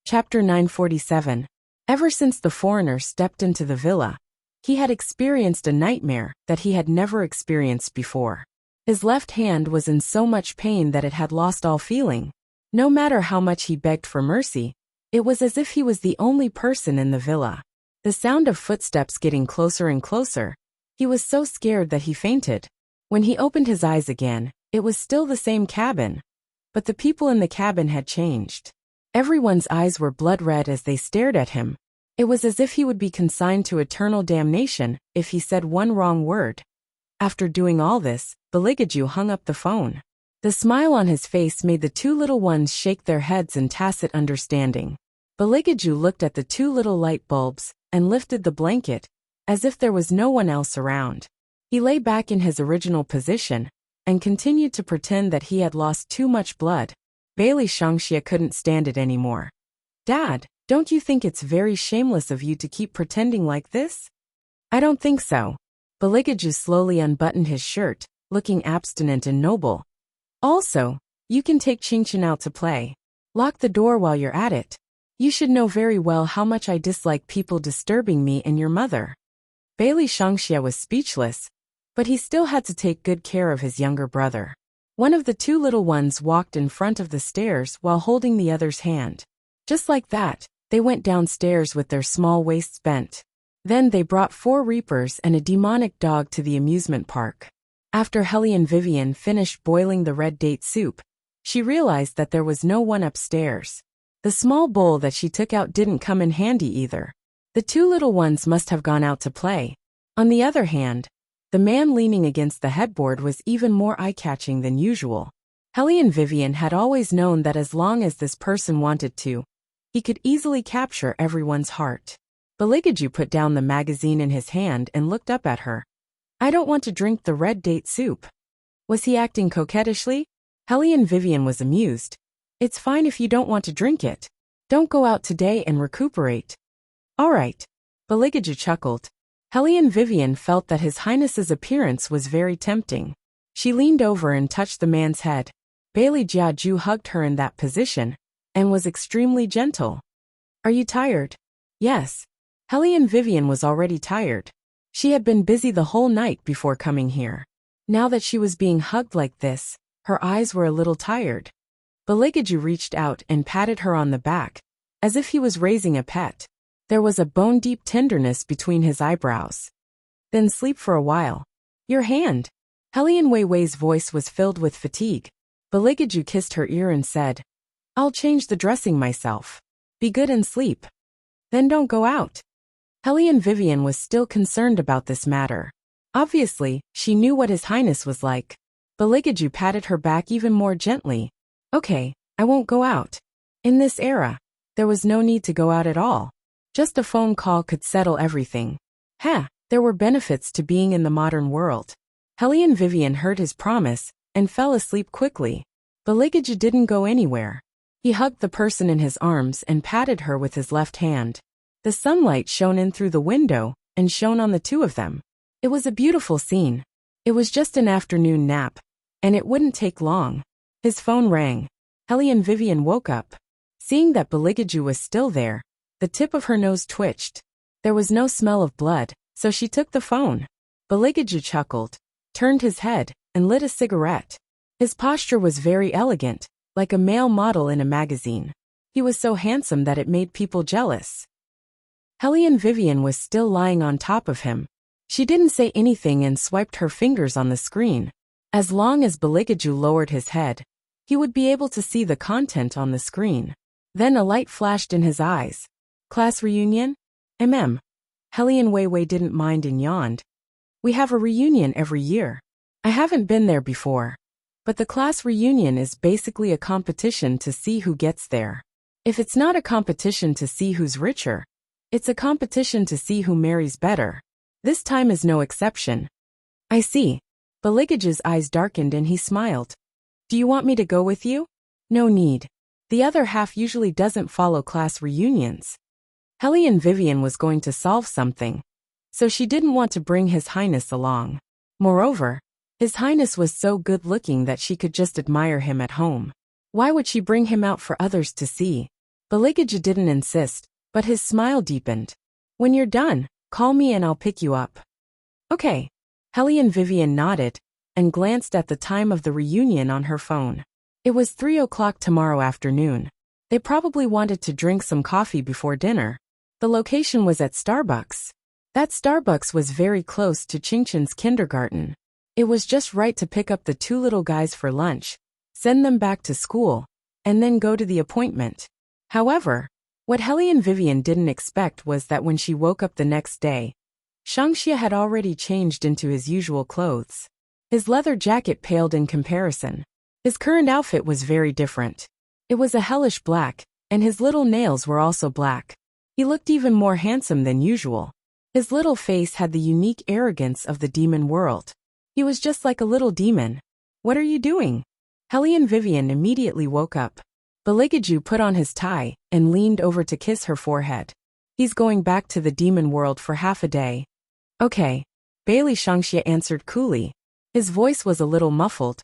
Chapter 947. Ever since the foreigner stepped into the villa, he had experienced a nightmare that he had never experienced before. His left hand was in so much pain that it had lost all feeling. No matter how much he begged for mercy, it was as if he was the only person in the villa. The sound of footsteps getting closer and closer. He was so scared that he fainted. When he opened his eyes again, it was still the same cabin, but the people in the cabin had changed. Everyone's eyes were blood red as they stared at him. It was as if he would be consigned to eternal damnation if he said one wrong word. After doing all this, Beligaju hung up the phone. The smile on his face made the two little ones shake their heads in tacit understanding. Beligaju looked at the two little light bulbs and lifted the blanket, as if there was no one else around. He lay back in his original position and continued to pretend that he had lost too much blood. Bailey Shangxia couldn't stand it anymore. "Dad, don't you think it's very shameless of you to keep pretending like this?" "I don't think so." Beligaju slowly unbuttoned his shirt, looking abstinent and noble. "Also, you can take Qingqian out to play. Lock the door while you're at it. You should know very well how much I dislike people disturbing me and your mother." Bailey Shangxia was speechless, but he still had to take good care of his younger brother. One of the two little ones walked in front of the stairs while holding the other's hand. Just like that, they went downstairs with their small waists bent. Then they brought 4 reapers and a demonic dog to the amusement park. After Hellion Vivian finished boiling the red date soup, she realized that there was no one upstairs. The small bowl that she took out didn't come in handy either. The two little ones must have gone out to play. On the other hand, the man leaning against the headboard was even more eye-catching than usual. Hellion Vivian had always known that as long as this person wanted to, he could easily capture everyone's heart. Beligaju put down the magazine in his hand and looked up at her. "I don't want to drink the red date soup." Was he acting coquettishly? Hellion Vivian was amused. "It's fine if you don't want to drink it. Don't go out today and recuperate." "All right." Beligaju chuckled. Hellion Vivian felt that His Highness's appearance was very tempting. She leaned over and touched the man's head. Bailey Jiaju hugged her in that position and was extremely gentle. "Are you tired?" "Yes." Hellion Vivian was already tired. She had been busy the whole night before coming here. Now that she was being hugged like this, her eyes were a little tired. Beligaju reached out and patted her on the back, as if he was raising a pet. There was a bone-deep tenderness between his eyebrows. "Then sleep for a while." "Your hand." Hellion Weiwei's voice was filled with fatigue. Beligaju kissed her ear and said, "I'll change the dressing myself. Be good and sleep. Then don't go out." Hellion Vivian was still concerned about this matter. Obviously, she knew what His Highness was like. Beligaju patted her back even more gently. "Okay, I won't go out." In this era, there was no need to go out at all. Just a phone call could settle everything. There were benefits to being in the modern world. Hellion Vivian heard his promise and fell asleep quickly. Beligaju didn't go anywhere. He hugged the person in his arms and patted her with his left hand. The sunlight shone in through the window and shone on the two of them. It was a beautiful scene. It was just an afternoon nap, and it wouldn't take long. His phone rang. Hellion Vivian woke up. Seeing that Beligaju was still there, the tip of her nose twitched. There was no smell of blood, so she took the phone. Beligaju chuckled, turned his head, and lit a cigarette. His posture was very elegant, like a male model in a magazine. He was so handsome that it made people jealous. Hellion Vivian was still lying on top of him. She didn't say anything and swiped her fingers on the screen. As long as Beligaju lowered his head, he would be able to see the content on the screen. Then a light flashed in his eyes. "Class reunion?" Hellion Weiwei didn't mind and yawned. "We have a reunion every year. I haven't been there before. But the class reunion is basically a competition to see who gets there. If it's not a competition to see who's richer, it's a competition to see who marries better. This time is no exception." "I see." Beligaju's eyes darkened and he smiled. "Do you want me to go with you?" "No need. The other half usually doesn't follow class reunions." Hellion Vivian was going to solve something, so she didn't want to bring His Highness along. Moreover, His Highness was so good-looking that she could just admire him at home. Why would she bring him out for others to see? Baligaju didn't insist, but his smile deepened. When you're done, call me and I'll pick you up. Okay. Helene Vivian nodded and glanced at the time of the reunion on her phone. It was 3 o'clock tomorrow afternoon. They probably wanted to drink some coffee before dinner. The location was at Starbucks. That Starbucks was very close to Qingqin's kindergarten. It was just right to pick up the two little guys for lunch, send them back to school, and then go to the appointment. However, what Helene Vivian didn't expect was that when she woke up the next day, Shangxia had already changed into his usual clothes. His leather jacket paled in comparison. His current outfit was very different. It was a hellish black, and his little nails were also black. He looked even more handsome than usual. His little face had the unique arrogance of the demon world. He was just like a little demon. What are you doing? Helene Vivian immediately woke up. Baligaju put on his tie and leaned over to kiss her forehead. He's going back to the demon world for half a day. Okay. Bailey Shangxia answered coolly. His voice was a little muffled,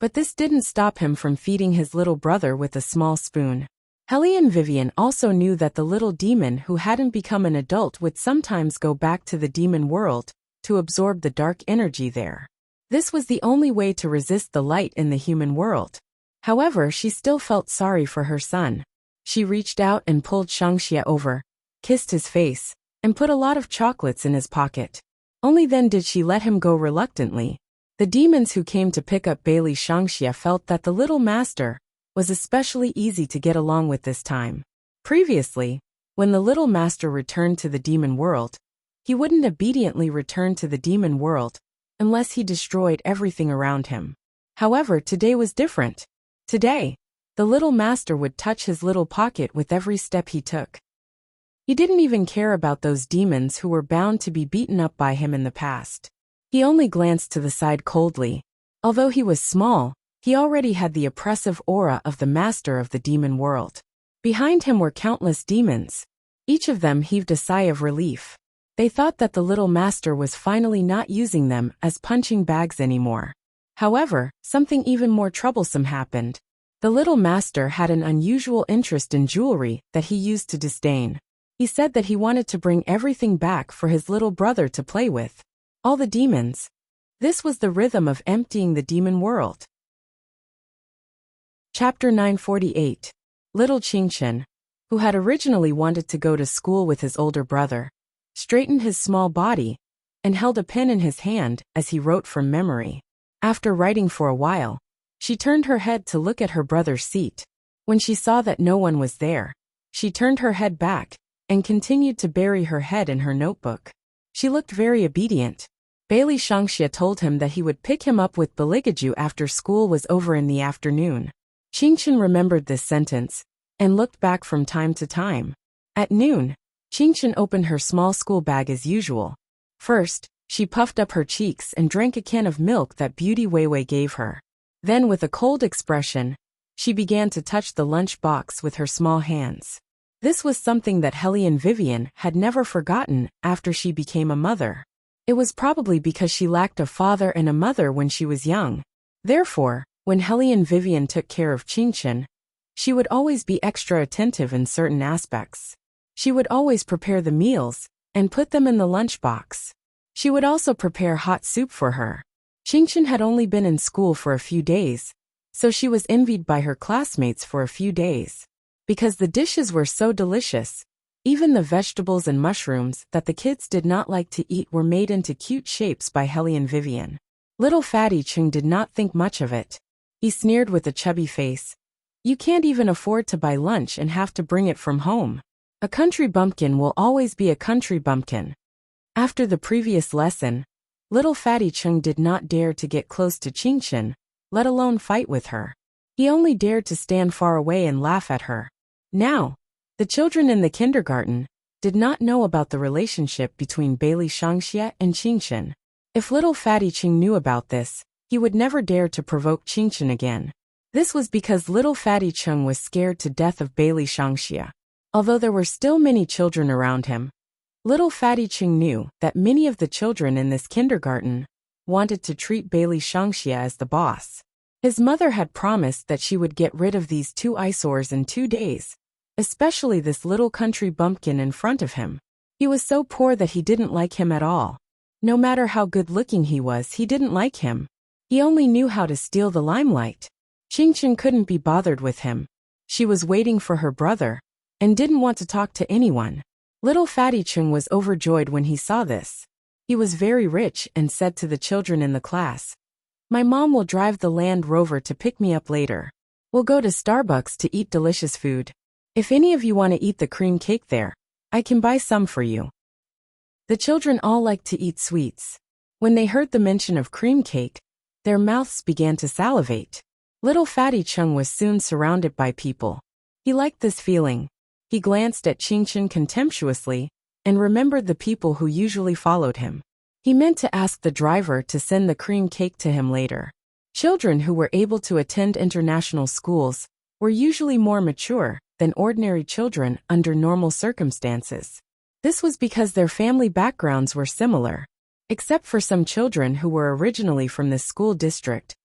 but this didn't stop him from feeding his little brother with a small spoon. Helene Vivian also knew that the little demon who hadn't become an adult would sometimes go back to the demon world to absorb the dark energy there. This was the only way to resist the light in the human world. However, she still felt sorry for her son. She reached out and pulled Shangxia over, kissed his face, and put a lot of chocolates in his pocket. Only then did she let him go reluctantly. The demons who came to pick up Bailey Shangxia felt that the little master was especially easy to get along with this time. Previously, when the little master returned to the demon world, he wouldn't obediently return to the demon world unless he destroyed everything around him. However, today was different. Today, the little master would touch his little pocket with every step he took. He didn't even care about those demons who were bound to be beaten up by him in the past. He only glanced to the side coldly. Although he was small, he already had the oppressive aura of the master of the demon world. Behind him were countless demons. Each of them heaved a sigh of relief. They thought that the little master was finally not using them as punching bags anymore. However, something even more troublesome happened. The little master had an unusual interest in jewelry that he used to disdain. He said that he wanted to bring everything back for his little brother to play with. All the demons. This was the rhythm of emptying the demon world. Chapter 948. Little Qingqin, who had originally wanted to go to school with his older brother, straightened his small body and held a pen in his hand as he wrote from memory. After writing for a while, she turned her head to look at her brother's seat. When she saw that no one was there, she turned her head back and continued to bury her head in her notebook. She looked very obedient. Bailey Shangxia told him that he would pick him up with Baligaju after school was over in the afternoon. Qingqin remembered this sentence and looked back from time to time. At noon, Qingqin opened her small school bag as usual. First, she puffed up her cheeks and drank a can of milk that Beauty Weiwei gave her. Then, with a cold expression, she began to touch the lunch box with her small hands. This was something that Helene Vivian had never forgotten after she became a mother. It was probably because she lacked a father and a mother when she was young. Therefore, when Helene Vivian took care of Qingqin, she would always be extra attentive in certain aspects. She would always prepare the meals and put them in the lunchbox. She would also prepare hot soup for her. Qingqin had only been in school for a few days, so she was envied by her classmates for a few days. Because the dishes were so delicious, even the vegetables and mushrooms that the kids did not like to eat were made into cute shapes by Helene Vivian. Little Fatty Chung did not think much of it. He sneered with a chubby face. You can't even afford to buy lunch and have to bring it from home. A country bumpkin will always be a country bumpkin. After the previous lesson, little Fatty Chung did not dare to get close to Qingqin, let alone fight with her. He only dared to stand far away and laugh at her. Now, the children in the kindergarten did not know about the relationship between Bailey Shangxia and Qingqin. If little Fatty Chung knew about this, he would never dare to provoke Qingqin again. This was because little Fatty Chung was scared to death of Bailey Shangxia. Although there were still many children around him, little Fatty Chung knew that many of the children in this kindergarten wanted to treat Bailey Shangxia as the boss. His mother had promised that she would get rid of these two eyesores in 2 days, especially this little country bumpkin in front of him. He was so poor that he didn't like him at all. No matter how good-looking he was, he didn't like him. He only knew how to steal the limelight. Qingchen couldn't be bothered with him. She was waiting for her brother, and didn't want to talk to anyone. Little Fatty Chung was overjoyed when he saw this. He was very rich and said to the children in the class, "My mom will drive the Land Rover to pick me up later. We'll go to Starbucks to eat delicious food. If any of you want to eat the cream cake there, I can buy some for you." The children all liked to eat sweets. When they heard the mention of cream cake, their mouths began to salivate. Little Fatty Chung was soon surrounded by people. He liked this feeling. He glanced at Qingchen contemptuously, and remembered the people who usually followed him. He meant to ask the driver to send the cream cake to him later. Children who were able to attend international schools were usually more mature than ordinary children under normal circumstances. This was because their family backgrounds were similar. Except for some children who were originally from this school district.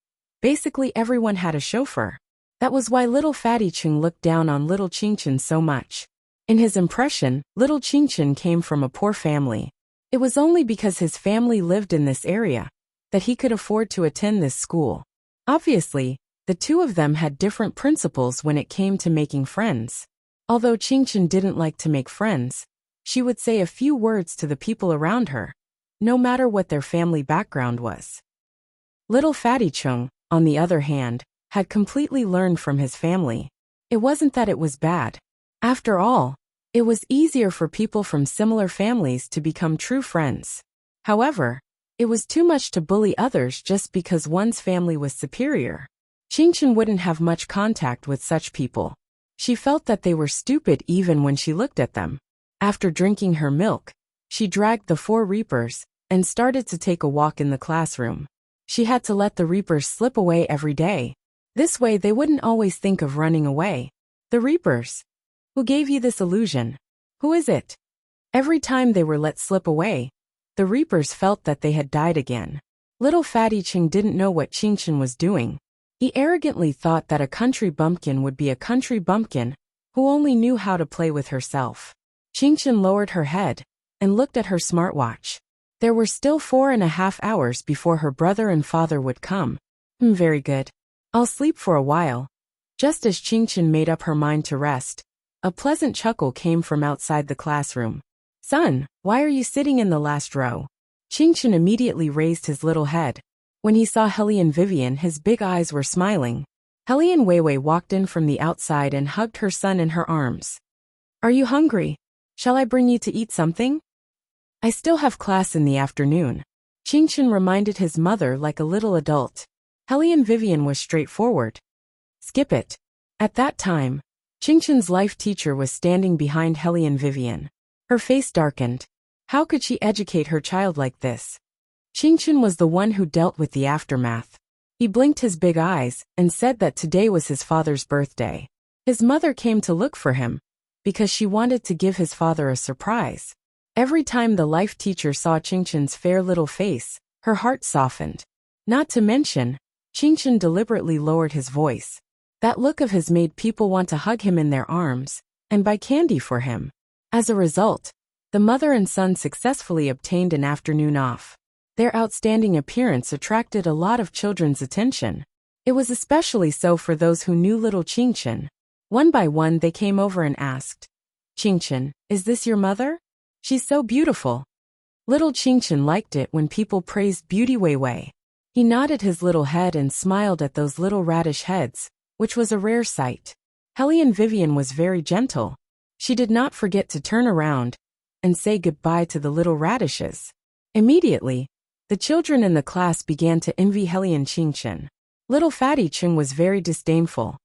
Basically everyone had a chauffeur. That was why little Fatty Chung looked down on little Qingchen so much. In his impression, little Qingchen came from a poor family. It was only because his family lived in this area that he could afford to attend this school. Obviously, the two of them had different principles when it came to making friends. Although Qingchen didn't like to make friends, she would say a few words to the people around her, no matter what their family background was. Little Fatty Chung, on the other hand, had completely learned from his family. It wasn't that it was bad. After all, it was easier for people from similar families to become true friends. However, it was too much to bully others just because one's family was superior. Qingchen wouldn't have much contact with such people. She felt that they were stupid even when she looked at them. After drinking her milk, she dragged the 4 reapers and started to take a walk in the classroom. She had to let the reapers slip away every day. This way they wouldn't always think of running away. The reapers. Who gave you this illusion? Who is it? Every time they were let slip away, the reapers felt that they had died again. Little Fatty Chung didn't know what Qingchen was doing. He arrogantly thought that a country bumpkin would be a country bumpkin who only knew how to play with herself. Qingchen lowered her head and looked at her smartwatch. There were still 4.5 hours before her brother and father would come. Very good. I'll sleep for a while. Just as Qingchen made up her mind to rest, a pleasant chuckle came from outside the classroom. Son, why are you sitting in the last row? Qingchen immediately raised his little head. When he saw Hellion Vivian, his big eyes were smiling. Hellion Weiwei walked in from the outside and hugged her son in her arms. Are you hungry? Shall I bring you to eat something? I still have class in the afternoon. Qingchen reminded his mother like a little adult. Hellion Vivian was straightforward. Skip it. At that time, Qingchen's life teacher was standing behind Hellion Vivian. Her face darkened. How could she educate her child like this? Qingchen was the one who dealt with the aftermath. He blinked his big eyes and said that today was his father's birthday. His mother came to look for him because she wanted to give his father a surprise. Every time the life teacher saw Qingchen's fair little face, her heart softened. Not to mention, Qingchen deliberately lowered his voice. That look of his made people want to hug him in their arms and buy candy for him. As a result, the mother and son successfully obtained an afternoon off. Their outstanding appearance attracted a lot of children's attention. It was especially so for those who knew little Qingchen. One by one they came over and asked, Qingchen, is this your mother? She's so beautiful. Little Qingchen liked it when people praised Beauty Weiwei. He nodded his little head and smiled at those little radish heads, which was a rare sight. Hellion Vivian was very gentle. She did not forget to turn around and say goodbye to the little radishes. Immediately, the children in the class began to envy Hellion Qingchen. Little Fatty Chung was very disdainful.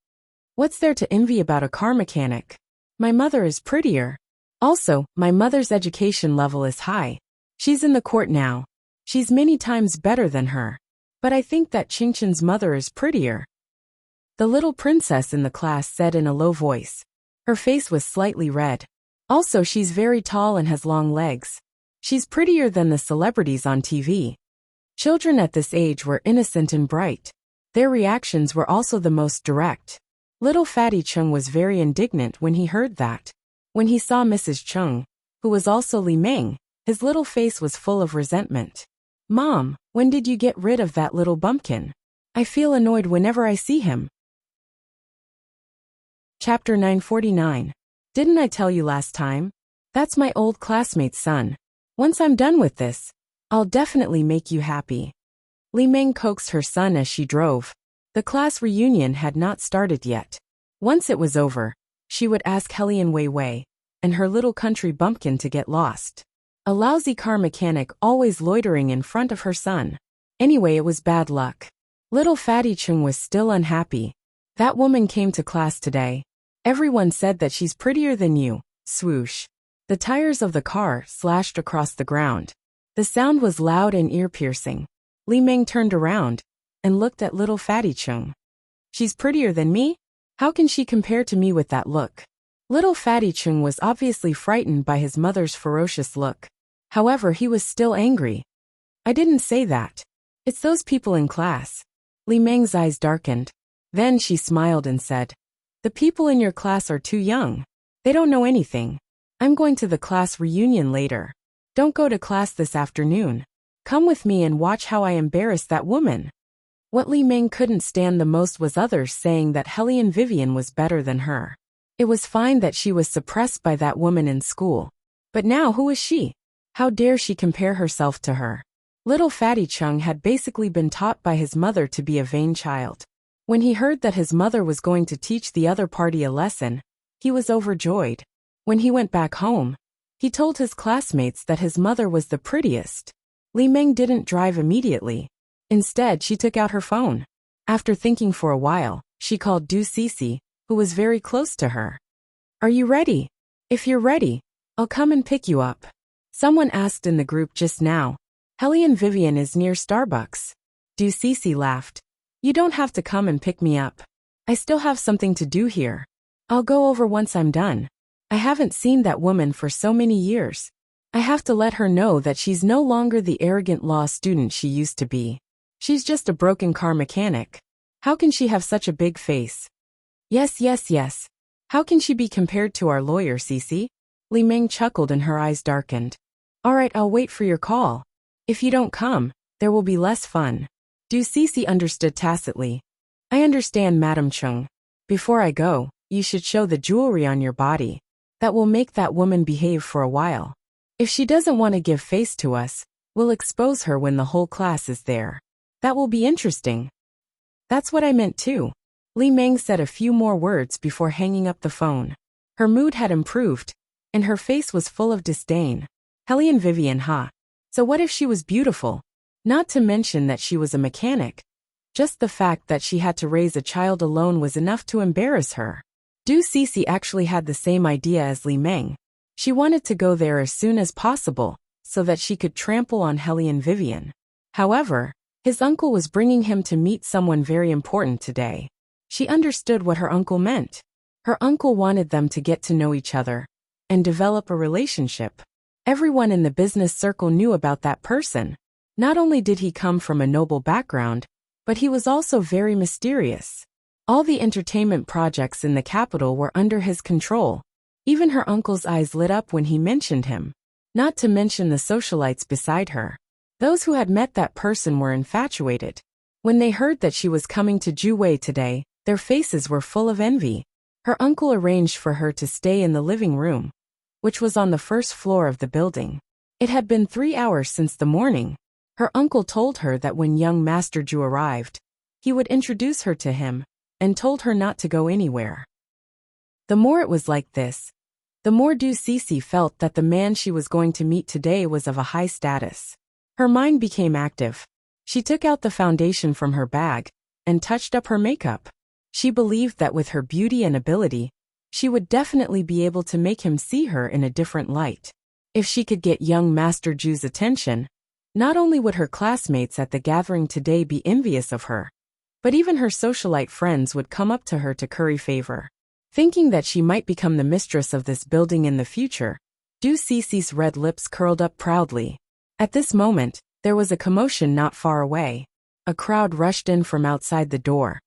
What's there to envy about a car mechanic? My mother is prettier. Also, my mother's education level is high. She's in the court now. She's many times better than her. But I think that Qingchen's mother is prettier. The little princess in the class said in a low voice. Her face was slightly red. Also, she's very tall and has long legs. She's prettier than the celebrities on TV. Children at this age were innocent and bright. Their reactions were also the most direct. Little Fatty Chung was very indignant when he heard that. When he saw Mrs. Chung, who was also Li Meng, his little face was full of resentment. Mom, when did you get rid of that little bumpkin? I feel annoyed whenever I see him. Chapter 949. Didn't I tell you last time? That's my old classmate's son. Once I'm done with this, I'll definitely make you happy. Li Meng coaxed her son as she drove. The class reunion had not started yet. Once it was over, she would ask Hellion Wei Wei and her little country bumpkin to get lost. A lousy car mechanic always loitering in front of her son. Anyway, it was bad luck. Little Fatty Chung was still unhappy. That woman came to class today. Everyone said that she's prettier than you. Swoosh. The tires of the car slashed across the ground. The sound was loud and ear-piercing. Li Meng turned around and looked at little Fatty Chung. She's prettier than me? How can she compare to me with that look? Little Fatty Chung was obviously frightened by his mother's ferocious look. However, he was still angry. I didn't say that. It's those people in class. Li Meng's eyes darkened. Then she smiled and said, the people in your class are too young. They don't know anything. I'm going to the class reunion later. Don't go to class this afternoon. Come with me and watch how I embarrass that woman. What Li Meng couldn't stand the most was others saying that Hellion Vivian was better than her. It was fine that she was suppressed by that woman in school. But now who is she? How dare she compare herself to her? Little Fatty Chung had basically been taught by his mother to be a vain child. When he heard that his mother was going to teach the other party a lesson, he was overjoyed. When he went back home, he told his classmates that his mother was the prettiest. Li Meng didn't drive immediately. Instead, she took out her phone. After thinking for a while, she called Du Cece, who was very close to her. Are you ready? If you're ready, I'll come and pick you up. Someone asked in the group just now. Hellion Vivian is near Starbucks. Du Cece laughed. You don't have to come and pick me up. I still have something to do here. I'll go over once I'm done. I haven't seen that woman for so many years. I have to let her know that she's no longer the arrogant law student she used to be. She's just a broken car mechanic. How can she have such a big face? Yes. How can she be compared to our lawyer, Cece? Li Meng chuckled and her eyes darkened. All right, I'll wait for your call. If you don't come, there will be less fun. Du Cece understood tacitly. I understand, Madam Chung. Before I go, you should show the jewelry on your body. That will make that woman behave for a while. If she doesn't want to give face to us, we'll expose her when the whole class is there. That will be interesting. That's what I meant too. Li Meng said a few more words before hanging up the phone. Her mood had improved, and her face was full of disdain. Hellion Vivian, huh? So what if she was beautiful? Not to mention that she was a mechanic. Just the fact that she had to raise a child alone was enough to embarrass her. Du Cece actually had the same idea as Li Meng. She wanted to go there as soon as possible, so that she could trample on Hellion Vivian. However, his uncle was bringing him to meet someone very important today. She understood what her uncle meant. Her uncle wanted them to get to know each other and develop a relationship. Everyone in the business circle knew about that person. Not only did he come from a noble background, but he was also very mysterious. All the entertainment projects in the capital were under his control. Even her uncle's eyes lit up when he mentioned him. Not to mention the socialites beside her. Those who had met that person were infatuated. When they heard that she was coming to Juwei today, their faces were full of envy. Her uncle arranged for her to stay in the living room, which was on the first floor of the building. It had been 3 hours since the morning. Her uncle told her that when young Master Ju arrived, he would introduce her to him, and told her not to go anywhere. The more it was like this, the more Du Cece felt that the man she was going to meet today was of a high status. Her mind became active. She took out the foundation from her bag and touched up her makeup. She believed that with her beauty and ability, she would definitely be able to make him see her in a different light. If she could get young Master Ju's attention, not only would her classmates at the gathering today be envious of her, but even her socialite friends would come up to her to curry favor. Thinking that she might become the mistress of this building in the future, Du Cece's red lips curled up proudly. At this moment, there was a commotion not far away. A crowd rushed in from outside the door.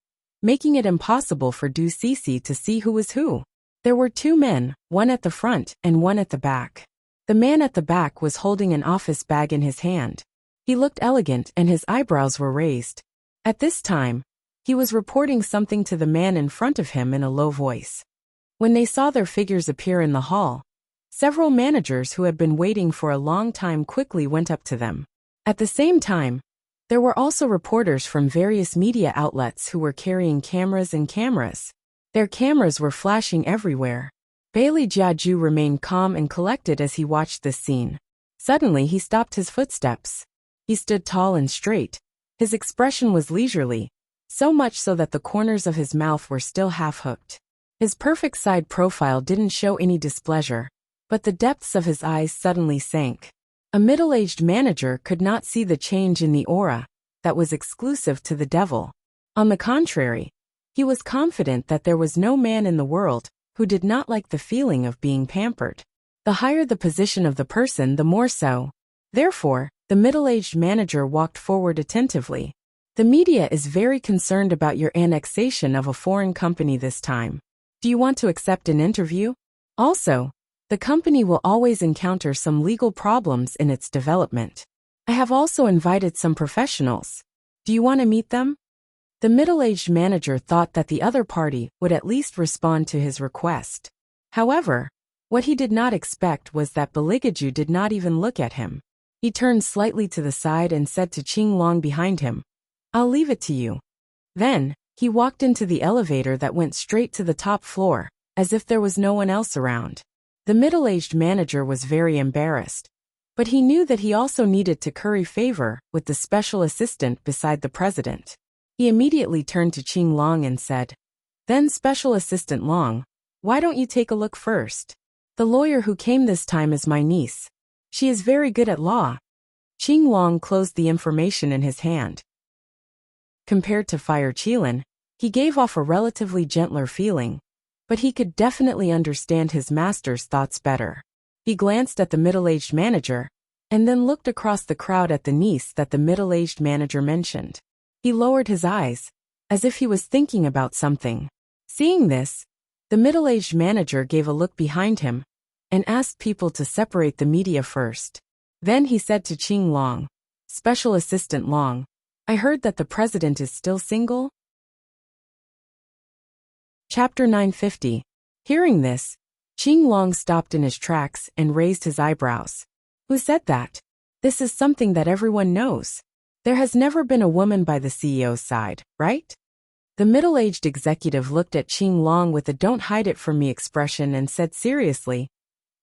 making it impossible for Du Cece to see who was who. There were two men, one at the front and one at the back. The man at the back was holding an office bag in his hand. He looked elegant and his eyebrows were raised. At this time, he was reporting something to the man in front of him in a low voice. When they saw their figures appear in the hall, several managers who had been waiting for a long time quickly went up to them. At the same time, there were also reporters from various media outlets who were carrying cameras and cameras. Their cameras were flashing everywhere. Bailey Jiaju remained calm and collected as he watched this scene. Suddenly he stopped his footsteps. He stood tall and straight. His expression was leisurely, so much so that the corners of his mouth were still half-hooked. His perfect side profile didn't show any displeasure, but the depths of his eyes suddenly sank. A middle-aged manager could not see the change in the aura that was exclusive to the devil. On the contrary, he was confident that there was no man in the world who did not like the feeling of being pampered. The higher the position of the person, the more so. Therefore, the middle-aged manager walked forward attentively. The media is very concerned about your annexation of a foreign company this time. Do you want to accept an interview? Also, the company will always encounter some legal problems in its development. I have also invited some professionals. Do you want to meet them? The middle-aged manager thought that the other party would at least respond to his request. However, what he did not expect was that Baligaju did not even look at him. He turned slightly to the side and said to Qing Long behind him, "I'll leave it to you." Then, he walked into the elevator that went straight to the top floor, as if there was no one else around. The middle-aged manager was very embarrassed, but he knew that he also needed to curry favor with the special assistant beside the president. He immediately turned to Qing Long and said, "Then Special Assistant Long, why don't you take a look first? The lawyer who came this time is my niece. She is very good at law." Qing Long closed the information in his hand. Compared to Fire Qilin, he gave off a relatively gentler feeling, but he could definitely understand his master's thoughts better. He glanced at the middle-aged manager, and then looked across the crowd at the niece that the middle-aged manager mentioned. He lowered his eyes, as if he was thinking about something. Seeing this, the middle-aged manager gave a look behind him, and asked people to separate the media first. Then he said to Qing Long, "Special Assistant Long, I heard that the president is still single?" Chapter 950. Hearing this, Qing Long stopped in his tracks and raised his eyebrows. "Who said that? This is something that everyone knows. There has never been a woman by the CEO's side, right?" The middle-aged executive looked at Qing Long with a "don't hide it from me" expression and said seriously,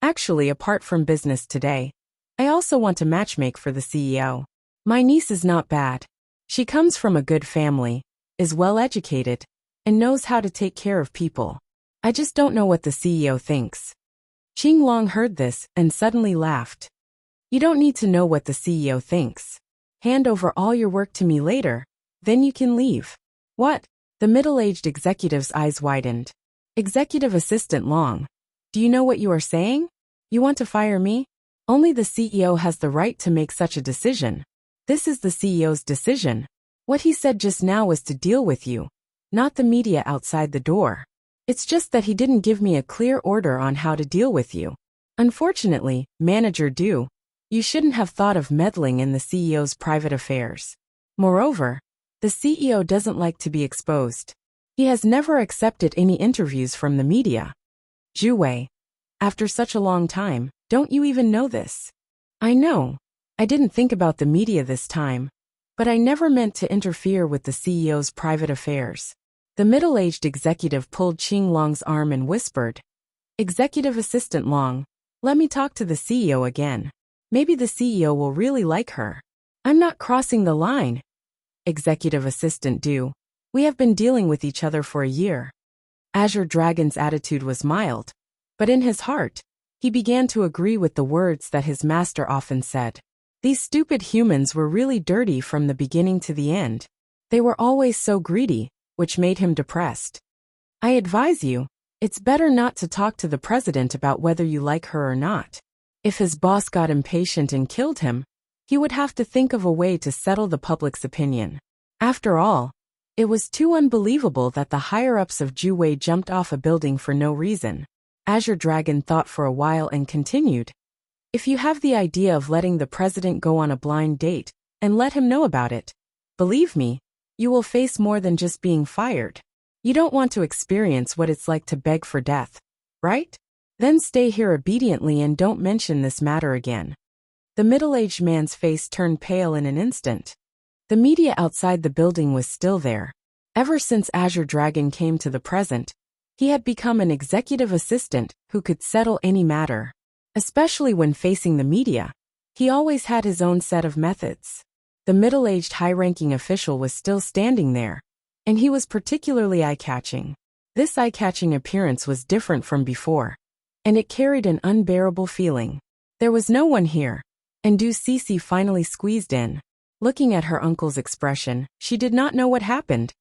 "Actually, apart from business today, I also want to matchmake for the CEO. My niece is not bad. She comes from a good family, is well-educated, and knows how to take care of people. I just don't know what the CEO thinks." Qing Long heard this and suddenly laughed. "You don't need to know what the CEO thinks. Hand over all your work to me later, then you can leave." "What?" The middle-aged executive's eyes widened. "Executive Assistant Long, do you know what you are saying? You want to fire me? Only the CEO has the right to make such a decision. This is the CEO's decision. What he said just now was to deal with you, not the media outside the door. It's just that he didn't give me a clear order on how to deal with you. Unfortunately, Manager Du, you shouldn't have thought of meddling in the CEO's private affairs. Moreover, the CEO doesn't like to be exposed. He has never accepted any interviews from the media. Zhu Wei, after such a long time, don't you even know this?" "I know. I didn't think about the media this time, but I never meant to interfere with the CEO's private affairs." The middle-aged executive pulled Qing Long's arm and whispered, "Executive Assistant Long, let me talk to the CEO again. Maybe the CEO will really like her. I'm not crossing the line." "Executive Assistant Du, we have been dealing with each other for a year." Azure Dragon's attitude was mild, but in his heart, he began to agree with the words that his master often said. These stupid humans were really dirty from the beginning to the end. They were always so greedy, which made him depressed. "I advise you, it's better not to talk to the president about whether you like her or not. If his boss got impatient and killed him, he would have to think of a way to settle the public's opinion. After all, It was too unbelievable that the higher-ups of Juwei jumped off a building for no reason. Azure Dragon thought for a while and continued. If you have the idea of letting the president go on a blind date, and let him know about it, believe me, you will face more than just being fired. You don't want to experience what it's like to beg for death, right? Then stay here obediently and don't mention this matter again. The middle-aged man's face turned pale in an instant. The media outside the building was still there. Ever since Azure Dragon came to the present, he had become an executive assistant who could settle any matter. Especially when facing the media, he always had his own set of methods. The middle-aged high-ranking official was still standing there, and he was particularly eye-catching. This eye-catching appearance was different from before, and it carried an unbearable feeling. There was no one here, and Du Cece finally squeezed in. Looking at her uncle's expression, she did not know what happened.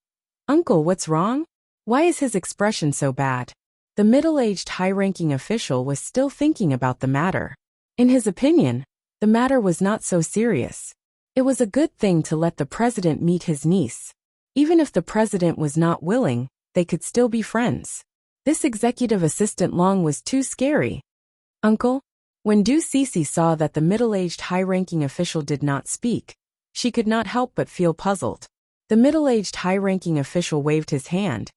"Uncle, what's wrong? Why is his expression so bad?" The middle-aged high-ranking official was still thinking about the matter. In his opinion, the matter was not so serious. It was a good thing to let the president meet his niece. Even if the president was not willing, they could still be friends. This executive assistant Long was too scary. "Uncle?" When Du Cece saw that the middle-aged high-ranking official did not speak, she could not help but feel puzzled. The middle-aged high-ranking official waved his hand.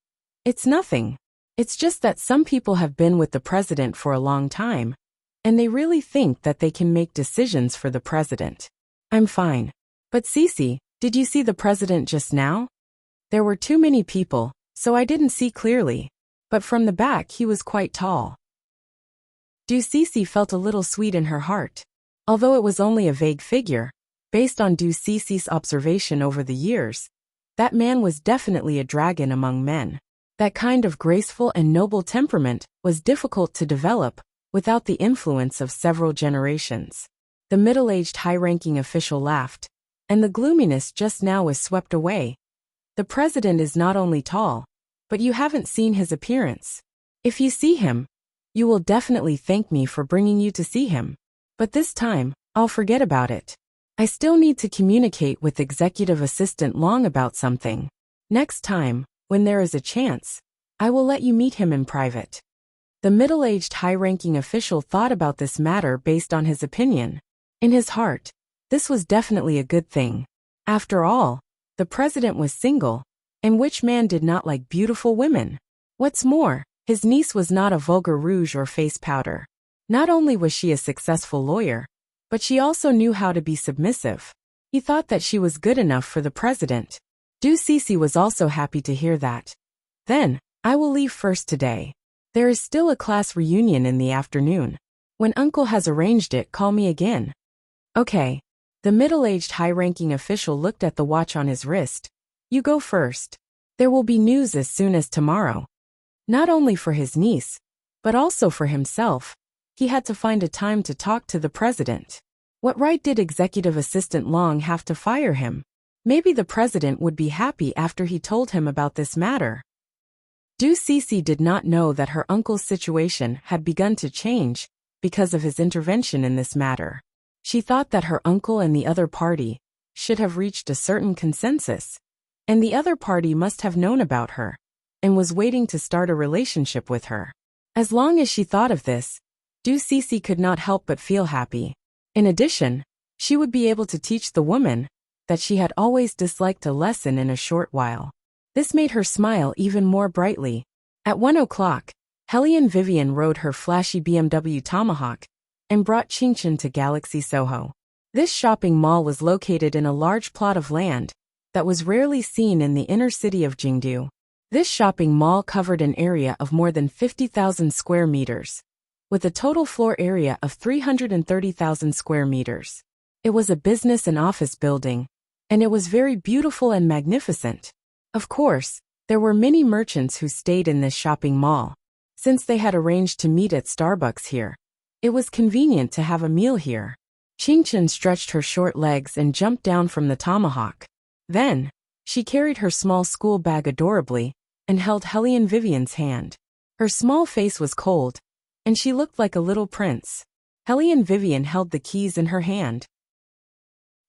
"It's nothing. It's just that some people have been with the president for a long time, and they really think that they can make decisions for the president. I'm fine. But Cece, did you see the president just now?" "There were too many people, so I didn't see clearly. But from the back he was quite tall." Du Cece felt a little sweet in her heart. Although it was only a vague figure, based on Du Cece's observation over the years, that man was definitely a dragon among men. That kind of graceful and noble temperament was difficult to develop without the influence of several generations. The middle-aged high-ranking official laughed, and the gloominess just now was swept away. "The president is not only tall, but you haven't seen his appearance. If you see him, you will definitely thank me for bringing you to see him. But this time, I'll forget about it. I still need to communicate with Executive Assistant Long about something. Next time, when there is a chance, I will let you meet him in private." The middle-aged high-ranking official thought about this matter based on his opinion. In his heart, this was definitely a good thing. After all, the president was single, and which man did not like beautiful women? What's more, his niece was not a vulgar rouge or face powder. Not only was she a successful lawyer, but she also knew how to be submissive. He thought that she was good enough for the president. Du Cece was also happy to hear that. "Then, I will leave first today. There is still a class reunion in the afternoon. When Uncle has arranged it, call me again." "Okay." The middle-aged high-ranking official looked at the watch on his wrist. "You go first. There will be news as soon as tomorrow." Not only for his niece, but also for himself, he had to find a time to talk to the president. What right did Executive Assistant Long have to fire him? Maybe the president would be happy after he told him about this matter. Du Cece did not know that her uncle's situation had begun to change because of his intervention in this matter. She thought that her uncle and the other party should have reached a certain consensus, and the other party must have known about her and was waiting to start a relationship with her. As long as she thought of this, Du Cece could not help but feel happy. In addition, she would be able to teach the woman that she had always disliked a lesson in a short while. This made her smile even more brightly. At 1 o'clock, Hellion Vivian rode her flashy BMW Tomahawk and brought Qingchen to Galaxy Soho. This shopping mall was located in a large plot of land that was rarely seen in the inner city of Jingdu. This shopping mall covered an area of more than 50,000 square meters, with a total floor area of 330,000 square meters. It was a business and office building, and it was very beautiful and magnificent. Of course, there were many merchants who stayed in this shopping mall. Since they had arranged to meet at Starbucks here, it was convenient to have a meal here. Qingchen stretched her short legs and jumped down from the tomahawk. Then, she carried her small school bag adorably and held Hellion Vivian's hand. Her small face was cold, and she looked like a little prince. Hellion Vivian held the keys in her hand.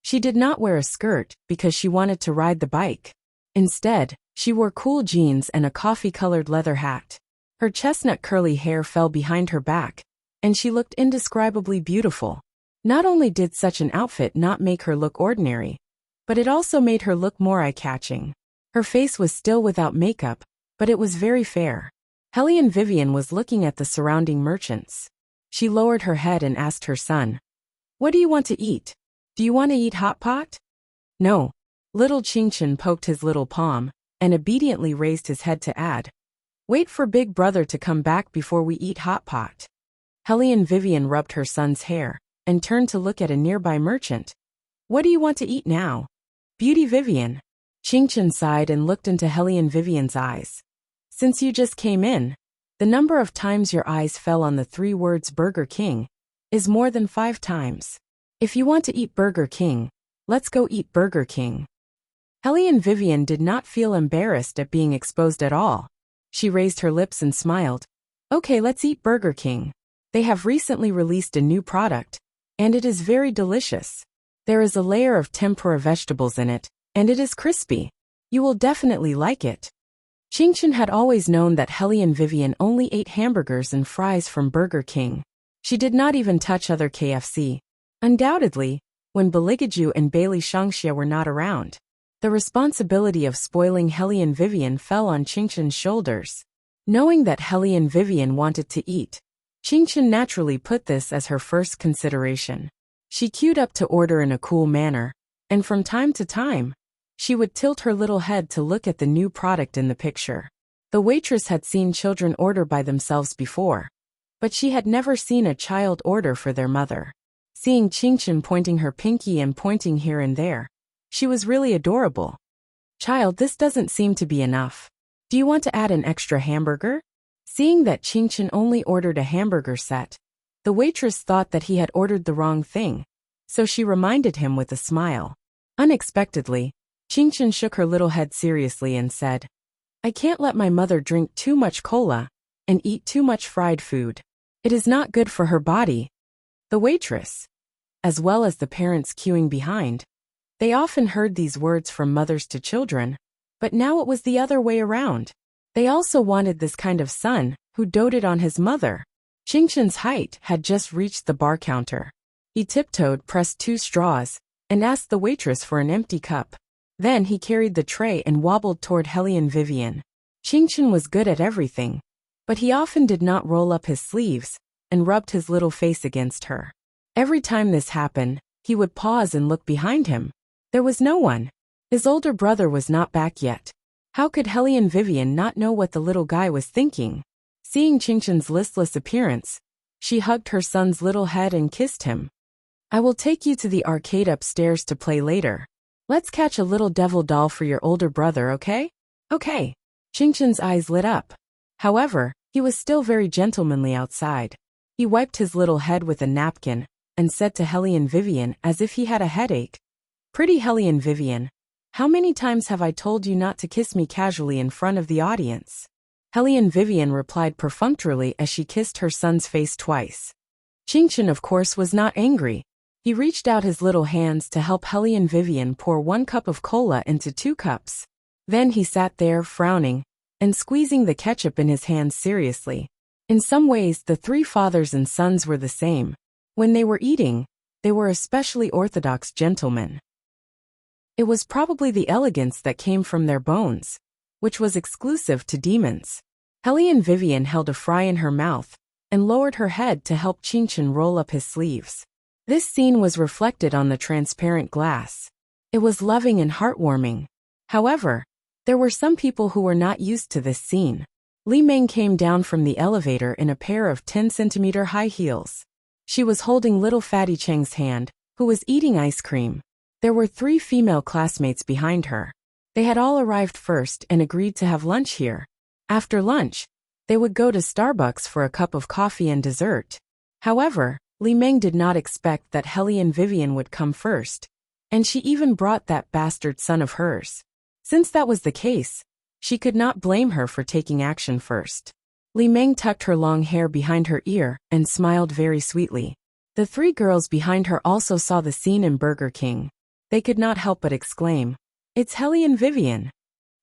She did not wear a skirt because she wanted to ride the bike. Instead, She wore cool jeans and a coffee-colored leather hat. Her chestnut curly hair fell behind her back, and she looked indescribably beautiful. Not only did such an outfit not make her look ordinary, but it also made her look more eye-catching. Her face was still without makeup, but it was very fair. Hellion Vivian was looking at the surrounding merchants. She lowered her head and asked her son, "What do you want to eat? Do you want to eat hot pot?" "No." Little Qingchen poked his little palm, and obediently raised his head to add, "Wait for Big Brother to come back before we eat hot pot." Hellion Vivian rubbed her son's hair, and turned to look at a nearby merchant. "What do you want to eat now?" "Beauty Vivian." Qingchen sighed and looked into Hellion Vivian's eyes. "Since you just came in, the number of times your eyes fell on the 3 words Burger King is more than 5 times. If you want to eat Burger King, let's go eat Burger King." Hellion Vivian did not feel embarrassed at being exposed at all. She raised her lips and smiled. "Okay, let's eat Burger King. They have recently released a new product, and it is very delicious. There is a layer of tempura vegetables in it, and it is crispy. You will definitely like it." Qingchen had always known that Hellion Vivian only ate hamburgers and fries from Burger King. She did not even touch other KFC. Undoubtedly, when Beligaju and Bailey Shangxia were not around, the responsibility of spoiling Hellion Vivian fell on Qingchen's shoulders. Knowing that Hellion Vivian wanted to eat, Qingchen naturally put this as her first consideration. She queued up to order in a cool manner, and from time to time, she would tilt her little head to look at the new product in the picture. The waitress had seen children order by themselves before, but she had never seen a child order for their mother. Seeing Qingchen pointing her pinky and pointing here and there, she was really adorable. "Child, this doesn't seem to be enough. Do you want to add an extra hamburger?" Seeing that Qingchen only ordered a hamburger set, the waitress thought that he had ordered the wrong thing, so she reminded him with a smile. Unexpectedly, Qingchen shook her little head seriously and said, "I can't let my mother drink too much cola and eat too much fried food. It is not good for her body." The waitress, as well as the parents queuing behind, they often heard these words from mothers to children, but now it was the other way around. They also wanted this kind of son who doted on his mother. Qingchen's height had just reached the bar counter. He tiptoed, pressed 2 straws, and asked the waitress for an empty cup. Then he carried the tray and wobbled toward Hellion Vivian. Qingchen was good at everything, but he often did not roll up his sleeves and rubbed his little face against her. Every time this happened, he would pause and look behind him. There was no one. His older brother was not back yet. How could Hellion Vivian not know what the little guy was thinking? Seeing Qingchen's listless appearance, she hugged her son's little head and kissed him. "I will take you to the arcade upstairs to play later. Let's catch a little devil doll for your older brother, okay?" "Okay." Qingchen's eyes lit up. However, he was still very gentlemanly outside. He wiped his little head with a napkin and said to Hellion Vivian as if he had a headache, "Pretty Hellion Vivian, how many times have I told you not to kiss me casually in front of the audience?" Hellion Vivian replied perfunctorily as she kissed her son's face twice. Qingchen, of course, was not angry. He reached out his little hands to help Hellion Vivian pour 1 cup of cola into 2 cups. Then he sat there, frowning, and squeezing the ketchup in his hands seriously. In some ways, the 3 fathers and sons were the same. When they were eating, they were especially orthodox gentlemen. It was probably the elegance that came from their bones, which was exclusive to demons. Hellion Vivian held a fry in her mouth and lowered her head to help Qingchen roll up his sleeves. This scene was reflected on the transparent glass. It was loving and heartwarming. However, there were some people who were not used to this scene. Li Meng came down from the elevator in a pair of 10-centimeter high heels. She was holding little Fatty Cheng's hand, who was eating ice cream. There were 3 female classmates behind her. They had all arrived first and agreed to have lunch here. After lunch, they would go to Starbucks for a cup of coffee and dessert. However, Li Meng did not expect that Hellion Vivian would come first, and she even brought that bastard son of hers. Since that was the case, she could not blame her for taking action first. Li Meng tucked her long hair behind her ear and smiled very sweetly. The 3 girls behind her also saw the scene in Burger King. They could not help but exclaim, "It's Hellion Vivian."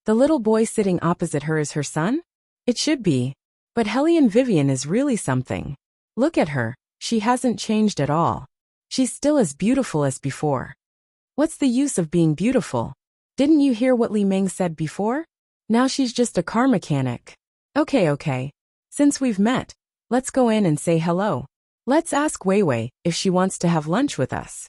The little boy sitting opposite her is her son? It should be. But Hellion Vivian is really something. Look at her, she hasn't changed at all. She's still as beautiful as before. What's the use of being beautiful? Didn't you hear what Li Meng said before? Now she's just a car mechanic. Okay. Since we've met, let's go in and say hello. Let's ask Wei Wei if she wants to have lunch with us.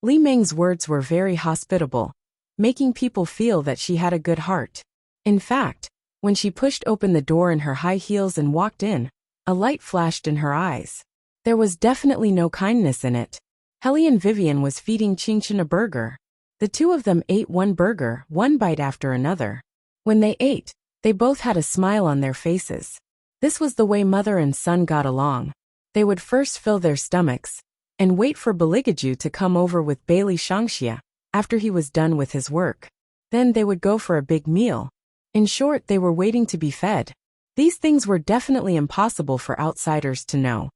Li Meng's words were very hospitable, making people feel that she had a good heart. In fact, when she pushed open the door in her high heels and walked in, a light flashed in her eyes. There was definitely no kindness in it. Hellion Vivian was feeding Qingchen a burger. The two of them ate one burger, one bite after another. When they ate, they both had a smile on their faces. This was the way mother and son got along. They would first fill their stomachs and wait for Beligaju to come over with Bailey Shangxia after he was done with his work. Then they would go for a big meal. In short, they were waiting to be fed. These things were definitely impossible for outsiders to know.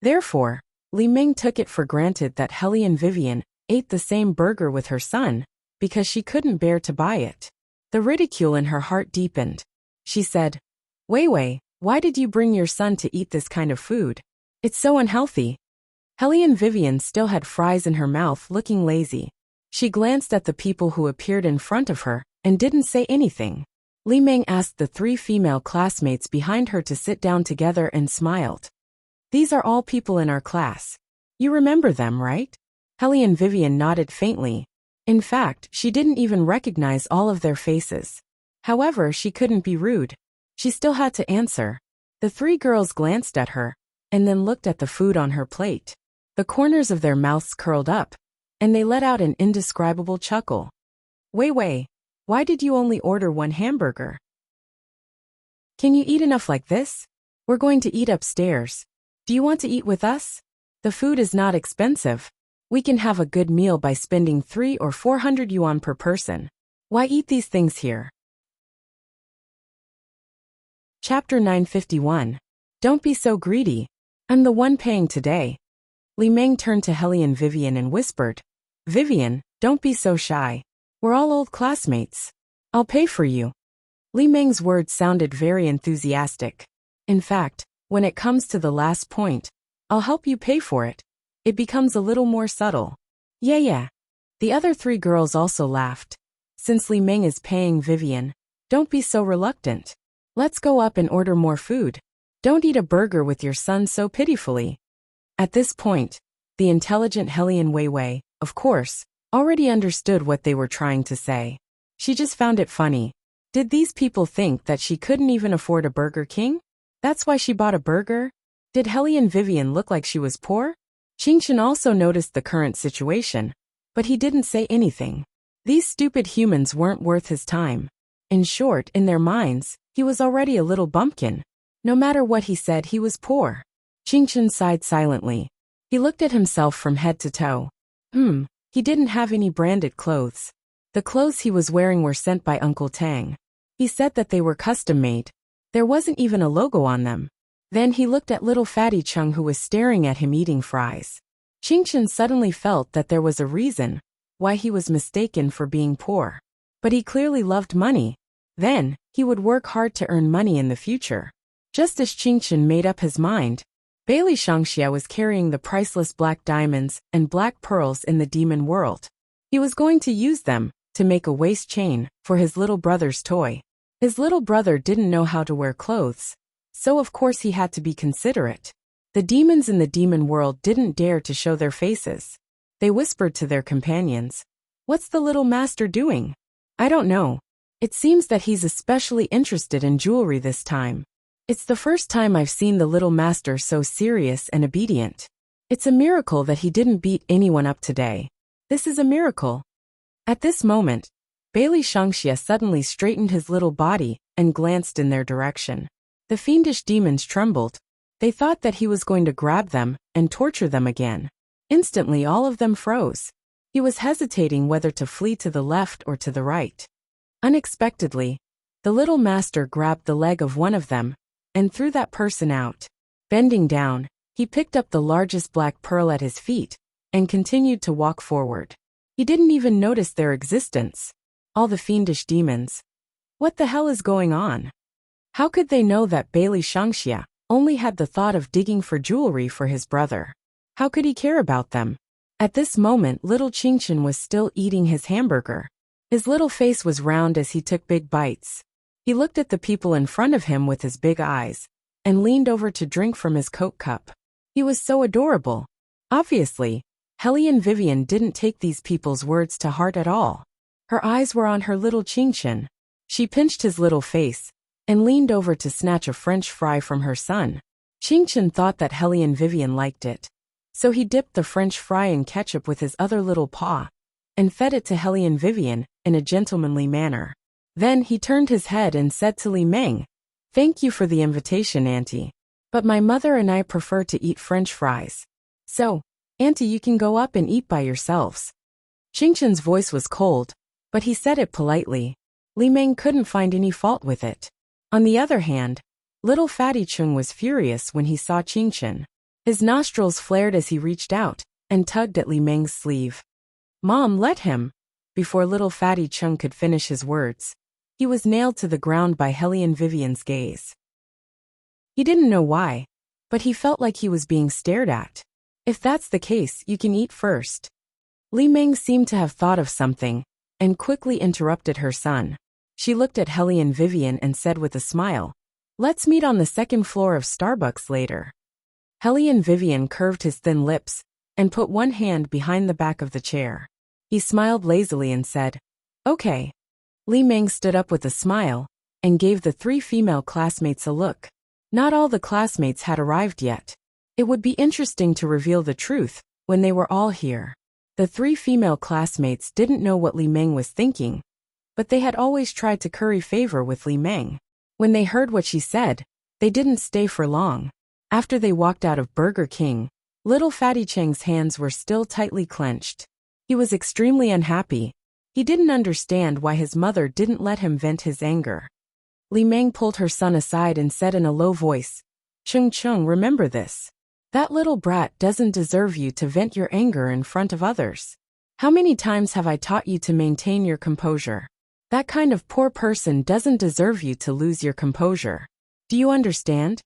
Therefore, Li Meng took it for granted that Hellion Vivian ate the same burger with her son because she couldn't bear to buy it. The ridicule in her heart deepened. She said, Wei Wei, why did you bring your son to eat this kind of food? It's so unhealthy. Hellion Vivian still had fries in her mouth, looking lazy. She glanced at the people who appeared in front of her and didn't say anything. Li Meng asked the three female classmates behind her to sit down together and smiled. These are all people in our class. You remember them, right? Hellion Vivian nodded faintly. In fact, she didn't even recognize all of their faces. However, she couldn't be rude. She still had to answer. The three girls glanced at her and then looked at the food on her plate. The corners of their mouths curled up, and they let out an indescribable chuckle. Wei Wei, why did you only order one hamburger? Can you eat enough like this? We're going to eat upstairs. Do you want to eat with us? The food is not expensive. We can have a good meal by spending 300 or 400 yuan per person. Why eat these things here? Chapter 951. Don't be so greedy. I'm the one paying today. Li Meng turned to Hellion Vivian and whispered, Vivian, don't be so shy. We're all old classmates. I'll pay for you. Li Meng's words sounded very enthusiastic. In fact, when it comes to the last point, I'll help you pay for it, it becomes a little more subtle. Yeah. The other three girls also laughed. Since Li Meng is paying Vivian, don't be so reluctant. Let's go up and order more food. Don't eat a burger with your son so pitifully. At this point, the intelligent Hellion Wei Wei, of course, already understood what they were trying to say. She just found it funny. Did these people think that she couldn't even afford a Burger King? That's why she bought a burger? Did Hellion Vivian look like she was poor? Qingchen also noticed the current situation, but he didn't say anything. These stupid humans weren't worth his time. In short, in their minds, he was already a little bumpkin. No matter what he said, he was poor. Qingchen sighed silently. He looked at himself from head to toe. He didn't have any branded clothes. The clothes he was wearing were sent by Uncle Tang. He said that they were custom-made. There wasn't even a logo on them. Then he looked at little Fatty Chung who was staring at him eating fries. Qingchen suddenly felt that there was a reason why he was mistaken for being poor. But he clearly loved money. Then, he would work hard to earn money in the future. Just as Qingchen made up his mind, Bailey Shangxia was carrying the priceless black diamonds and black pearls in the demon world. He was going to use them to make a waist chain for his little brother's toy. His little brother didn't know how to wear clothes, so of course he had to be considerate. The demons in the demon world didn't dare to show their faces. They whispered to their companions, "What's the little master doing? I don't know. It seems that he's especially interested in jewelry this time. It's the first time I've seen the little master so serious and obedient. It's a miracle that he didn't beat anyone up today. This is a miracle." At this moment, Bailey Shangxia suddenly straightened his little body and glanced in their direction. The fiendish demons trembled. They thought that he was going to grab them and torture them again. Instantly all of them froze. He was hesitating whether to flee to the left or to the right. Unexpectedly, the little master grabbed the leg of one of them and threw that person out. Bending down, he picked up the largest black pearl at his feet and continued to walk forward. He didn't even notice their existence. All the fiendish demons What the hell is going on? How could they know that Bailey Shangxia only had the thought of digging for jewelry for his brother? How could he care about them? At this moment, little Qingchen was still eating his hamburger. His little face was round as he took big bites. He looked at the people in front of him with his big eyes, and leaned over to drink from his Coke cup. He was so adorable. Obviously, Hellion Vivian didn't take these people's words to heart at all. Her eyes were on her little Qingchen. She pinched his little face, and leaned over to snatch a French fry from her son. Qingchen thought that Hellion Vivian liked it. So he dipped the French fry in ketchup with his other little paw, and fed it to Hellion Vivian in a gentlemanly manner. Then he turned his head and said to Li Meng, "Thank you for the invitation, Auntie. But my mother and I prefer to eat French fries. So, Auntie, you can go up and eat by yourselves." Qingchen's voice was cold, but he said it politely. Li Meng couldn't find any fault with it. On the other hand, little Fatty Chung was furious when he saw Qingchen. His nostrils flared as he reached out and tugged at Li Meng's sleeve. "Mom, let him!" Before little Fatty Chung could finish his words, he was nailed to the ground by Hellion Vivian's gaze. He didn't know why, but he felt like he was being stared at. "If that's the case, you can eat first." Li Meng seemed to have thought of something, and quickly interrupted her son. She looked at Hellion Vivian and said with a smile, "Let's meet on the second floor of Starbucks later." Hellion Vivian curved his thin lips, and put one hand behind the back of the chair. He smiled lazily and said, "Okay." Li Meng stood up with a smile, and gave the 3 female classmates a look. Not all the classmates had arrived yet. It would be interesting to reveal the truth when they were all here. The 3 female classmates didn't know what Li Meng was thinking, but they had always tried to curry favor with Li Meng. When they heard what she said, they didn't stay for long. After they walked out of Burger King, little Fatty Cheng's hands were still tightly clenched. He was extremely unhappy. He didn't understand why his mother didn't let him vent his anger. Li Meng pulled her son aside and said in a low voice, "Chung Chung, remember this. That little brat doesn't deserve you to vent your anger in front of others. How many times have I taught you to maintain your composure? That kind of poor person doesn't deserve you to lose your composure. Do you understand?"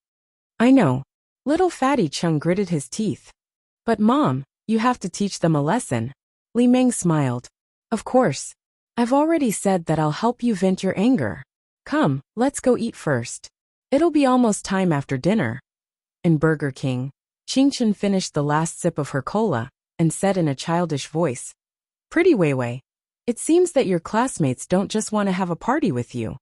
"I know." Little Fatty Chung gritted his teeth. "But Mom, you have to teach them a lesson." Li Meng smiled. "Of course. I've already said that I'll help you vent your anger. Come, let's go eat first. It'll be almost time after dinner." In Burger King, Qingchen finished the last sip of her cola, and said in a childish voice, "Pretty Weiwei, it seems that your classmates don't just want to have a party with you.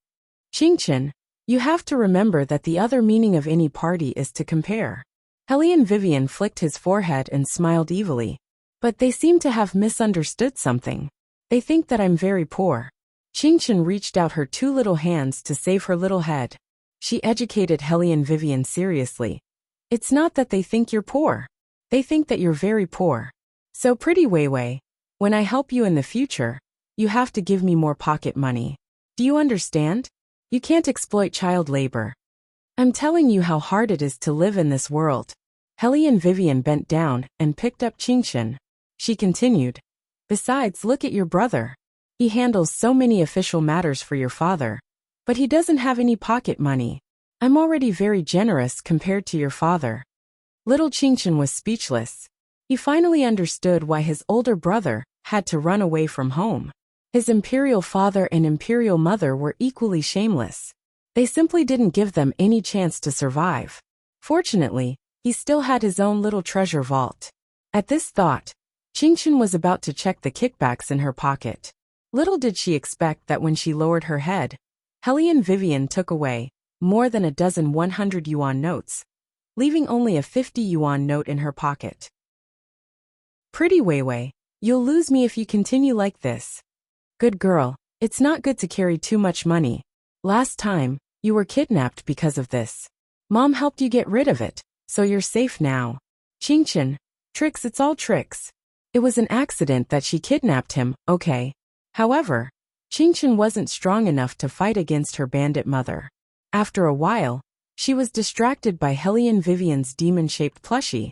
Qingchen, you have to remember that the other meaning of any party is to compare." Hellion Vivian flicked his forehead and smiled evilly. "But they seem to have misunderstood something. They think that I'm very poor." Qingchen reached out her 2 little hands to save her little head. She educated Hellion Vivian seriously. "It's not that they think you're poor. They think that you're very poor. So Pretty Weiwei, when I help you in the future, you have to give me more pocket money. Do you understand? You can't exploit child labor. I'm telling you how hard it is to live in this world." Hellion Vivian bent down and picked up Qingchen. She continued, "Besides, look at your brother. He handles so many official matters for your father, but he doesn't have any pocket money. I'm already very generous compared to your father." Little Qingchen was speechless. He finally understood why his older brother had to run away from home. His imperial father and imperial mother were equally shameless. They simply didn't give them any chance to survive. Fortunately, he still had his own little treasure vault. At this thought, Qingchen was about to check the kickbacks in her pocket. Little did she expect that when she lowered her head, Hellion Vivian took away more than a dozen 100 yuan notes, leaving only a 50 yuan note in her pocket. "Pretty Weiwei, you'll lose me if you continue like this. Good girl, it's not good to carry too much money. Last time, you were kidnapped because of this. Mom helped you get rid of it, so you're safe now." Qingchen, tricks, it's all tricks. It was an accident that she kidnapped him, okay? However, Qingchen wasn't strong enough to fight against her bandit mother. After a while, she was distracted by Hellion Vivian's demon-shaped plushie.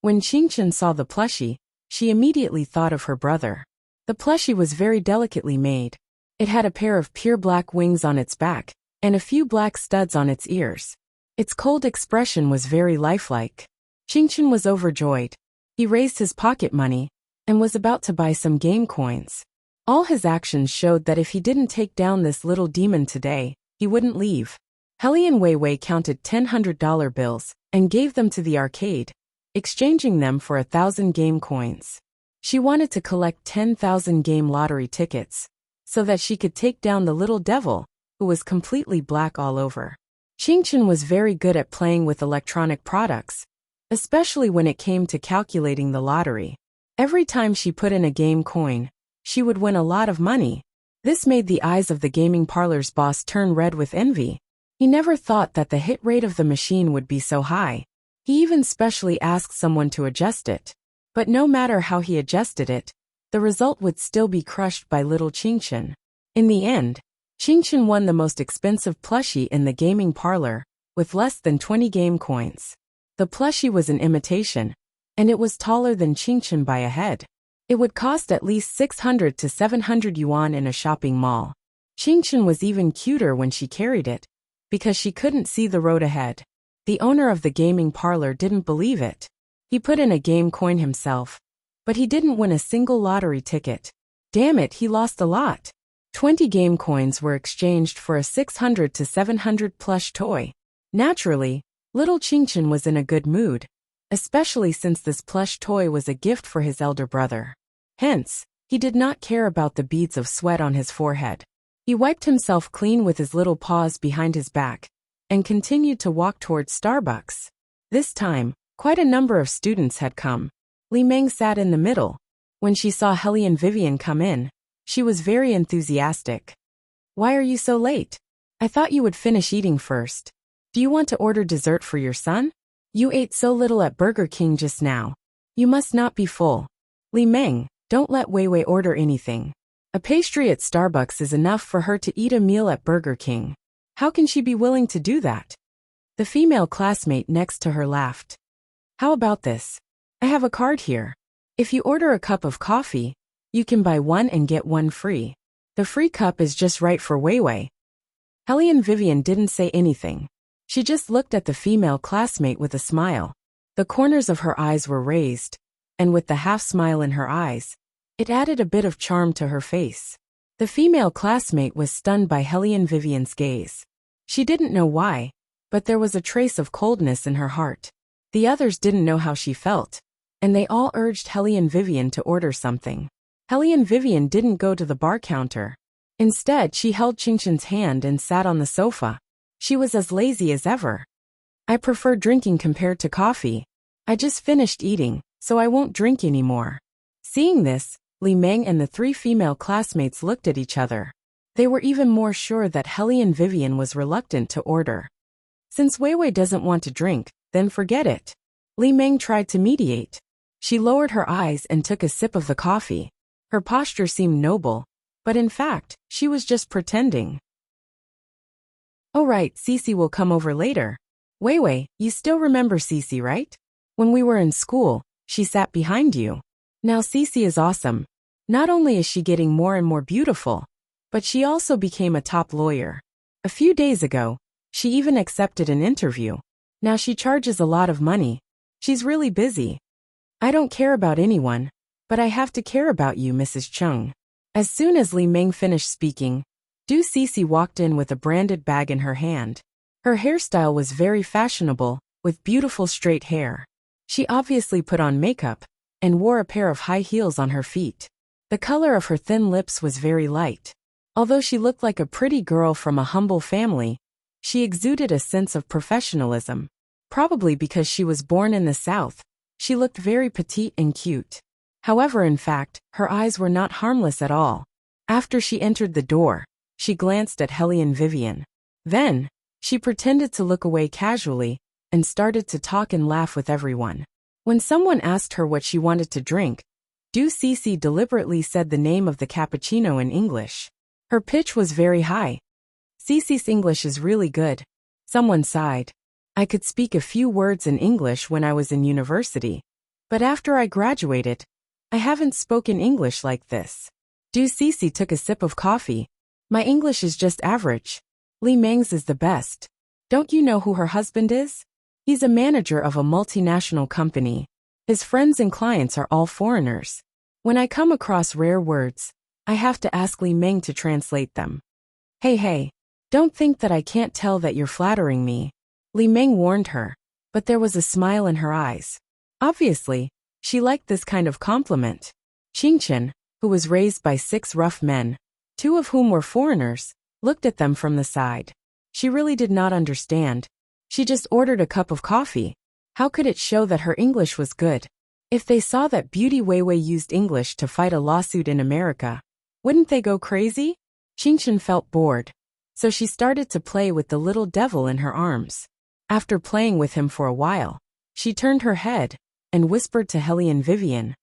When Qingchen saw the plushie, she immediately thought of her brother. The plushie was very delicately made. It had a pair of pure black wings on its back, and a few black studs on its ears. Its cold expression was very lifelike. Qingchen was overjoyed. He raised his pocket money, and was about to buy some game coins. All his actions showed that if he didn't take down this little demon today, he wouldn't leave. Hellion Weiwei counted $100 bills, and gave them to the arcade, exchanging them for 1,000 game coins. She wanted to collect 10,000 game lottery tickets, so that she could take down the little devil, who was completely black all over. Qingchen was very good at playing with electronic products, especially when it came to calculating the lottery. Every time she put in a game coin, she would win a lot of money. This made the eyes of the gaming parlor's boss turn red with envy. He never thought that the hit rate of the machine would be so high. He even specially asked someone to adjust it. But no matter how he adjusted it, the result would still be crushed by little Qingchen. In the end, Qingchen won the most expensive plushie in the gaming parlor, with less than 20 game coins. The plushie was an imitation, and it was taller than Qingchen by a head. It would cost at least 600 to 700 yuan in a shopping mall. Qingchen was even cuter when she carried it, because she couldn't see the road ahead. The owner of the gaming parlor didn't believe it. He put in a game coin himself, but he didn't win a single lottery ticket. Damn it, he lost a lot. 20 game coins were exchanged for a 600 to 700 plush toy. Naturally, little Qingchen was in a good mood, especially since this plush toy was a gift for his elder brother. Hence, he did not care about the beads of sweat on his forehead. He wiped himself clean with his little paws behind his back, and continued to walk towards Starbucks. This time, quite a number of students had come. Li Meng sat in the middle. When she saw Hellion Vivian come in, she was very enthusiastic. "Why are you so late? I thought you would finish eating first. Do you want to order dessert for your son? You ate so little at Burger King just now. You must not be full." "Li Meng, don't let Weiwei order anything. A pastry at Starbucks is enough for her to eat a meal at Burger King. How can she be willing to do that?" The female classmate next to her laughed. "How about this? I have a card here. If you order a cup of coffee, you can buy one and get one free. The free cup is just right for Weiwei." Hellion Vivian didn't say anything. She just looked at the female classmate with a smile. The corners of her eyes were raised, and with the half-smile in her eyes, it added a bit of charm to her face. The female classmate was stunned by Hellion Vivian's gaze. She didn't know why, but there was a trace of coldness in her heart. The others didn't know how she felt, and they all urged Hellion Vivian to order something. Hellion Vivian didn't go to the bar counter. Instead, she held Qingchen's hand and sat on the sofa. She was as lazy as ever. "I prefer drinking compared to coffee. I just finished eating, so I won't drink anymore." Seeing this, Li Meng and the three female classmates looked at each other. They were even more sure that Hellion Vivian was reluctant to order. "Since Weiwei doesn't want to drink, then forget it." Li Meng tried to mediate. She lowered her eyes and took a sip of the coffee. Her posture seemed noble, but in fact, she was just pretending. "Oh right, Cece will come over later. Weiwei, you still remember Cece, right? When we were in school, she sat behind you. Now Cece is awesome. Not only is she getting more and more beautiful, but she also became a top lawyer. A few days ago, she even accepted an interview. Now she charges a lot of money. She's really busy. I don't care about anyone, but I have to care about you, Mrs. Chung." As soon as Li Meng finished speaking, Du Cece walked in with a branded bag in her hand. Her hairstyle was very fashionable, with beautiful straight hair. She obviously put on makeup, and wore a pair of high heels on her feet. The color of her thin lips was very light. Although she looked like a pretty girl from a humble family, she exuded a sense of professionalism. Probably because she was born in the South, she looked very petite and cute. However, in fact, her eyes were not harmless at all. After she entered the door, she glanced at Hellion Vivian. Then, she pretended to look away casually, and started to talk and laugh with everyone. When someone asked her what she wanted to drink, Du Cece deliberately said the name of the cappuccino in English. Her pitch was very high. "Cece's English is really good." Someone sighed. "I could speak a few words in English when I was in university, but after I graduated, I haven't spoken English like this." Du Cece took a sip of coffee, My English is just average. Li Meng's is the best. Don't you know who her husband is? He's a manager of a multinational company. His friends and clients are all foreigners. When I come across rare words, I have to ask Li Meng to translate them. Hey, don't think that I can't tell that you're flattering me, Li Meng warned her, but there was a smile in her eyes. Obviously, she liked this kind of compliment. Qingchen, who was raised by 6 rough men, 2 of whom were foreigners, looked at them from the side. She really did not understand. She just ordered a cup of coffee. How could it show that her English was good? If they saw that Beauty Weiwei used English to fight a lawsuit in America, wouldn't they go crazy? Qingchen felt bored, so she started to play with the little devil in her arms. After playing with him for a while, she turned her head and whispered to Hellion Vivian.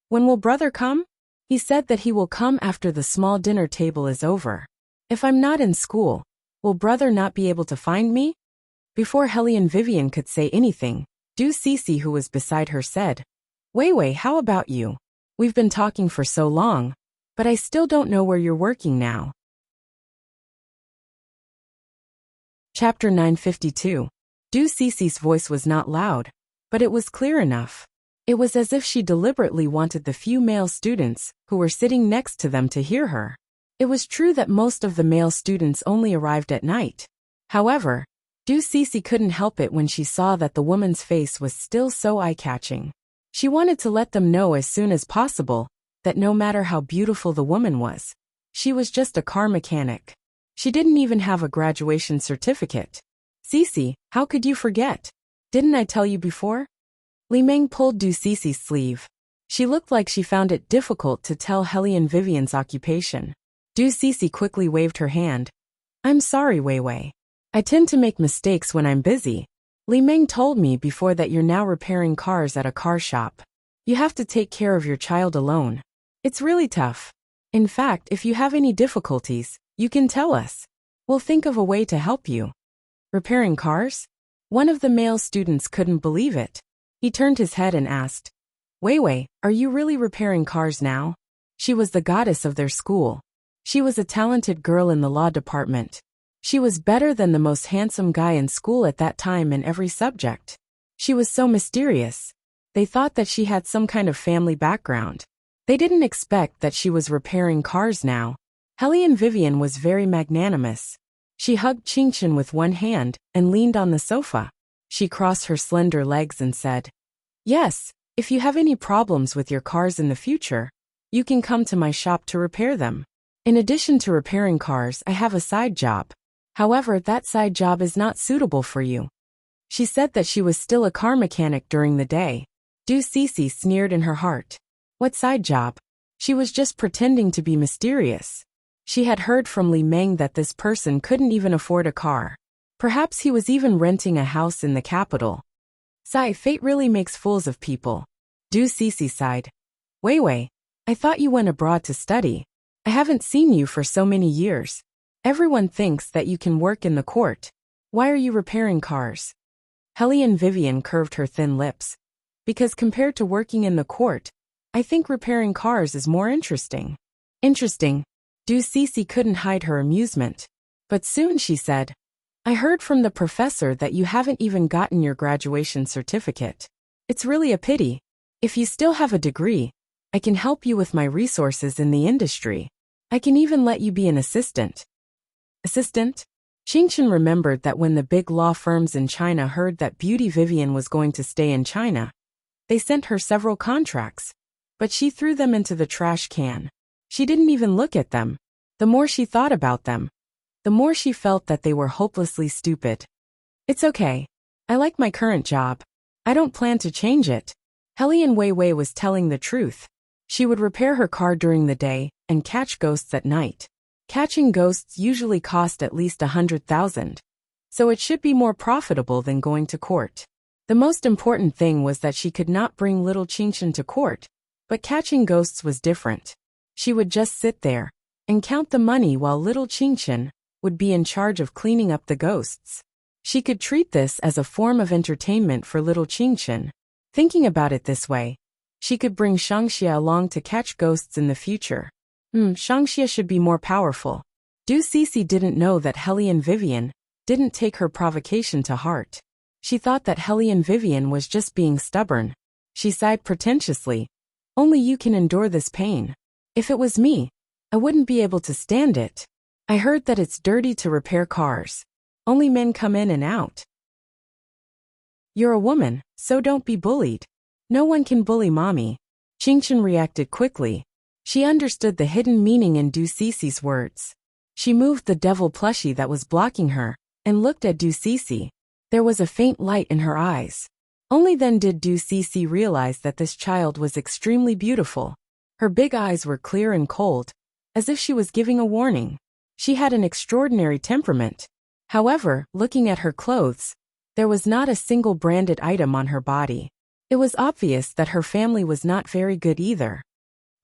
When will brother come? He said that he will come after the small dinner table is over. If I'm not in school, will brother not be able to find me? Before Hellion Vivian could say anything, Du Cece, who was beside her, said, Weiwei, how about you? We've been talking for so long, but I still don't know where you're working now. Chapter 952. Du Cece's voice was not loud, but it was clear enough. It was as if she deliberately wanted the few male students who were sitting next to them to hear her. It was true that most of the male students only arrived at night. However, Du Cece couldn't help it when she saw that the woman's face was still so eye-catching. She wanted to let them know as soon as possible that no matter how beautiful the woman was, she was just a car mechanic. She didn't even have a graduation certificate. Cece, how could you forget? Didn't I tell you before? Li Meng pulled Du Cece's sleeve. She looked like she found it difficult to tell Hellion Vivian's occupation. Du Cece quickly waved her hand. I'm sorry, Weiwei. I tend to make mistakes when I'm busy. Li Meng told me before that you're now repairing cars at a car shop. You have to take care of your child alone. It's really tough. In fact, if you have any difficulties, you can tell us. We'll think of a way to help you. Repairing cars? One of the male students couldn't believe it. He turned his head and asked, Weiwei, are you really repairing cars now? She was the goddess of their school. She was a talented girl in the law department. She was better than the most handsome guy in school at that time in every subject. She was so mysterious. They thought that she had some kind of family background. They didn't expect that she was repairing cars now. Hellion Vivian was very magnanimous. She hugged Qingchen with one hand and leaned on the sofa. She crossed her slender legs and said, Yes, if you have any problems with your cars in the future, you can come to my shop to repair them. In addition to repairing cars, I have a side job. However, that side job is not suitable for you. She said that she was still a car mechanic during the day. Du Cece sneered in her heart. What side job? She was just pretending to be mysterious. She had heard from Li Meng that this person couldn't even afford a car. Perhaps he was even renting a house in the capital. Sigh, fate really makes fools of people. Du Cece sighed. Weiwei, I thought you went abroad to study. I haven't seen you for so many years. Everyone thinks that you can work in the court. Why are you repairing cars? Hellion Vivian curved her thin lips. Because compared to working in the court, I think repairing cars is more interesting. Interesting. Du Cece couldn't hide her amusement. But soon she said, I heard from the professor that you haven't even gotten your graduation certificate. It's really a pity. If you still have a degree, I can help you with my resources in the industry. I can even let you be an assistant. Assistant? Qingchen remembered that when the big law firms in China heard that Beauty Vivian was going to stay in China, they sent her several contracts, but she threw them into the trash can. She didn't even look at them. The more she thought about them, the more she felt that they were hopelessly stupid. It's okay. I like my current job. I don't plan to change it. Hellion Weiwei was telling the truth. She would repair her car during the day and catch ghosts at night. Catching ghosts usually cost at least 100,000, so it should be more profitable than going to court. The most important thing was that she could not bring little Qingchen to court, but catching ghosts was different. She would just sit there and count the money while little Qingchen would be in charge of cleaning up the ghosts. She could treat this as a form of entertainment for little Qingchen. Thinking about it this way, she could bring Shangxia along to catch ghosts in the future. Shangxia should be more powerful. Du Cece didn't know that Hellion Vivian didn't take her provocation to heart. She thought that Hellion Vivian was just being stubborn. She sighed pretentiously. Only you can endure this pain. If it was me, I wouldn't be able to stand it. I heard that it's dirty to repair cars. Only men come in and out. You're a woman, so don't be bullied. No one can bully mommy. Qingchen reacted quickly. She understood the hidden meaning in Du Cece's words. She moved the devil plushie that was blocking her, and looked at Du Cece. There was a faint light in her eyes. Only then did Du Cece realize that this child was extremely beautiful. Her big eyes were clear and cold, as if she was giving a warning. She had an extraordinary temperament. However, looking at her clothes, there was not a single branded item on her body. It was obvious that her family was not very good either.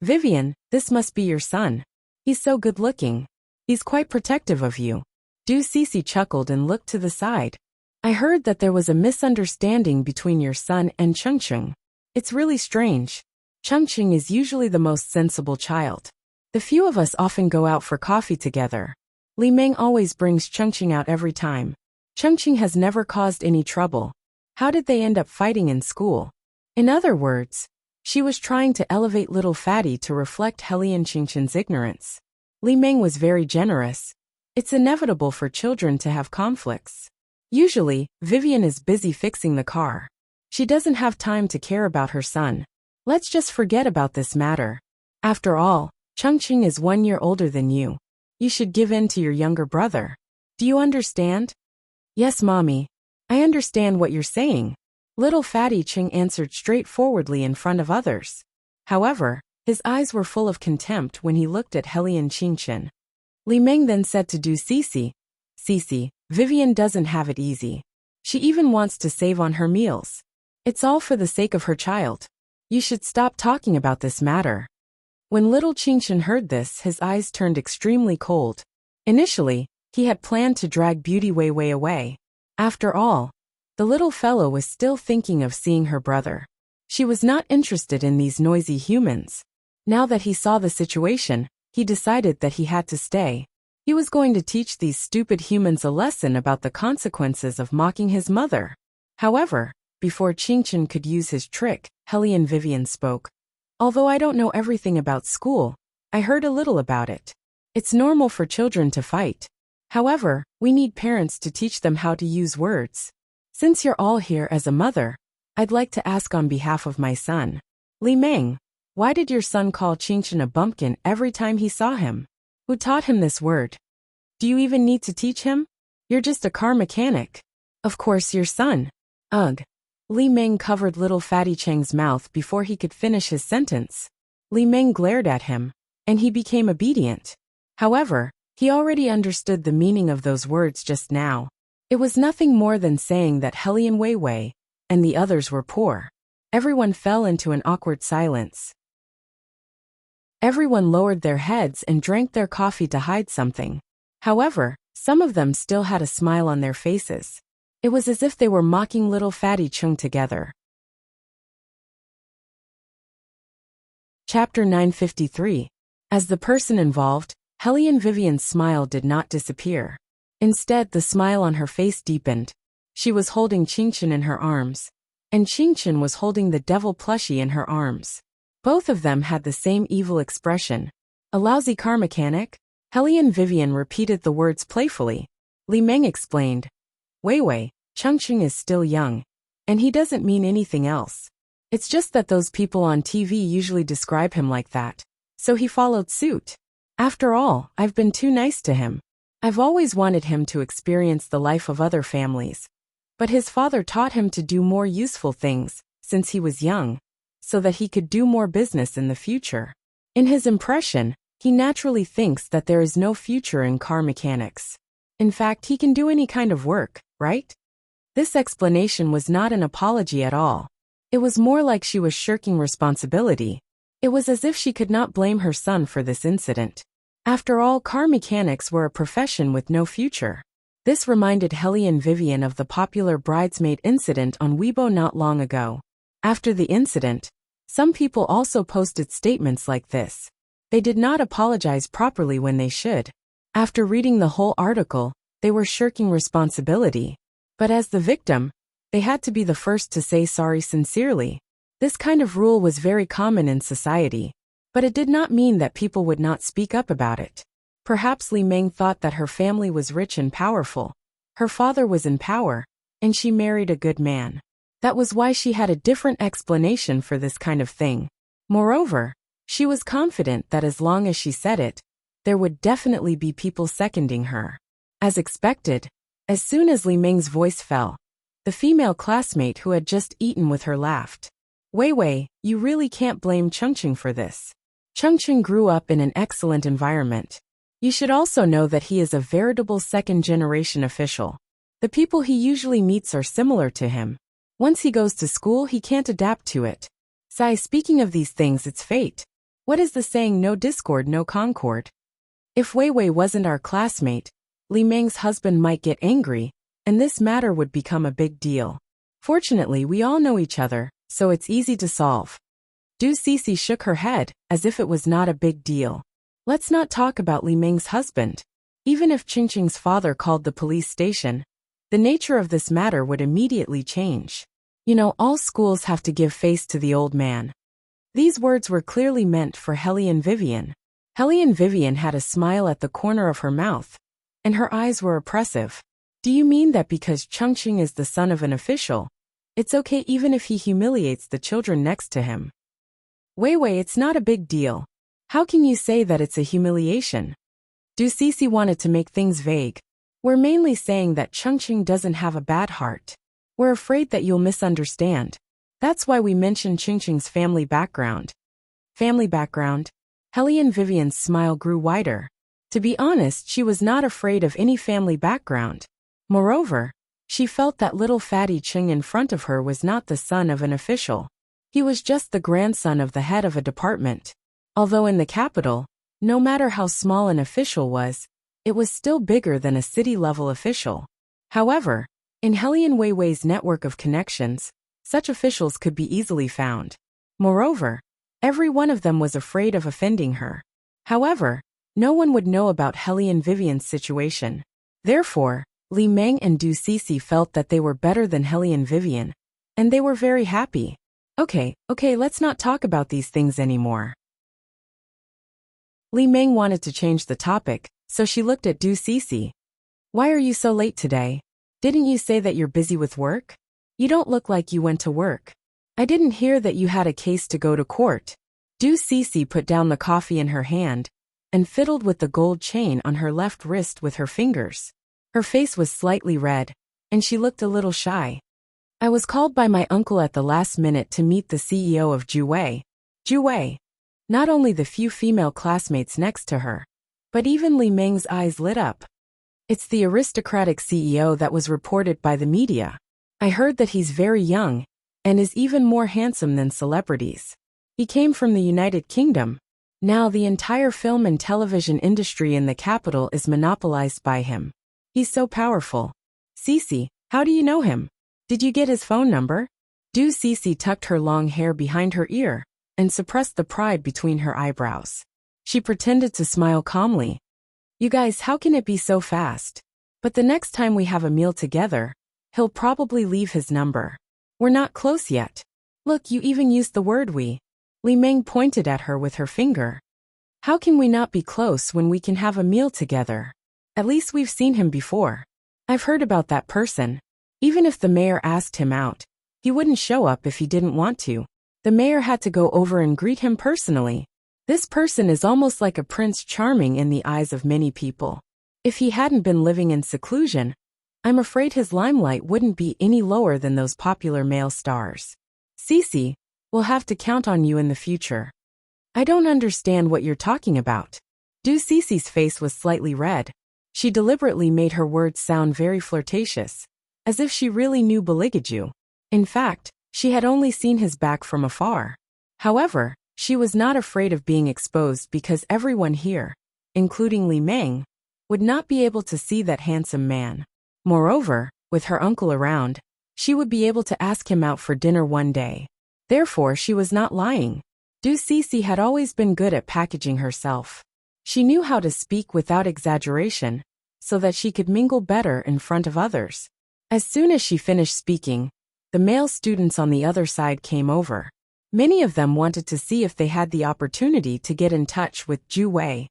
Vivian, this must be your son. He's so good-looking. He's quite protective of you. Du Cece chuckled and looked to the side. I heard that there was a misunderstanding between your son and Chengcheng. It's really strange. Chengcheng is usually the most sensible child. The few of us often go out for coffee together. Li Meng always brings Chengcheng out every time. Chengcheng has never caused any trouble. How did they end up fighting in school? In other words, she was trying to elevate little fatty to reflect Hellion Qingchen's ignorance. Li Meng was very generous. It's inevitable for children to have conflicts. Usually, Vivian is busy fixing the car. She doesn't have time to care about her son. Let's just forget about this matter. After all, Chengcheng is 1 year older than you. You should give in to your younger brother. Do you understand? Yes, Mommy. I understand what you're saying. Little Fatty Cheng answered straightforwardly in front of others. However, his eyes were full of contempt when he looked at Hellion Qingchen. Li Meng then said to Du Cece, Cece, Vivian doesn't have it easy. She even wants to save on her meals. It's all for the sake of her child. You should stop talking about this matter. When little Qingchen heard this, his eyes turned extremely cold. Initially, he had planned to drag Beauty Wei away. After all, the little fellow was still thinking of seeing her brother. She was not interested in these noisy humans. Now that he saw the situation, he decided that he had to stay. He was going to teach these stupid humans a lesson about the consequences of mocking his mother. However, before Qingchen could use his trick, Hellion Vivian spoke. Although I don't know everything about school, I heard a little about it. It's normal for children to fight. However, we need parents to teach them how to use words. Since you're all here as a mother, I'd like to ask on behalf of my son. Li Meng, why did your son call Qingchen a bumpkin every time he saw him? Who taught him this word? Do you even need to teach him? You're just a car mechanic. Of course, your son. Ugh. Li Meng covered little Fatty Cheng's mouth before he could finish his sentence. Li Meng glared at him, and he became obedient. However, he already understood the meaning of those words just now. It was nothing more than saying that Hellion Wei and the others were poor. Everyone fell into an awkward silence. Everyone lowered their heads and drank their coffee to hide something. However, some of them still had a smile on their faces. It was as if they were mocking little Fatty Chung together. Chapter 953. As the person involved, Hellion Vivian's smile did not disappear. Instead, the smile on her face deepened. She was holding Qingchen in her arms, and Qingchen was holding the devil plushie in her arms. Both of them had the same evil expression. A lousy car mechanic? Hellion Vivian repeated the words playfully. Li Meng explained. Wei, Chengcheng is still young, and he doesn't mean anything else. It's just that those people on TV usually describe him like that. So he followed suit. After all, I've been too nice to him. I've always wanted him to experience the life of other families. But his father taught him to do more useful things, since he was young, so that he could do more business in the future. In his impression, he naturally thinks that there is no future in car mechanics. In fact, he can do any kind of work, right? This explanation was not an apology at all. It was more like she was shirking responsibility. It was as if she could not blame her son for this incident. After all, car mechanics were a profession with no future. This reminded Hellion Vivian of the popular bridesmaid incident on Weibo not long ago. After the incident, some people also posted statements like this. They did not apologize properly when they should. After reading the whole article, they were shirking responsibility. But as the victim, they had to be the first to say sorry sincerely. This kind of rule was very common in society. But it did not mean that people would not speak up about it. Perhaps Li Meng thought that her family was rich and powerful. Her father was in power, and she married a good man. That was why she had a different explanation for this kind of thing. Moreover, she was confident that as long as she said it, there would definitely be people seconding her. As expected, as soon as Li Meng's voice fell, the female classmate who had just eaten with her laughed. Wei Wei, you really can't blame Chengqing for this. Chengqing grew up in an excellent environment. You should also know that he is a veritable second-generation official. The people he usually meets are similar to him. Once he goes to school, he can't adapt to it. Sai, speaking of these things, it's fate. What is the saying, no discord, no concord? If Wei Wei wasn't our classmate, Li Meng's husband might get angry, and this matter would become a big deal. Fortunately, we all know each other, so it's easy to solve. Du Cece shook her head, as if it was not a big deal. Let's not talk about Li Meng's husband. Even if Qingqing's father called the police station, the nature of this matter would immediately change. You know, all schools have to give face to the old man. These words were clearly meant for Hellion Vivian. Hellion Vivian had a smile at the corner of her mouth, and her eyes were oppressive. Do you mean that because Chengqing is the son of an official, it's okay even if he humiliates the children next to him? Wei Wei, it's not a big deal. How can you say that it's a humiliation? Du Cece wanted to make things vague. We're mainly saying that Chengqing doesn't have a bad heart. We're afraid that you'll misunderstand. That's why we mentioned Qingqing's family background. Family background? Hellion Vivian's smile grew wider. To be honest, she was not afraid of any family background. Moreover, she felt that little fatty Qing in front of her was not the son of an official. He was just the grandson of the head of a department. Although in the capital, no matter how small an official was, it was still bigger than a city-level official. However, in Hellion Wei Wei's network of connections, such officials could be easily found. Moreover, every one of them was afraid of offending her. However, no one would know about Hellion Vivian's situation. Therefore, Li Meng and Du Cece felt that they were better than Hellion Vivian, and they were very happy. Okay, let's not talk about these things anymore. Li Meng wanted to change the topic, so she looked at Du Cece. Why are you so late today? Didn't you say that you're busy with work? You don't look like you went to work. I didn't hear that you had a case to go to court. Du Cece put down the coffee in her hand and fiddled with the gold chain on her left wrist with her fingers. Her face was slightly red, and she looked a little shy. I was called by my uncle at the last minute to meet the CEO of Juwei. Juwei. Not only the few female classmates next to her, but even Li Meng's eyes lit up. It's the aristocratic CEO that was reported by the media. I heard that he's very young, and is even more handsome than celebrities. He came from the United Kingdom. Now the entire film and television industry in the capital is monopolized by him. He's so powerful. Cece, how do you know him? Did you get his phone number? Du Cece tucked her long hair behind her ear and suppressed the pride between her eyebrows. She pretended to smile calmly. You guys, how can it be so fast? But the next time we have a meal together, he'll probably leave his number. We're not close yet. Look, you even used the word we. Li Meng pointed at her with her finger. How can we not be close when we can have a meal together? At least we've seen him before. I've heard about that person. Even if the mayor asked him out, he wouldn't show up if he didn't want to. The mayor had to go over and greet him personally. This person is almost like a Prince Charming in the eyes of many people. If he hadn't been living in seclusion, I'm afraid his limelight wouldn't be any lower than those popular male stars. Cece, we'll have to count on you in the future. I don't understand what you're talking about. Du Cece's face was slightly red. She deliberately made her words sound very flirtatious, as if she really knew Beligaju. In fact, she had only seen his back from afar. However, she was not afraid of being exposed because everyone here, including Li Meng, would not be able to see that handsome man. Moreover, with her uncle around, she would be able to ask him out for dinner one day. Therefore, she was not lying. Du Cece had always been good at packaging herself. She knew how to speak without exaggeration, so that she could mingle better in front of others. As soon as she finished speaking, the male students on the other side came over. Many of them wanted to see if they had the opportunity to get in touch with Ju Wei.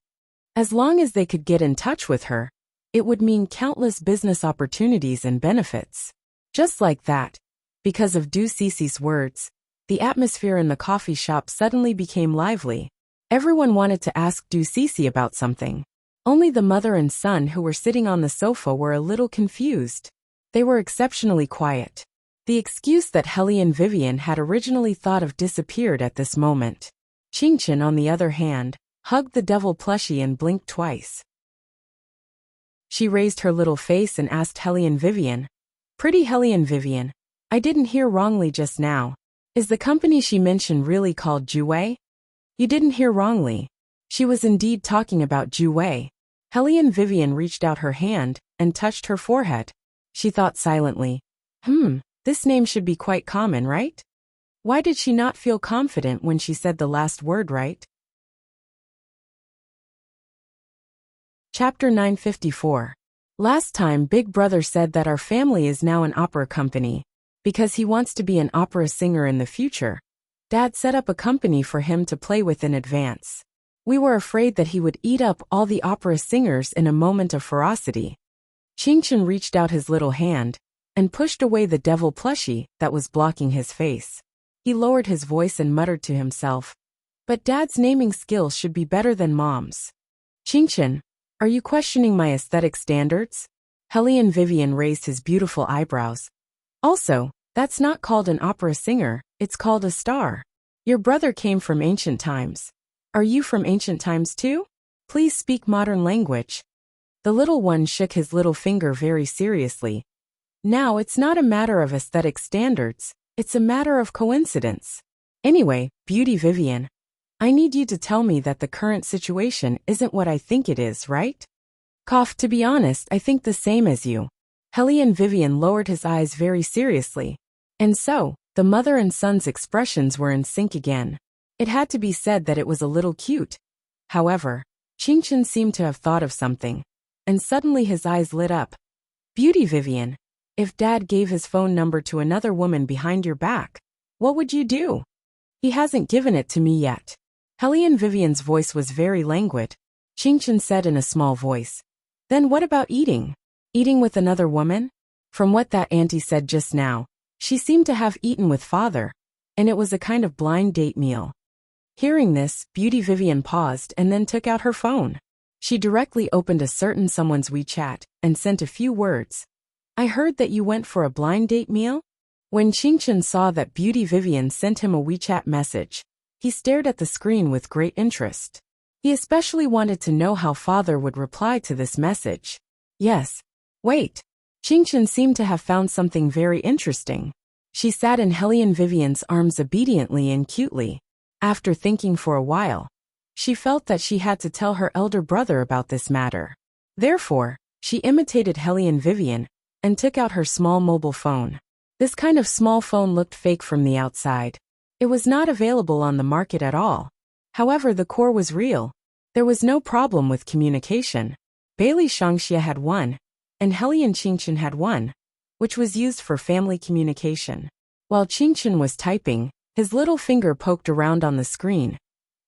As long as they could get in touch with her, it would mean countless business opportunities and benefits. Just like that, because of Du Cici's words, the atmosphere in the coffee shop suddenly became lively. Everyone wanted to ask Du Cici about something. Only the mother and son who were sitting on the sofa were a little confused. They were exceptionally quiet. The excuse that Helly and Vivian had originally thought of disappeared at this moment. Qingchen, on the other hand, hugged the devil plushie and blinked twice. She raised her little face and asked Helly and Vivian, "Pretty Helly and Vivian, I didn't hear wrongly just now. Is the company she mentioned really called Ju Wei?" "You didn't hear wrongly. She was indeed talking about Ju Wei." Helly and Vivian reached out her hand and touched her forehead. She thought silently, this name should be quite common, right? Why did she not feel confident when she said the last word right? Chapter 954. Last time Big Brother said that our family is now an opera company, because he wants to be an opera singer in the future. Dad set up a company for him to play with in advance. We were afraid that he would eat up all the opera singers in a moment of ferocity. Qingchen reached out his little hand and pushed away the devil plushie that was blocking his face. He lowered his voice and muttered to himself, "But Dad's naming skills should be better than Mom's." "Qingchen, are you questioning my aesthetic standards?" Helly and Vivian raised his beautiful eyebrows. "Also, that's not called an opera singer, it's called a star. Your brother came from ancient times. Are you from ancient times too? Please speak modern language." The little one shook his little finger very seriously. "Now it's not a matter of aesthetic standards, it's a matter of coincidence. Anyway, Beauty Vivian, I need you to tell me that the current situation isn't what I think it is, right?" "Cough, to be honest, I think the same as you." Helly and Vivian lowered his eyes very seriously. And so, the mother and son's expressions were in sync again. It had to be said that it was a little cute. However, Qingchen seemed to have thought of something, and suddenly his eyes lit up. "Beauty Vivian, if Dad gave his phone number to another woman behind your back, what would you do?" "He hasn't given it to me yet." Helly and Vivian's voice was very languid. Qingchen said in a small voice, "Then what about eating? Eating with another woman?" From what that auntie said just now, she seemed to have eaten with father, and it was a kind of blind date meal. Hearing this, Beauty Vivian paused and then took out her phone. She directly opened a certain someone's WeChat and sent a few words. "I heard that you went for a blind date meal?" When Qingchen saw that Beauty Vivian sent him a WeChat message, he stared at the screen with great interest. He especially wanted to know how father would reply to this message. Yes. Wait. Qingchen seemed to have found something very interesting. She sat in Helly and Vivian's arms obediently and cutely. After thinking for a while, she felt that she had to tell her elder brother about this matter. Therefore, she imitated Helly and Vivian and took out her small mobile phone. This kind of small phone looked fake from the outside. It was not available on the market at all. However, the core was real. There was no problem with communication. Bailey Shangxia had one, and Helly and Qingchen had one, which was used for family communication. While Qingchen was typing, his little finger poked around on the screen,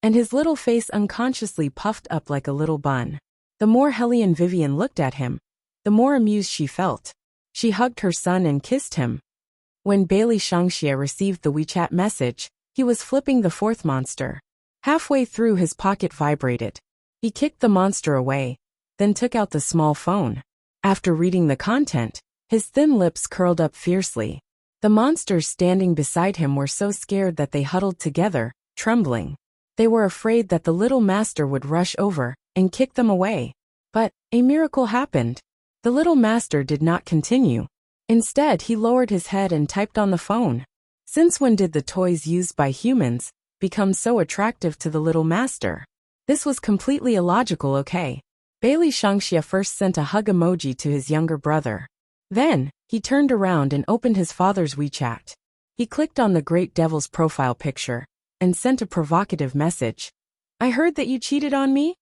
and his little face unconsciously puffed up like a little bun. The more Helly and Vivian looked at him, the more amused she felt. She hugged her son and kissed him. When Bailey Shangxia received the WeChat message, he was flipping the fourth monster. Halfway through, his pocket vibrated. He kicked the monster away, then took out the small phone. After reading the content, his thin lips curled up fiercely. The monsters standing beside him were so scared that they huddled together, trembling. They were afraid that the little master would rush over and kick them away. But a miracle happened. The little master did not continue. Instead, he lowered his head and typed on the phone. Since when did the toys used by humans become so attractive to the little master? This was completely illogical, okay? Bailey Shangxia first sent a hug emoji to his younger brother. Then, he turned around and opened his father's WeChat. He clicked on the Great Devil's profile picture and sent a provocative message. "I heard that you cheated on me?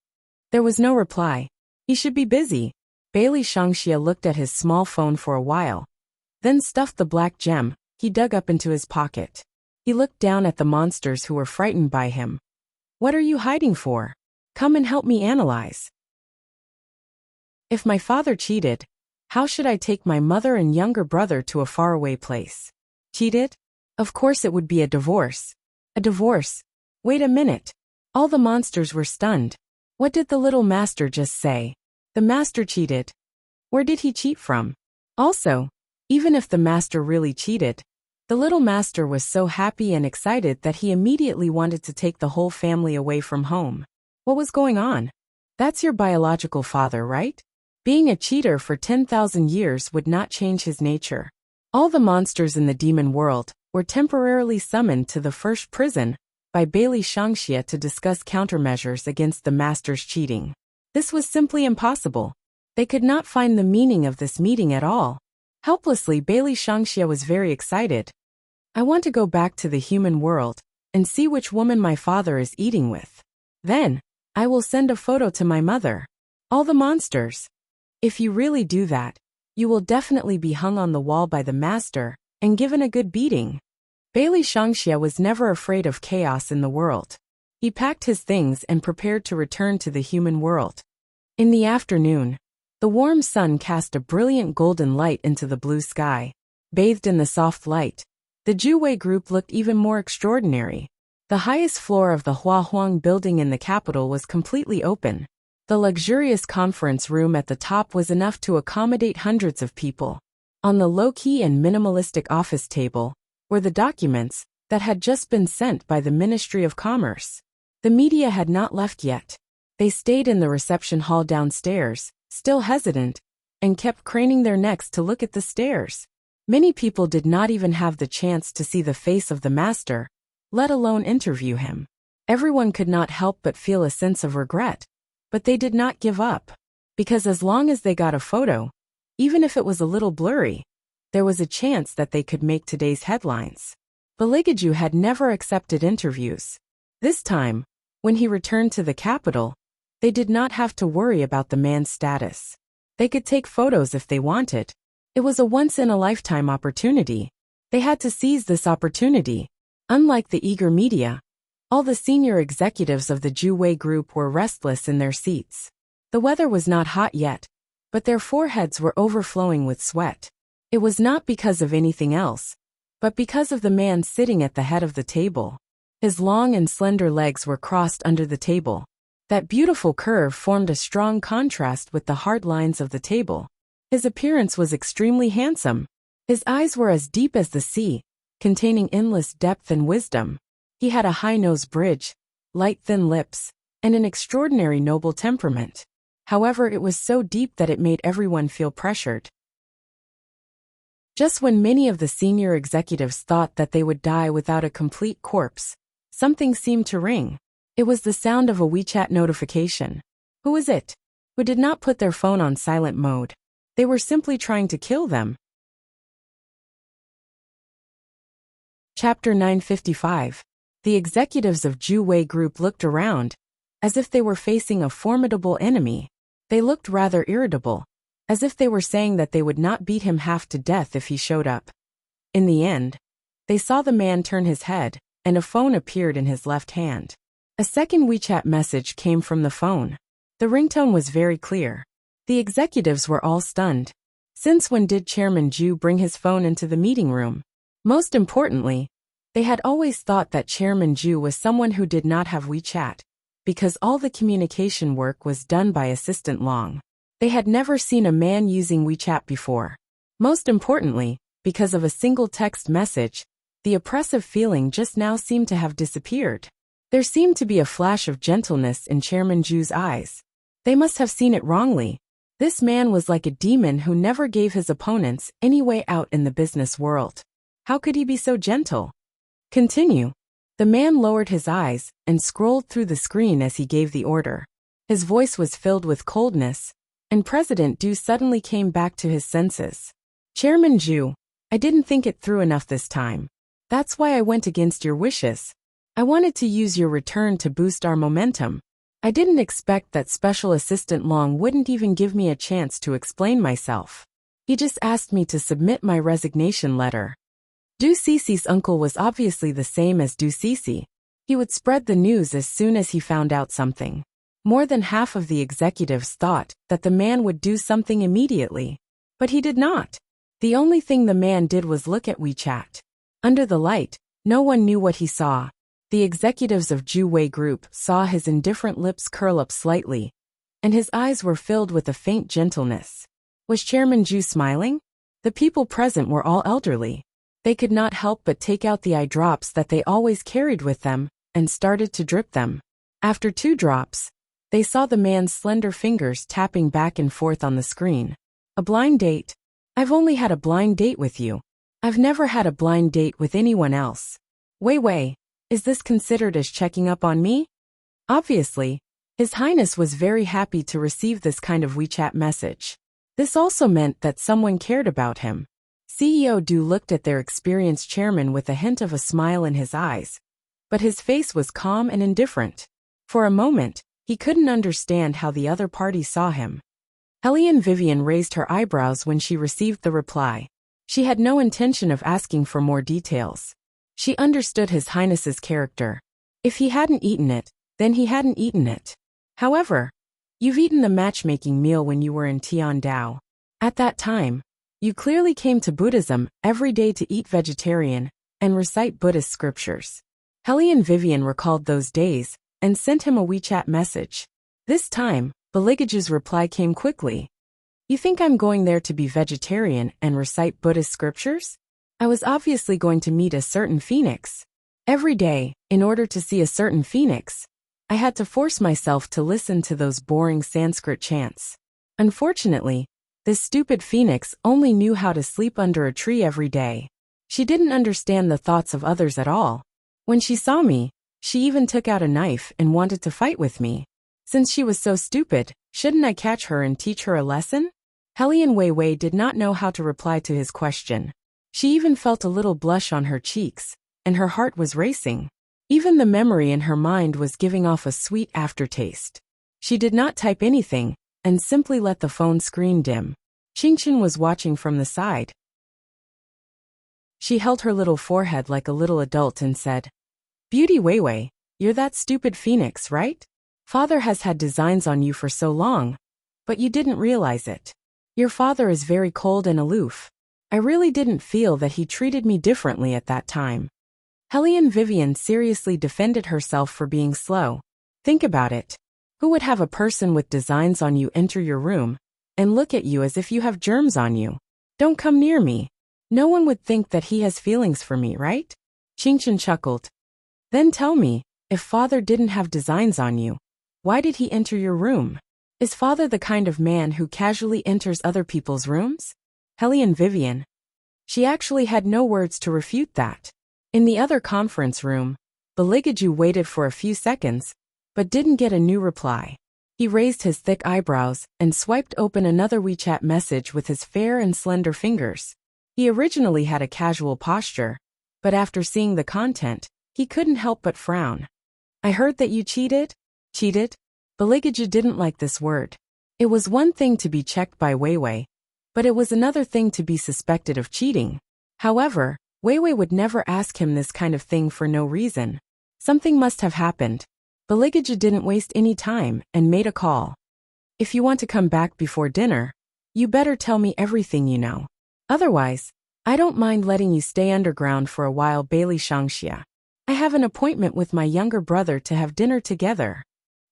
There was no reply. He should be busy. Bailey Shangxia looked at his small phone for a while, then stuffed the black gem he dug up into his pocket. He looked down at the monsters who were frightened by him. What are you hiding for? Come and help me analyze. If my father cheated, how should I take my mother and younger brother to a faraway place? Cheated? Of course it would be a divorce. A divorce? Wait a minute. All the monsters were stunned. What did the little master just say? The master cheated. Where did he cheat from? Also, even if the master really cheated, the little master was so happy and excited that he immediately wanted to take the whole family away from home. What was going on? That's your biological father, right? Being a cheater for 10,000 years would not change his nature. All the monsters in the demon world were temporarily summoned to the first prison by Bailey Shangxia to discuss countermeasures against the master's cheating. This was simply impossible. They could not find the meaning of this meeting at all. Helplessly, Bailey Shangxia was very excited. I want to go back to the human world and see which woman my father is eating with. Then, I will send a photo to my mother. All the monsters. If you really do that, you will definitely be hung on the wall by the master and given a good beating. Bailey Shangxia was never afraid of chaos in the world. He packed his things and prepared to return to the human world. In the afternoon, the warm sun cast a brilliant golden light into the blue sky. Bathed in the soft light, the Juwei group looked even more extraordinary. The highest floor of the Huahuang building in the capital was completely open. The luxurious conference room at the top was enough to accommodate hundreds of people. On the low-key and minimalistic office table were the documents that had just been sent by the Ministry of Commerce. The media had not left yet. They stayed in the reception hall downstairs, still hesitant, and kept craning their necks to look at the stairs. Many people did not even have the chance to see the face of the master, let alone interview him. Everyone could not help but feel a sense of regret. But they did not give up, because as long as they got a photo, even if it was a little blurry, there was a chance that they could make today's headlines. Baligaju had never accepted interviews. This time, when he returned to the capital, they did not have to worry about the man's status. They could take photos if they wanted. It was a once-in-a-lifetime opportunity. They had to seize this opportunity. Unlike the eager media, all the senior executives of the Juwei group were restless in their seats. The weather was not hot yet, but their foreheads were overflowing with sweat. It was not because of anything else, but because of the man sitting at the head of the table. His long and slender legs were crossed under the table. That beautiful curve formed a strong contrast with the hard lines of the table. His appearance was extremely handsome. His eyes were as deep as the sea, containing endless depth and wisdom. He had a high nose bridge, light thin lips, and an extraordinary noble temperament. However, it was so deep that it made everyone feel pressured. Just when many of the senior executives thought that they would die without a complete corpse, something seemed to ring. It was the sound of a WeChat notification. Who was it? Who did not put their phone on silent mode? They were simply trying to kill them. Chapter 955. The executives of Juwei Group looked around, as if they were facing a formidable enemy. They looked rather irritable, as if they were saying that they would not beat him half to death if he showed up. In the end, they saw the man turn his head, and a phone appeared in his left hand. A second WeChat message came from the phone. The ringtone was very clear. The executives were all stunned. Since when did Chairman Zhu bring his phone into the meeting room? Most importantly, they had always thought that Chairman Zhu was someone who did not have WeChat, because all the communication work was done by Assistant Long. They had never seen a man using WeChat before. Most importantly, because of a single text message, the oppressive feeling just now seemed to have disappeared. There seemed to be a flash of gentleness in Chairman Zhu's eyes. They must have seen it wrongly. This man was like a demon who never gave his opponents any way out in the business world. How could he be so gentle? Continue. The man lowered his eyes and scrolled through the screen as he gave the order. His voice was filled with coldness, and President Zhu suddenly came back to his senses. Chairman Zhu, I didn't think it through enough this time. That's why I went against your wishes. I wanted to use your return to boost our momentum. I didn't expect that Special Assistant Long wouldn't even give me a chance to explain myself. He just asked me to submit my resignation letter. Du Cici's uncle was obviously the same as Du Cici. He would spread the news as soon as he found out something. More than half of the executives thought that the man would do something immediately. But he did not. The only thing the man did was look at WeChat. Under the light, no one knew what he saw. The executives of Ju Wei Group saw his indifferent lips curl up slightly, and his eyes were filled with a faint gentleness. Was Chairman Ju smiling? The people present were all elderly. They could not help but take out the eye drops that they always carried with them, and started to drip them. After 2 drops, they saw the man's slender fingers tapping back and forth on the screen. A blind date? I've only had a blind date with you. I've never had a blind date with anyone else. Wei, is this considered as checking up on me? Obviously, His Highness was very happy to receive this kind of WeChat message. This also meant that someone cared about him. CEO Du looked at their experienced chairman with a hint of a smile in his eyes, but his face was calm and indifferent. For a moment, he couldn't understand how the other party saw him. Helene Vivian raised her eyebrows when she received the reply. She had no intention of asking for more details. She understood His Highness's character. If he hadn't eaten it, then he hadn't eaten it. However, you've eaten the matchmaking meal when you were in Tiandao. At that time, you clearly came to Buddhism every day to eat vegetarian and recite Buddhist scriptures. Helene Vivian recalled those days and sent him a WeChat message. This time, Beligaju's reply came quickly. You think I'm going there to be vegetarian and recite Buddhist scriptures? I was obviously going to meet a certain phoenix. Every day, in order to see a certain phoenix, I had to force myself to listen to those boring Sanskrit chants. Unfortunately, this stupid phoenix only knew how to sleep under a tree every day. She didn't understand the thoughts of others at all. When she saw me, she even took out a knife and wanted to fight with me. Since she was so stupid, shouldn't I catch her and teach her a lesson? Helene Wei did not know how to reply to his question. She even felt a little blush on her cheeks, and her heart was racing. Even the memory in her mind was giving off a sweet aftertaste. She did not type anything, and simply let the phone screen dim. Qingchen was watching from the side. She held her little forehead like a little adult and said, Beauty Wei, you're that stupid phoenix, right? Father has had designs on you for so long, but you didn't realize it. Your father is very cold and aloof. I really didn't feel that he treated me differently at that time. Helene Vivian seriously defended herself for being slow. Think about it. Who would have a person with designs on you enter your room and look at you as if you have germs on you? Don't come near me. No one would think that he has feelings for me, right? Qingchen chuckled. Then tell me, if father didn't have designs on you, why did he enter your room? Is father the kind of man who casually enters other people's rooms? Helene Vivian. She actually had no words to refute that. In the other conference room, Beligaju waited for a few seconds, but didn't get a new reply. He raised his thick eyebrows and swiped open another WeChat message with his fair and slender fingers. He originally had a casual posture, but after seeing the content, he couldn't help but frown. I heard that you cheated? Cheated? Beligaju didn't like this word. It was one thing to be checked by Wei, but it was another thing to be suspected of cheating. However, Wei would never ask him this kind of thing for no reason. Something must have happened. Beligaju didn't waste any time and made a call. If you want to come back before dinner, you better tell me everything you know. Otherwise, I don't mind letting you stay underground for a while. Bailey Shangxia. I have an appointment with my younger brother to have dinner together.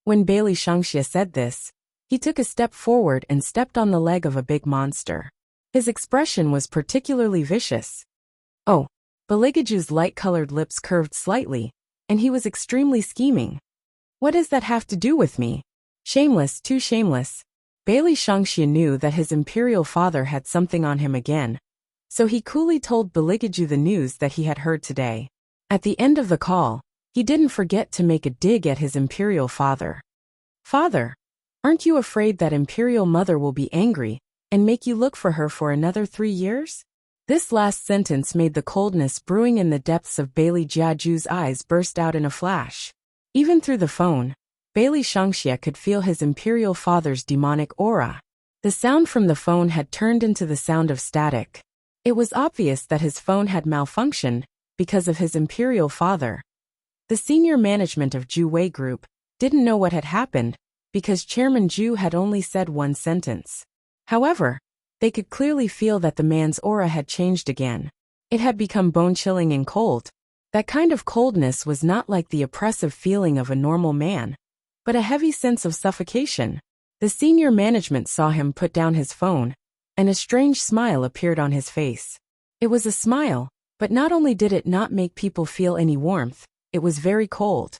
When Bailey Shangxia said this, he took a step forward and stepped on the leg of a big monster. His expression was particularly vicious. Oh, Beligaju's light-colored lips curved slightly, and he was extremely scheming. What does that have to do with me? Shameless, too shameless. Bailey Shangxia knew that his imperial father had something on him again, so he coolly told Beligaju the news that he had heard today. At the end of the call, he didn't forget to make a dig at his imperial father. Father, aren't you afraid that imperial mother will be angry and make you look for her for another 3 years? This last sentence made the coldness brewing in the depths of Bailey Jiaju's eyes burst out in a flash. Even through the phone, Bailey Shangxia could feel his imperial father's demonic aura. The sound from the phone had turned into the sound of static. It was obvious that his phone had malfunctioned because of his imperial father. The senior management of Zhu Wei Group didn't know what had happened because Chairman Zhu had only said one sentence. However, they could clearly feel that the man's aura had changed again. It had become bone-chilling and cold. That kind of coldness was not like the oppressive feeling of a normal man, but a heavy sense of suffocation. The senior management saw him put down his phone, and a strange smile appeared on his face. It was a smile, but not only did it not make people feel any warmth, it was very cold.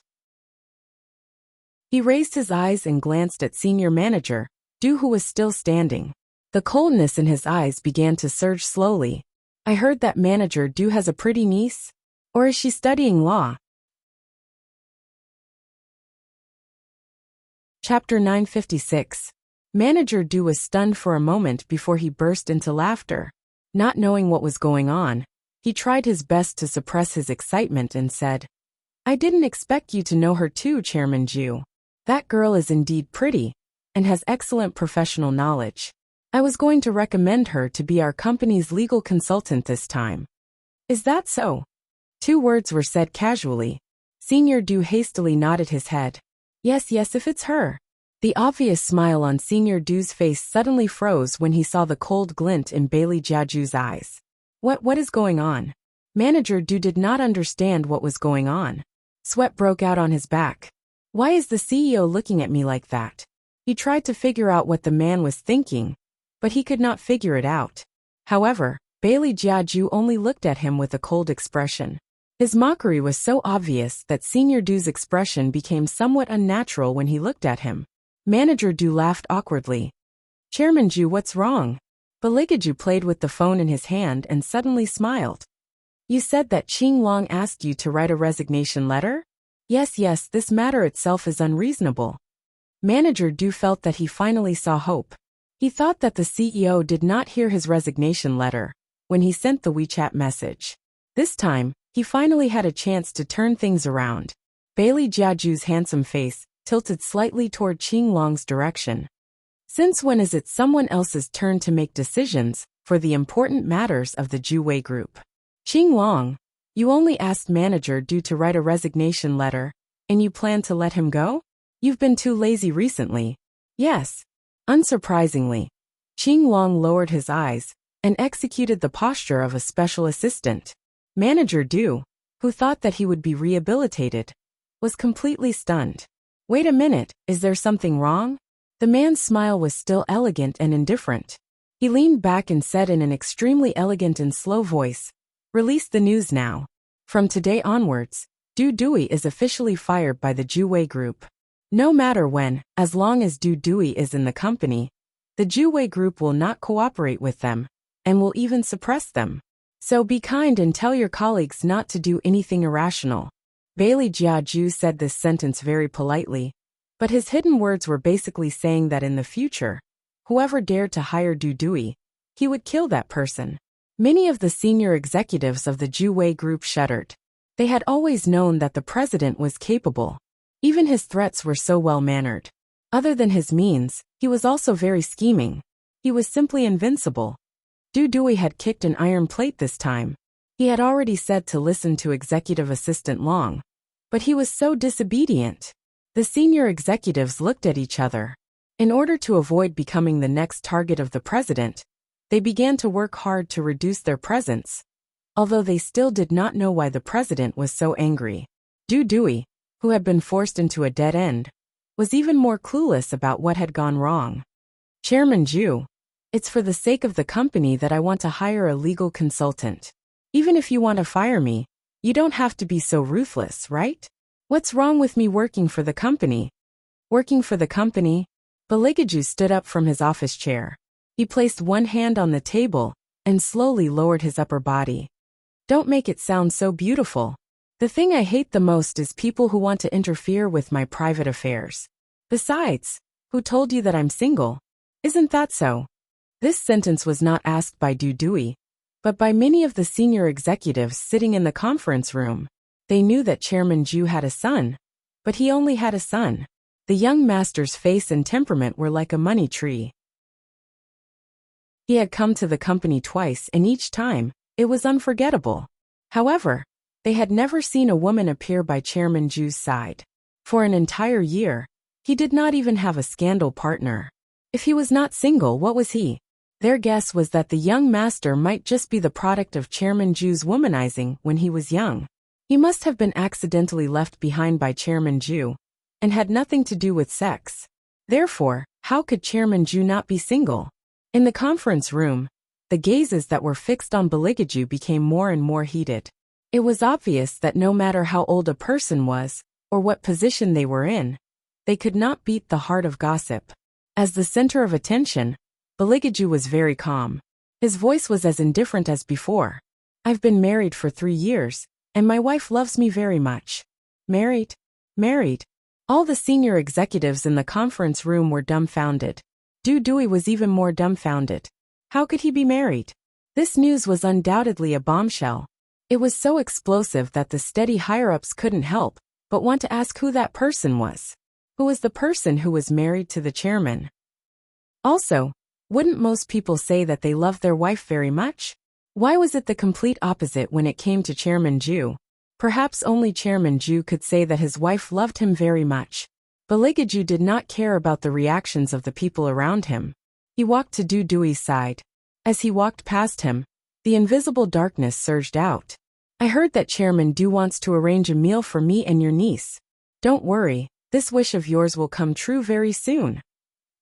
He raised his eyes and glanced at senior manager, Du, who was still standing. The coldness in his eyes began to surge slowly. I heard that manager Du has a pretty niece? Or is she studying law? Chapter 956. Manager Du was stunned for a moment before he burst into laughter. Not knowing what was going on, he tried his best to suppress his excitement and said, I didn't expect you to know her too, Chairman Zhu. That girl is indeed pretty, and has excellent professional knowledge. I was going to recommend her to be our company's legal consultant this time. Is that so? 2 words were said casually. Senior Du hastily nodded his head. Yes, if it's her. The obvious smile on Senior Du's face suddenly froze when he saw the cold glint in Bailey Jiaju's eyes. What is going on? Manager Du did not understand what was going on. Sweat broke out on his back. Why is the CEO looking at me like that? He tried to figure out what the man was thinking, but he could not figure it out. However, Bailey Jiaju only looked at him with a cold expression. His mockery was so obvious that Senior Du's expression became somewhat unnatural when he looked at him. Manager Du laughed awkwardly. Chairman Zhu, what's wrong? Baligaju played with the phone in his hand and suddenly smiled. You said that Qing Long asked you to write a resignation letter? Yes, this matter itself is unreasonable. Manager Du felt that he finally saw hope. He thought that the CEO did not hear his resignation letter when he sent the WeChat message. This time, he finally had a chance to turn things around. Bailey Jiaju's handsome face tilted slightly toward Qing Long's direction. Since when is it someone else's turn to make decisions for the important matters of the Zhu Wei Group? Qing Long, you only asked Manager Du to write a resignation letter, and you plan to let him go? You've been too lazy recently. Yes. Unsurprisingly, Qing Long lowered his eyes and executed the posture of a special assistant. Manager Du, who thought that he would be rehabilitated, was completely stunned. Wait a minute, is there something wrong? The man's smile was still elegant and indifferent. He leaned back and said in an extremely elegant and slow voice, Release the news now. From today onwards, Du Dui is officially fired by the Zhu Wei Group. No matter when, as long as Du Dui is in the company, the Zhu Wei Group will not cooperate with them, and will even suppress them. So be kind and tell your colleagues not to do anything irrational. Bailey Jiaju said this sentence very politely, but his hidden words were basically saying that in the future, whoever dared to hire Du Dui, he would kill that person. Many of the senior executives of the Zhu Wei Group shuddered. They had always known that the president was capable. Even his threats were so well-mannered. Other than his means, he was also very scheming. He was simply invincible. Du Dui had kicked an iron plate this time. He had already said to listen to Executive Assistant Long, but he was so disobedient. The senior executives looked at each other. In order to avoid becoming the next target of the president, they began to work hard to reduce their presence, although they still did not know why the president was so angry. Du Dui, who had been forced into a dead end, was even more clueless about what had gone wrong. Chairman Zhu, it's for the sake of the company that I want to hire a legal consultant. Even if you want to fire me, you don't have to be so ruthless, right? What's wrong with me working for the company? Working for the company? Baligaju stood up from his office chair. He placed one hand on the table and slowly lowered his upper body. Don't make it sound so beautiful. The thing I hate the most is people who want to interfere with my private affairs. Besides, who told you that I'm single? Isn't that so? This sentence was not asked by Du Dui, but by many of the senior executives sitting in the conference room. They knew that Chairman Zhu had a son, but he only had a son. The young master's face and temperament were like a money tree. He had come to the company twice, and each time, it was unforgettable. However, they had never seen a woman appear by Chairman Ju's side. For an entire year, he did not even have a scandal partner. If he was not single, what was he? Their guess was that the young master might just be the product of Chairman Ju's womanizing when he was young. He must have been accidentally left behind by Chairman Ju, and had nothing to do with sex. Therefore, how could Chairman Ju not be single? In the conference room, the gazes that were fixed on Baligaju became more and more heated. It was obvious that no matter how old a person was, or what position they were in, they could not beat the heart of gossip. As the center of attention, Baligaju was very calm. His voice was as indifferent as before. I've been married for 3 years, and my wife loves me very much. Married? Married? All the senior executives in the conference room were dumbfounded. Du Dui was even more dumbfounded. How could he be married? This news was undoubtedly a bombshell. It was so explosive that the steady higher-ups couldn't help but want to ask who that person was. Who was the person who was married to the chairman? Also, wouldn't most people say that they loved their wife very much? Why was it the complete opposite when it came to Chairman Ju? Perhaps only Chairman Ju could say that his wife loved him very much. Baligaju did not care about the reactions of the people around him. He walked to Du Dui's side. As he walked past him, the invisible darkness surged out. I heard that Chairman Du wants to arrange a meal for me and your niece. Don't worry, this wish of yours will come true very soon.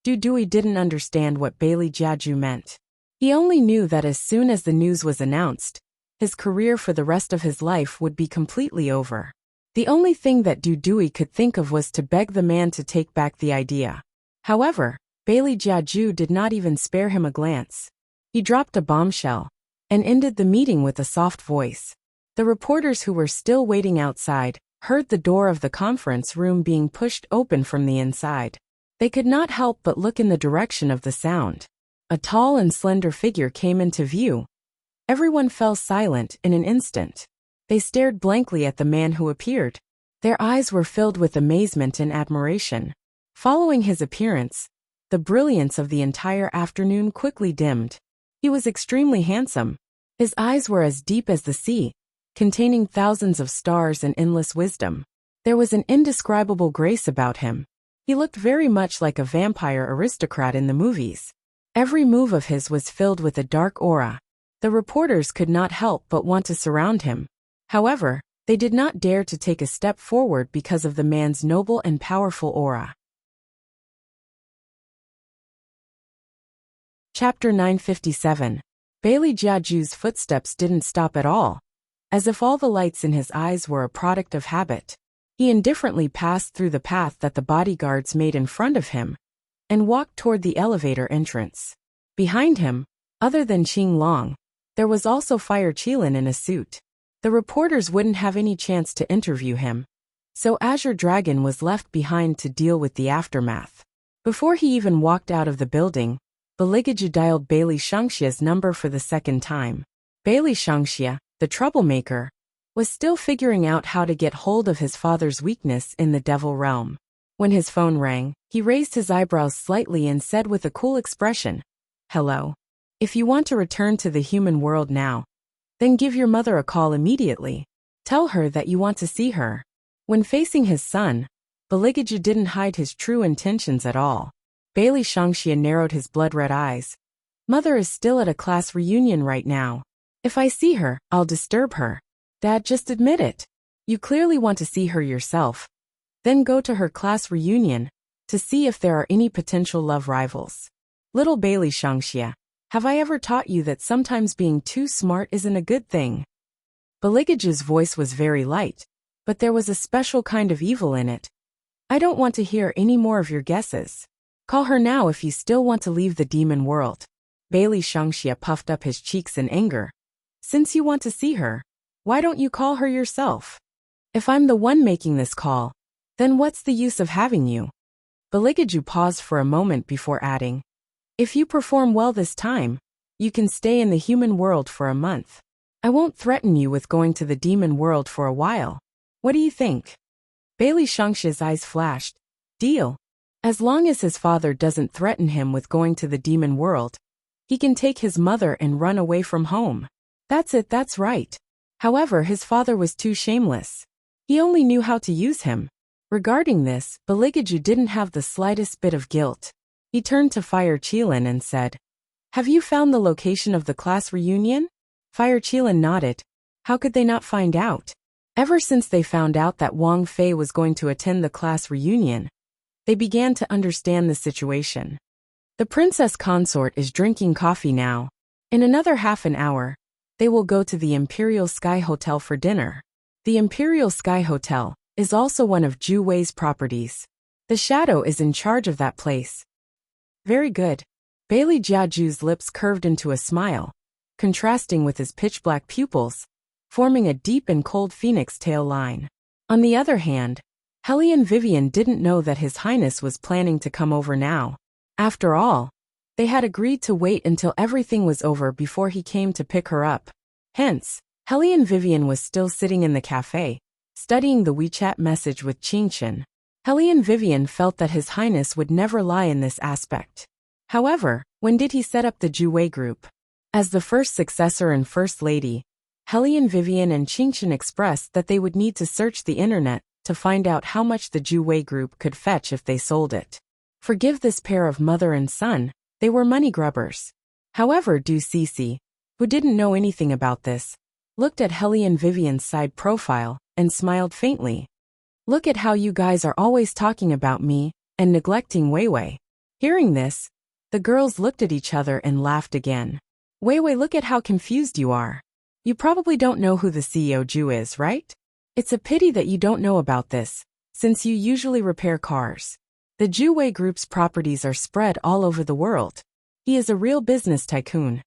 Du Dui didn't understand what Bailey Jiaju meant. He only knew that as soon as the news was announced, his career for the rest of his life would be completely over. The only thing that Du Dui could think of was to beg the man to take back the idea. However, Bailey Jiaju did not even spare him a glance. He dropped a bombshell and ended the meeting with a soft voice. The reporters who were still waiting outside heard the door of the conference room being pushed open from the inside. They could not help but look in the direction of the sound. A tall and slender figure came into view. Everyone fell silent in an instant. They stared blankly at the man who appeared. Their eyes were filled with amazement and admiration. Following his appearance, the brilliance of the entire afternoon quickly dimmed. He was extremely handsome. His eyes were as deep as the sea, containing thousands of stars and endless wisdom. There was an indescribable grace about him. He looked very much like a vampire aristocrat in the movies. Every move of his was filled with a dark aura. The reporters could not help but want to surround him. However, they did not dare to take a step forward because of the man's noble and powerful aura. Chapter 957. Bailey Jiaju's footsteps didn't stop at all. As if all the lights in his eyes were a product of habit, he indifferently passed through the path that the bodyguards made in front of him and walked toward the elevator entrance. Behind him, other than Qing Long, there was also Fire Qilin in a suit. The reporters wouldn't have any chance to interview him, so Azure Dragon was left behind to deal with the aftermath. Before he even walked out of the building, Baligaju dialed Bailey Shangxia's number for the second time. Bailey Shangxia, the troublemaker, was still figuring out how to get hold of his father's weakness in the devil realm. When his phone rang, he raised his eyebrows slightly and said with a cool expression, "Hello. If you want to return to the human world now, then give your mother a call immediately. Tell her that you want to see her." When facing his son, Baligaju didn't hide his true intentions at all. Bailey Shangxia narrowed his blood-red eyes. "Mother is still at a class reunion right now. If I see her, I'll disturb her." "Dad, just admit it. You clearly want to see her yourself. Then go to her class reunion to see if there are any potential love rivals." "Little Bailey Shangxia, have I ever taught you that sometimes being too smart isn't a good thing?" Baligaju's voice was very light, but there was a special kind of evil in it. "I don't want to hear any more of your guesses. Call her now if you still want to leave the demon world." Bailey Shangxia puffed up his cheeks in anger. "Since you want to see her, why don't you call her yourself? If I'm the one making this call, then what's the use of having you?" Baligaju paused for a moment before adding, "If you perform well this time, you can stay in the human world for a month. I won't threaten you with going to the demon world for a while. What do you think?" Bailey Shangxia's eyes flashed. Deal. As long as his father doesn't threaten him with going to the demon world, he can take his mother and run away from home. That's it, that's right. However, his father was too shameless. He only knew how to use him. Regarding this, Baligaju didn't have the slightest bit of guilt. He turned to Fire Qilin and said, "Have you found the location of the class reunion?" Fire Qilin nodded. How could they not find out? Ever since they found out that Wang Fei was going to attend the class reunion, they began to understand the situation. The Princess Consort is drinking coffee now. In another half an hour, they will go to the Imperial Sky Hotel for dinner. The Imperial Sky Hotel is also one of Zhu Wei's properties. The Shadow is in charge of that place. Very good. Bailey Jiaju's lips curved into a smile, contrasting with his pitch-black pupils, forming a deep and cold phoenix tail line. On the other hand, Hellion Vivian didn't know that His Highness was planning to come over now. After all, they had agreed to wait until everything was over before he came to pick her up. Hence, Hellion Vivian was still sitting in the cafe, studying the WeChat message with Qingchen. Hellion Vivian felt that His Highness would never lie in this aspect. However, when did he set up the Zhu Wei group? As the first successor and first lady, Hellion Vivian and Qingchen expressed that they would need to search the internet to find out how much the Zhu Wei group could fetch if they sold it. Forgive this pair of mother and son, they were money grubbers. However, Du Cece, who didn't know anything about this, looked at Hellion Vivian's side profile and smiled faintly. Look at how you guys are always talking about me and neglecting Weiwei. Hearing this, the girls looked at each other and laughed again. Weiwei, look at how confused you are. You probably don't know who the CEO Zhu is, right? It's a pity that you don't know about this, since you usually repair cars. The Zhu Wei Group's properties are spread all over the world. He is a real business tycoon.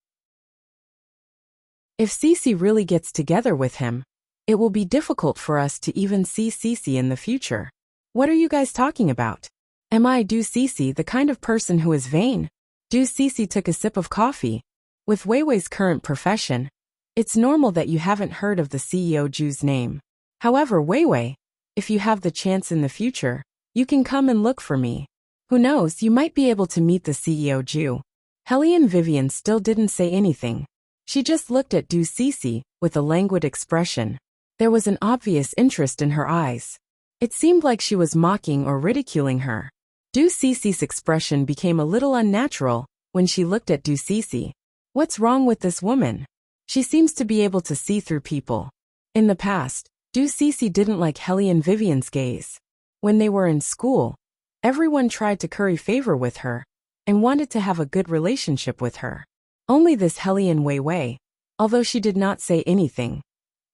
If Cece really gets together with him, it will be difficult for us to even see Cece in the future. What are you guys talking about? Am I, Du Cece, the kind of person who is vain? Du Cece took a sip of coffee. With Weiwei's current profession, it's normal that you haven't heard of the CEO Zhu's name. However, Weiwei, if you have the chance in the future, you can come and look for me. Who knows, you might be able to meet the CEO Zhu. Hellion Vivian still didn't say anything. She just looked at Du Cece with a languid expression. There was an obvious interest in her eyes. It seemed like she was mocking or ridiculing her. Du Cece's expression became a little unnatural when she looked at Du Cece. What's wrong with this woman? She seems to be able to see through people. In the past, Du Cece didn't like Hellion Vivian's gaze. When they were in school, everyone tried to curry favor with her and wanted to have a good relationship with her. Only this Hellion Weiwei, although she did not say anything.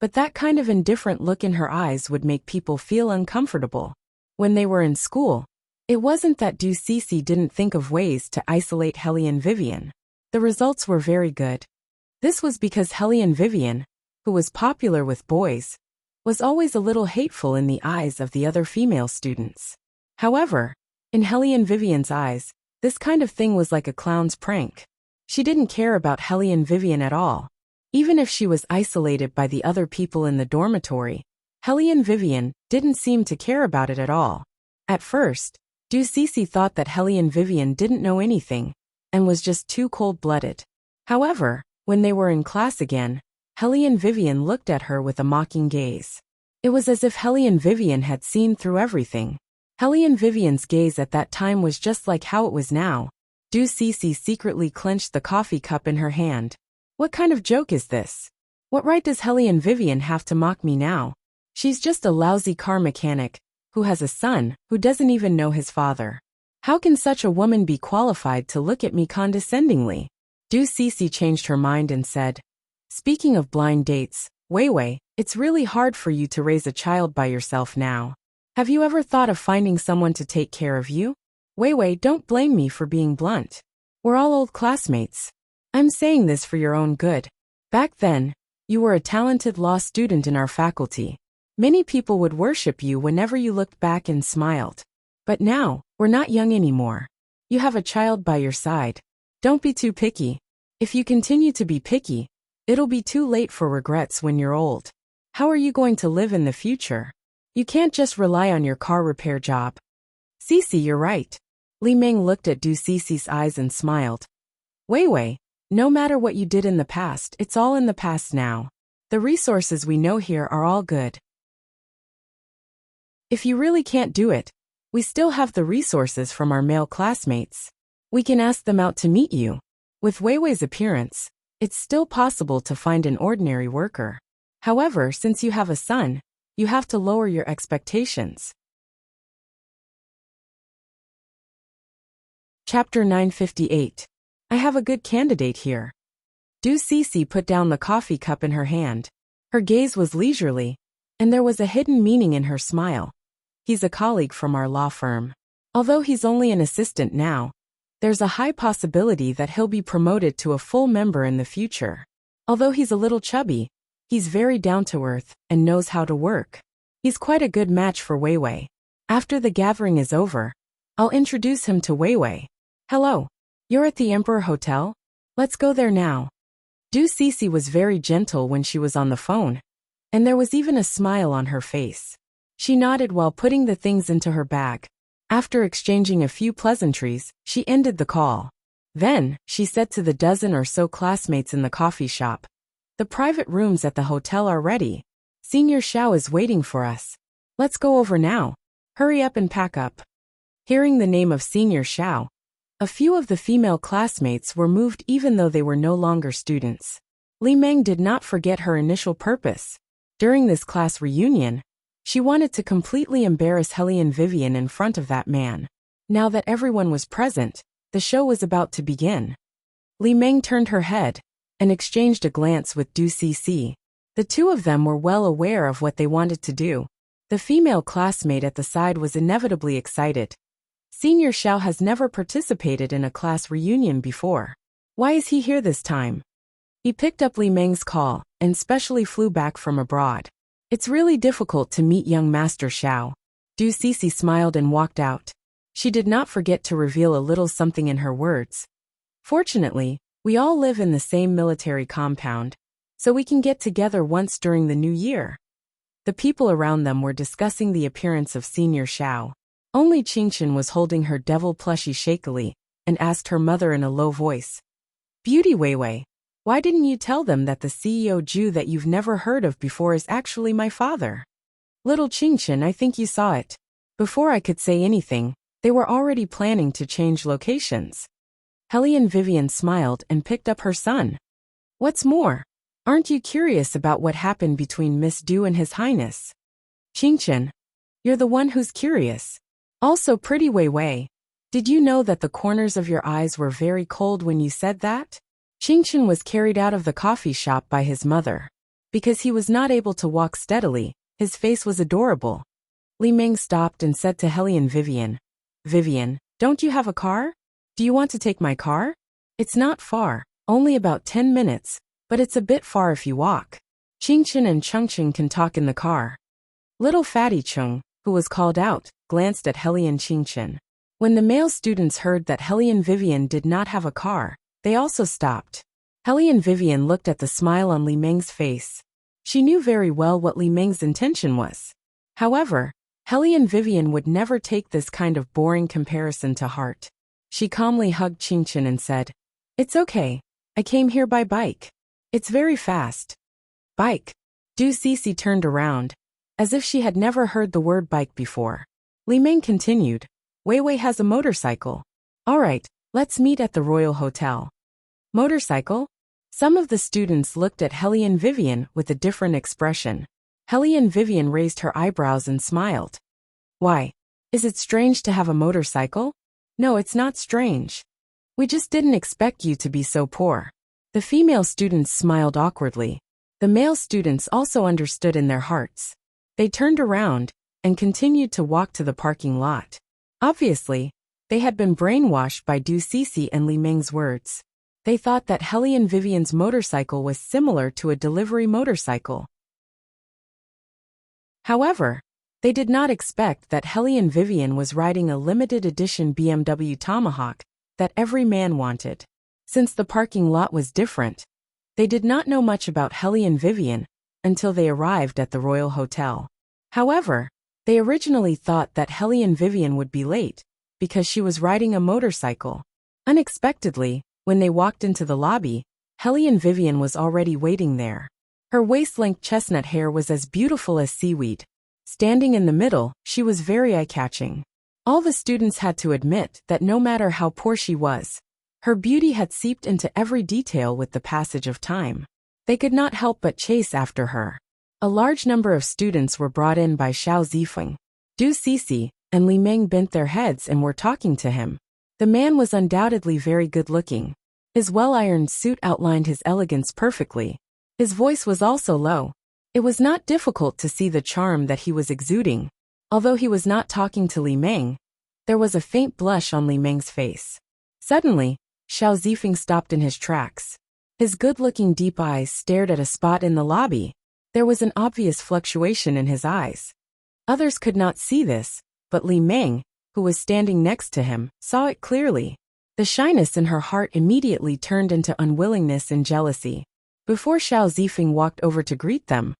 But that kind of indifferent look in her eyes would make people feel uncomfortable. When they were in school, it wasn't that Du Cece didn't think of ways to isolate Hellion Vivian. The results were very good. This was because Hellion Vivian, who was popular with boys, was always a little hateful in the eyes of the other female students. However, in Hellion Vivian's eyes, this kind of thing was like a clown's prank. She didn't care about Hellion Vivian at all. Even if she was isolated by the other people in the dormitory, Hellion Vivian didn't seem to care about it at all. At first, Du Cece thought that Hellion Vivian didn't know anything and was just too cold-blooded. However, when they were in class again, Hellion Vivian looked at her with a mocking gaze. It was as if Hellion Vivian had seen through everything. Hellion Vivian's gaze at that time was just like how it was now. Du Cece secretly clenched the coffee cup in her hand. What kind of joke is this? What right does Hellion Vivian have to mock me now? She's just a lousy car mechanic who has a son who doesn't even know his father. How can such a woman be qualified to look at me condescendingly? Du Cece changed her mind and said, Speaking of blind dates, Weiwei, it's really hard for you to raise a child by yourself now. Have you ever thought of finding someone to take care of you? Weiwei, don't blame me for being blunt. We're all old classmates. I'm saying this for your own good. Back then, you were a talented law student in our faculty. Many people would worship you whenever you looked back and smiled. But now, we're not young anymore. You have a child by your side. Don't be too picky. If you continue to be picky, it'll be too late for regrets when you're old. How are you going to live in the future? You can't just rely on your car repair job. Cece, you're right. Li Meng looked at Du Cece's eyes and smiled. Wei Wei, no matter what you did in the past, it's all in the past now. The resources we know here are all good. If you really can't do it, we still have the resources from our male classmates. We can ask them out to meet you. With Wei Wei's appearance, it's still possible to find an ordinary worker. However, since you have a son, you have to lower your expectations. Chapter 958. I have a good candidate here. Du Cece put down the coffee cup in her hand. Her gaze was leisurely, and there was a hidden meaning in her smile. He's a colleague from our law firm. Although he's only an assistant now, there's a high possibility that he'll be promoted to a full member in the future. Although he's a little chubby, he's very down-to-earth and knows how to work. He's quite a good match for Wei Wei. After the gathering is over, I'll introduce him to Wei Wei. Hello. You're at the Emperor Hotel? Let's go there now. Du Cece was very gentle when she was on the phone, and there was even a smile on her face. She nodded while putting the things into her bag. After exchanging a few pleasantries, she ended the call. Then, she said to the dozen or so classmates in the coffee shop, the private rooms at the hotel are ready. Senior Xiao is waiting for us. Let's go over now. Hurry up and pack up. Hearing the name of Senior Xiao, a few of the female classmates were moved even though they were no longer students. Li Meng did not forget her initial purpose. During this class reunion, she wanted to completely embarrass Hellion Vivian in front of that man. Now that everyone was present, the show was about to begin. Li Meng turned her head and exchanged a glance with Du Cece. The two of them were well aware of what they wanted to do. The female classmate at the side was inevitably excited. Senior Xiao has never participated in a class reunion before. Why is he here this time? He picked up Li Meng's call and specially flew back from abroad. It's really difficult to meet young Master Xiao. Du Cece smiled and walked out. She did not forget to reveal a little something in her words. Fortunately, we all live in the same military compound, so we can get together once during the new year. The people around them were discussing the appearance of Senior Xiao. Only Qingchen was holding her devil plushie shakily and asked her mother in a low voice, Beauty Wei Wei, why didn't you tell them that the CEO Jew that you've never heard of before is actually my father? Little Qingchen, I think you saw it. Before I could say anything, they were already planning to change locations. Hellion Vivian smiled and picked up her son. What's more, aren't you curious about what happened between Miss Du and His Highness? Qingchen, you're the one who's curious. Also, pretty Wei Wei, did you know that the corners of your eyes were very cold when you said that? Qingchen was carried out of the coffee shop by his mother. Because he was not able to walk steadily, his face was adorable. Li Meng stopped and said to Hellion Vivian, Vivian, don't you have a car? Do you want to take my car? It's not far, only about 10 minutes, but it's a bit far if you walk. Qingchen and Chengqing can talk in the car. Little Fatty Chung, who was called out, glanced at Hellion Qingchen. When the male students heard that Hellion Vivian did not have a car, they also stopped. Hellion Vivian looked at the smile on Li Meng's face. She knew very well what Li Meng's intention was. However, Hellion Vivian would never take this kind of boring comparison to heart. She calmly hugged Qingchen and said, It's okay. I came here by bike. It's very fast. Bike. Du Cece turned around, as if she had never heard the word bike before. Li Meng continued, Wei Wei has a motorcycle. All right, let's meet at the Royal Hotel. Motorcycle? Some of the students looked at Hellion Vivian with a different expression. Hellion Vivian raised her eyebrows and smiled. Why? Is it strange to have a motorcycle? No, it's not strange. We just didn't expect you to be so poor. The female students smiled awkwardly. The male students also understood in their hearts. They turned around and continued to walk to the parking lot. Obviously, they had been brainwashed by Du Cece and Li Meng's words. They thought that Hellion Vivian's motorcycle was similar to a delivery motorcycle. However, they did not expect that Hellion Vivian was riding a limited edition BMW Tomahawk that every man wanted. Since the parking lot was different, they did not know much about Hellion Vivian until they arrived at the Royal Hotel. However, They originally thought that Hellion Vivian would be late, because she was riding a motorcycle. Unexpectedly, when they walked into the lobby, Hellion Vivian was already waiting there. Her waist-length chestnut hair was as beautiful as seaweed. Standing in the middle, she was very eye-catching. All the students had to admit that no matter how poor she was, her beauty had seeped into every detail with the passage of time. They could not help but chase after her. A large number of students were brought in by Xiao Zifeng. Du Cixi and Li Meng bent their heads and were talking to him. The man was undoubtedly very good-looking. His well-ironed suit outlined his elegance perfectly. His voice was also low. It was not difficult to see the charm that he was exuding. Although he was not talking to Li Meng, there was a faint blush on Li Meng's face. Suddenly, Xiao Zifeng stopped in his tracks. His good-looking deep eyes stared at a spot in the lobby. There was an obvious fluctuation in his eyes. Others could not see this, but Li Meng, who was standing next to him, saw it clearly. The shyness in her heart immediately turned into unwillingness and jealousy. Before Xiao Zifeng walked over to greet them,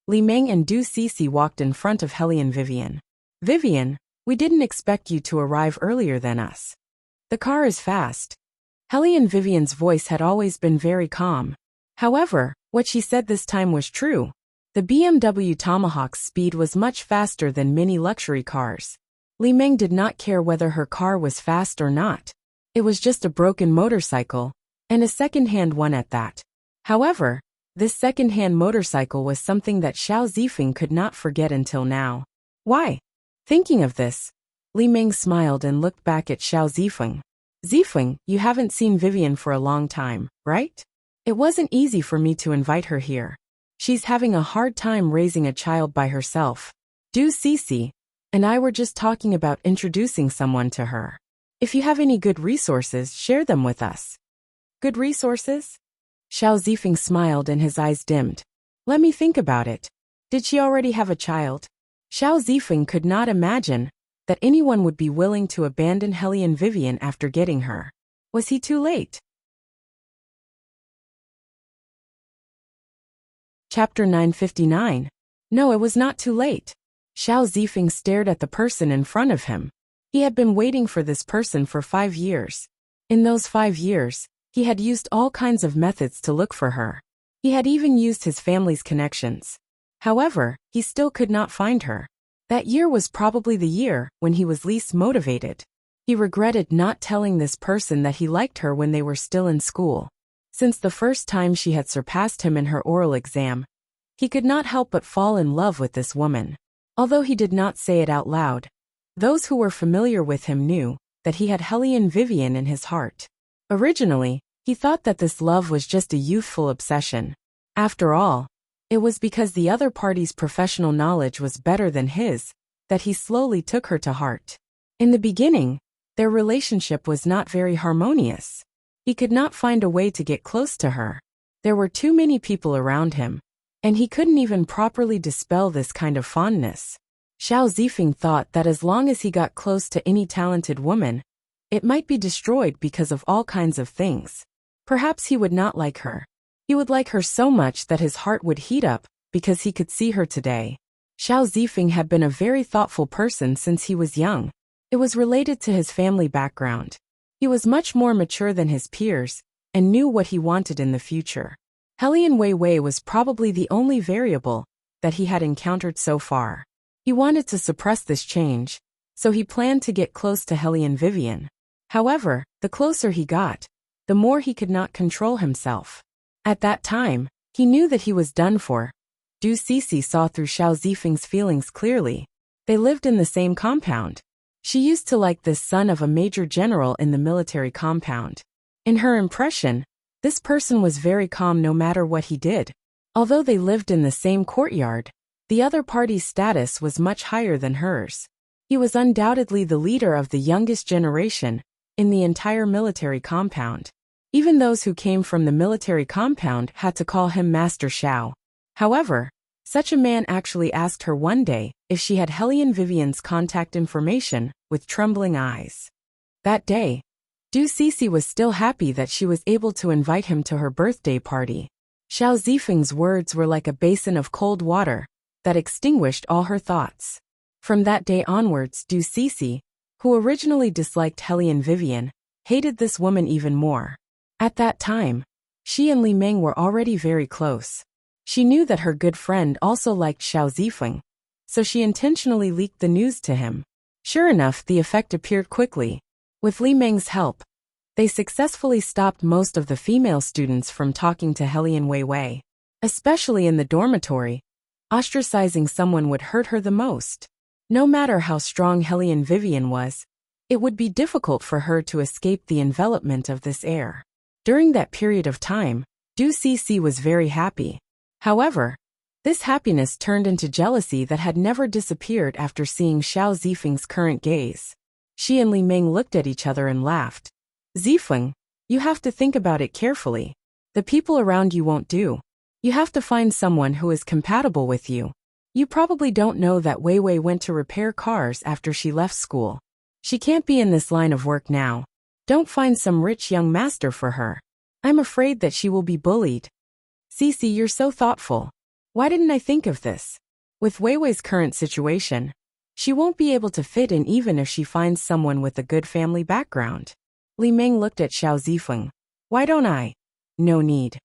Li Meng and Du Cixi walked in front of Hellion Vivian. "Vivian, we didn't expect you to arrive earlier than us. The car is fast." Hellion Vivian's voice had always been very calm. However, what she said this time was true. The BMW Tomahawk's speed was much faster than many luxury cars. Li Meng did not care whether her car was fast or not. It was just a broken motorcycle, and a second-hand one at that. However, this second-hand motorcycle was something that Xiao Zifeng could not forget until now. Why? Thinking of this, Li Meng smiled and looked back at Xiao Zifeng. "Zifeng, you haven't seen Vivian for a long time, right? It wasn't easy for me to invite her here. She's having a hard time raising a child by herself. Du Cixi and I were just talking about introducing someone to her. If you have any good resources, share them with us." "Good resources?" Xiao Zifeng smiled and his eyes dimmed. "Let me think about it. Did she already have a child?" Xiao Zifeng could not imagine that anyone would be willing to abandon Hellion Vivian after getting her. Was he too late? Chapter 959. No, it was not too late. Xiao Zifeng stared at the person in front of him. He had been waiting for this person for 5 years. In those 5 years, he had used all kinds of methods to look for her. He had even used his family's connections. However, he still could not find her. That year was probably the year when he was least motivated. He regretted not telling this person that he liked her when they were still in school. Since the first time she had surpassed him in her oral exam, he could not help but fall in love with this woman. Although he did not say it out loud, those who were familiar with him knew that he had Hellion Vivian in his heart. Originally, he thought that this love was just a youthful obsession. After all, it was because the other party's professional knowledge was better than his that he slowly took her to heart. In the beginning, their relationship was not very harmonious. He could not find a way to get close to her. There were too many people around him, and he couldn't even properly dispel this kind of fondness. Xiao Zifeng thought that as long as he got close to any talented woman, it might be destroyed because of all kinds of things. Perhaps he would not like her. He would like her so much that his heart would heat up because he could see her today. Xiao Zifeng had been a very thoughtful person since he was young. It was related to his family background. He was much more mature than his peers and knew what he wanted in the future. Hellion Wei was probably the only variable that he had encountered so far. He wanted to suppress this change, so he planned to get close to Hellion Vivian. However, the closer he got, the more he could not control himself. At that time, he knew that he was done for. Du Cixi saw through Xiao Zifeng's feelings clearly. They lived in the same compound. She used to like this son of a major general in the military compound. In her impression, this person was very calm no matter what he did. Although they lived in the same courtyard, the other party's status was much higher than hers. He was undoubtedly the leader of the youngest generation in the entire military compound. Even those who came from the military compound had to call him Master Xiao. However, such a man actually asked her one day if she had Hellion Vivian's contact information with trembling eyes. That day, Du Cixi was still happy that she was able to invite him to her birthday party. Xiao Zifeng's words were like a basin of cold water that extinguished all her thoughts. From that day onwards, Du Cece, who originally disliked Hellion Vivian, hated this woman even more. At that time, she and Li Meng were already very close. She knew that her good friend also liked Xiao Zifeng, so she intentionally leaked the news to him. Sure enough, the effect appeared quickly. With Li Meng's help, they successfully stopped most of the female students from talking to Hellion Weiwei. Especially in the dormitory, ostracizing someone would hurt her the most. No matter how strong Hellion Vivian was, it would be difficult for her to escape the envelopment of this air. During that period of time, Du Cece was very happy. However, this happiness turned into jealousy that had never disappeared after seeing Xiao Zifeng's current gaze. She and Li Meng looked at each other and laughed. Zifeng, you have to think about it carefully. The people around you won't do. You have to find someone who is compatible with you. You probably don't know that Weiwei went to repair cars after she left school. She can't be in this line of work now. Don't find some rich young master for her. I'm afraid that she will be bullied. Cece, you're so thoughtful. Why didn't I think of this? With Weiwei's current situation, she won't be able to fit in even if she finds someone with a good family background. Li Meng looked at Xiao Zifeng. Why don't I? No need.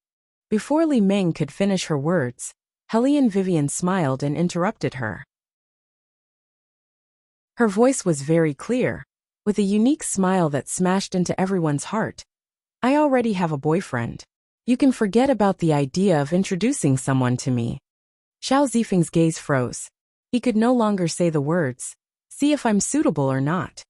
Before Li Meng could finish her words, Hellion Vivian smiled and interrupted her. Her voice was very clear, with a unique smile that smashed into everyone's heart. I already have a boyfriend. You can forget about the idea of introducing someone to me. Xiao Zifeng's gaze froze. He could no longer say the words, see if I'm suitable or not.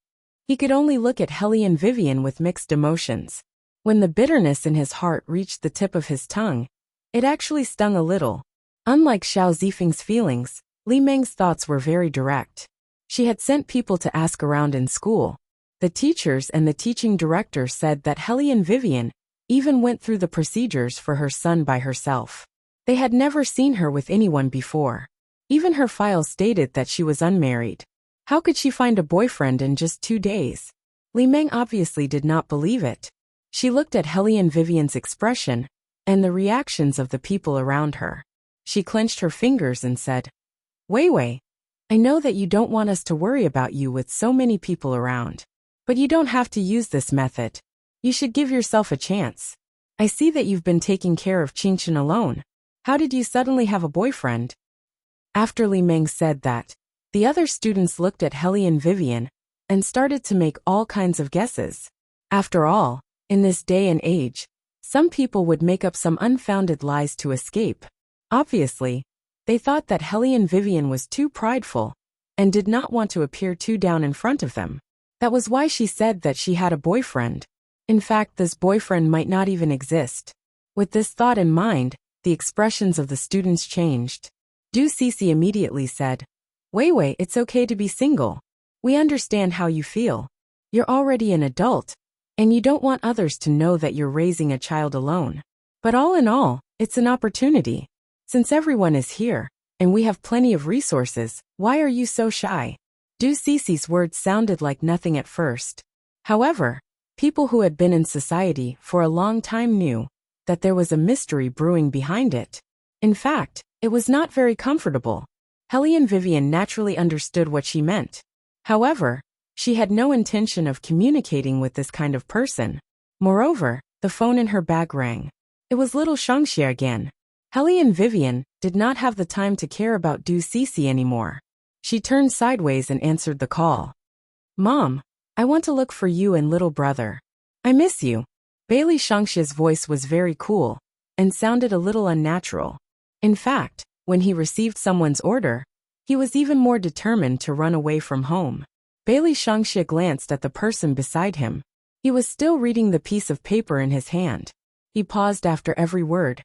He could only look at Hellion Vivian with mixed emotions. When the bitterness in his heart reached the tip of his tongue, it actually stung a little. Unlike Xiao Zifeng's feelings, Li Meng's thoughts were very direct. She had sent people to ask around in school. The teachers and the teaching director said that Hellion Vivian even went through the procedures for her son by herself. They had never seen her with anyone before. Even her file stated that she was unmarried. How could she find a boyfriend in just 2 days? Li Meng obviously did not believe it. She looked at Hellion Vivian's expression and the reactions of the people around her. She clenched her fingers and said, Weiwei, I know that you don't want us to worry about you with so many people around. But you don't have to use this method. You should give yourself a chance. I see that you've been taking care of Qingchen alone. How did you suddenly have a boyfriend? After Li Meng said that, the other students looked at Hellion Vivian and started to make all kinds of guesses. After all, in this day and age, some people would make up some unfounded lies to escape. Obviously, they thought that Hellion Vivian was too prideful and did not want to appear too down in front of them. That was why she said that she had a boyfriend. In fact, this boyfriend might not even exist. With this thought in mind, the expressions of the students changed. Du Cece immediately said, Weiwei, it's okay to be single. We understand how you feel. You're already an adult, and you don't want others to know that you're raising a child alone. But all in all, it's an opportunity. Since everyone is here, and we have plenty of resources, why are you so shy? Du Cece's words sounded like nothing at first. However, people who had been in society for a long time knew that there was a mystery brewing behind it. In fact, it was not very comfortable. Hellion Vivian naturally understood what she meant. However, she had no intention of communicating with this kind of person. Moreover, the phone in her bag rang. It was little Shangxia again. Hellion Vivian did not have the time to care about Du Cece anymore. She turned sideways and answered the call. Mom, I want to look for you and little brother. I miss you. Bailey Shangxia's voice was very cool and sounded a little unnatural. In fact, when he received someone's order, he was even more determined to run away from home. Bailey Shangxia glanced at the person beside him. He was still reading the piece of paper in his hand. He paused after every word.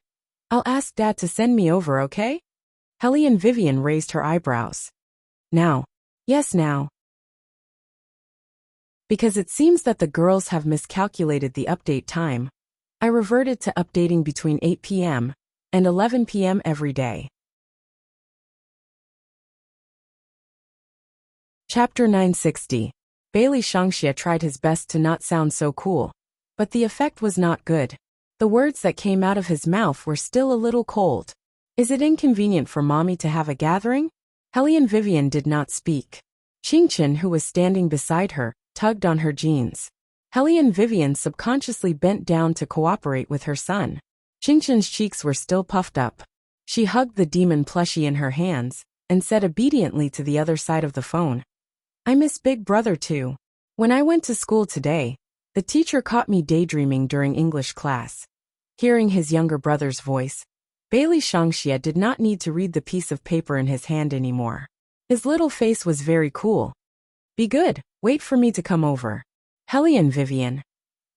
I'll ask Dad to send me over, okay? Hellion Vivian raised her eyebrows. Now. Yes, now. Because it seems that the girls have miscalculated the update time, I reverted to updating between 8 p.m. and 11 p.m. every day. Chapter 960. Bailey Shangxia tried his best to not sound so cool, but the effect was not good. The words that came out of his mouth were still a little cold. Is it inconvenient for mommy to have a gathering? Hellion Vivian did not speak. Qingchen, who was standing beside her, tugged on her jeans. Hellion Vivian subconsciously bent down to cooperate with her son. Qingchen's cheeks were still puffed up. She hugged the demon plushie in her hands and said obediently to the other side of the phone, "I miss Big Brother too. When I went to school today, the teacher caught me daydreaming during English class." Hearing his younger brother's voice, Bailey Shangxia did not need to read the piece of paper in his hand anymore. His little face was very cool. "Be good, wait for me to come over." Hellion Vivian.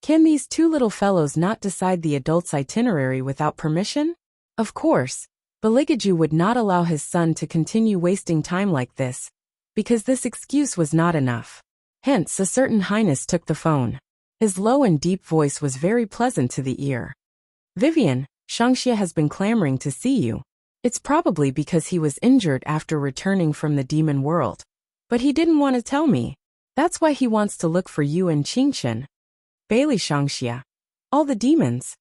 Can these two little fellows not decide the adult's itinerary without permission? Of course, Baligaju would not allow his son to continue wasting time like this, because this excuse was not enough. Hence, a certain highness took the phone. His low and deep voice was very pleasant to the ear. "Vivian, Shangxia has been clamoring to see you. It's probably because he was injured after returning from the demon world. But he didn't want to tell me. That's why he wants to look for you and Qingchen." Bailey Shangxia. "All the demons?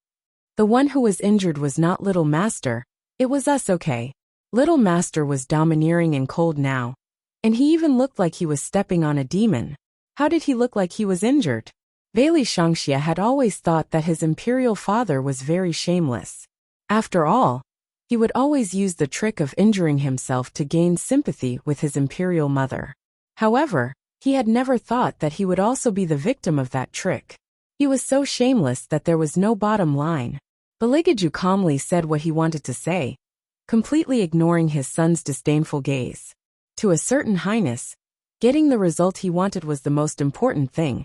The one who was injured was not Little Master. It was us, okay? Little Master was domineering and cold now. And he even looked like he was stepping on a demon. How did he look like he was injured?" Bailey Shangxia had always thought that his imperial father was very shameless. After all, he would always use the trick of injuring himself to gain sympathy with his imperial mother. However, he had never thought that he would also be the victim of that trick. He was so shameless that there was no bottom line. Baligaju calmly said what he wanted to say, completely ignoring his son's disdainful gaze. To a certain highness, getting the result he wanted was the most important thing.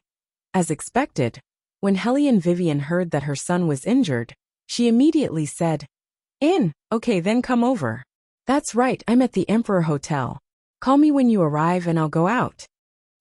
As expected, when Hellion Vivian heard that her son was injured, she immediately said, "Okay, then come over." "That's right, I'm at the Emperor Hotel. Call me when you arrive and I'll go out."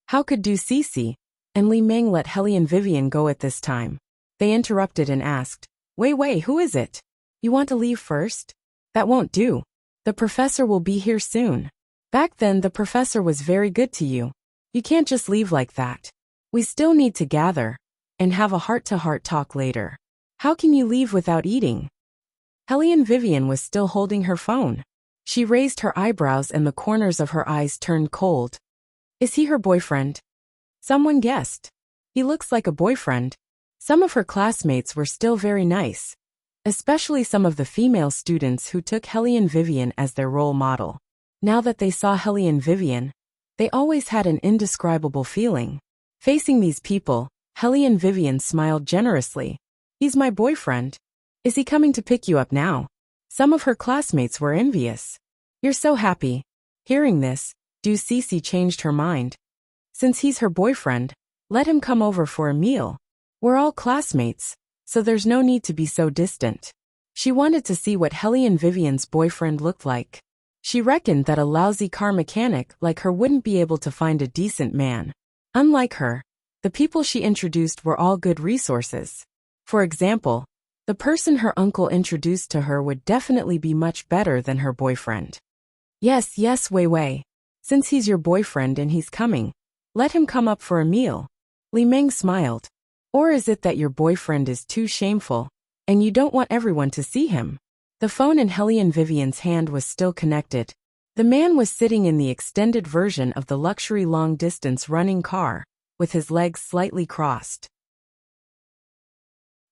How could Du Cece and Li Meng let Hellion Vivian go at this time? They interrupted and asked, Wei, who is it? You want to leave first? That won't do. The professor will be here soon. Back then the professor was very good to you. You can't just leave like that. We still need to gather and have a heart-to-heart talk later. How can you leave without eating?" Hellion Vivian was still holding her phone. She raised her eyebrows and the corners of her eyes turned cold. Is he her boyfriend? Someone guessed. He looks like a boyfriend. Some of her classmates were still very nice, especially some of the female students who took Hellion Vivian as their role model. Now that they saw Hellion Vivian, they always had an indescribable feeling. Facing these people, Hellion Vivian smiled generously. "He's my boyfriend. Is he coming to pick you up now?" Some of her classmates were envious. "You're so happy." Hearing this, Du Cece changed her mind. Since he's her boyfriend, let him come over for a meal. We're all classmates, so there's no need to be so distant. She wanted to see what Hellion Vivian's boyfriend looked like. She reckoned that a lousy car mechanic like her wouldn't be able to find a decent man. Unlike her, the people she introduced were all good resources. For example, the person her uncle introduced to her would definitely be much better than her boyfriend. Yes, Wei. Since he's your boyfriend and he's coming, let him come up for a meal." Li Meng smiled. "Or is it that your boyfriend is too shameful, and you don't want everyone to see him?" The phone in Hellion Vivian's hand was still connected. The man was sitting in the extended version of the luxury long-distance running car, with his legs slightly crossed.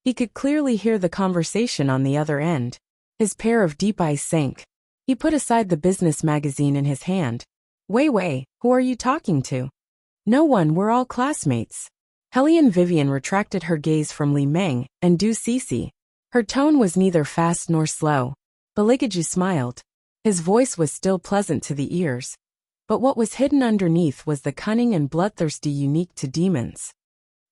He could clearly hear the conversation on the other end. His pair of deep eyes sank. He put aside the business magazine in his hand. Wei, who are you talking to?" "No one, we're all classmates." Hellion Vivian retracted her gaze from Li Meng and Du Cece. Her tone was neither fast nor slow. Baligaju smiled. His voice was still pleasant to the ears, but what was hidden underneath was the cunning and bloodthirsty unique to demons.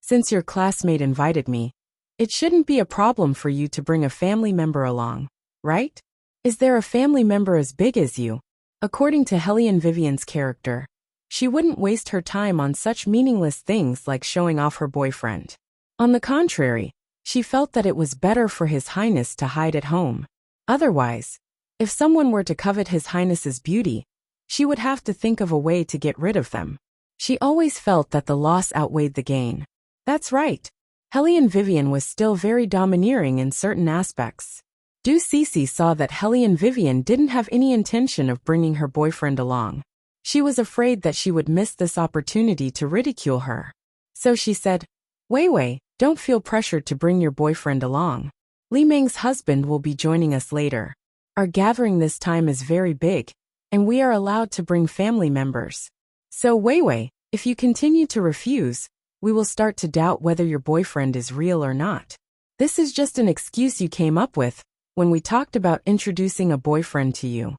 "Since your classmate invited me, it shouldn't be a problem for you to bring a family member along, right? Is there a family member as big as you?" According to Hellion Vivian's character, she wouldn't waste her time on such meaningless things like showing off her boyfriend. On the contrary, she felt that it was better for His Highness to hide at home. Otherwise, if someone were to covet His Highness's beauty, she would have to think of a way to get rid of them. She always felt that the loss outweighed the gain. That's right. Hellion Vivian was still very domineering in certain aspects. Du Cece saw that Hellion Vivian didn't have any intention of bringing her boyfriend along. She was afraid that she would miss this opportunity to ridicule her. So she said, Wei Wei, don't feel pressured to bring your boyfriend along. Li Meng's husband will be joining us later. Our gathering this time is very big, and we are allowed to bring family members. So Wei Wei, if you continue to refuse, we will start to doubt whether your boyfriend is real or not. This is just an excuse you came up with when we talked about introducing a boyfriend to you.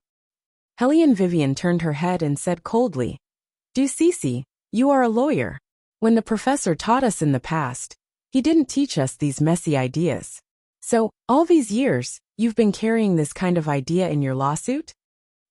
Hellion Vivian turned her head and said coldly, Du Cece, you are a lawyer. When the professor taught us in the past, he didn't teach us these messy ideas. So, all these years, you've been carrying this kind of idea in your lawsuit?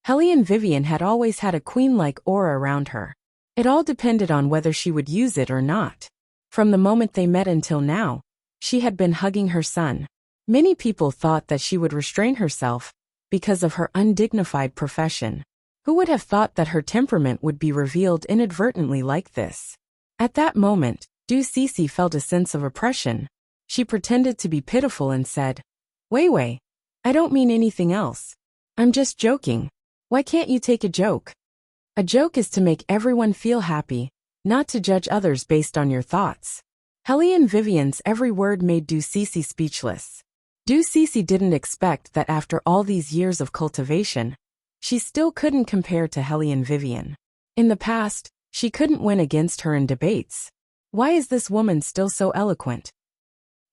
Hellion Vivian had always had a queen-like aura around her. It all depended on whether she would use it or not. From the moment they met until now, she had been hugging her son. Many people thought that she would restrain herself because of her undignified profession. Who would have thought that her temperament would be revealed inadvertently like this? At that moment, Du Cece felt a sense of oppression. She pretended to be pitiful and said, Wei Wei, I don't mean anything else. I'm just joking. Why can't you take a joke? A joke is to make everyone feel happy, not to judge others based on your thoughts. Hellion Vivian's every word made Du Cece speechless. Du Cece didn't expect that after all these years of cultivation, she still couldn't compare to Hellion Vivian. In the past, she couldn't win against her in debates. Why is this woman still so eloquent?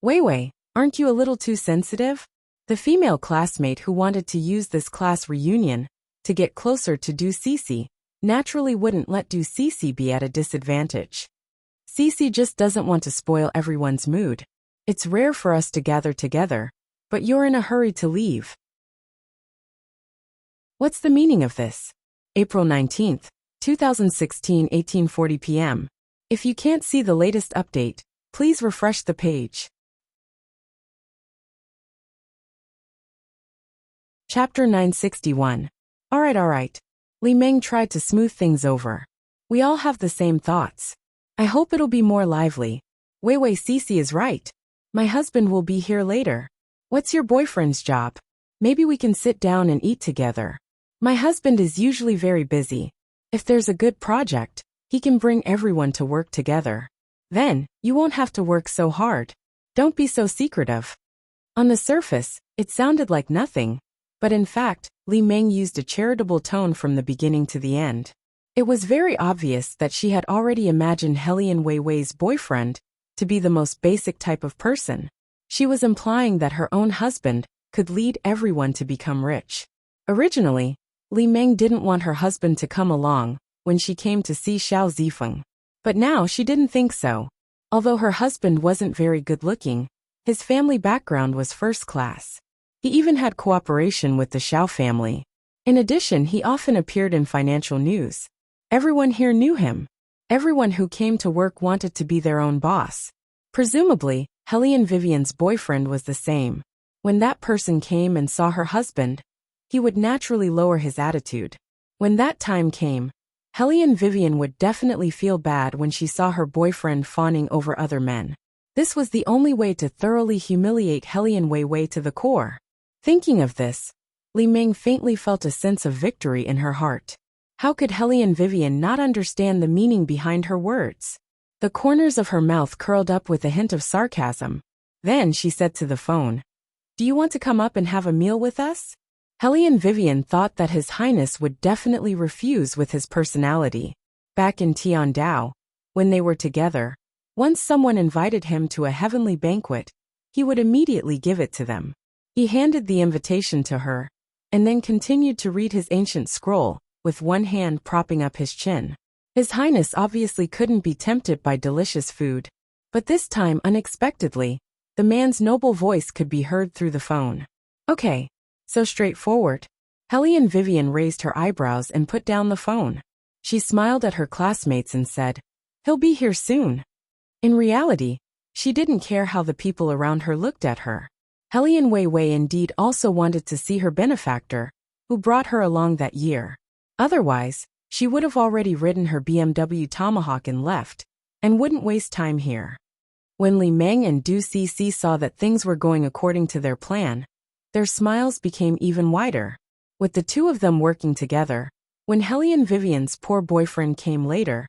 Wei Wei, aren't you a little too sensitive? The female classmate who wanted to use this class reunion to get closer to Du Cece naturally wouldn't let Du Cece be at a disadvantage. Cece just doesn't want to spoil everyone's mood. It's rare for us to gather together, but you're in a hurry to leave. What's the meaning of this? April 19th, 2016, 18:40 p.m. If you can't see the latest update, please refresh the page. Chapter 961. Alright. Li Meng tried to smooth things over. We all have the same thoughts. I hope it'll be more lively. Wei Wei, Cece is right. My husband will be here later. What's your boyfriend's job? Maybe we can sit down and eat together. My husband is usually very busy. If there's a good project, he can bring everyone to work together. Then, you won't have to work so hard. Don't be so secretive. On the surface, it sounded like nothing, but in fact, Li Meng used a charitable tone from the beginning to the end. It was very obvious that she had already imagined Hellion Wei Wei's boyfriend to be the most basic type of person. She was implying that her own husband could lead everyone to become rich. Originally, Li Meng didn't want her husband to come along when she came to see Xiao Zifeng. But now she didn't think so. Although her husband wasn't very good-looking, his family background was first class. He even had cooperation with the Xiao family. In addition, he often appeared in financial news. Everyone here knew him. Everyone who came to work wanted to be their own boss. Presumably, Hellion Vivian's boyfriend was the same. When that person came and saw her husband, he would naturally lower his attitude. When that time came, Hellion Vivian would definitely feel bad when she saw her boyfriend fawning over other men. This was the only way to thoroughly humiliate Hellion Wei Wei to the core. Thinking of this, Li Meng faintly felt a sense of victory in her heart. How could Hellion Vivian not understand the meaning behind her words? The corners of her mouth curled up with a hint of sarcasm. Then she said to the phone, Do you want to come up and have a meal with us? Hellion Vivian thought that His Highness would definitely refuse with his personality. Back in Tiandao, when they were together, once someone invited him to a heavenly banquet, he would immediately give it to them. He handed the invitation to her, and then continued to read his ancient scroll, with one hand propping up his chin. His Highness obviously couldn't be tempted by delicious food. But this time, unexpectedly, the man's noble voice could be heard through the phone. Okay. So straightforward. Hellion Vivian raised her eyebrows and put down the phone. She smiled at her classmates and said, He'll be here soon. In reality, she didn't care how the people around her looked at her. Hellion Wei Wei indeed also wanted to see her benefactor, who brought her along that year. Otherwise, she would have already ridden her BMW Tomahawk and left, and wouldn't waste time here. When Li Meng and Du Cece saw that things were going according to their plan, Their smiles became even wider. With the two of them working together, when Hellion Vivian's poor boyfriend came later,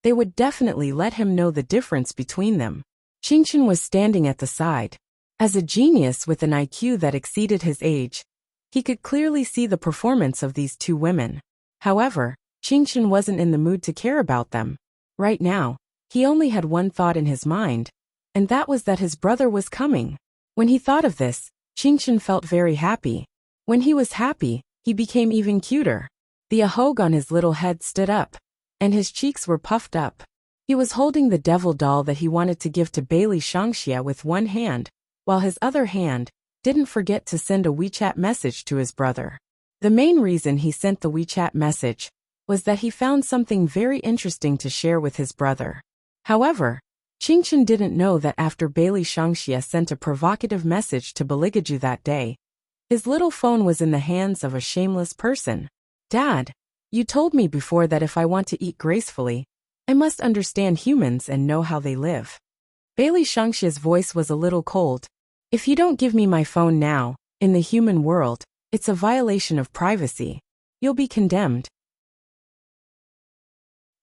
they would definitely let him know the difference between them. Qingchen was standing at the side. As a genius with an IQ that exceeded his age, he could clearly see the performance of these two women. However, Qingchen wasn't in the mood to care about them. Right now, he only had one thought in his mind, and that was that his brother was coming. When he thought of this, Qingchen felt very happy. When he was happy, he became even cuter. The ahog on his little head stood up, and his cheeks were puffed up. He was holding the devil doll that he wanted to give to Bailey Shangxia with one hand, while his other hand didn't forget to send a WeChat message to his brother. The main reason he sent the WeChat message was that he found something very interesting to share with his brother. However, Qingchen didn't know that after Bailey Shangxia sent a provocative message to Baligaju that day, his little phone was in the hands of a shameless person. Dad, you told me before that if I want to eat gracefully, I must understand humans and know how they live. Bailey Shangxia's voice was a little cold. If you don't give me my phone now, in the human world, it's a violation of privacy. You'll be condemned.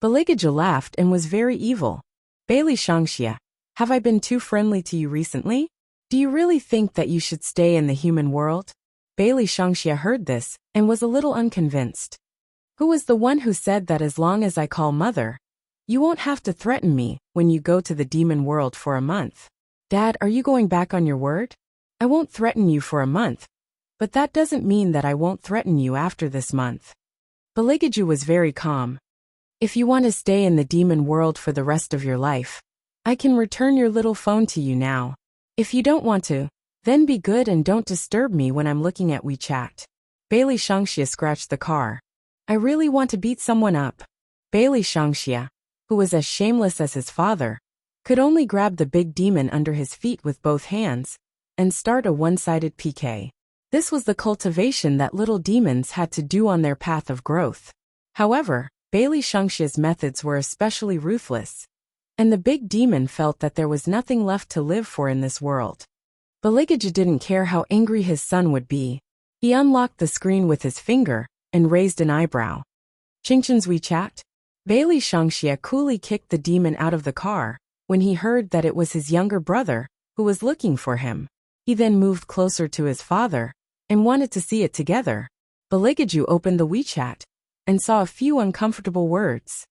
Baligaju laughed and was very evil. Bailey Shangxia, have I been too friendly to you recently? Do you really think that you should stay in the human world? Bailey Shangxia heard this and was a little unconvinced. Who was the one who said that as long as I call mother, you won't have to threaten me when you go to the demon world for a month? Dad, are you going back on your word? I won't threaten you for a month, but that doesn't mean that I won't threaten you after this month. Baligaju was very calm. If you want to stay in the demon world for the rest of your life, I can return your little phone to you now. If you don't want to, then be good and don't disturb me when I'm looking at WeChat. Bailey Shangxia scratched the car. I really want to beat someone up. Bailey Shangxia, who was as shameless as his father, could only grab the big demon under his feet with both hands and start a one-sided PK. This was the cultivation that little demons had to do on their path of growth. However, Bailey Shangxia's methods were especially ruthless, and the big demon felt that there was nothing left to live for in this world. Baligaju didn't care how angry his son would be. He unlocked the screen with his finger and raised an eyebrow. Qingchen's WeChat? Bailey Shangxia coolly kicked the demon out of the car when he heard that it was his younger brother who was looking for him. He then moved closer to his father and wanted to see it together. Baligaju opened the WeChat and saw a few uncomfortable words.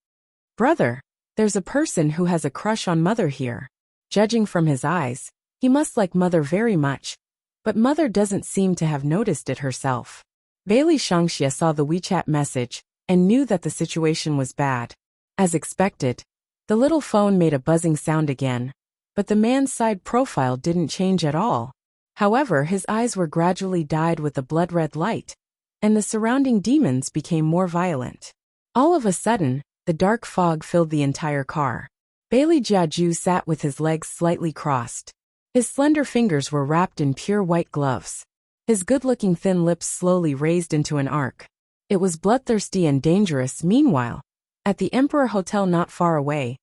Brother, there's a person who has a crush on mother here. Judging from his eyes, he must like mother very much, but mother doesn't seem to have noticed it herself. Bailey Shangxia saw the WeChat message and knew that the situation was bad. As expected, the little phone made a buzzing sound again, but the man's side profile didn't change at all. However, his eyes were gradually dyed with a blood-red light, and the surrounding demons became more violent. All of a sudden, the dark fog filled the entire car. Bailey Jiaju sat with his legs slightly crossed. His slender fingers were wrapped in pure white gloves. His good-looking thin lips slowly raised into an arc. It was bloodthirsty and dangerous. Meanwhile, at the Emperor Hotel not far away,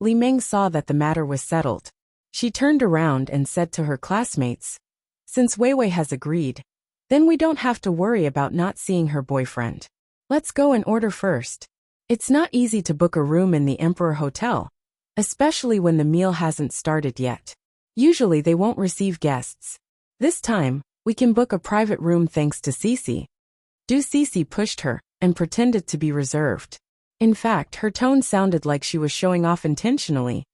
Li Meng saw that the matter was settled. She turned around and said to her classmates, "Since Weiwei has agreed, then we don't have to worry about not seeing her boyfriend. Let's go and order first." It's not easy to book a room in the Emperor Hotel, especially when the meal hasn't started yet. Usually they won't receive guests. This time, we can book a private room thanks to Cici. Du Cici pushed her and pretended to be reserved. In fact, her tone sounded like she was showing off intentionally.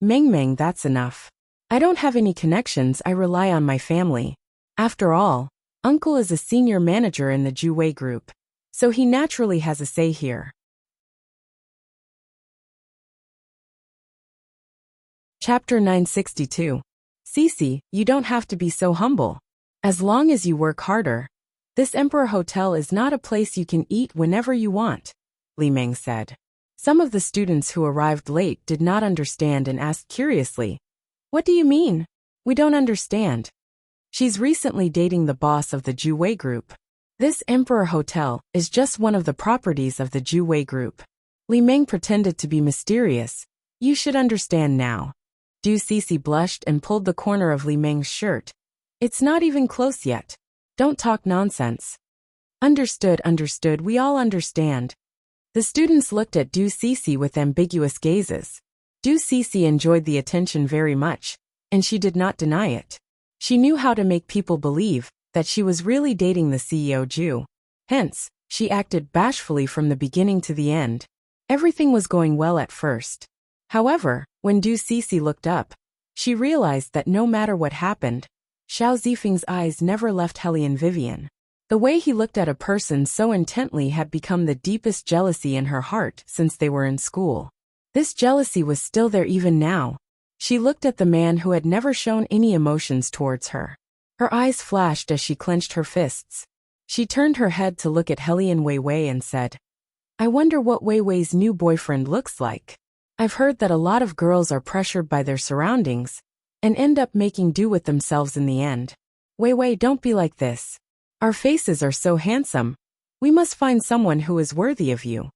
Meng, that's enough. I don't have any connections. I rely on my family. After all, Uncle is a senior manager in the Juwei group, so he naturally has a say here. Chapter 962. Cici, you don't have to be so humble. As long as you work harder. This Emperor Hotel is not a place you can eat whenever you want, Li Meng said. Some of the students who arrived late did not understand and asked curiously, "What do you mean? We don't understand." She's recently dating the boss of the Juwei group. This Emperor Hotel is just one of the properties of the Juwei group. Li Meng pretended to be mysterious. You should understand now. Du Cici blushed and pulled the corner of Li Meng's shirt. It's not even close yet. Don't talk nonsense. Understood, understood, we all understand. The students looked at Du Cece with ambiguous gazes. Du Cece enjoyed the attention very much, and she did not deny it. She knew how to make people believe that she was really dating the CEO Jew. Hence, she acted bashfully from the beginning to the end. Everything was going well at first. However, when Du Cece looked up, she realized that no matter what happened, Xiao Zifeng's eyes never left Hellion Vivian. The way he looked at a person so intently had become the deepest jealousy in her heart since they were in school. This jealousy was still there even now. She looked at the man who had never shown any emotions towards her. Her eyes flashed as she clenched her fists. She turned her head to look at Hellion Weiwei and said, I wonder what Weiwei's new boyfriend looks like. I've heard that a lot of girls are pressured by their surroundings and end up making do with themselves in the end. Weiwei, don't be like this. Our faces are so handsome. We must find someone who is worthy of you.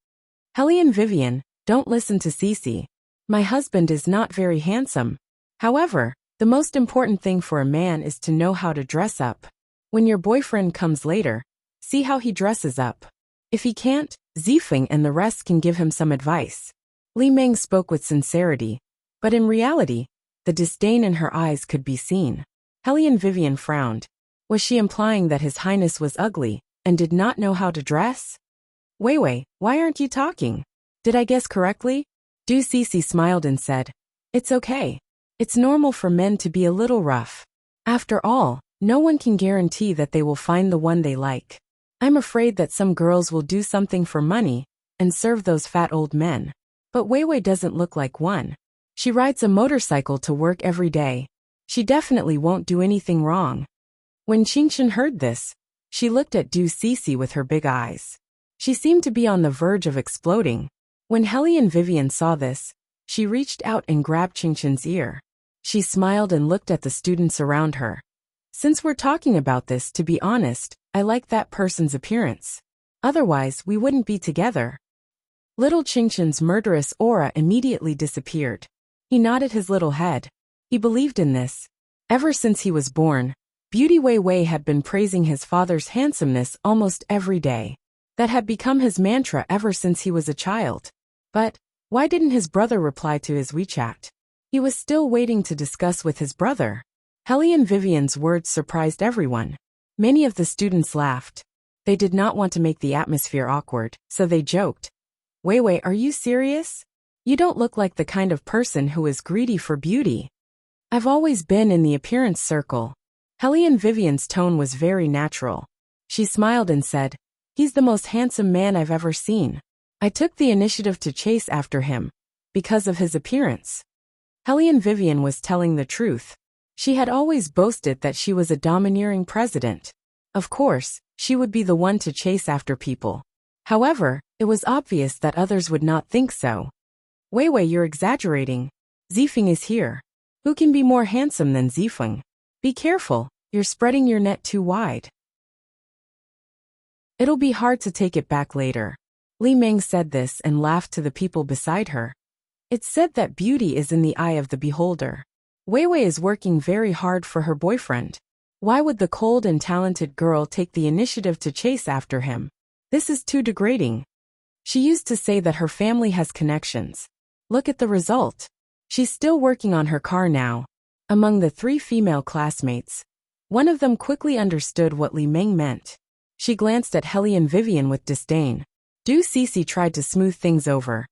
Hellion Vivian, don't listen to Cece. My husband is not very handsome. However, the most important thing for a man is to know how to dress up. When your boyfriend comes later, see how he dresses up. If he can't, Zifeng and the rest can give him some advice. Li Meng spoke with sincerity, but in reality, the disdain in her eyes could be seen. Hellion Vivian frowned. Was she implying that His Highness was ugly and did not know how to dress? Weiwei, why aren't you talking? Did I guess correctly? Du Cece smiled and said, It's okay. It's normal for men to be a little rough. After all, no one can guarantee that they will find the one they like. I'm afraid that some girls will do something for money and serve those fat old men. But Weiwei doesn't look like one. She rides a motorcycle to work every day. She definitely won't do anything wrong. When Qingshan heard this, she looked at Du Cece with her big eyes. She seemed to be on the verge of exploding. When Hellion Vivian saw this, she reached out and grabbed Qingshan's ear. She smiled and looked at the students around her. Since we're talking about this, to be honest, I like that person's appearance. Otherwise, we wouldn't be together. Little Qingshan's murderous aura immediately disappeared. He nodded his little head. He believed in this. Ever since he was born, Beauty Weiwei had been praising his father's handsomeness almost every day. That had become his mantra ever since he was a child. But why didn't his brother reply to his WeChat? He was still waiting to discuss with his brother. Hellion Vivian's words surprised everyone. Many of the students laughed. They did not want to make the atmosphere awkward, so they joked. Weiwei, are you serious? You don't look like the kind of person who is greedy for beauty. I've always been in the appearance circle. Hellion Vivian's tone was very natural. She smiled and said, He's the most handsome man I've ever seen. I took the initiative to chase after him because of his appearance. Hellion Vivian was telling the truth. She had always boasted that she was a domineering president. Of course, she would be the one to chase after people. However, it was obvious that others would not think so. Weiwei, you're exaggerating. Zifeng is here. Who can be more handsome than Zifeng? Be careful, you're spreading your net too wide. It'll be hard to take it back later. Li Meng said this and laughed to the people beside her. It's said that beauty is in the eye of the beholder. Weiwei is working very hard for her boyfriend. Why would the cold and talented girl take the initiative to chase after him? This is too degrading. She used to say that her family has connections. Look at the result. She's still working on her car now. Among the 3 female classmates, one of them quickly understood what Li Meng meant. She glanced at Hellion Vivian with disdain. Du Cece tried to smooth things over.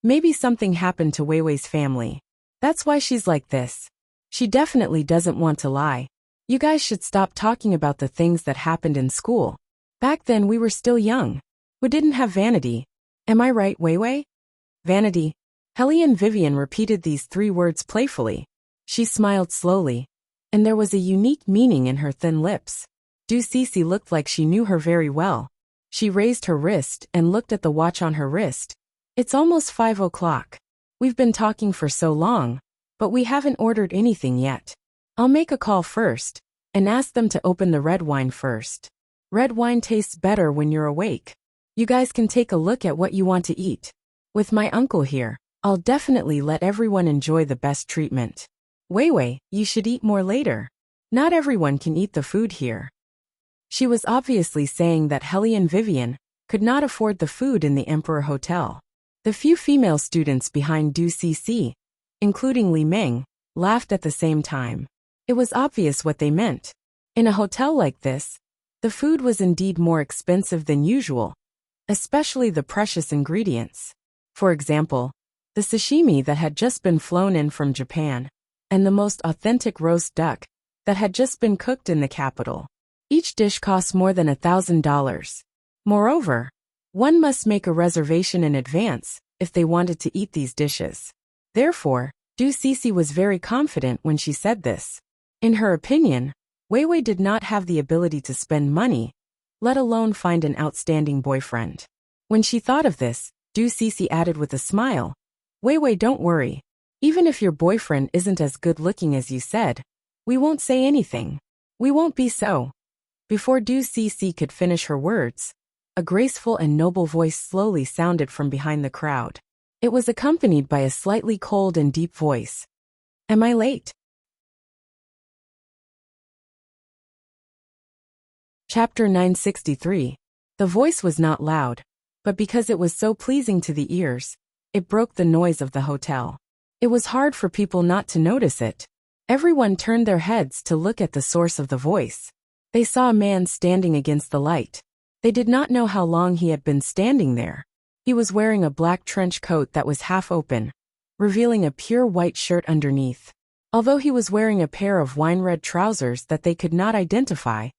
Maybe something happened to Weiwei's family. That's why she's like this. She definitely doesn't want to lie. You guys should stop talking about the things that happened in school. Back then we were still young. We didn't have vanity. Am I right, Weiwei? Vanity. Hellion Vivian repeated these 3 words playfully. She smiled slowly, and there was a unique meaning in her thin lips. Du Cece looked like she knew her very well. She raised her wrist and looked at the watch on her wrist. It's almost 5 o'clock. We've been talking for so long, but we haven't ordered anything yet. I'll make a call first, and ask them to open the red wine first. Red wine tastes better when you're awake. You guys can take a look at what you want to eat. With my uncle here, I'll definitely let everyone enjoy the best treatment. Weiwei, you should eat more later. Not everyone can eat the food here. She was obviously saying that Helene Vivian could not afford the food in the Emperor Hotel. The few female students behind Du Cc, including Li Meng, laughed at the same time. It was obvious what they meant. In a hotel like this, the food was indeed more expensive than usual, especially the precious ingredients. For example, the sashimi that had just been flown in from Japan, and the most authentic roast duck that had just been cooked in the capital. Each dish cost more than $1,000. Moreover, one must make a reservation in advance if they wanted to eat these dishes. Therefore, Du Cc was very confident when she said this. In her opinion, Wei Wei did not have the ability to spend money, let alone find an outstanding boyfriend. When she thought of this, Du Cc added with a smile, Wei Wei, don't worry. Even if your boyfriend isn't as good looking as you said, we won't say anything. We won't be so. Before Du Cc could finish her words, a graceful and noble voice slowly sounded from behind the crowd. It was accompanied by a slightly cold and deep voice. Am I late? Chapter 963. The voice was not loud, but because it was so pleasing to the ears, it broke the noise of the hotel. It was hard for people not to notice it. Everyone turned their heads to look at the source of the voice. They saw a man standing against the light. They did not know how long he had been standing there. He was wearing a black trench coat that was half open, revealing a pure white shirt underneath. Although he was wearing a pair of wine-red trousers that they could not identify,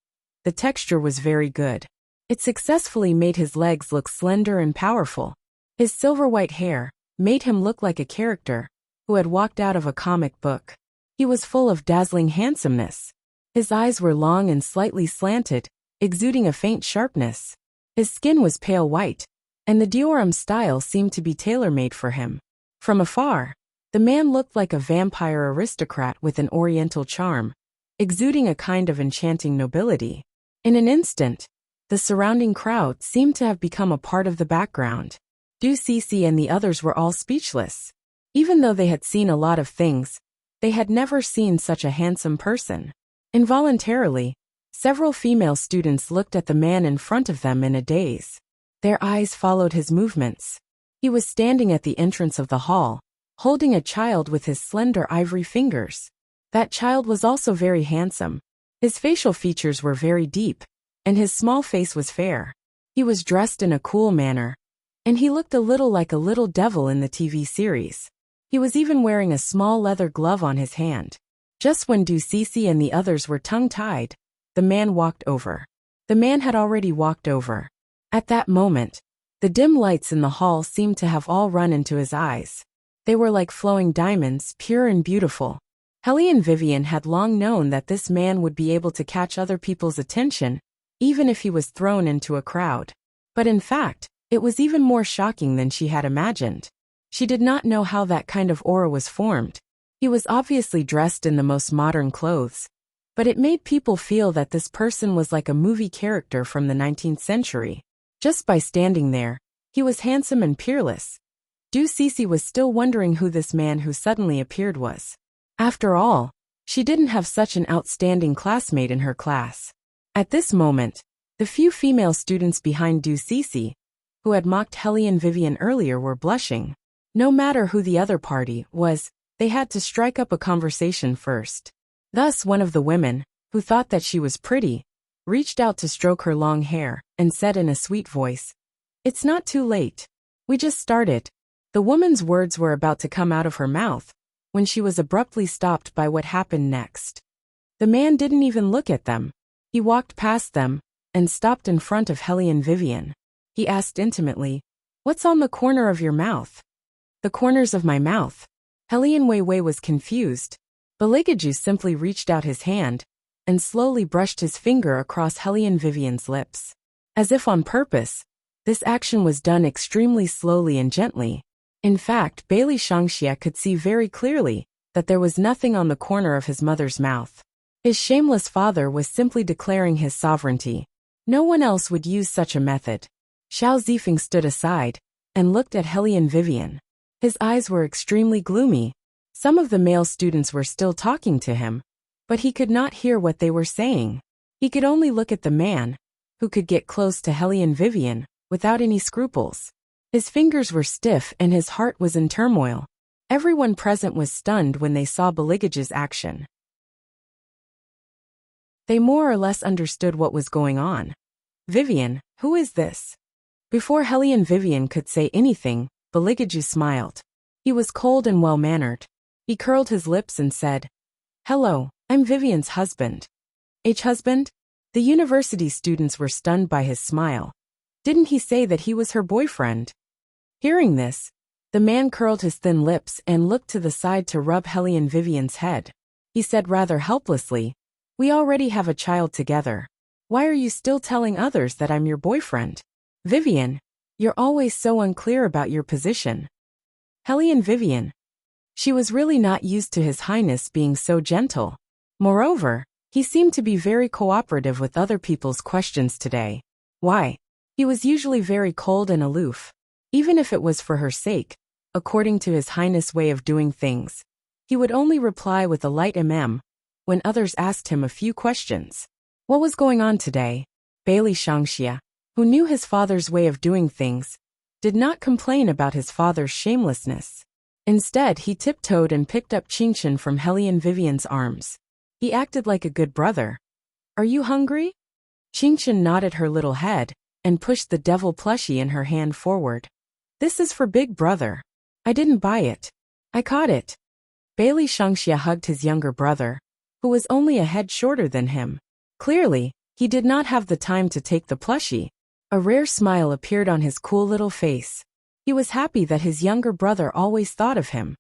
the texture was very good. It successfully made his legs look slender and powerful. His silver-white hair made him look like a character who had walked out of a comic book. He was full of dazzling handsomeness. His eyes were long and slightly slanted, exuding a faint sharpness. His skin was pale white, and the dioram style seemed to be tailor-made for him. From afar, the man looked like a vampire aristocrat with an oriental charm, exuding a kind of enchanting nobility. In an instant, the surrounding crowd seemed to have become a part of the background. Du Cc and the others were all speechless. Even though they had seen a lot of things, they had never seen such a handsome person. Involuntarily, several female students looked at the man in front of them in a daze. Their eyes followed his movements. He was standing at the entrance of the hall, holding a child with his slender ivory fingers. That child was also very handsome. His facial features were very deep, and his small face was fair. He was dressed in a cool manner, and he looked a little like a little devil in the TV series. He was even wearing a small leather glove on his hand. Just when Du Cc and the others were tongue-tied, the man walked over. The man had already walked over. At that moment, the dim lights in the hall seemed to have all run into his eyes. They were like flowing diamonds, pure and beautiful. Helene Vivian had long known that this man would be able to catch other people's attention, even if he was thrown into a crowd. But in fact, it was even more shocking than she had imagined. She did not know how that kind of aura was formed. He was obviously dressed in the most modern clothes, but it made people feel that this person was like a movie character from the 19th century. Just by standing there, he was handsome and peerless. Du Cc was still wondering who this man who suddenly appeared was. After all, she didn't have such an outstanding classmate in her class. At this moment, the few female students behind Du Cc, who had mocked Helene Vivian earlier, were blushing. No matter who the other party was, they had to strike up a conversation first. Thus one of the women, who thought that she was pretty, reached out to stroke her long hair, and said in a sweet voice, "It's not too late. We just started." The woman's words were about to come out of her mouth, when she was abruptly stopped by what happened next. The man didn't even look at them. He walked past them, and stopped in front of Helene Vivian. He asked intimately, "What's on the corner of your mouth?" "The corners of my mouth." Helene Wei Wei was confused. Baligaju simply reached out his hand, and slowly brushed his finger across Helene Vivian's lips. As if on purpose, this action was done extremely slowly and gently. In fact, Bailey Shangxia could see very clearly that there was nothing on the corner of his mother's mouth. His shameless father was simply declaring his sovereignty. No one else would use such a method. Xiao Zifeng stood aside and looked at Helene Vivian. His eyes were extremely gloomy. Some of the male students were still talking to him, but he could not hear what they were saying. He could only look at the man, who could get close to Hellion Vivian, without any scruples. His fingers were stiff and his heart was in turmoil. Everyone present was stunned when they saw Beligage's action. They more or less understood what was going on. Vivian, who is this? Before Hellion Vivian could say anything, Beligage smiled. He was cold and well-mannered. He curled his lips and said, "Hello, I'm Vivian's husband." Husband? The university students were stunned by his smile. Didn't he say that he was her boyfriend? Hearing this, the man curled his thin lips and looked to the side to rub Hellion Vivian's head. He said rather helplessly, "We already have a child together. Why are you still telling others that I'm your boyfriend? Vivian, you're always so unclear about your position." Hellion Vivian. She was really not used to His Highness being so gentle. Moreover, he seemed to be very cooperative with other people's questions today. Why? He was usually very cold and aloof. Even if it was for her sake, according to His Highness' way of doing things, he would only reply with a light when others asked him a few questions. What was going on today? Bailey Shangxia, who knew his father's way of doing things, did not complain about his father's shamelessness. Instead, he tiptoed and picked up Qingchen from Hellion Vivian's arms. He acted like a good brother. "Are you hungry?" Qingchen nodded her little head and pushed the devil plushie in her hand forward. "This is for Big Brother. I didn't buy it. I caught it." Bailey Shangxia hugged his younger brother, who was only a head shorter than him. Clearly, he did not have the time to take the plushie. A rare smile appeared on his cool little face. He was happy that his younger brother always thought of him.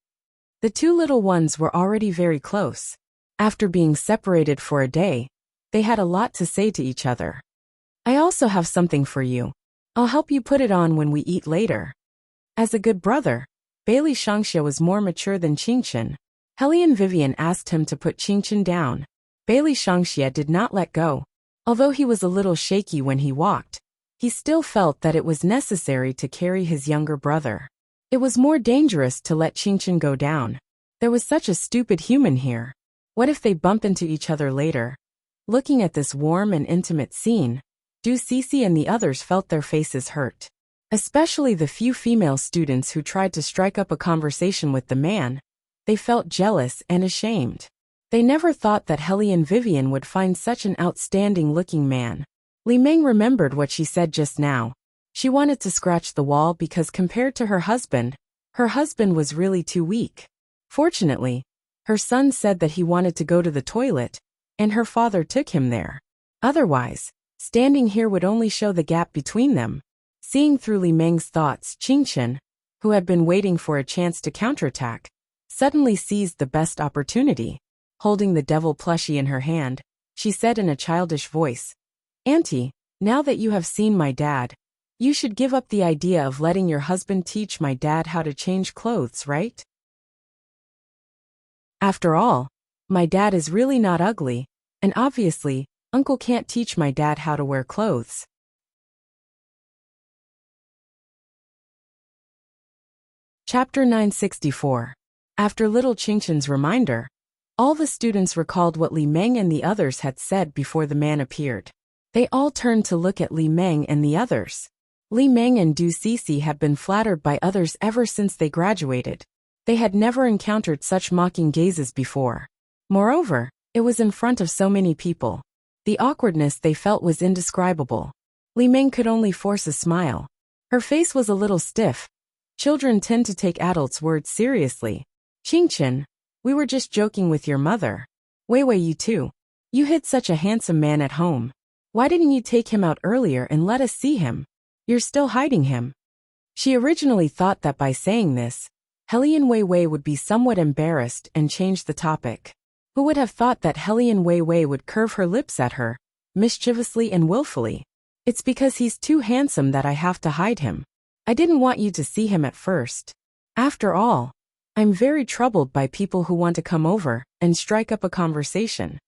The two little ones were already very close. After being separated for a day, they had a lot to say to each other. "I also have something for you. I'll help you put it on when we eat later." As a good brother, Bailey Shangxia was more mature than Qingchen. Hellion Vivian asked him to put Qingchen down. Bailey Shangxia did not let go. Although he was a little shaky when he walked, he still felt that it was necessary to carry his younger brother. It was more dangerous to let Qingchen go down. There was such a stupid human here. What if they bump into each other later? Looking at this warm and intimate scene, Du Cece and the others felt their faces hurt. Especially the few female students who tried to strike up a conversation with the man. They felt jealous and ashamed. They never thought that Hellion Vivian would find such an outstanding-looking man. Li Meng remembered what she said just now. She wanted to scratch the wall because compared to her husband was really too weak. Fortunately, her son said that he wanted to go to the toilet, and her father took him there. Otherwise, standing here would only show the gap between them. Seeing through Li Meng's thoughts, Qingchen, who had been waiting for a chance to counterattack, suddenly seized the best opportunity. Holding the devil plushie in her hand, she said in a childish voice, "Auntie, now that you have seen my dad, you should give up the idea of letting your husband teach my dad how to change clothes, right? After all, my dad is really not ugly, and obviously, Uncle can't teach my dad how to wear clothes." Chapter 964. After little Qingchen's reminder, all the students recalled what Li Meng and the others had said before the man appeared. They all turned to look at Li Meng and the others. Li Meng and Du Cece had been flattered by others ever since they graduated. They had never encountered such mocking gazes before. Moreover, it was in front of so many people. The awkwardness they felt was indescribable. Li Meng could only force a smile. Her face was a little stiff. Children tend to take adults' words seriously. "Qingchen, we were just joking with your mother. Wei, you too. You hid such a handsome man at home. Why didn't you take him out earlier and let us see him? You're still hiding him." She originally thought that by saying this, Hellion Wei would be somewhat embarrassed and change the topic. Who would have thought that Hellion Wei would curve her lips at her, mischievously and willfully? "It's because he's too handsome that I have to hide him. I didn't want you to see him at first. After all, I'm very troubled by people who want to come over and strike up a conversation."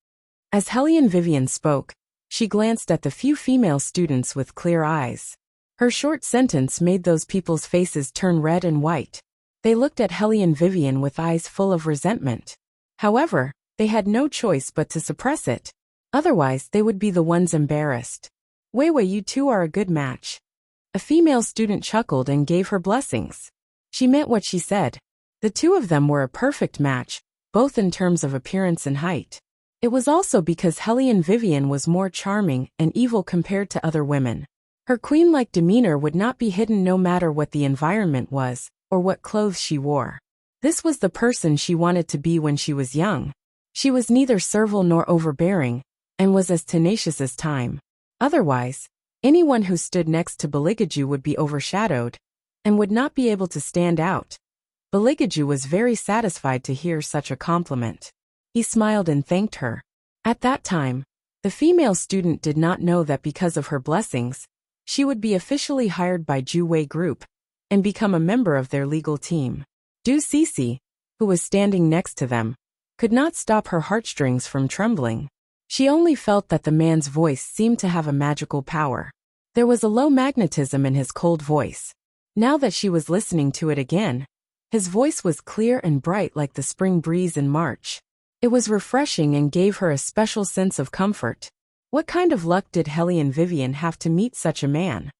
As Hellion Vivian spoke, she glanced at the few female students with clear eyes. Her short sentence made those people's faces turn red and white. They looked at Hellion Vivian with eyes full of resentment. However, they had no choice but to suppress it. Otherwise, they would be the ones embarrassed. Wei Wei, you two are a good match. A female student chuckled and gave her blessings. She meant what she said. The two of them were a perfect match, both in terms of appearance and height. It was also because Hellion Vivian was more charming and evil compared to other women. Her queen-like demeanor would not be hidden no matter what the environment was, or what clothes she wore. This was the person she wanted to be when she was young. She was neither servile nor overbearing, and was as tenacious as time. Otherwise, anyone who stood next to Beligaju would be overshadowed, and would not be able to stand out. Beligaju was very satisfied to hear such a compliment. He smiled and thanked her. At that time, the female student did not know that because of her blessings, she would be officially hired by Ju Wei Group, and become a member of their legal team. Du Cece, who was standing next to them, could not stop her heartstrings from trembling. She only felt that the man's voice seemed to have a magical power. There was a low magnetism in his cold voice. Now that she was listening to it again, his voice was clear and bright like the spring breeze in March. It was refreshing and gave her a special sense of comfort. What kind of luck did Hellion Vivian have to meet such a man?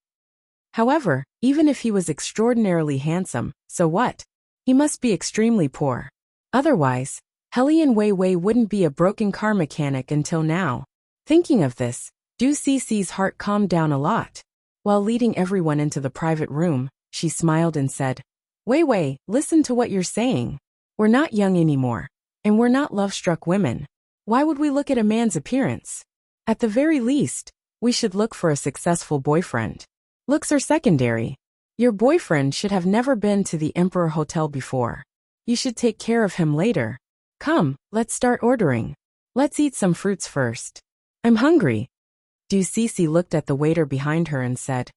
However, even if he was extraordinarily handsome, so what? He must be extremely poor. Otherwise, Hellion Wei Wei wouldn't be a broken car mechanic until now. Thinking of this, Du Cece's heart calmed down a lot. While leading everyone into the private room, she smiled and said, Wei Wei, listen to what you're saying. We're not young anymore, and we're not love-struck women. Why would we look at a man's appearance? At the very least, we should look for a successful boyfriend. Looks are secondary. Your boyfriend should have never been to the Emperor Hotel before. You should take care of him later. Come, let's start ordering. Let's eat some fruits first. I'm hungry. Du Cece looked at the waiter behind her and said,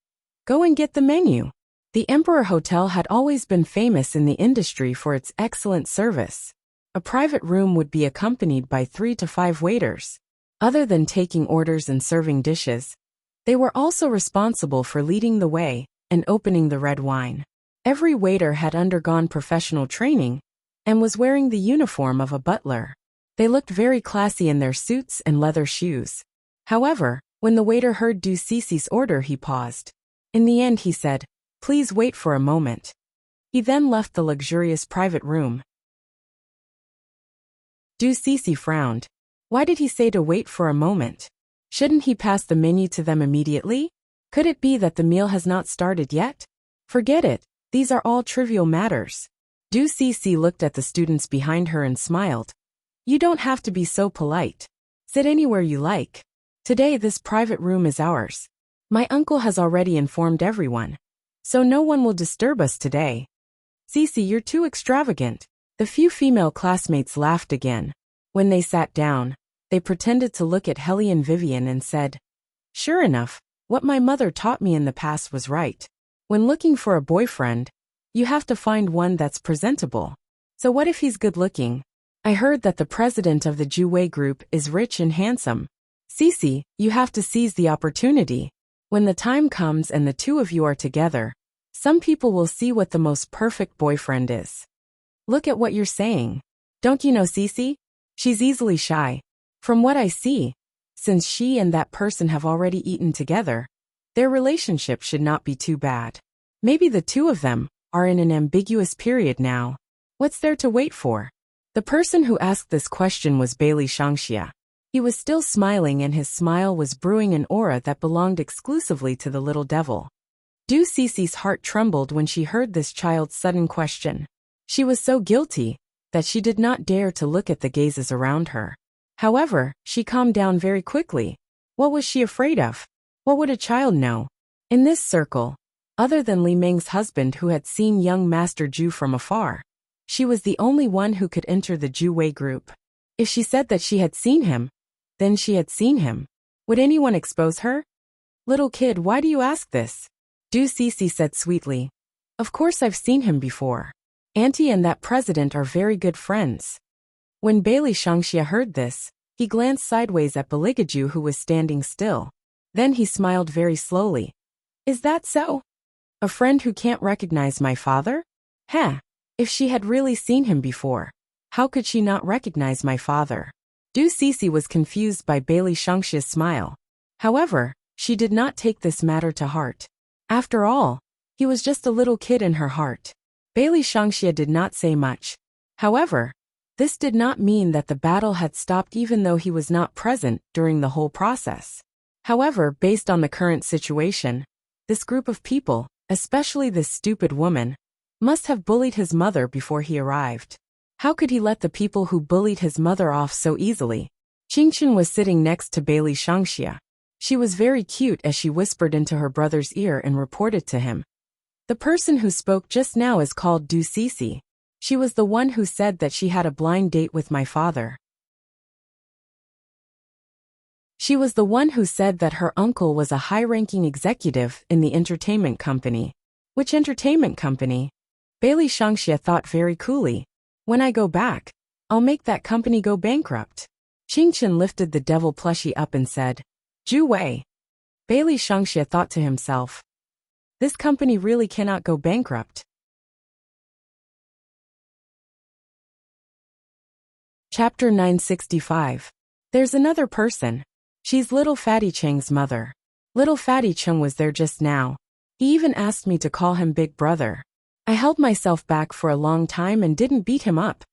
Go and get the menu. The Emperor Hotel had always been famous in the industry for its excellent service. A private room would be accompanied by 3 to 5 waiters. Other than taking orders and serving dishes, they were also responsible for leading the way and opening the red wine. Every waiter had undergone professional training and was wearing the uniform of a butler. They looked very classy in their suits and leather shoes. However, when the waiter heard Du Cece's order, he paused. In the end, he said, Please wait for a moment. He then left the luxurious private room. Du Cece frowned. Why did he say to wait for a moment? Shouldn't he pass the menu to them immediately? Could it be that the meal has not started yet? Forget it, these are all trivial matters. Du Cece looked at the students behind her and smiled. You don't have to be so polite. Sit anywhere you like. Today this private room is ours. My uncle has already informed everyone. So no one will disturb us today. Cece, you're too extravagant. The few female classmates laughed again. When they sat down, they pretended to look at Hellion Vivian and said, Sure enough, what my mother taught me in the past was right. When looking for a boyfriend, you have to find one that's presentable. So what if he's good-looking? I heard that the president of the Ju Wei Group is rich and handsome. Cece, you have to seize the opportunity. When the time comes and the two of you are together, some people will see what the most perfect boyfriend is. Look at what you're saying. Don't you know Cece? She's easily shy. From what I see, since she and that person have already eaten together, their relationship should not be too bad. Maybe the two of them are in an ambiguous period now. What's there to wait for? The person who asked this question was Bailey Shangxia. He was still smiling and his smile was brewing an aura that belonged exclusively to the little devil. Du Cece's heart trembled when she heard this child's sudden question. She was so guilty that she did not dare to look at the gazes around her. However, she calmed down very quickly. What was she afraid of? What would a child know? In this circle, other than Li Ming's husband who had seen young Master Ju from afar, she was the only one who could enter the Ju Wei Group. If she said that she had seen him, then she had seen him. Would anyone expose her? Little kid, why do you ask this? Du Cece said sweetly. Of course I've seen him before. Auntie and that president are very good friends. When Bailey Shangxia heard this, he glanced sideways at Beligaju who was standing still. Then he smiled very slowly. Is that so? A friend who can't recognize my father? Heh. If she had really seen him before, how could she not recognize my father? Du Cece was confused by Bailey Shangxia's smile. However, she did not take this matter to heart. After all, he was just a little kid in her heart. Bailey Shangxia did not say much. However, this did not mean that the battle had stopped even though he was not present during the whole process. However, based on the current situation, this group of people, especially this stupid woman, must have bullied his mother before he arrived. How could he let the people who bullied his mother off so easily? Qingchen was sitting next to Bailey Shangxia. She was very cute as she whispered into her brother's ear and reported to him. The person who spoke just now is called Du Cece. She was the one who said that she had a blind date with my father. She was the one who said that her uncle was a high-ranking executive in the entertainment company. Which entertainment company? Bailey Shangxia thought very coolly. When I go back, I'll make that company go bankrupt. Qingchen lifted the devil plushie up and said, Zhu Wei. Bailey Shangxia thought to himself, this company really cannot go bankrupt. Chapter 965. There's another person. She's little Fatty Cheng's mother. Little Fatty Cheng was there just now. He even asked me to call him Big Brother. I held myself back for a long time and didn't beat him up,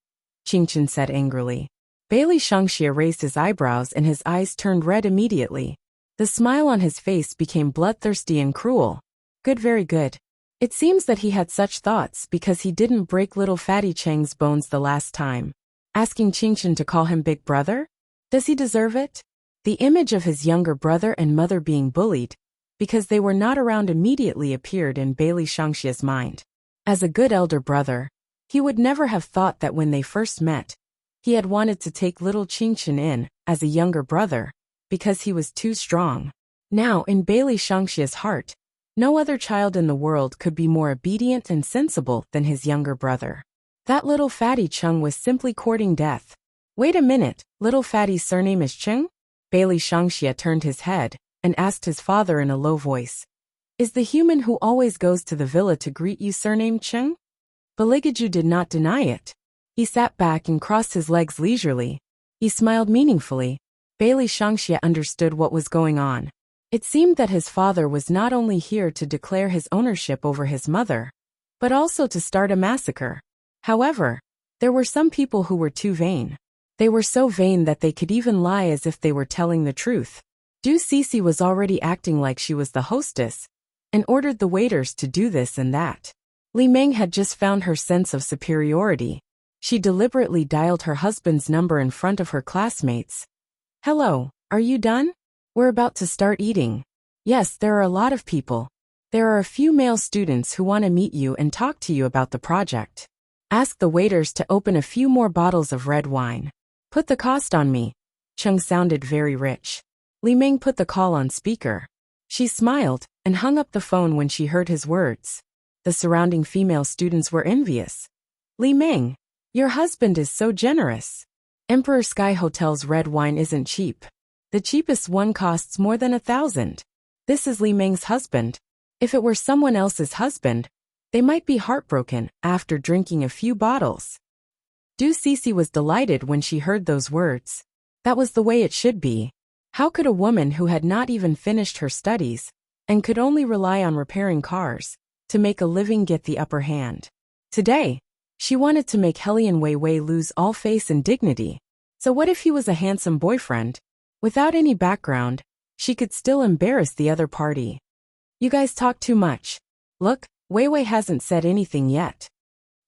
Qingchen said angrily. Bailey Shangxia raised his eyebrows and his eyes turned red immediately. The smile on his face became bloodthirsty and cruel. Good, very good. It seems that he had such thoughts because he didn't break little Fatty Cheng's bones the last time. Asking Qingchen to call him Big Brother? Does he deserve it? The image of his younger brother and mother being bullied, because they were not around, immediately appeared in Bailey Shangxia's mind. As a good elder brother, he would never have thought that when they first met, he had wanted to take little Qingchen in as a younger brother, because he was too strong. Now, in Bailey Shangxia's heart, no other child in the world could be more obedient and sensible than his younger brother. That little Fatty Cheng was simply courting death. Wait a minute, little Fatty's surname is Cheng? Bailey Shangxia turned his head and asked his father in a low voice. Is the human who always goes to the villa to greet you surnamed Cheng? Baligaju did not deny it. He sat back and crossed his legs leisurely. He smiled meaningfully. Bailey Shangxia understood what was going on. It seemed that his father was not only here to declare his ownership over his mother, but also to start a massacre. However, there were some people who were too vain. They were so vain that they could even lie as if they were telling the truth. Du Cece was already acting like she was the hostess, and ordered the waiters to do this and that. Li Meng had just found her sense of superiority. She deliberately dialed her husband's number in front of her classmates. Hello, are you done? We're about to start eating. Yes, there are a lot of people. There are a few male students who want to meet you and talk to you about the project. Ask the waiters to open a few more bottles of red wine. Put the cost on me. Cheng sounded very rich. Li Meng put the call on speaker. She smiled and hung up the phone when she heard his words. The surrounding female students were envious. Li Meng, your husband is so generous. Emperor Sky Hotel's red wine isn't cheap. The cheapest one costs more than 1,000. This is Li Meng's husband. If it were someone else's husband, they might be heartbroken after drinking a few bottles. Du Cece was delighted when she heard those words. That was the way it should be. How could a woman who had not even finished her studies, and could only rely on repairing cars, to make a living get the upper hand? Today, she wanted to make Helian Weiwei lose all face and dignity. So what if he was a handsome boyfriend? Without any background, she could still embarrass the other party. You guys talk too much. Look, Weiwei hasn't said anything yet.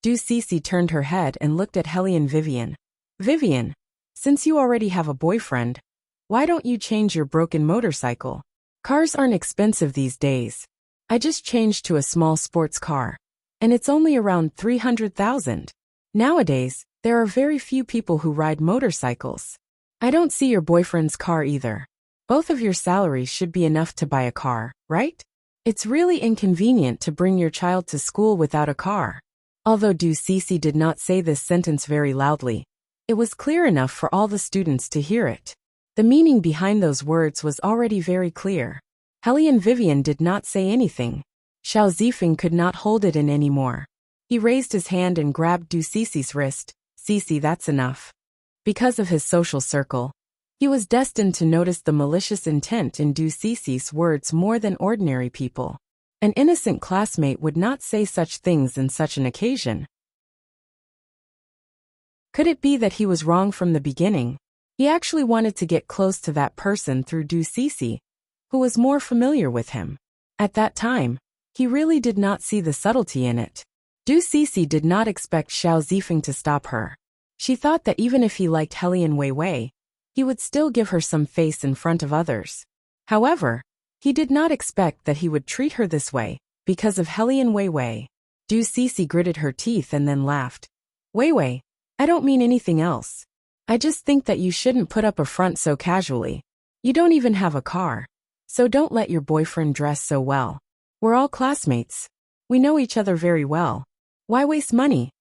Du Cece turned her head and looked at Helian Vivian. Vivian, since you already have a boyfriend, why don't you change your broken motorcycle? Cars aren't expensive these days. I just changed to a small sports car, and it's only around 300,000. Nowadays, there are very few people who ride motorcycles. I don't see your boyfriend's car either. Both of your salaries should be enough to buy a car, right? It's really inconvenient to bring your child to school without a car. Although Du Cece did not say this sentence very loudly, it was clear enough for all the students to hear it. The meaning behind those words was already very clear. Helian Vivian did not say anything. Xiao Zifeng could not hold it in anymore. He raised his hand and grabbed Du Cece's wrist. Cece, that's enough. Because of his social circle, he was destined to notice the malicious intent in Du Cici's words more than ordinary people. An innocent classmate would not say such things in such an occasion. Could it be that he was wrong from the beginning? He actually wanted to get close to that person through Du Cici, who was more familiar with him. At that time, he really did not see the subtlety in it. Du Cici did not expect Xiao Zifeng to stop her. She thought that even if he liked Helian Weiwei, he would still give her some face in front of others. However, he did not expect that he would treat her this way, because of Helian Weiwei. Du Cici gritted her teeth and then laughed. Weiwei, I don't mean anything else. I just think that you shouldn't put up a front so casually. You don't even have a car. So don't let your boyfriend dress so well. We're all classmates. We know each other very well. Why waste money?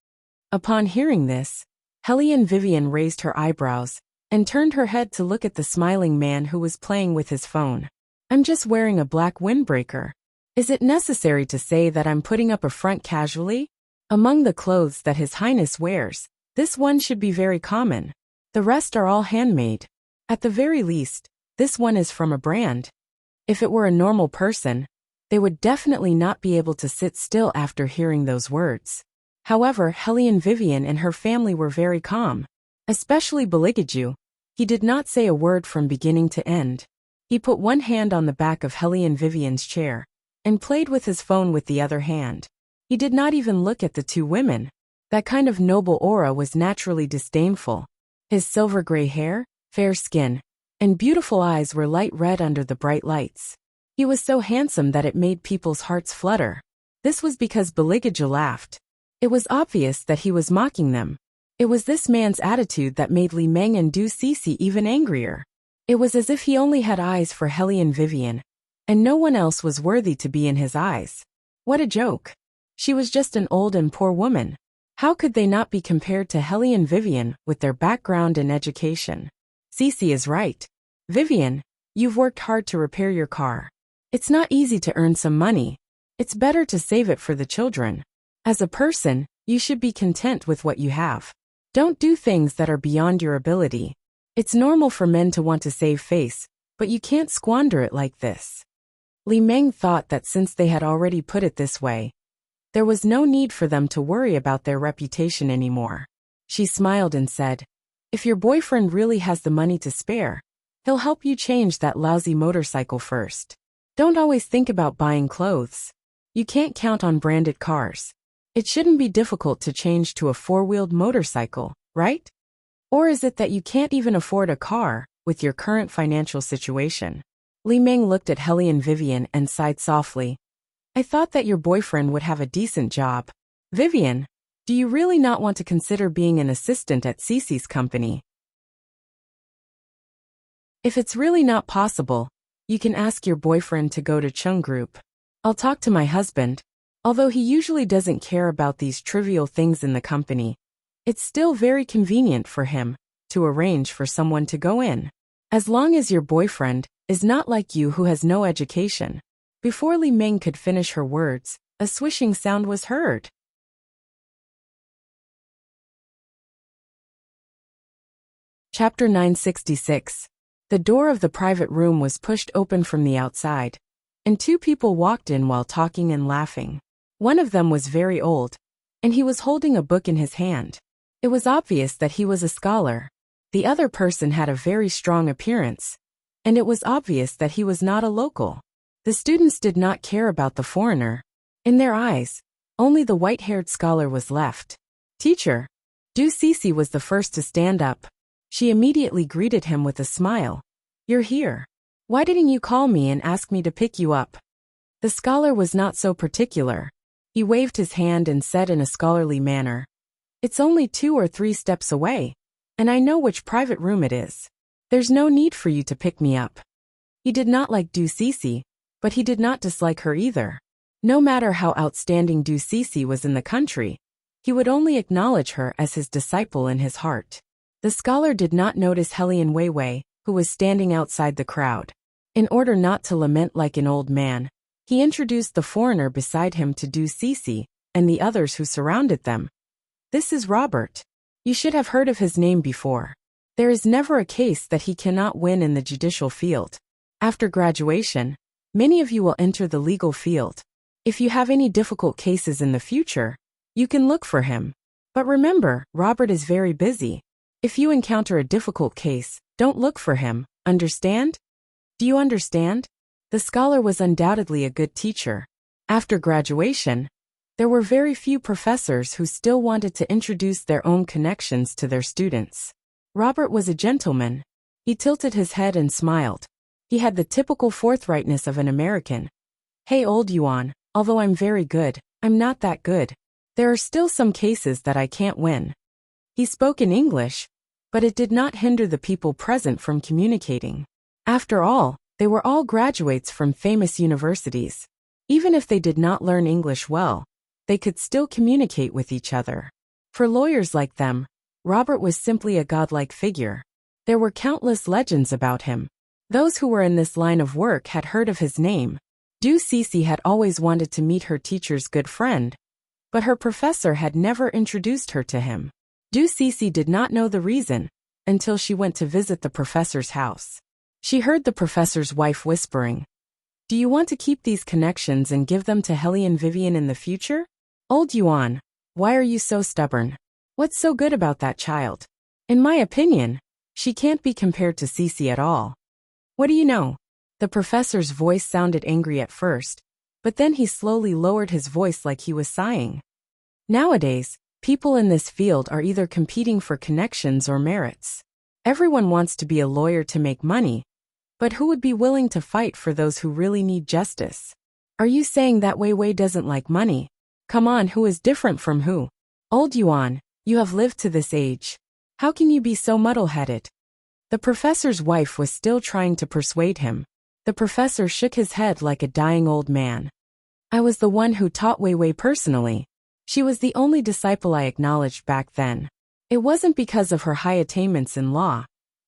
Upon hearing this, Helian Vivian raised her eyebrows and turned her head to look at the smiling man who was playing with his phone. I'm just wearing a black windbreaker. Is it necessary to say that I'm putting up a front casually? Among the clothes that His Highness wears, this one should be very common. The rest are all handmade. At the very least, this one is from a brand. If it were a normal person, they would definitely not be able to sit still after hearing those words. However, Helian Vivian and her family were very calm. Especially Beligaju. He did not say a word from beginning to end. He put one hand on the back of Helian Vivian's chair and played with his phone with the other hand. He did not even look at the two women. That kind of noble aura was naturally disdainful. His silver gray hair, fair skin, and beautiful eyes were light red under the bright lights. He was so handsome that it made people's hearts flutter. This was because Beligaju laughed. It was obvious that he was mocking them. It was this man's attitude that made Li Meng and Du Cici even angrier. It was as if he only had eyes for Helian Vivian, and no one else was worthy to be in his eyes. What a joke. She was just an old and poor woman. How could they not be compared to Helian Vivian with their background and education? Cici is right. Vivian, you've worked hard to repair your car. It's not easy to earn some money. It's better to save it for the children. As a person, you should be content with what you have. Don't do things that are beyond your ability. It's normal for men to want to save face, but you can't squander it like this. Li Meng thought that since they had already put it this way, there was no need for them to worry about their reputation anymore. She smiled and said, if your boyfriend really has the money to spare, he'll help you change that lousy motorcycle first. Don't always think about buying clothes. You can't count on branded cars. It shouldn't be difficult to change to a four-wheeled motorcycle, right? Or is it that you can't even afford a car with your current financial situation? Li Meng looked at Helian Vivian and sighed softly. I thought that your boyfriend would have a decent job. Vivian, do you really not want to consider being an assistant at Cici's company? If it's really not possible, you can ask your boyfriend to go to Chung Group. I'll talk to my husband. Although he usually doesn't care about these trivial things in the company, it's still very convenient for him to arrange for someone to go in. As long as your boyfriend is not like you who has no education. Before Li Meng could finish her words, a swishing sound was heard. Chapter 966. The door of the private room was pushed open from the outside, and two people walked in while talking and laughing. One of them was very old, and he was holding a book in his hand. It was obvious that he was a scholar. The other person had a very strong appearance, and it was obvious that he was not a local. The students did not care about the foreigner. In their eyes, only the white-haired scholar was left. Teacher. Du Cici was the first to stand up. She immediately greeted him with a smile. You're here. Why didn't you call me and ask me to pick you up? The scholar was not so particular. He waved his hand and said in a scholarly manner, it's only 2 or 3 steps away, and I know which private room it is. There's no need for you to pick me up. He did not like Du Cici, but he did not dislike her either. No matter how outstanding Du Cici was in the country, he would only acknowledge her as his disciple in his heart. The scholar did not notice Helian Weiwei, who was standing outside the crowd. In order not to lament like an old man, he introduced the foreigner beside him to Du Cici and the others who surrounded them. This is Robert. You should have heard of his name before. There is never a case that he cannot win in the judicial field. After graduation, many of you will enter the legal field. If you have any difficult cases in the future, you can look for him. But remember, Robert is very busy. If you encounter a difficult case, don't look for him, understand? Do you understand? The scholar was undoubtedly a good teacher. After graduation, there were very few professors who still wanted to introduce their own connections to their students. Robert was a gentleman. He tilted his head and smiled. He had the typical forthrightness of an American. Hey, old Yuan, although I'm very good, I'm not that good. There are still some cases that I can't win. He spoke in English, but it did not hinder the people present from communicating. After all, they were all graduates from famous universities. Even if they did not learn English well, they could still communicate with each other. For lawyers like them, Robert was simply a godlike figure. There were countless legends about him. Those who were in this line of work had heard of his name. Du Cece had always wanted to meet her teacher's good friend, but her professor had never introduced her to him. Du Cece did not know the reason until she went to visit the professor's house. She heard the professor's wife whispering, "Do you want to keep these connections and give them to Hellion Vivian in the future? Old Yuan, why are you so stubborn? What's so good about that child? In my opinion, she can't be compared to Cece at all." What do you know? The professor's voice sounded angry at first, but then he slowly lowered his voice like he was sighing. Nowadays, people in this field are either competing for connections or merits. Everyone wants to be a lawyer to make money, but who would be willing to fight for those who really need justice? Are you saying that Wei Wei doesn't like money? Come on, who is different from who? Old Yuan, you have lived to this age. How can you be so muddle-headed? The professor's wife was still trying to persuade him. The professor shook his head like a dying old man. I was the one who taught Wei Wei personally. She was the only disciple I acknowledged back then. It wasn't because of her high attainments in law,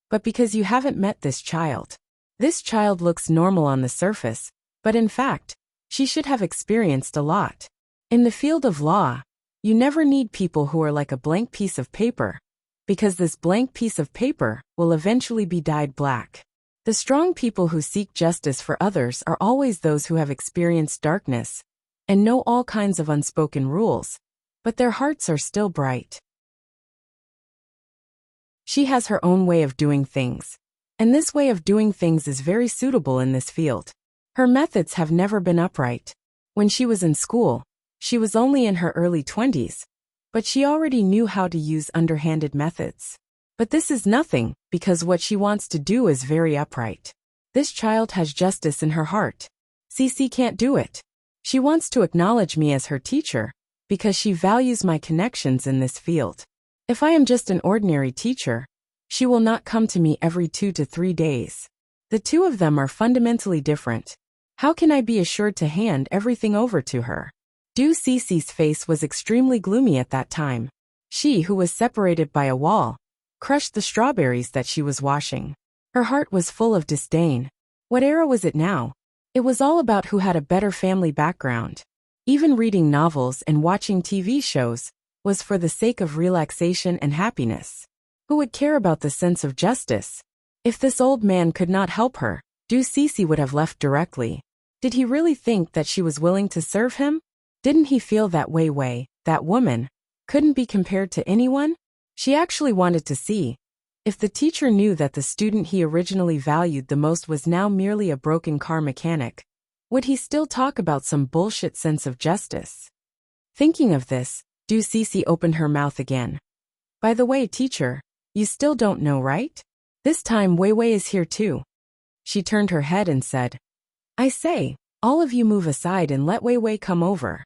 but because you haven't met this child. This child looks normal on the surface, but in fact, she should have experienced a lot. In the field of law, you never need people who are like a blank piece of paper, because this blank piece of paper will eventually be dyed black. The strong people who seek justice for others are always those who have experienced darkness and know all kinds of unspoken rules, but their hearts are still bright. She has her own way of doing things, and this way of doing things is very suitable in this field. Her methods have never been upright. When she was in school, she was only in her early 20s, but she already knew how to use underhanded methods. But this is nothing, because what she wants to do is very upright. This child has justice in her heart. Cece can't do it. She wants to acknowledge me as her teacher, because she values my connections in this field. If I am just an ordinary teacher, she will not come to me every 2 to 3 days. The two of them are fundamentally different. How can I be assured to hand everything over to her? Du Cece's face was extremely gloomy at that time. She, who was separated by a wall, crushed the strawberries that she was washing. Her heart was full of disdain. What era was it now? It was all about who had a better family background. Even reading novels and watching TV shows was for the sake of relaxation and happiness. Who would care about the sense of justice? If this old man could not help her, Du Cece would have left directly. Did he really think that she was willing to serve him? Didn't he feel that Wei Wei, that woman, couldn't be compared to anyone? She actually wanted to see if the teacher knew that the student he originally valued the most was now merely a broken car mechanic. Would he still talk about some bullshit sense of justice? Thinking of this, Du Cece opened her mouth again. By the way, teacher, you still don't know, right? This time Wei Wei is here too. She turned her head and said, I say, all of you move aside and let Wei Wei come over.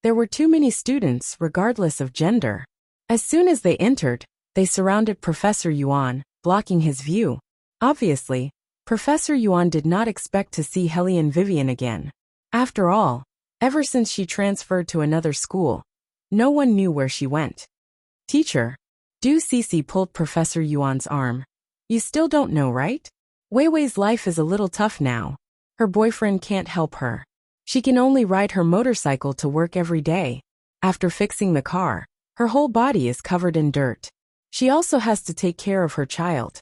There were too many students, regardless of gender. As soon as they entered, they surrounded Professor Yuan, blocking his view. Obviously, Professor Yuan did not expect to see Hellion Vivian again. After all, ever since she transferred to another school, no one knew where she went. Teacher, Du Cece pulled Professor Yuan's arm. You still don't know, right? Wei Wei's life is a little tough now. Her boyfriend can't help her. She can only ride her motorcycle to work every day. After fixing the car, her whole body is covered in dirt. She also has to take care of her child.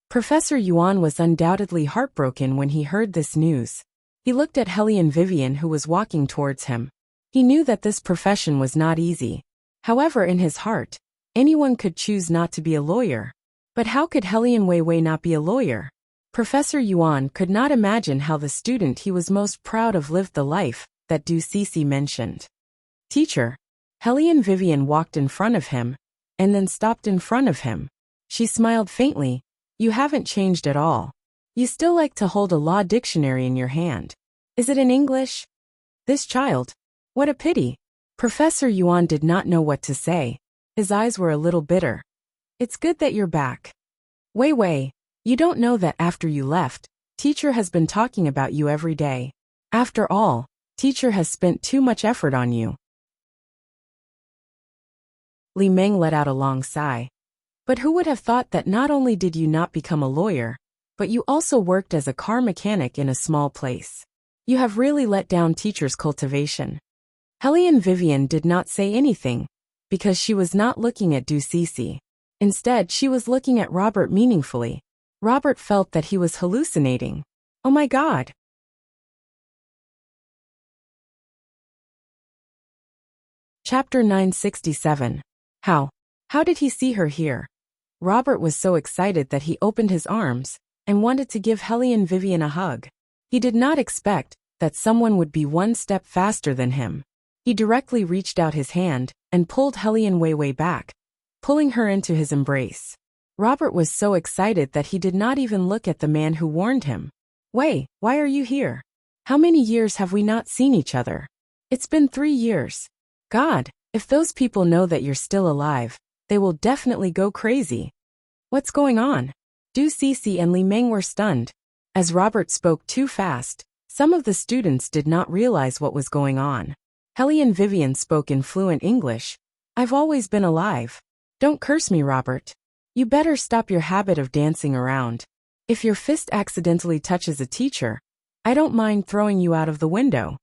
Professor Yuan was undoubtedly heartbroken when he heard this news. He looked at Hellion Vivian, who was walking towards him. He knew that this profession was not easy. However, in his heart, anyone could choose not to be a lawyer. But how could Hellion Weiwei not be a lawyer? Professor Yuan could not imagine how the student he was most proud of lived the life that Du Cece mentioned. Teacher. Hellion Vivian walked in front of him, and then stopped in front of him. She smiled faintly. You haven't changed at all. You still like to hold a law dictionary in your hand. Is it in English? This child? What a pity. Professor Yuan did not know what to say. His eyes were a little bitter. It's good that you're back. Wei Wei, you don't know that after you left, teacher has been talking about you every day. After all, teacher has spent too much effort on you. Li Meng let out a long sigh. But who would have thought that not only did you not become a lawyer, but you also worked as a car mechanic in a small place. You have really let down teacher's cultivation. Hellion Vivian did not say anything, because she was not looking at Du Cece. Instead, she was looking at Robert meaningfully. Robert felt that he was hallucinating. Oh my God! Chapter 967. How did he see her here? Robert was so excited that he opened his arms and wanted to give Hellion Vivian a hug. He did not expect that someone would be one step faster than him. He directly reached out his hand and pulled Hellion Weiwei back, pulling her into his embrace. Robert was so excited that he did not even look at the man who warned him. Wei, why are you here? How many years have we not seen each other? It's been 3 years. God, if those people know that you're still alive, they will definitely go crazy. What's going on? Du Cece and Li Meng were stunned. As Robert spoke too fast, some of the students did not realize what was going on. Hellion Vivian spoke in fluent English. I've always been alive. Don't curse me, Robert. You better stop your habit of dancing around. If your fist accidentally touches a teacher, I don't mind throwing you out of the window.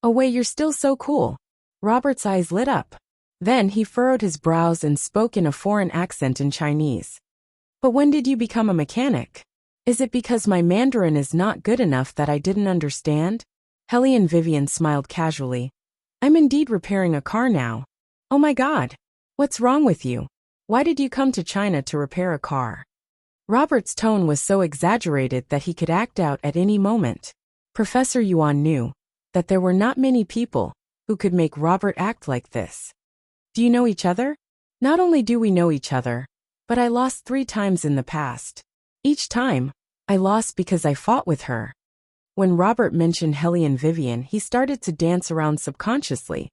Oh wait, you're still so cool. Robert's eyes lit up. Then he furrowed his brows and spoke in a foreign accent in Chinese. But when did you become a mechanic? Is it because my Mandarin is not good enough that I didn't understand? Hellion Vivian smiled casually. I'm indeed repairing a car now. Oh my God. What's wrong with you? Why did you come to China to repair a car? Robert's tone was so exaggerated that he could act out at any moment. Professor Yuan knew that there were not many people who could make Robert act like this. Do you know each other? Not only do we know each other, but I lost 3 times in the past. Each time, I lost because I fought with her. When Robert mentioned Hellion Vivian, he started to dance around subconsciously.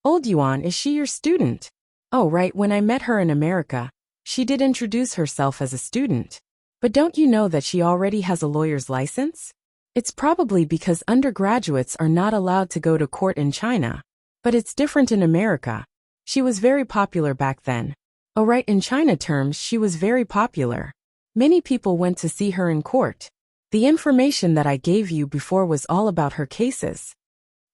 Old Yuan, is she your student? Oh right, when I met her in America, she did introduce herself as a student. But don't you know that she already has a lawyer's license? It's probably because undergraduates are not allowed to go to court in China. But it's different in America. She was very popular back then. Oh right, in China terms, she was very popular. Many people went to see her in court. The information that I gave you before was all about her cases.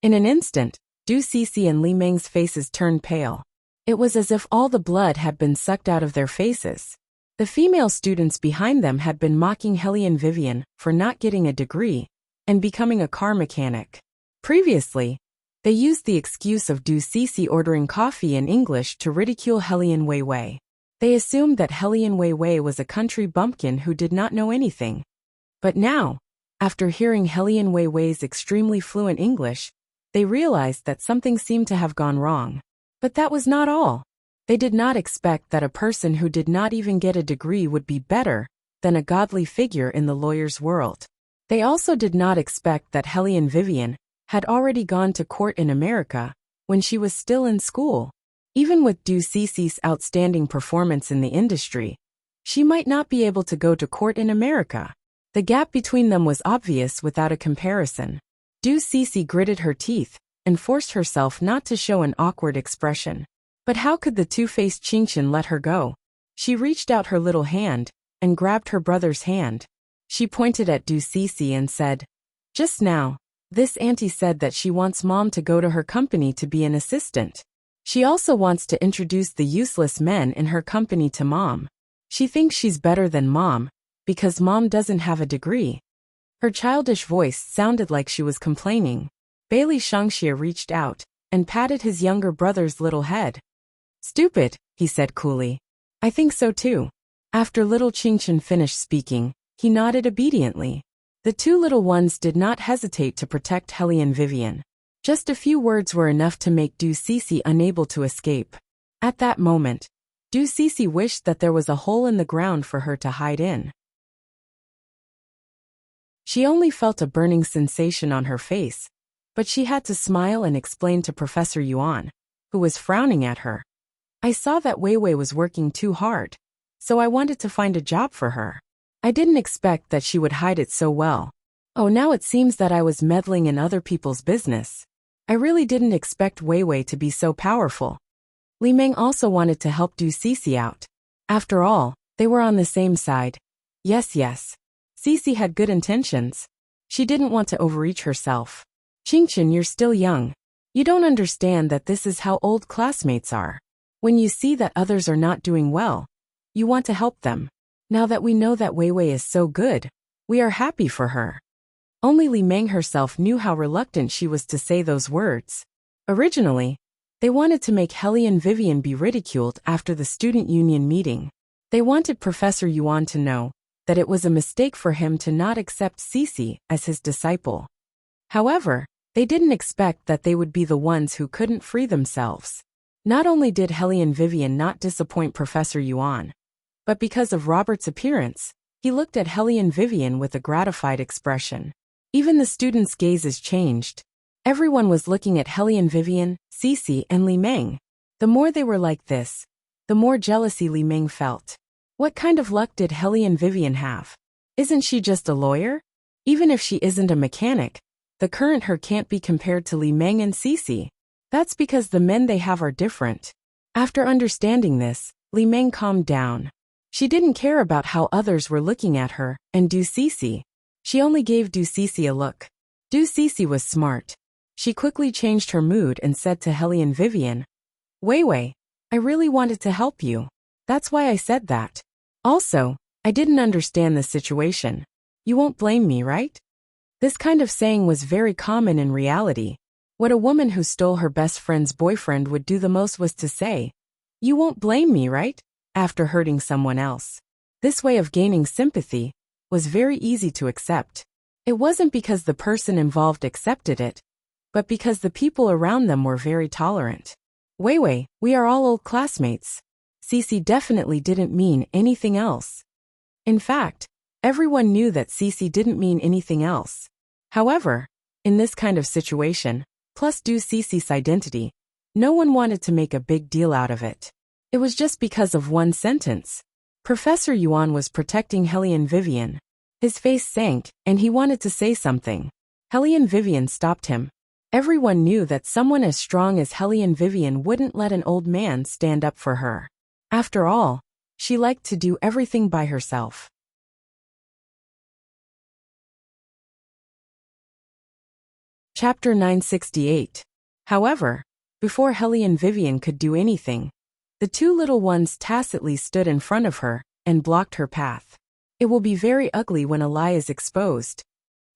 In an instant, Du Cece and Li Meng's faces turned pale. It was as if all the blood had been sucked out of their faces. The female students behind them had been mocking Hellion Vivian for not getting a degree and becoming a car mechanic. Previously, they used the excuse of Du Cece ordering coffee in English to ridicule Hellion Weiwei. They assumed that Hellion Weiwei was a country bumpkin who did not know anything. But now, after hearing Hellion Weiwei's extremely fluent English, they realized that something seemed to have gone wrong. But that was not all. They did not expect that a person who did not even get a degree would be better than a godly figure in the lawyer's world. They also did not expect that Hellion Vivian had already gone to court in America when she was still in school. Even with Du Cece's outstanding performance in the industry, she might not be able to go to court in America. The gap between them was obvious without a comparison. Du Cece gritted her teeth and forced herself not to show an awkward expression. But how could the two-faced Qingqian let her go? She reached out her little hand and grabbed her brother's hand. She pointed at Du Cece and said, "Just now, this auntie said that she wants mom to go to her company to be an assistant. She also wants to introduce the useless men in her company to Mom. She thinks she's better than Mom, because Mom doesn't have a degree. Her childish voice sounded like she was complaining. Bailey Shangxia reached out and patted his younger brother's little head. Stupid, he said coolly. I think so too. After little Qingchen finished speaking, he nodded obediently. The two little ones did not hesitate to protect Hellion Vivian. Just a few words were enough to make Du Cece unable to escape. At that moment, Du Cece wished that there was a hole in the ground for her to hide in. She only felt a burning sensation on her face, but she had to smile and explain to Professor Yuan, who was frowning at her. I saw that Wei Wei was working too hard, so I wanted to find a job for her. I didn't expect that she would hide it so well. Oh, now it seems that I was meddling in other people's business. I really didn't expect Wei Wei to be so powerful. Li Meng also wanted to help Du Cece out. After all, they were on the same side. Yes. Cece had good intentions. She didn't want to overreach herself. Qingchen, you're still young. You don't understand that this is how old classmates are. When you see that others are not doing well, you want to help them. Now that we know that Wei Wei is so good, we are happy for her. Only Li Meng herself knew how reluctant she was to say those words. Originally, they wanted to make Hellion Vivian be ridiculed after the student union meeting. They wanted Professor Yuan to know that it was a mistake for him to not accept Cece as his disciple. However, they didn't expect that they would be the ones who couldn't free themselves. Not only did Hellion Vivian not disappoint Professor Yuan, but because of Robert's appearance, he looked at Hellion Vivian with a gratified expression. Even the students' gazes changed. Everyone was looking at Hellion Vivian, Cece, and Li Meng. The more they were like this, the more jealousy Li Meng felt. What kind of luck did Hellion Vivian have? Isn't she just a lawyer? Even if she isn't a mechanic, the current her can't be compared to Li Meng and Cece. That's because the men they have are different. After understanding this, Li Meng calmed down. She didn't care about how others were looking at her and Du Cece. She only gave Du Cece a look. Du Cece was smart. She quickly changed her mood and said to Hellion Vivian, Wei Wei, I really wanted to help you. That's why I said that. Also, I didn't understand the situation. You won't blame me, right? This kind of saying was very common in reality. What a woman who stole her best friend's boyfriend would do the most was to say, You won't blame me, right? After hurting someone else. This way of gaining sympathy was very easy to accept. It wasn't because the person involved accepted it, but because the people around them were very tolerant. Wei Wei, we are all old classmates. Cece definitely didn't mean anything else. In fact, everyone knew that Cece didn't mean anything else. However, in this kind of situation, plus Du Cece's identity, no one wanted to make a big deal out of it. It was just because of one sentence. Professor Yuan was protecting Hellion Vivian. His face sank, and he wanted to say something. Hellion Vivian stopped him. Everyone knew that someone as strong as Hellion Vivian wouldn't let an old man stand up for her. After all, she liked to do everything by herself. Chapter 968. However, before Hellion Vivian could do anything, the two little ones tacitly stood in front of her and blocked her path. It will be very ugly when a lie is exposed.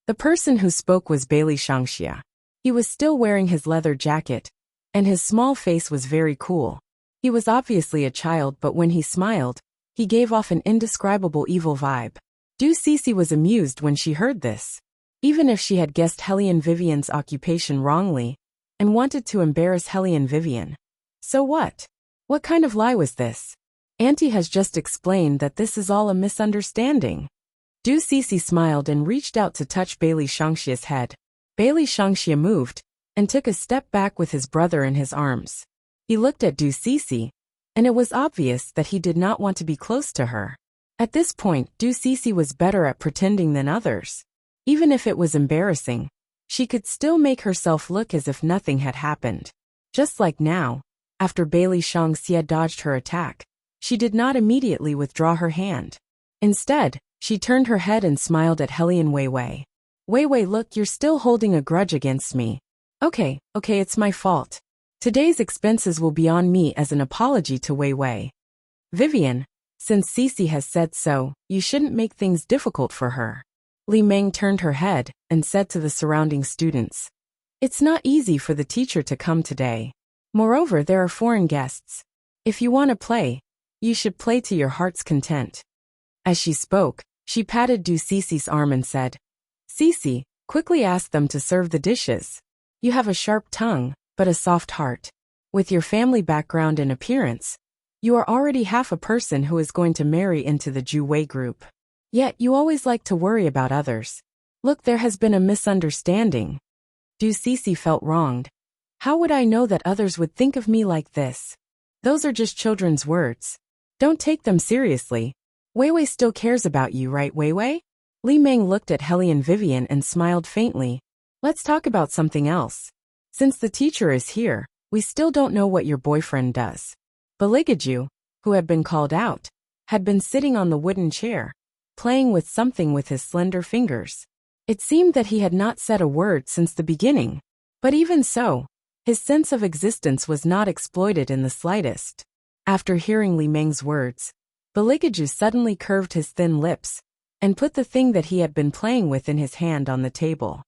The person who spoke was Bailey Shangxia. He was still wearing his leather jacket, and his small face was very cool. He was obviously a child, but when he smiled, he gave off an indescribable evil vibe. Du Cece was amused when she heard this. Even if she had guessed Hellion Vivian's occupation wrongly, and wanted to embarrass Hellion Vivian. So what? What kind of lie was this? Auntie has just explained that this is all a misunderstanding. Du Cece smiled and reached out to touch Bailey Shangxia's head. Bailey Shangxia moved, and took a step back with his brother in his arms. He looked at Du Cece, and it was obvious that he did not want to be close to her. At this point, Du Cece was better at pretending than others. Even if it was embarrassing, she could still make herself look as if nothing had happened. Just like now, after Bailey Shangxia dodged her attack, she did not immediately withdraw her hand. Instead, she turned her head and smiled at Hellion Wei Wei. Wei Wei, look, you're still holding a grudge against me. Okay, it's my fault. Today's expenses will be on me as an apology to Wei Wei. Vivian, since Cece has said so, you shouldn't make things difficult for her. Li Meng turned her head and said to the surrounding students. It's not easy for the teacher to come today. Moreover, there are foreign guests. If you want to play, you should play to your heart's content. As she spoke, she patted Du Cece's arm and said, Cece, quickly ask them to serve the dishes. You have a sharp tongue, but a soft heart. With your family background and appearance, you are already half a person who is going to marry into the Ju Wei group. Yet you always like to worry about others. Look, there has been a misunderstanding. Du Cece felt wronged. How would I know that others would think of me like this? Those are just children's words. Don't take them seriously. Wei Wei still cares about you, right, Wei Wei? Li Meng looked at Hellion Vivian and smiled faintly. Let's talk about something else. Since the teacher is here, we still don't know what your boyfriend does. Baligaju, who had been called out, had been sitting on the wooden chair, playing with something with his slender fingers. It seemed that he had not said a word since the beginning. But even so, his sense of existence was not exploited in the slightest. After hearing Li Meng's words, Baligaju suddenly curved his thin lips and put the thing that he had been playing with in his hand on the table.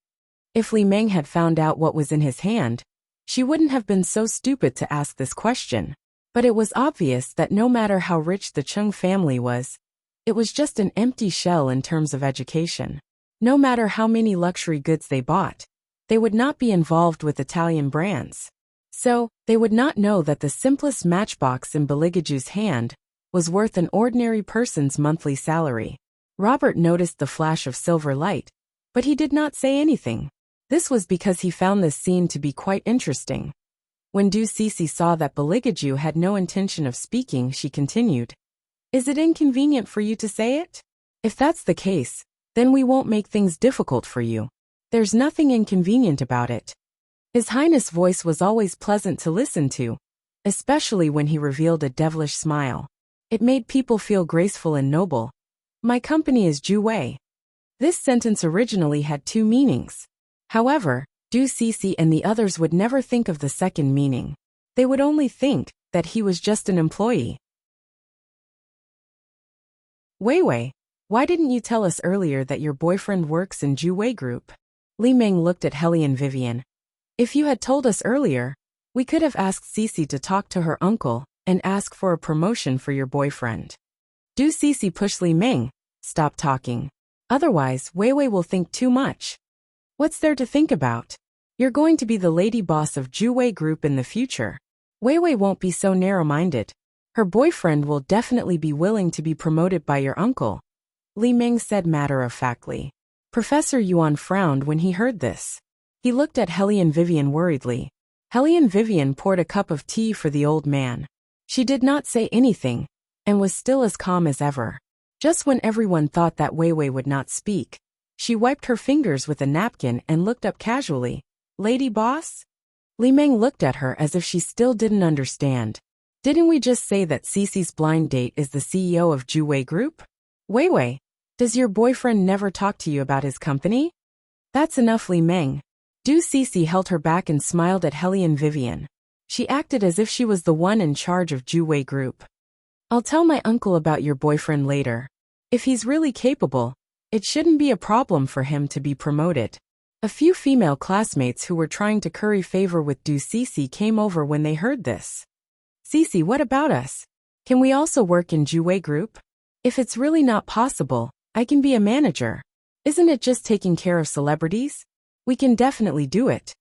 If Li Meng had found out what was in his hand, she wouldn't have been so stupid to ask this question. But it was obvious that no matter how rich the Chung family was, it was just an empty shell in terms of education. No matter how many luxury goods they bought, they would not be involved with Italian brands. So, they would not know that the simplest matchbox in Baligaju's hand was worth an ordinary person's monthly salary. Robert noticed the flash of silver light, but he did not say anything. This was because he found this scene to be quite interesting. When Du Cece saw that Baligaju had no intention of speaking, she continued, Is it inconvenient for you to say it? If that's the case, then we won't make things difficult for you. There's nothing inconvenient about it. His Highness' voice was always pleasant to listen to, especially when he revealed a devilish smile. It made people feel graceful and noble. My company is Ju Wei. This sentence originally had two meanings. However, Du Cece and the others would never think of the second meaning. They would only think that he was just an employee. Wei Wei, why didn't you tell us earlier that your boyfriend works in Ju Wei Group? Li Meng looked at Hellion Vivian. If you had told us earlier, we could have asked Cece to talk to her uncle and ask for a promotion for your boyfriend. Du Cece pushed Li Meng, stop talking. Otherwise, Wei Wei will think too much. What's there to think about? You're going to be the lady boss of Ju Wei Group in the future. Wei Wei won't be so narrow-minded. Her boyfriend will definitely be willing to be promoted by your uncle. Li Meng said matter-of-factly. Professor Yuan frowned when he heard this. He looked at Hellion Vivian worriedly. Hellion Vivian poured a cup of tea for the old man. She did not say anything, and was still as calm as ever. Just when everyone thought that Wei Wei would not speak, she wiped her fingers with a napkin and looked up casually. Lady boss? Li Meng looked at her as if she still didn't understand. Didn't we just say that Cece's blind date is the CEO of Ju Wei Group? Wei Wei, does your boyfriend never talk to you about his company? That's enough, Li Meng. Du Cece held her back and smiled at Hellion Vivian. She acted as if she was the one in charge of Ju Wei Group. I'll tell my uncle about your boyfriend later. If he's really capable, it shouldn't be a problem for him to be promoted. A few female classmates who were trying to curry favor with Du Cece came over when they heard this. Cece, what about us? Can we also work in Ju Wei Group? If it's really not possible, I can be a manager. Isn't it just taking care of celebrities? We can definitely do it.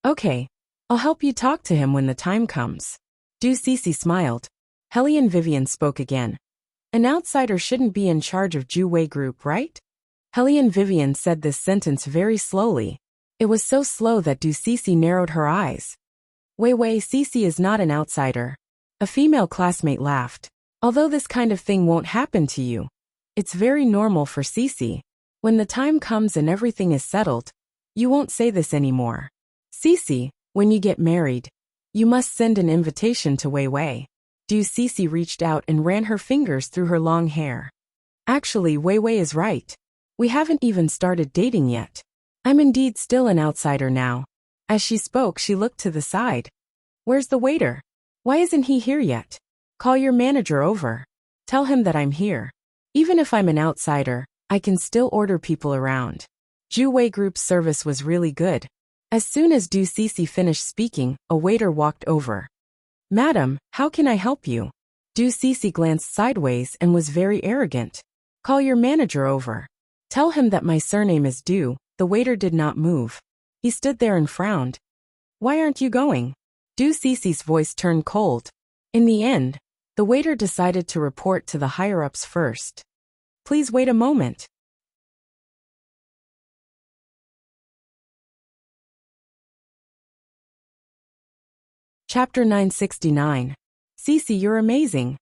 Okay, I'll help you talk to him when the time comes. Du Cece smiled. Hellion Vivian spoke again. An outsider shouldn't be in charge of Ju Wei Group, right? Hellion Vivian said this sentence very slowly. It was so slow that Du Cece narrowed her eyes. Wei Wei, Cece is not an outsider. A female classmate laughed. Although this kind of thing won't happen to you, it's very normal for Cece. When the time comes and everything is settled, you won't say this anymore. Cece, when you get married, you must send an invitation to Wei Wei. Du Cece reached out and ran her fingers through her long hair. Actually, Wei Wei is right. We haven't even started dating yet. I'm indeed still an outsider now. As she spoke, she looked to the side. Where's the waiter? Why isn't he here yet? Call your manager over. Tell him that I'm here. Even if I'm an outsider, I can still order people around. Zhu Wei Group's service was really good. As soon as Du Cece finished speaking, a waiter walked over. Madam, how can I help you? Du Cece glanced sideways and was very arrogant. Call your manager over. Tell him that my surname is Du. The waiter did not move. He stood there and frowned. Why aren't you going? Du Cece's voice turned cold. In the end, the waiter decided to report to the higher-ups first. Please wait a moment. Chapter 969. Cece, you're amazing.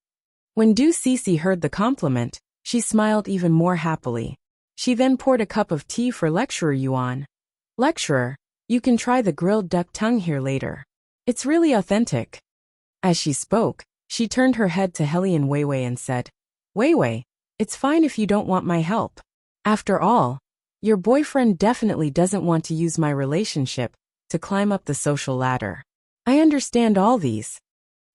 When Du Cece heard the compliment, she smiled even more happily. She then poured a cup of tea for Lecturer Yuan. Lecturer, you can try the grilled duck tongue here later. It's really authentic. As she spoke, she turned her head to Hellion Weiwei and said, Weiwei, it's fine if you don't want my help. After all, your boyfriend definitely doesn't want to use my relationship to climb up the social ladder. I understand all these.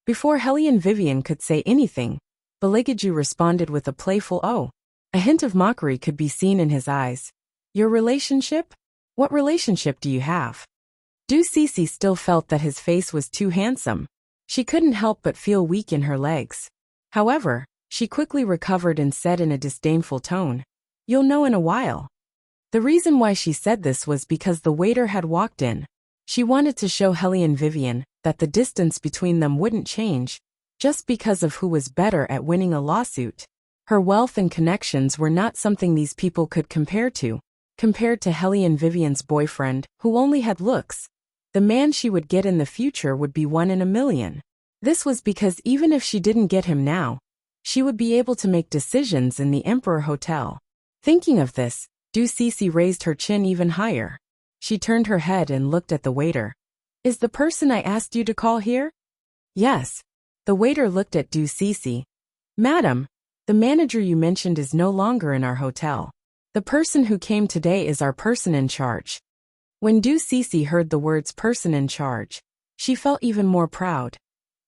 Before Hellion Vivian could say anything, Baligaju responded with a playful oh. A hint of mockery could be seen in his eyes. Your relationship? What relationship do you have? Du Cece still felt that his face was too handsome. She couldn't help but feel weak in her legs. However, she quickly recovered and said in a disdainful tone, You'll know in a while. The reason why she said this was because the waiter had walked in. She wanted to show Hellion Vivian that the distance between them wouldn't change, just because of who was better at winning a lawsuit. Her wealth and connections were not something these people could compare to. Compared to Hellion Vivian's boyfriend, who only had looks, the man she would get in the future would be 1 in a million. This was because even if she didn't get him now, she would be able to make decisions in the Emperor Hotel. Thinking of this, Du Cece raised her chin even higher. She turned her head and looked at the waiter. Is the person I asked you to call here? Yes. The waiter looked at Du Cece. Madam, the manager you mentioned is no longer in our hotel. The person who came today is our person in charge. When Du Cece heard the words person in charge, she felt even more proud.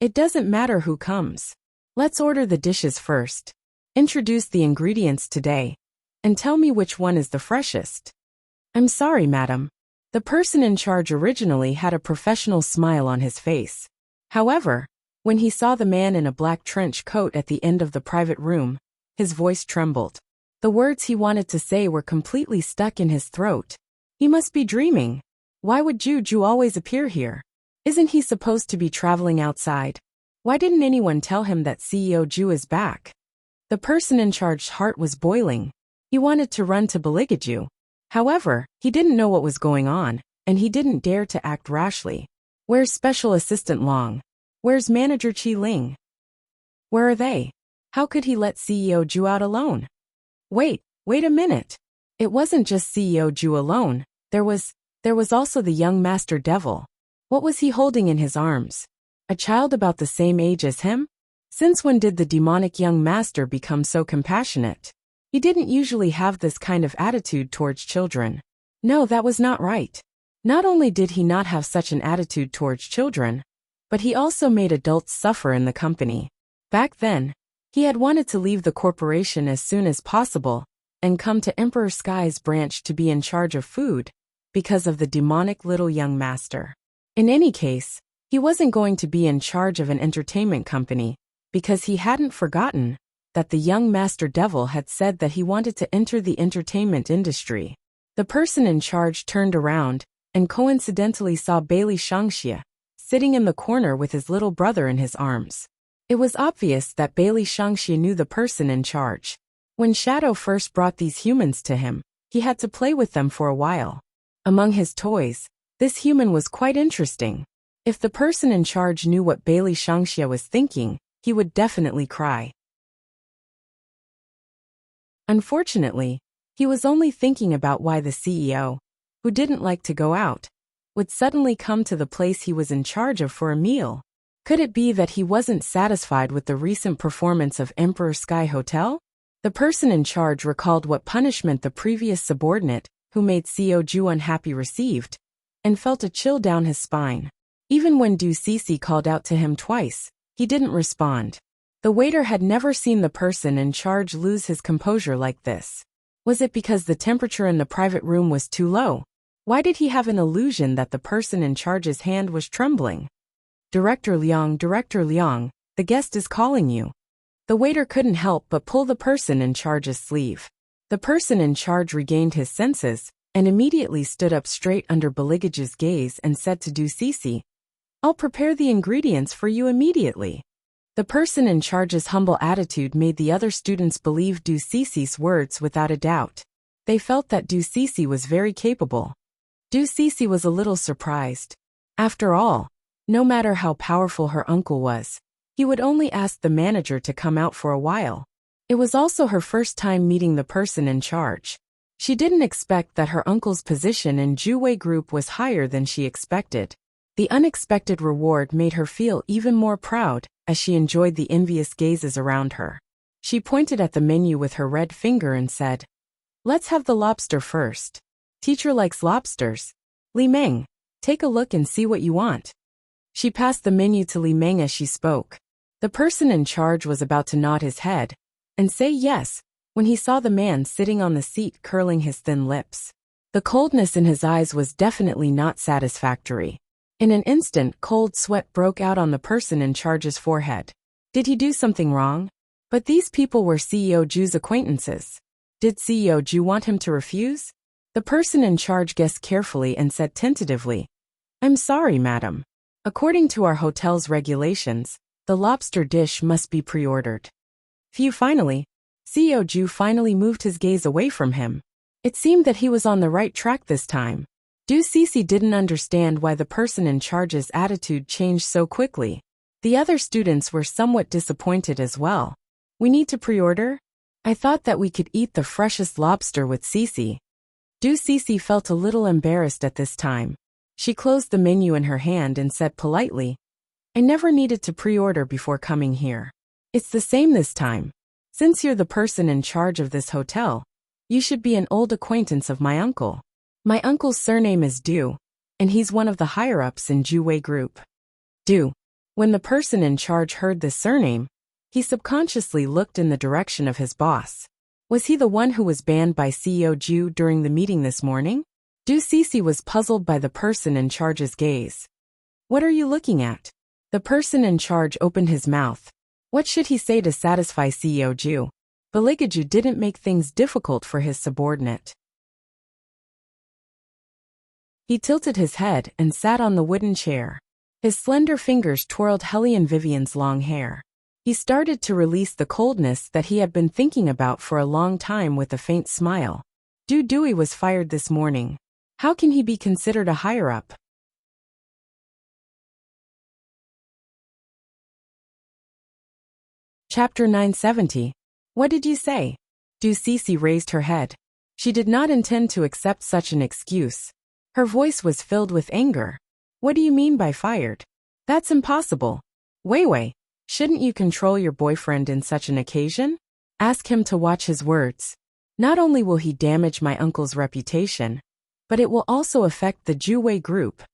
It doesn't matter who comes. Let's order the dishes first. Introduce the ingredients today. And tell me which one is the freshest. I'm sorry, madam. The person in charge originally had a professional smile on his face. However, when he saw the man in a black trench coat at the end of the private room, his voice trembled. The words he wanted to say were completely stuck in his throat. He must be dreaming. Why would Ju always appear here? Isn't he supposed to be traveling outside? Why didn't anyone tell him that CEO Ju is back? The person in charge's heart was boiling. He wanted to run to Baligaju. However, he didn't know what was going on, and he didn't dare to act rashly. Where's Special Assistant Long? Where's Manager Qi Ling? Where are they? How could he let CEO Ju out alone? Wait a minute. It wasn't just CEO Ju alone, there was also the young Master Devil. What was he holding in his arms? A child about the same age as him? Since when did the demonic young master become so compassionate? He didn't usually have this kind of attitude towards children. No, that was not right. Not only did he not have such an attitude towards children, but he also made adults suffer in the company. Back then, he had wanted to leave the corporation as soon as possible and come to Emperor Sky's branch to be in charge of food because of the demonic little young master. In any case, he wasn't going to be in charge of an entertainment company because he hadn't forgotten that the young Master Devil had said that he wanted to enter the entertainment industry. The person in charge turned around and coincidentally saw Bailey Shangxia sitting in the corner with his little brother in his arms. It was obvious that Bailey Shangxia knew the person in charge. When Shadow first brought these humans to him, he had to play with them for a while. Among his toys, this human was quite interesting. If the person in charge knew what Bailey Shangxia was thinking, he would definitely cry. Unfortunately, he was only thinking about why the CEO, who didn't like to go out, would suddenly come to the place he was in charge of for a meal. Could it be that he wasn't satisfied with the recent performance of Emperor Sky Hotel? The person in charge recalled what punishment the previous subordinate, who made CEO Ju unhappy, received, and felt a chill down his spine. Even when Du Cece called out to him twice, he didn't respond. The waiter had never seen the person in charge lose his composure like this. Was it because the temperature in the private room was too low? Why did he have an illusion that the person in charge's hand was trembling? Director Liang, the guest is calling you. The waiter couldn't help but pull the person in charge's sleeve. The person in charge regained his senses and immediately stood up straight under Beligage's gaze and said to Du Cece, "I'll prepare the ingredients for you immediately." The person in charge's humble attitude made the other students believe Du Cece's words without a doubt. They felt that Du Cece was very capable. Du Cece was a little surprised. After all, no matter how powerful her uncle was, he would only ask the manager to come out for a while. It was also her first time meeting the person in charge. She didn't expect that her uncle's position in Juwei Group was higher than she expected. The unexpected reward made her feel even more proud as she enjoyed the envious gazes around her. She pointed at the menu with her red finger and said, "Let's have the lobster first. Teacher likes lobsters. Li Meng, take a look and see what you want." She passed the menu to Li Meng as she spoke. The person in charge was about to nod his head and say yes when he saw the man sitting on the seat curling his thin lips. The coldness in his eyes was definitely not satisfactory. In an instant, cold sweat broke out on the person in charge's forehead. Did he do something wrong? But these people were CEO Ju's acquaintances. Did CEO Ju want him to refuse? The person in charge guessed carefully and said tentatively, "I'm sorry, madam. According to our hotel's regulations, the lobster dish must be pre-ordered." Finally, CEO Ju finally moved his gaze away from him. It seemed that he was on the right track this time. Du Cece didn't understand why the person in charge's attitude changed so quickly. The other students were somewhat disappointed as well. "We need to pre-order? I thought that we could eat the freshest lobster with Cece." Du Cece felt a little embarrassed at this time. She closed the menu in her hand and said politely, "I never needed to pre-order before coming here. It's the same this time. Since you're the person in charge of this hotel, you should be an old acquaintance of my uncle. My uncle's surname is Du, and he's one of the higher-ups in Juwei Group." Du. When the person in charge heard this surname, he subconsciously looked in the direction of his boss. Was he the one who was banned by CEO Ju during the meeting this morning? Du Cece was puzzled by the person in charge's gaze. "What are you looking at?" The person in charge opened his mouth. What should he say to satisfy CEO Ju? Beligaju didn't make things difficult for his subordinate. He tilted his head and sat on the wooden chair. His slender fingers twirled Hellion Vivian's long hair. He started to release the coldness that he had been thinking about for a long time with a faint smile. Du Dewey was fired this morning. How can he be considered a higher-up? Chapter 970. What did you say? Du Cece raised her head. She did not intend to accept such an excuse. Her voice was filled with anger. What do you mean by fired? That's impossible. Wei, shouldn't you control your boyfriend in such an occasion? Ask him to watch his words. Not only will he damage my uncle's reputation, but it will also affect the Juwei Group.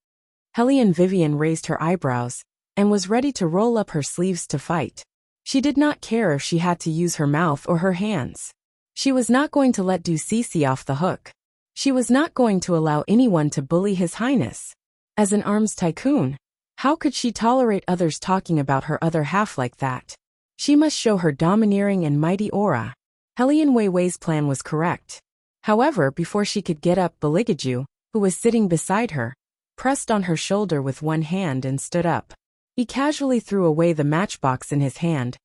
Hellion Vivian raised her eyebrows and was ready to roll up her sleeves to fight. She did not care if she had to use her mouth or her hands. She was not going to let Du Cece off the hook. She was not going to allow anyone to bully His Highness. As an arms tycoon, how could she tolerate others talking about her other half like that? She must show her domineering and mighty aura. Hellion Weiwei's plan was correct. However, before she could get up, Beligaju, who was sitting beside her, pressed on her shoulder with one hand and stood up. He casually threw away the matchbox in his hand,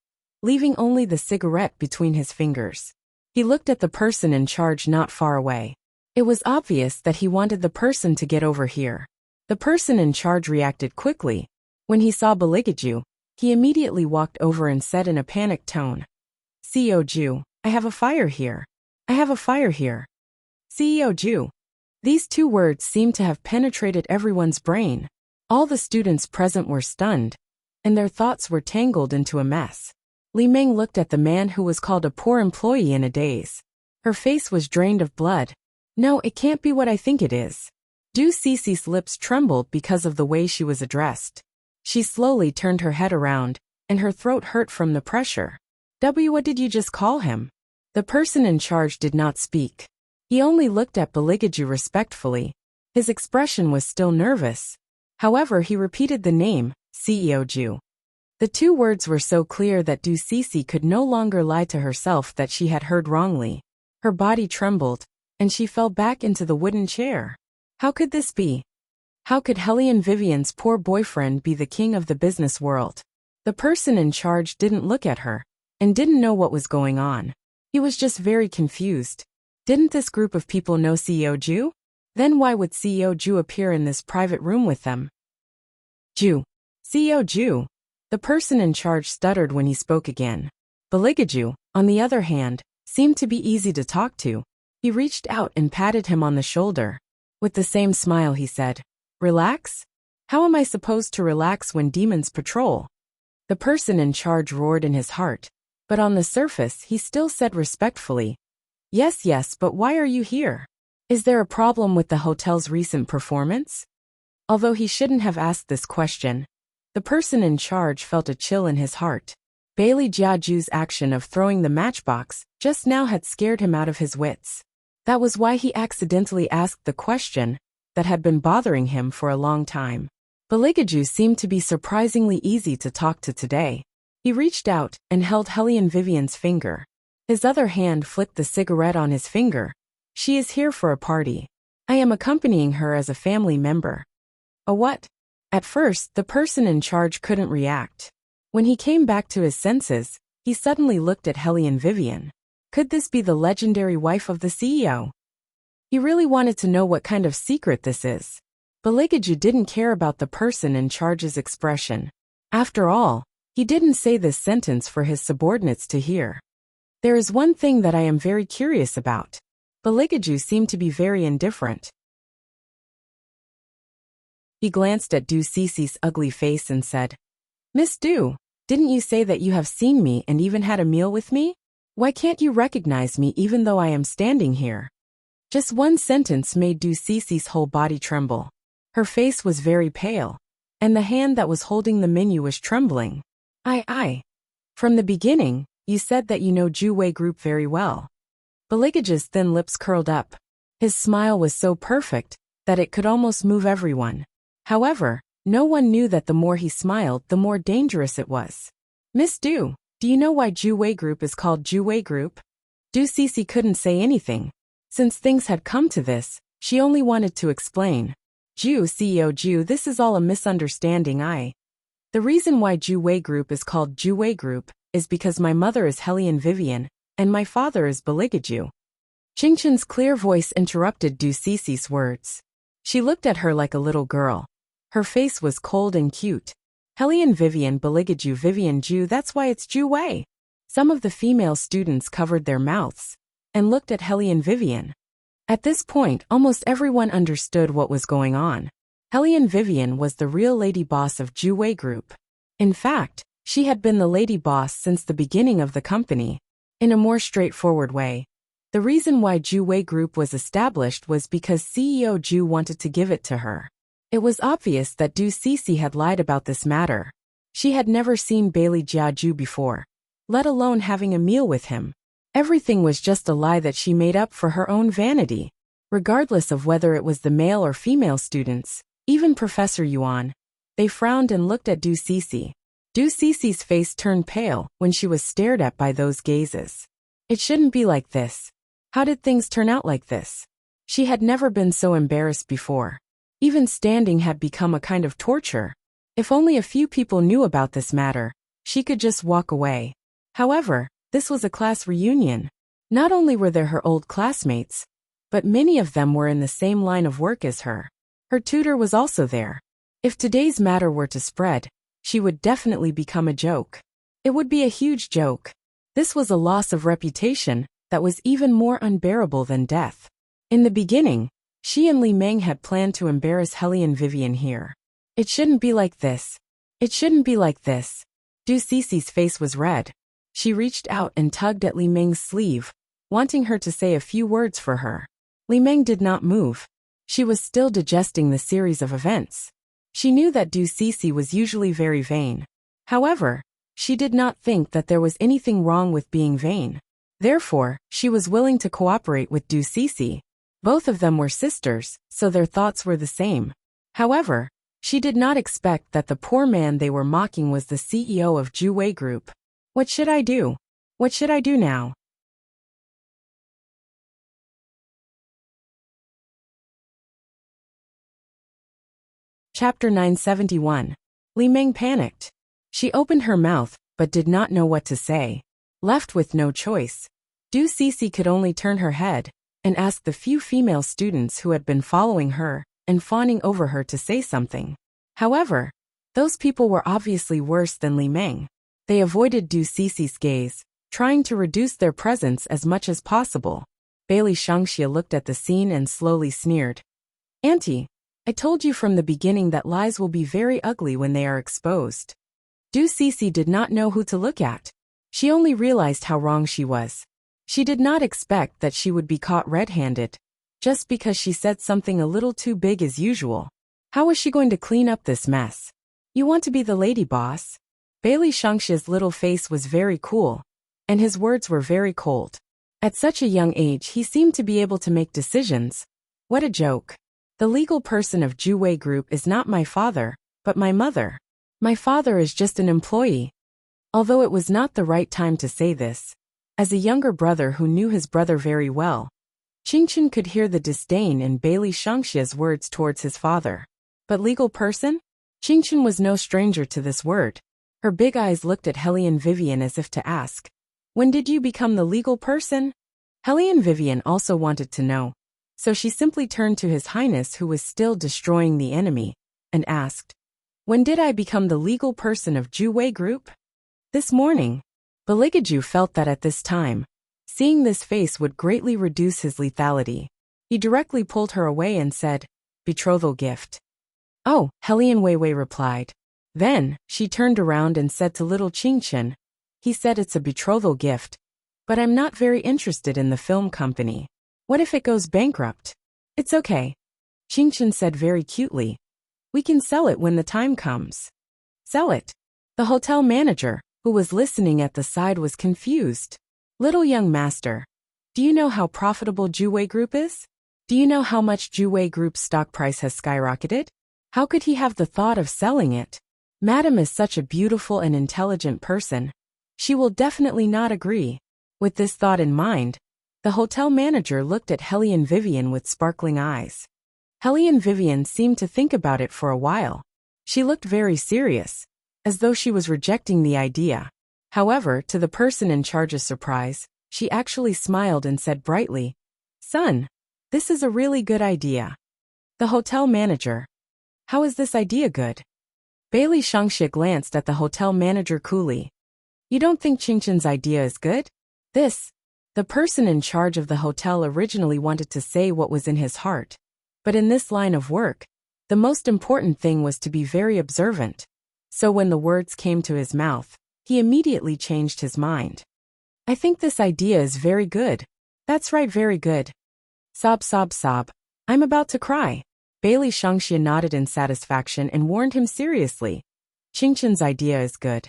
leaving only the cigarette between his fingers. He looked at the person in charge not far away. It was obvious that he wanted the person to get over here. The person in charge reacted quickly. When he saw Beligaju, he immediately walked over and said in a panicked tone, CEO Ju, I have a fire here. I have a fire here. CEO Ju. These two words seemed to have penetrated everyone's brain. All the students present were stunned, and their thoughts were tangled into a mess. Li Meng looked at the man who was called a poor employee in a daze. Her face was drained of blood. No, it can't be what I think it is. Du Cece's lips trembled because of the way she was addressed. She slowly turned her head around, and her throat hurt from the pressure. What did you just call him? The person in charge did not speak. He only looked at Baligaju respectfully. His expression was still nervous. However, he repeated the name, CEO Ju. The two words were so clear that Du Cece could no longer lie to herself that she had heard wrongly. Her body trembled, and she fell back into the wooden chair. How could this be? How could Hellion Vivian's poor boyfriend be the king of the business world? The person in charge didn't look at her, and didn't know what was going on. He was just very confused. Didn't this group of people know CEO Ju? Then why would CEO Ju appear in this private room with them? Ju. CEO Ju. The person in charge stuttered when he spoke again. Baligaju, on the other hand, seemed to be easy to talk to. He reached out and patted him on the shoulder. With the same smile he said, "Relax? How am I supposed to relax when demons patrol?" The person in charge roared in his heart, but on the surface he still said respectfully, Yes, but why are you here? Is there a problem with the hotel's recent performance?" Although he shouldn't have asked this question, the person in charge felt a chill in his heart. Bailey Jiaju's action of throwing the matchbox just now had scared him out of his wits. That was why he accidentally asked the question that had been bothering him for a long time. Baligaju seemed to be surprisingly easy to talk to today. He reached out and held Hellion Vivian's finger. His other hand flicked the cigarette on his finger. "She is here for a party. I am accompanying her as a family member." A what? At first, the person in charge couldn't react. When he came back to his senses, he suddenly looked at Hellion Vivian. Could this be the legendary wife of the CEO? He really wanted to know what kind of secret this is. Baligaju didn't care about the person in charge's expression. After all, he didn't say this sentence for his subordinates to hear. "There is one thing that I am very curious about." Baligaju seemed to be very indifferent. He glanced at Du Cece's ugly face and said, "Miss Du, didn't you say that you have seen me and even had a meal with me? Why can't you recognize me even though I am standing here?" Just one sentence made Du Cece's whole body tremble. Her face was very pale, and the hand that was holding the menu was trembling. From the beginning, you said that you know Ju Wei Group very well." Baligaju's thin lips curled up. His smile was so perfect that it could almost move everyone. However, no one knew that the more he smiled, the more dangerous it was. "Miss Du, do you know why Ju Wei Group is called Ju Wei Group?" Du Cece couldn't say anything. Since things had come to this, she only wanted to explain. CEO Ju, this is all a misunderstanding. The reason why Ju Wei Group is called Ju Wei Group is because my mother is Hellion Vivian, and my father is Baligaju." Qingchen's clear voice interrupted Du Cece's words. She looked at her like a little girl. Her face was cold and cute. "Hellion Vivian, Baligaju Vivian Ju, that's why it's Ju Wei." Some of the female students covered their mouths and looked at Hellion Vivian. At this point, almost everyone understood what was going on. Hellion Vivian was the real lady boss of Ju Wei Group. In fact, she had been the lady boss since the beginning of the company. In a more straightforward way, the reason why Ju Wei Group was established was because CEO Ju wanted to give it to her. It was obvious that Du Cece had lied about this matter. She had never seen Bailey Jiaju before, let alone having a meal with him. Everything was just a lie that she made up for her own vanity. Regardless of whether it was the male or female students, even Professor Yuan, they frowned and looked at Du Cece. Du Cece's face turned pale when she was stared at by those gazes. It shouldn't be like this. How did things turn out like this? She had never been so embarrassed before. Even standing had become a kind of torture. If only a few people knew about this matter, she could just walk away. However, this was a class reunion. Not only were there her old classmates, but many of them were in the same line of work as her. Her tutor was also there. If today's matter were to spread, she would definitely become a joke. It would be a huge joke. This was a loss of reputation that was even more unbearable than death. In the beginning, she and Li Meng had planned to embarrass Hellion Vivian here. It shouldn't be like this. It shouldn't be like this. Du Cece's face was red. She reached out and tugged at Li Meng's sleeve, wanting her to say a few words for her. Li Meng did not move. She was still digesting the series of events. She knew that Du Cece was usually very vain. However, she did not think that there was anything wrong with being vain. Therefore, she was willing to cooperate with Du Cece. Both of them were sisters, so their thoughts were the same. However, she did not expect that the poor man they were mocking was the CEO of Ju Group. What should I do? What should I do now? Chapter 971. Li Meng panicked. She opened her mouth, but did not know what to say. Left with no choice, Du Cece could only turn her head and ask the few female students who had been following her and fawning over her to say something. However, those people were obviously worse than Li Meng. They avoided Du Cece's gaze, trying to reduce their presence as much as possible. Bailey Shangxia looked at the scene and slowly sneered. Auntie, I told you from the beginning that lies will be very ugly when they are exposed. Du Cece did not know who to look at. She only realized how wrong she was. She did not expect that she would be caught red-handed, just because she said something a little too big as usual. How was she going to clean up this mess? You want to be the lady boss? Bailey Shangxia's little face was very cool, and his words were very cold. At such a young age he seemed to be able to make decisions. What a joke. The legal person of Ju Group is not my father, but my mother. My father is just an employee. Although it was not the right time to say this, as a younger brother who knew his brother very well, Qingchen could hear the disdain in Bailey Shangxia's words towards his father. But legal person? Qingchen was no stranger to this word. Her big eyes looked at Hellion Vivian as if to ask, when did you become the legal person? Hellion Vivian also wanted to know, so she simply turned to His Highness who was still destroying the enemy, and asked, when did I become the legal person of Ju Group? This morning. Baligaju felt that at this time, seeing this face would greatly reduce his lethality. He directly pulled her away and said, betrothal gift. Oh, Hellion Weiwei replied. Then, she turned around and said to little Qingchen, he said it's a betrothal gift, but I'm not very interested in the film company. What if it goes bankrupt? It's okay. Qingchen said very cutely. We can sell it when the time comes. Sell it. The hotel manager, who was listening at the side, was confused. Little young master, do you know how profitable Ju Group is? Do you know how much Ju Group's stock price has skyrocketed? How could he have the thought of selling it? Madam is such a beautiful and intelligent person. She will definitely not agree. With this thought in mind, the hotel manager looked at Hellion Vivian with sparkling eyes. Hellion Vivian seemed to think about it for a while. She looked very serious, as though she was rejecting the idea. However, to the person in charge's surprise, she actually smiled and said brightly, son, this is a really good idea. The hotel manager. How is this idea good? Bailey Shangxia glanced at the hotel manager coolly. You don't think Qingchen's idea is good? The person in charge of the hotel originally wanted to say what was in his heart. But in this line of work, the most important thing was to be very observant. So when the words came to his mouth, he immediately changed his mind. I think this idea is very good. That's right, very good. Sob, sob, sob. I'm about to cry. Bailey Shangxia nodded in satisfaction and warned him seriously. Qingchen's idea is good.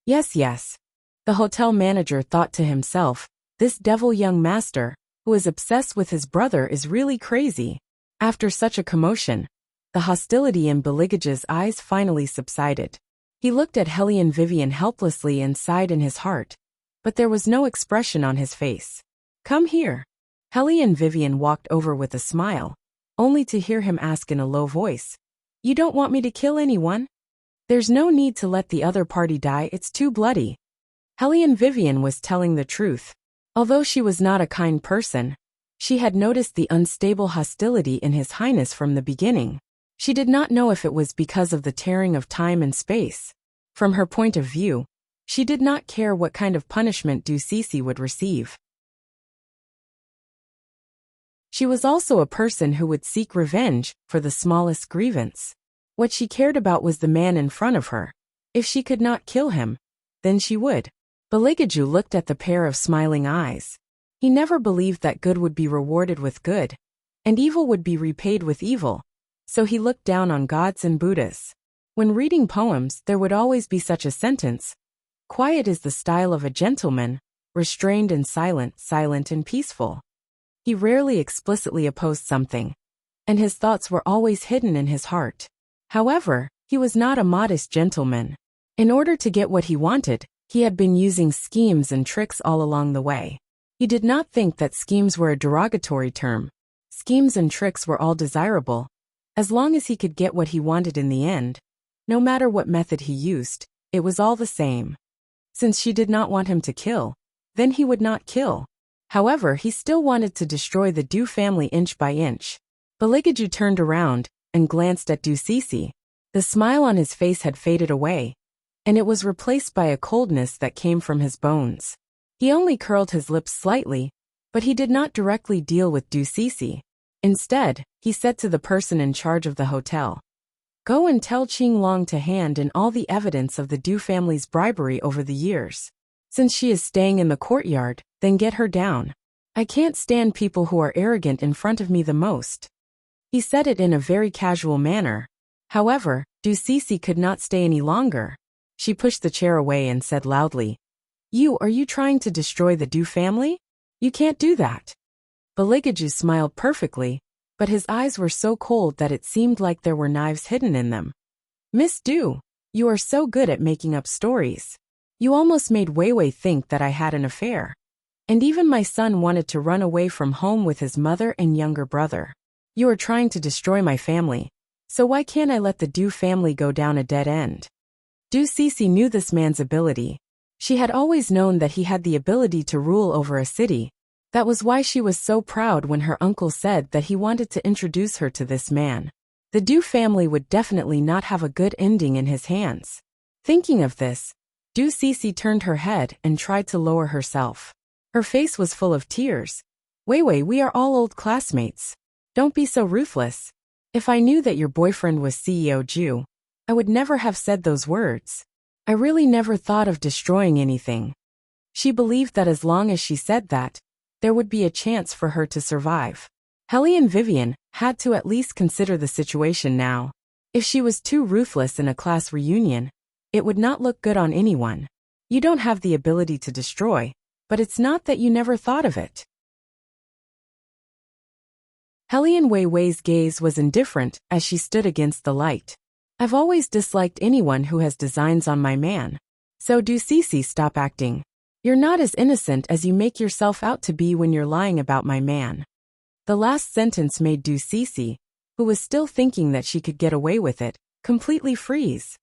Yes, yes. The hotel manager thought to himself, this devil young master, who is obsessed with his brother, is really crazy. After such a commotion, the hostility in Baligaja's eyes finally subsided. He looked at Hellion Vivian helplessly and sighed in his heart, but there was no expression on his face. Come here. Hellion Vivian walked over with a smile, only to hear him ask in a low voice, you don't want me to kill anyone? There's no need to let the other party die, it's too bloody. Hellion Vivian was telling the truth. Although she was not a kind person, she had noticed the unstable hostility in His Highness from the beginning. She did not know if it was because of the tearing of time and space. From her point of view, she did not care what kind of punishment Du Cece would receive. She was also a person who would seek revenge for the smallest grievance. What she cared about was the man in front of her. If she could not kill him, then she would. Baligaju looked at the pair of smiling eyes. He never believed that good would be rewarded with good, and evil would be repaid with evil, so he looked down on gods and Buddhas. When reading poems, there would always be such a sentence: quiet is the style of a gentleman, restrained and silent, silent and peaceful. He rarely explicitly opposed something, and his thoughts were always hidden in his heart. However, he was not a modest gentleman. In order to get what he wanted, he had been using schemes and tricks all along the way. He did not think that schemes were a derogatory term. Schemes and tricks were all desirable, as long as he could get what he wanted in the end. No matter what method he used, it was all the same. Since she did not want him to kill, then he would not kill. However, he still wanted to destroy the Du family inch by inch. Baligaju turned around and glanced at Du Cece. The smile on his face had faded away, and it was replaced by a coldness that came from his bones. He only curled his lips slightly, but he did not directly deal with Du Cece. Instead, he said to the person in charge of the hotel, "Go and tell Qing Long to hand in all the evidence of the Du family's bribery over the years. Since she is staying in the courtyard, then get her down. I can't stand people who are arrogant in front of me the most." He said it in a very casual manner. However, Du Cece could not stay any longer. She pushed the chair away and said loudly, Are you trying to destroy the Du family? You can't do that." Baligaju smiled perfectly, but his eyes were so cold that it seemed like there were knives hidden in them. "Miss Du, you are so good at making up stories. You almost made Weiwei think that I had an affair. And even my son wanted to run away from home with his mother and younger brother. You are trying to destroy my family, so why can't I let the Du family go down a dead end?" Du Cece knew this man's ability. She had always known that he had the ability to rule over a city. That was why she was so proud when her uncle said that he wanted to introduce her to this man. The Du family would definitely not have a good ending in his hands. Thinking of this, Du Cece turned her head and tried to lower herself. Her face was full of tears. "Weiwei, we are all old classmates. Don't be so ruthless. If I knew that your boyfriend was CEO Ju, I would never have said those words. I really never thought of destroying anything." She believed that as long as she said that, there would be a chance for her to survive. Hellion Vivian had to at least consider the situation now. If she was too ruthless in a class reunion, it would not look good on anyone. You don't have the ability to destroy, but it's not that you never thought of it. Hellion Weiwei's gaze was indifferent as she stood against the light. "I've always disliked anyone who has designs on my man. So Du Cece, stop acting. You're not as innocent as you make yourself out to be when you're lying about my man." The last sentence made Du Cece, who was still thinking that she could get away with it, completely freeze.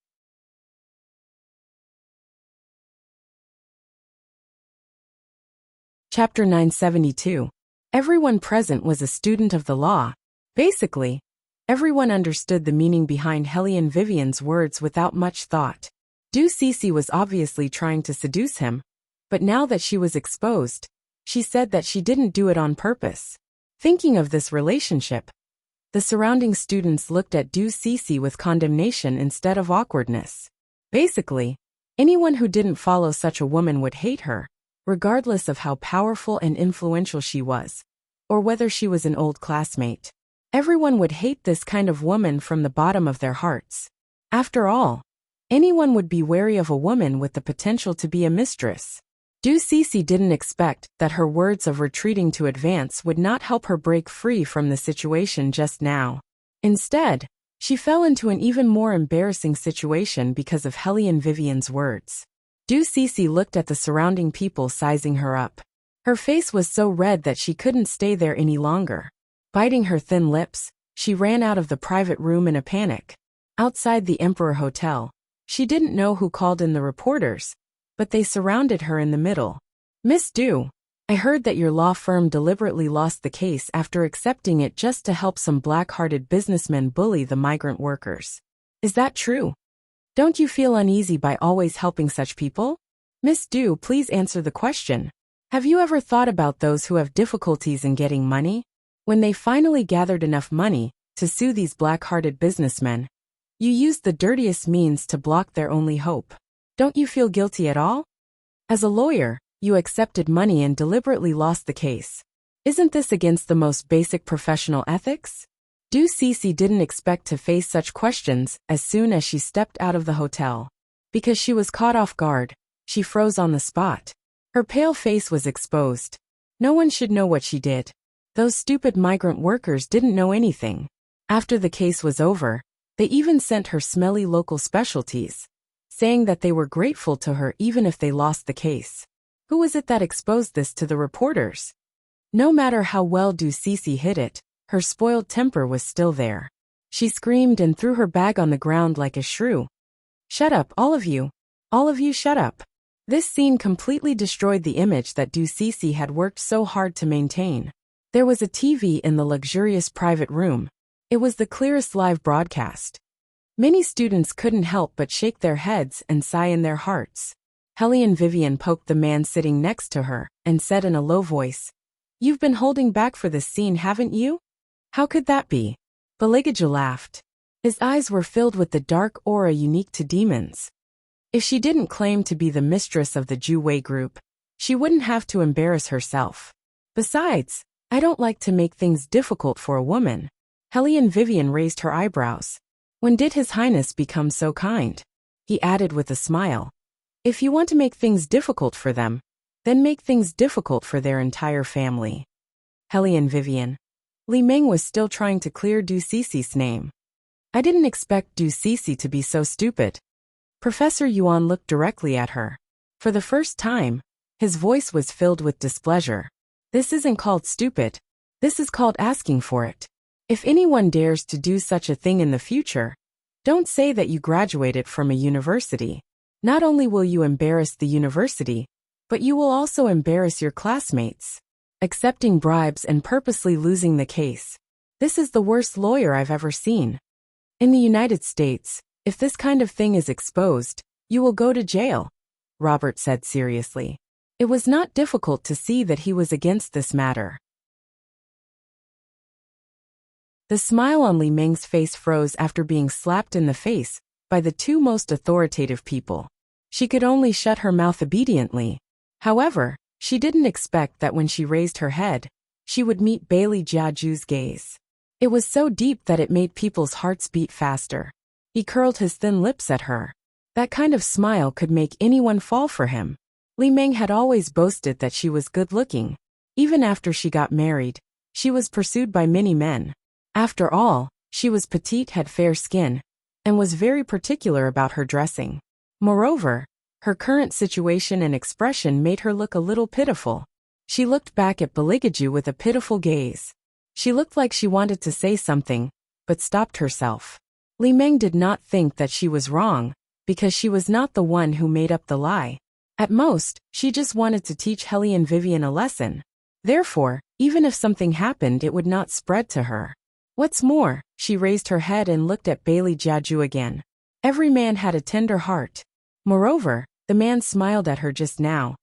Chapter 972. Everyone present was a student of the law. Basically, everyone understood the meaning behind Hellion Vivian's words without much thought. Du Cece was obviously trying to seduce him, but now that she was exposed, she said that she didn't do it on purpose. Thinking of this relationship, the surrounding students looked at Du Cece with condemnation instead of awkwardness. Basically, anyone who didn't follow such a woman would hate her, regardless of how powerful and influential she was, or whether she was an old classmate. Everyone would hate this kind of woman from the bottom of their hearts. After all, anyone would be wary of a woman with the potential to be a mistress. Du Cece didn't expect that her words of retreating to advance would not help her break free from the situation just now. Instead, she fell into an even more embarrassing situation because of Hellion Vivian's words. Du Cece looked at the surrounding people sizing her up. Her face was so red that she couldn't stay there any longer. Biting her thin lips, she ran out of the private room in a panic. Outside the Emperor Hotel, she didn't know who called in the reporters, but they surrounded her in the middle. "Miss Du, I heard that your law firm deliberately lost the case after accepting it just to help some black-hearted businessmen bully the migrant workers. Is that true? Don't you feel uneasy by always helping such people? Miss Du, please answer the question. Have you ever thought about those who have difficulties in getting money? When they finally gathered enough money to sue these black-hearted businessmen, you used the dirtiest means to block their only hope. Don't you feel guilty at all? As a lawyer, you accepted money and deliberately lost the case. Isn't this against the most basic professional ethics? Du Cece didn't expect to face such questions as soon as she stepped out of the hotel. Because she was caught off guard, she froze on the spot. Her pale face was exposed. No one should know what she did. Those stupid migrant workers didn't know anything. After the case was over, they even sent her smelly local specialties, saying that they were grateful to her even if they lost the case. Who was it that exposed this to the reporters? No matter how well Du Cece hid it, her spoiled temper was still there. She screamed and threw her bag on the ground like a shrew. Shut up, all of you. All of you shut up. This scene completely destroyed the image that Du Cece had worked so hard to maintain. There was a TV in the luxurious private room. It was the clearest live broadcast. Many students couldn't help but shake their heads and sigh in their hearts. Hellion Vivian poked the man sitting next to her and said in a low voice, "You've been holding back for this scene, haven't you?" "How could that be?" Baligaju laughed. His eyes were filled with the dark aura unique to demons. If she didn't claim to be the mistress of the Ju Wei group, she wouldn't have to embarrass herself. Besides, I don't like to make things difficult for a woman. Hellion Vivian raised her eyebrows. When did His Highness become so kind? He added with a smile. If you want to make things difficult for them, then make things difficult for their entire family. Hellion Vivian. Li Meng was still trying to clear Du Cece's name. I didn't expect Du Cece to be so stupid. Professor Yuan looked directly at her. For the first time, his voice was filled with displeasure. This isn't called stupid. This is called asking for it. If anyone dares to do such a thing in the future, don't say that you graduated from a university. Not only will you embarrass the university, but you will also embarrass your classmates. Accepting bribes and purposely losing the case. This is the worst lawyer I've ever seen. In the United States, if this kind of thing is exposed, you will go to jail, Robert said seriously. It was not difficult to see that he was against this matter. The smile on Li Meng's face froze after being slapped in the face by the two most authoritative people. She could only shut her mouth obediently. However, she didn't expect that when she raised her head, she would meet Bailey Jiaju's gaze. It was so deep that it made people's hearts beat faster. He curled his thin lips at her. That kind of smile could make anyone fall for him. Li Meng had always boasted that she was good-looking. Even after she got married, she was pursued by many men. After all, she was petite, had fair skin, and was very particular about her dressing. Moreover, her current situation and expression made her look a little pitiful. She looked back at Baligaju with a pitiful gaze. She looked like she wanted to say something, but stopped herself. Li Meng did not think that she was wrong, because she was not the one who made up the lie. At most, she just wanted to teach Hellion Vivian a lesson. Therefore, even if something happened, it would not spread to her. What's more, she raised her head and looked at Bailey Jiaju again. Every man had a tender heart. Moreover, the man smiled at her just now.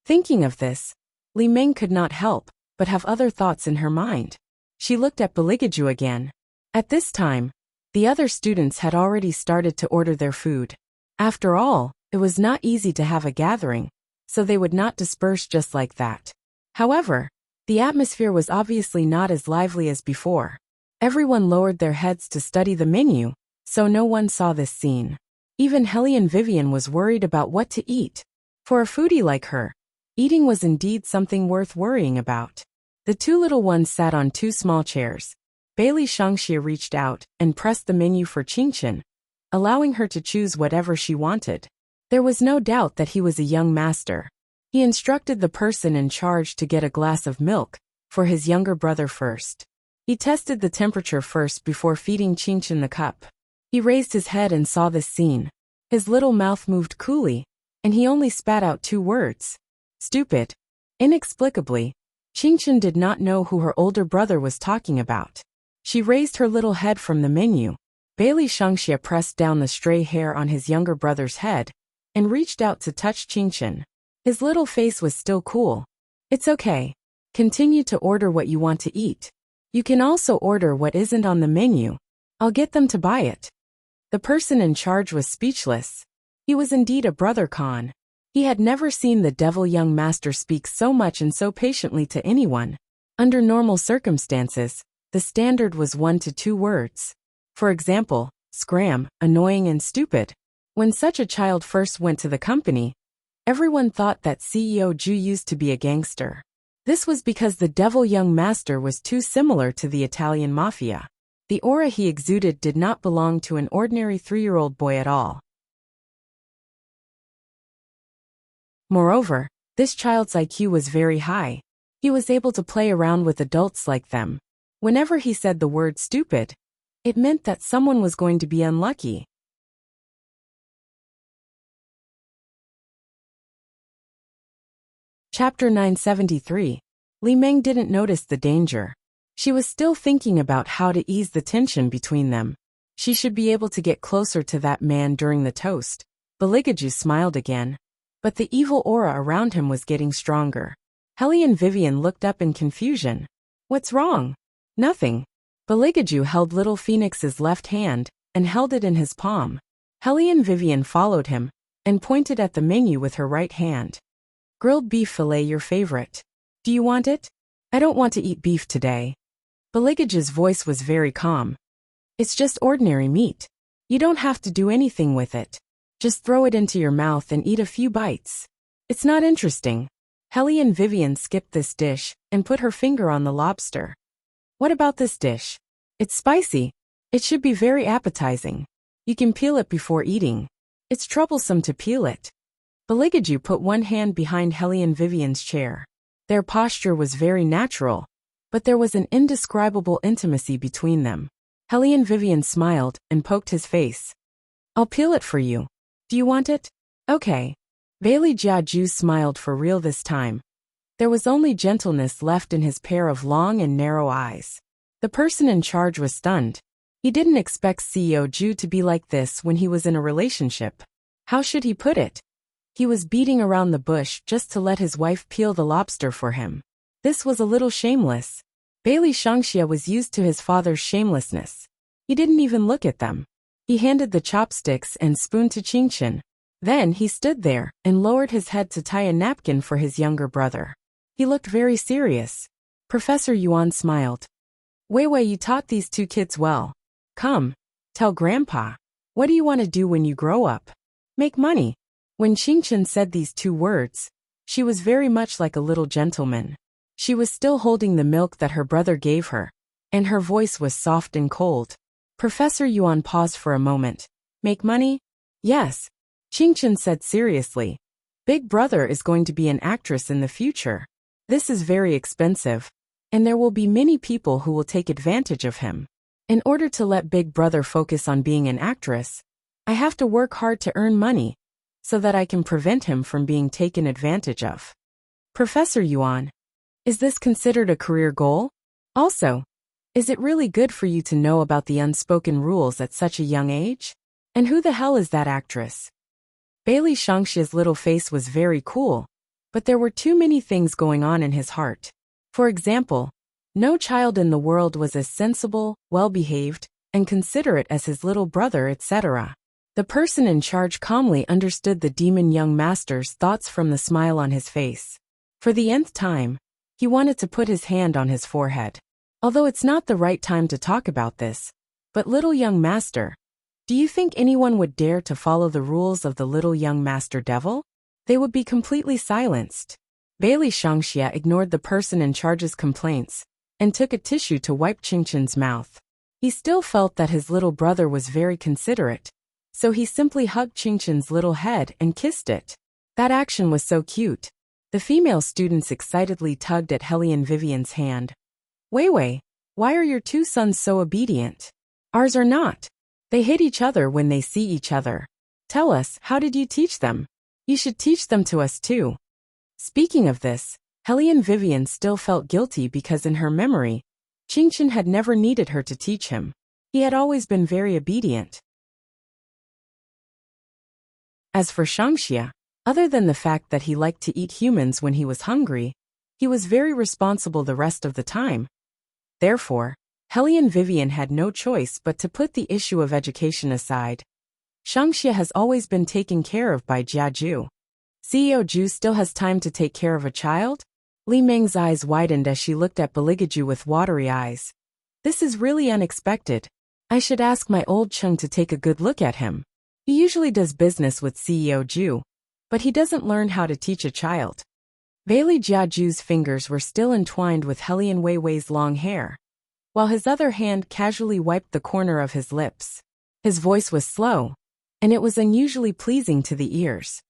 Thinking of this, Li Meng could not help but have other thoughts in her mind. She looked at Baligaju again. At this time, the other students had already started to order their food. After all, it was not easy to have a gathering, so they would not disperse just like that. However, the atmosphere was obviously not as lively as before. Everyone lowered their heads to study the menu, so no one saw this scene. Even Hellion Vivian was worried about what to eat. For a foodie like her, eating was indeed something worth worrying about. The two little ones sat on two small chairs. Bailey Shangxia reached out and pressed the menu for Qingchen, allowing her to choose whatever she wanted. There was no doubt that he was a young master. He instructed the person in charge to get a glass of milk for his younger brother first. He tested the temperature first before feeding Qingchen the cup. He raised his head and saw this scene. His little mouth moved coolly, and he only spat out 2 words. Stupid. Inexplicably, Qingchen did not know who her older brother was talking about. She raised her little head from the menu. Bailey Shangxia pressed down the stray hair on his younger brother's head and reached out to touch Qingchen. His little face was still cool. It's okay. Continue to order what you want to eat. You can also order what isn't on the menu. I'll get them to buy it. The person in charge was speechless. He was indeed a brother Khan. He had never seen the devil young master speak so much and so patiently to anyone. Under normal circumstances, the standard was 1 to 2 words. For example, scram, annoying and stupid. When such a child first went to the company, everyone thought that CEO Ju used to be a gangster. This was because the devil young master was too similar to the Italian mafia. The aura he exuded did not belong to an ordinary 3-year-old boy at all. Moreover, this child's IQ was very high. He was able to play around with adults like them. Whenever he said the word stupid, it meant that someone was going to be unlucky. Chapter 973. Li Meng didn't notice the danger. She was still thinking about how to ease the tension between them. She should be able to get closer to that man during the toast. Beligaju smiled again, but the evil aura around him was getting stronger. Helly and Vivian looked up in confusion. What's wrong? Nothing. Beligaju held little Phoenix's left hand and held it in his palm. Helly and Vivian followed him and pointed at the menu with her right hand. Grilled beef fillet, your favorite. Do you want it? I don't want to eat beef today. Beligaju's voice was very calm. It's just ordinary meat. You don't have to do anything with it. Just throw it into your mouth and eat a few bites. It's not interesting. Helly and Vivian skipped this dish and put her finger on the lobster. What about this dish? It's spicy. It should be very appetizing. You can peel it before eating. It's troublesome to peel it. Beligaju put one hand behind Helly and Vivian's chair. Their posture was very natural, but there was an indescribable intimacy between them. Helly and Vivian smiled and poked his face. I'll peel it for you. Do you want it? Okay. Bailey Jiaju smiled for real this time. There was only gentleness left in his pair of long and narrow eyes. The person in charge was stunned. He didn't expect CEO Ju to be like this when he was in a relationship. How should he put it? He was beating around the bush just to let his wife peel the lobster for him. This was a little shameless. Bailey Shangxia was used to his father's shamelessness. He didn't even look at them. He handed the chopsticks and spoon to Qingchen. Then he stood there and lowered his head to tie a napkin for his younger brother. He looked very serious. Professor Yuan smiled. Wei Wei, you taught these two kids well. Come, tell Grandpa. What do you want to do when you grow up? Make money. When Qingchen said these 2 words, she was very much like a little gentleman. She was still holding the milk that her brother gave her, and her voice was soft and cold. Professor Yuan paused for a moment. Make money? Yes. Qingchen said seriously. Big Brother is going to be an actress in the future. This is very expensive, and there will be many people who will take advantage of him. In order to let Big Brother focus on being an actress, I have to work hard to earn money, so that I can prevent him from being taken advantage of. Professor Yuan, is this considered a career goal? Also, is it really good for you to know about the unspoken rules at such a young age? And who the hell is that actress? Bailey Shangxia's little face was very cool, but there were too many things going on in his heart. For example, no child in the world was as sensible, well-behaved, and considerate as his little brother, etc. The person in charge calmly understood the demon young master's thoughts from the smile on his face. For the nth time, he wanted to put his hand on his forehead. Although it's not the right time to talk about this, but little young master, do you think anyone would dare to follow the rules of the little young master devil? They would be completely silenced. Bailey Shangxia ignored the person in charge's complaints and took a tissue to wipe Qingchen's mouth. He still felt that his little brother was very considerate, so he simply hugged Qingchen's little head and kissed it. That action was so cute. The female students excitedly tugged at Helly and Vivian's hand. Wei Wei, why are your 2 sons so obedient? Ours are not. They hate each other when they see each other. Tell us, how did you teach them? You should teach them to us too. Speaking of this, Helly and Vivian still felt guilty because in her memory, Qingchen had never needed her to teach him. He had always been very obedient. As for Shangxia, other than the fact that he liked to eat humans when he was hungry, he was very responsible the rest of the time. Therefore, Helly and Vivian had no choice but to put the issue of education aside. Shangxia has always been taken care of by Jiaju. CEO Ju still has time to take care of a child? Li Meng's eyes widened as she looked at Beligaju with watery eyes. This is really unexpected. I should ask my old Chung to take a good look at him. He usually does business with CEO Ju, but he doesn't learn how to teach a child. Bailey Jiaju's fingers were still entwined with Helian Weiwei's long hair, while his other hand casually wiped the corner of his lips. His voice was slow, and it was unusually pleasing to the ears.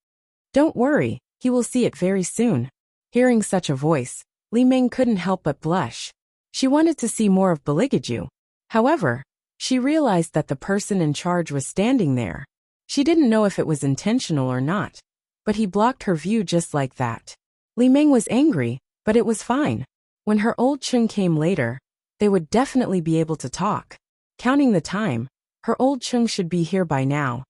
Don't worry, he will see it very soon. Hearing such a voice, Li Meng couldn't help but blush. She wanted to see more of Beligaju. However, she realized that the person in charge was standing there. She didn't know if it was intentional or not, but he blocked her view just like that. Li Meng was angry, but it was fine. When her old Chung came later, they would definitely be able to talk. Counting the time, her old Chung should be here by now.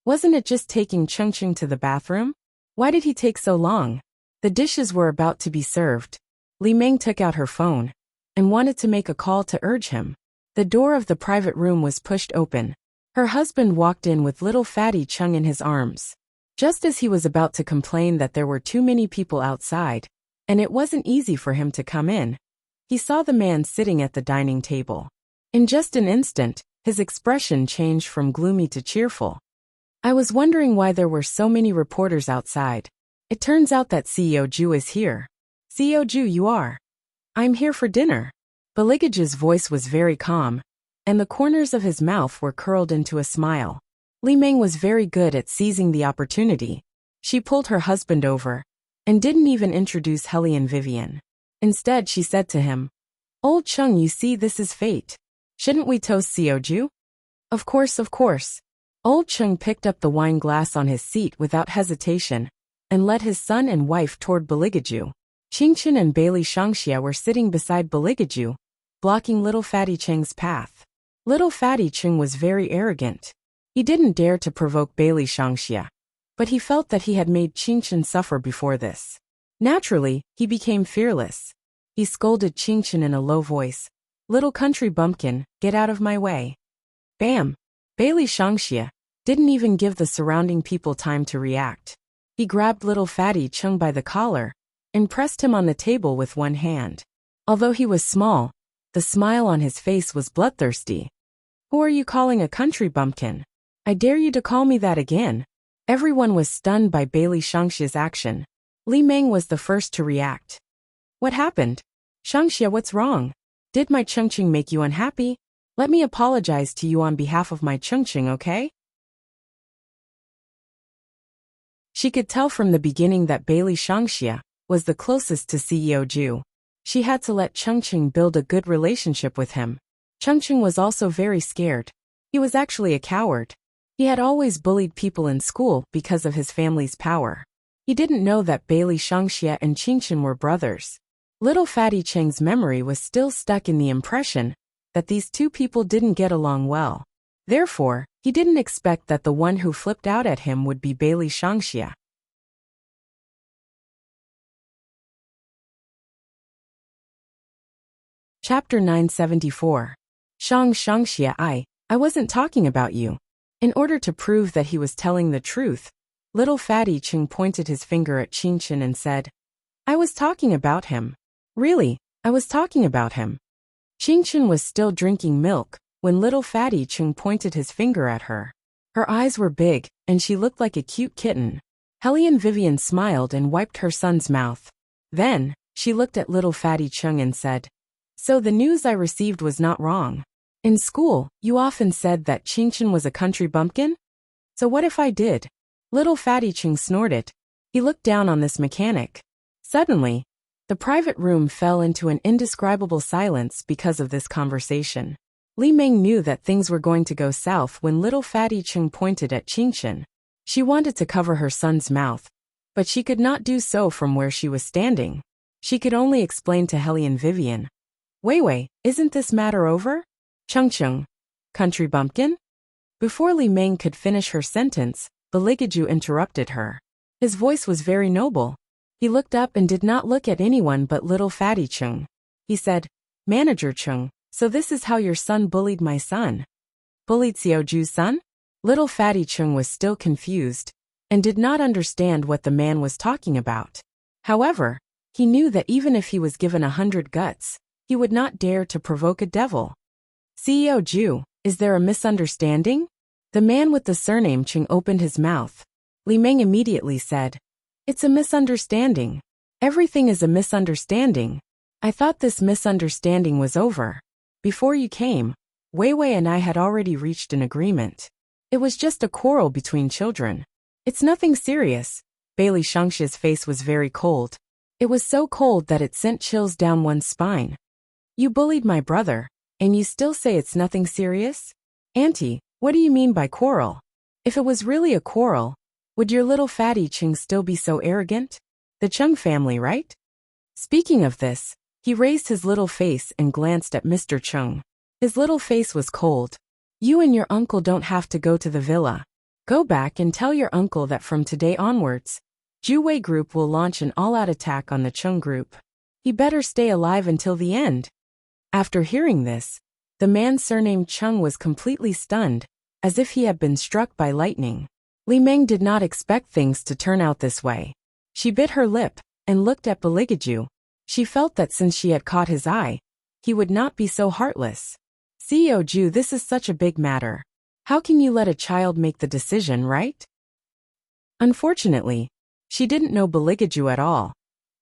Wasn't it just taking Chung Chung to the bathroom? Why did he take so long? The dishes were about to be served. Li Meng took out her phone and wanted to make a call to urge him. The door of the private room was pushed open. Her husband walked in with little fatty Chung in his arms. Just as he was about to complain that there were too many people outside, and it wasn't easy for him to come in, he saw the man sitting at the dining table. In just an instant, his expression changed from gloomy to cheerful. I was wondering why there were so many reporters outside. It turns out that CEO Ju is here. CEO Ju, you are. I'm here for dinner. Beligaju's voice was very calm, and the corners of his mouth were curled into a smile. Li Meng was very good at seizing the opportunity. She pulled her husband over, and didn't even introduce Helian Vivian. Instead, she said to him, Old Chung, you see, this is fate. Shouldn't we toast CEO Ju? Of course, of course. Old Chung picked up the wine glass on his seat without hesitation, and led his son and wife toward Beligaju. Qingchen and Bailey Shangxia were sitting beside Beligaju, blocking little Fatty Cheng's path. Little Fatty Cheng was very arrogant. He didn't dare to provoke Bailey Shangxia, but he felt that he had made Qingchen suffer before this. Naturally, he became fearless. He scolded Qingchen in a low voice. Little country bumpkin, get out of my way. Bam! Bailey Shangxia didn't even give the surrounding people time to react. He grabbed little Fatty Cheng by the collar and pressed him on the table with one hand. Although he was small, the smile on his face was bloodthirsty. Who are you calling a country bumpkin? I dare you to call me that again. Everyone was stunned by Bailey Shangxia's action. Li Meng was the first to react. What happened? Shangxia, what's wrong? Did my Chengqing make you unhappy? Let me apologize to you on behalf of my Chengqing, okay? She could tell from the beginning that Bailey Shangxia was the closest to CEO Ju. She had to let Chengqing build a good relationship with him. Chengqing was also very scared. He was actually a coward. He had always bullied people in school because of his family's power. He didn't know that Bailey Shangxia and Qingchen were brothers. Little Fatty Cheng's memory was still stuck in the impression that these two people didn't get along well. Therefore, he didn't expect that the one who flipped out at him would be Bailey Shangxia. Chapter 974. Shangxia, I wasn't talking about you. In order to prove that he was telling the truth, little Fatty Cheng pointed his finger at Qingchen and said, I was talking about him. Really, I was talking about him. Qingchen was still drinking milk when little Fatty Cheng pointed his finger at her. Her eyes were big, and she looked like a cute kitten. Helian Vivian smiled and wiped her son's mouth. Then, she looked at little Fatty Cheng and said, So the news I received was not wrong. In school, you often said that Qingchen was a country bumpkin? So what if I did? Little Fatty Cheng snorted. He looked down on this mechanic. Suddenly, the private room fell into an indescribable silence because of this conversation. Li Meng knew that things were going to go south when little Fatty Cheng pointed at Qingchen. She wanted to cover her son's mouth, but she could not do so from where she was standing. She could only explain to Helian Vivian. Weiwei, isn't this matter over? Chengqing, country bumpkin? Before Li Meng could finish her sentence, Beligaju interrupted her. His voice was very noble. He looked up and did not look at anyone but little Fatty Cheng. He said, Manager Cheng, so this is how your son bullied my son. Bullied Xiao Ju's son? Little Fatty Cheng was still confused and did not understand what the man was talking about. However, He knew that even if he was given 100 guts, he would not dare to provoke a devil. CEO Ju, is there a misunderstanding? The man with the surname Cheng opened his mouth. Li Meng immediately said, "It's a misunderstanding. Everything is a misunderstanding. I thought this misunderstanding was over. Before you came, Wei Wei and I had already reached an agreement. It was just a quarrel between children. It's nothing serious." Bailey Shangxia's face was very cold. It was so cold that it sent chills down one's spine. "You bullied my brother, and you still say it's nothing serious? Auntie, what do you mean by quarrel? If it was really a quarrel, would your little fatty Cheng still be so arrogant? The Cheng family, right?" Speaking of this, he raised his little face and glanced at Mr. Cheng. His little face was cold. "You and your uncle don't have to go to the villa. Go back and tell your uncle that from today onwards, Juwei Group will launch an all-out attack on the Cheng Group. He better stay alive until the end." After hearing this, the man surnamed Cheng was completely stunned, as if he had been struck by lightning. Li Meng did not expect things to turn out this way. She bit her lip and looked at Beligaju. She felt that since she had caught his eye, he would not be so heartless. "CEO Ju, this is such a big matter. How can you let a child make the decision, right?" Unfortunately, she didn't know Beligaju at all,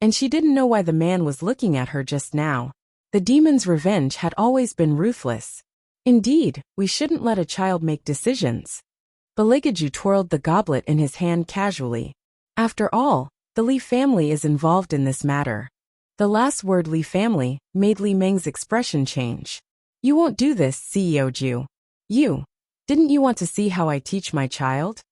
and she didn't know why the man was looking at her just now. The demon's revenge had always been ruthless. Indeed, we shouldn't let a child make decisions. Beligaju twirled the goblet in his hand casually. After all, the Li family is involved in this matter. The last word Li family made Li Meng's expression change. "You won't do this, CEO Ju. Didn't you want to see how I teach my child?"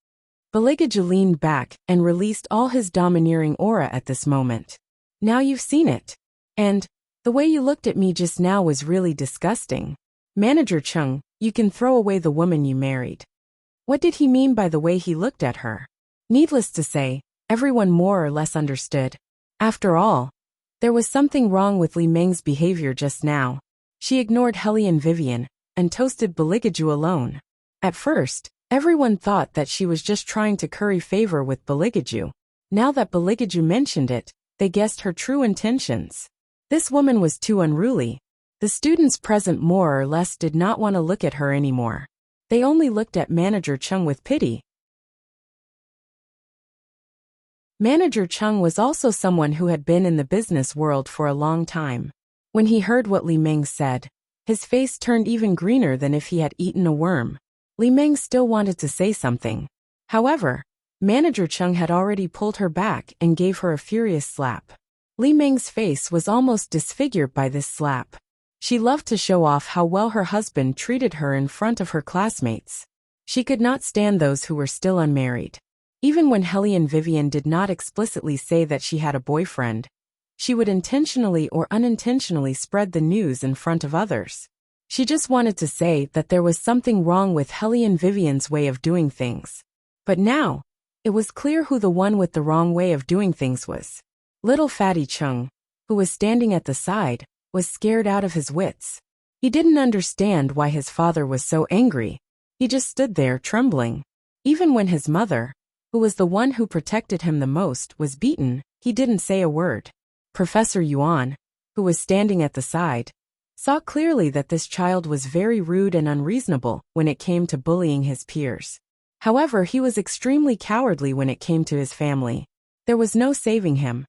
Beligaju leaned back and released all his domineering aura at this moment. "Now you've seen it. And the way you looked at me just now was really disgusting. Manager Cheng, you can throw away the woman you married." What did he mean by the way he looked at her? Needless to say, everyone more or less understood. After all, there was something wrong with Li Meng's behavior just now. She ignored Hellion Vivian and toasted Beligaju alone. At first, everyone thought that she was just trying to curry favor with Beligaju. Now that Beligaju mentioned it, they guessed her true intentions. This woman was too unruly. The students present more or less did not want to look at her anymore. They only looked at Manager Cheng with pity. Manager Cheng was also someone who had been in the business world for a long time. When he heard what Li Meng said, his face turned even greener than if he had eaten a worm. Li Meng still wanted to say something. However, Manager Cheng had already pulled her back and gave her a furious slap. Li Meng's face was almost disfigured by this slap. She loved to show off how well her husband treated her in front of her classmates. She could not stand those who were still unmarried. Even when Hellion Vivian did not explicitly say that she had a boyfriend, she would intentionally or unintentionally spread the news in front of others. She just wanted to say that there was something wrong with Hellion Vivian's way of doing things. But now, it was clear who the one with the wrong way of doing things was. Little Fatty Cheng, who was standing at the side, was scared out of his wits. He didn't understand why his father was so angry. He just stood there trembling. Even when his mother, who was the one who protected him the most, was beaten, he didn't say a word. Professor Yuan, who was standing at the side, saw clearly that this child was very rude and unreasonable when it came to bullying his peers. However, he was extremely cowardly when it came to his family. There was no saving him.